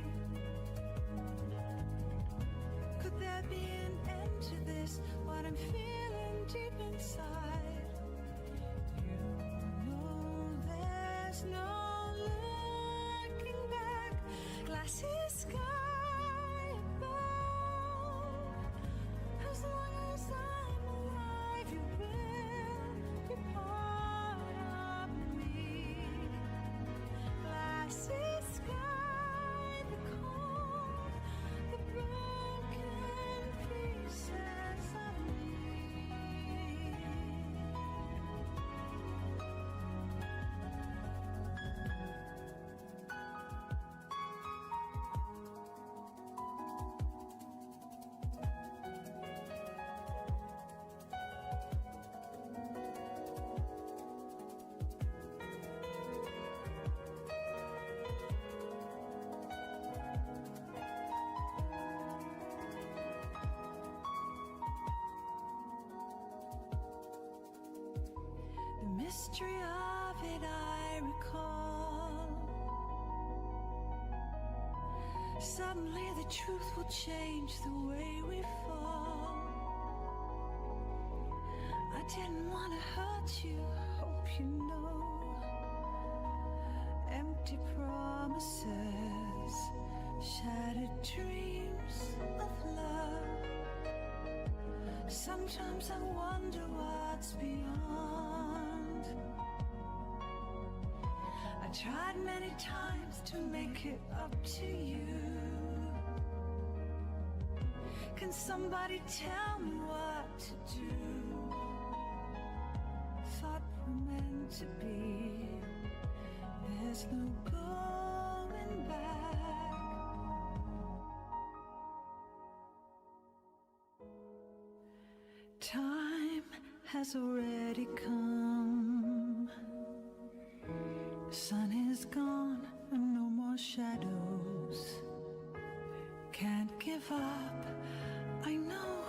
Speaker 12: Could there be an end to this? What I'm feeling deep inside. You know there's no looking back. Glassy sky above. As long as I'm alive, you will be part of me. mystery of it I recall. Suddenly the truth will change the way we fall. I didn't want to hurt you, hope you know. Empty promises, shattered dreams of love. Sometimes I wonder what's beyond. I tried many times to make it up to you. Can somebody tell me what to do? Thought we're meant to be. There's no going back. Time has already come. The sun is gone and no more shadows. Can't give up, I know,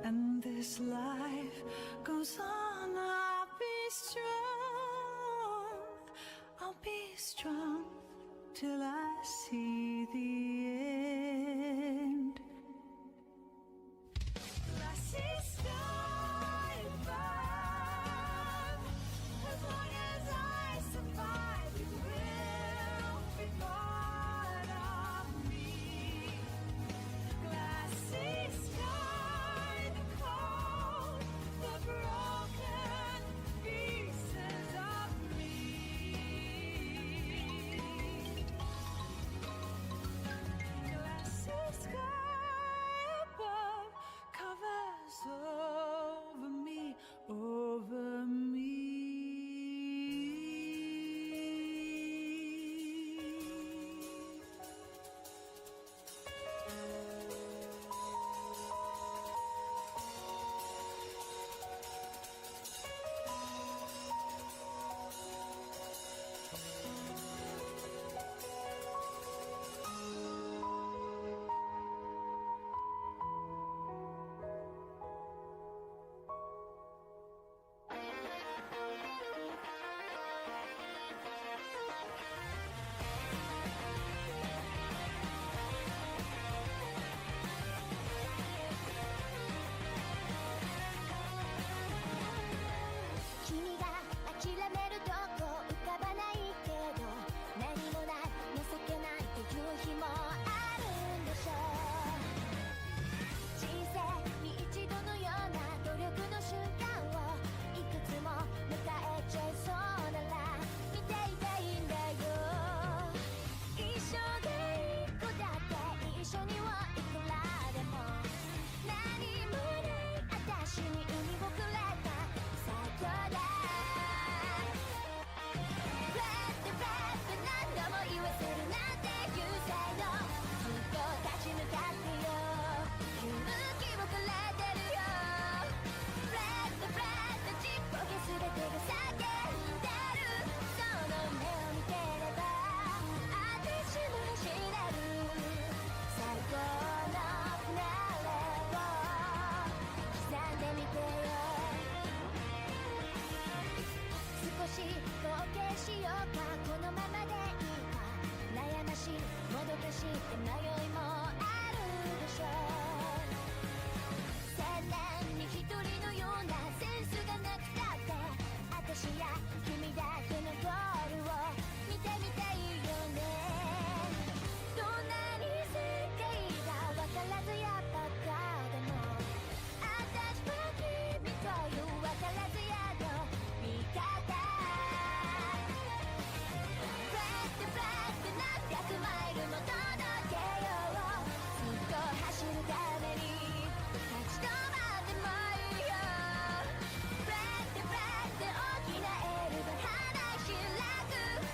Speaker 12: and this life goes on. I'll be strong, I'll be strong till I see the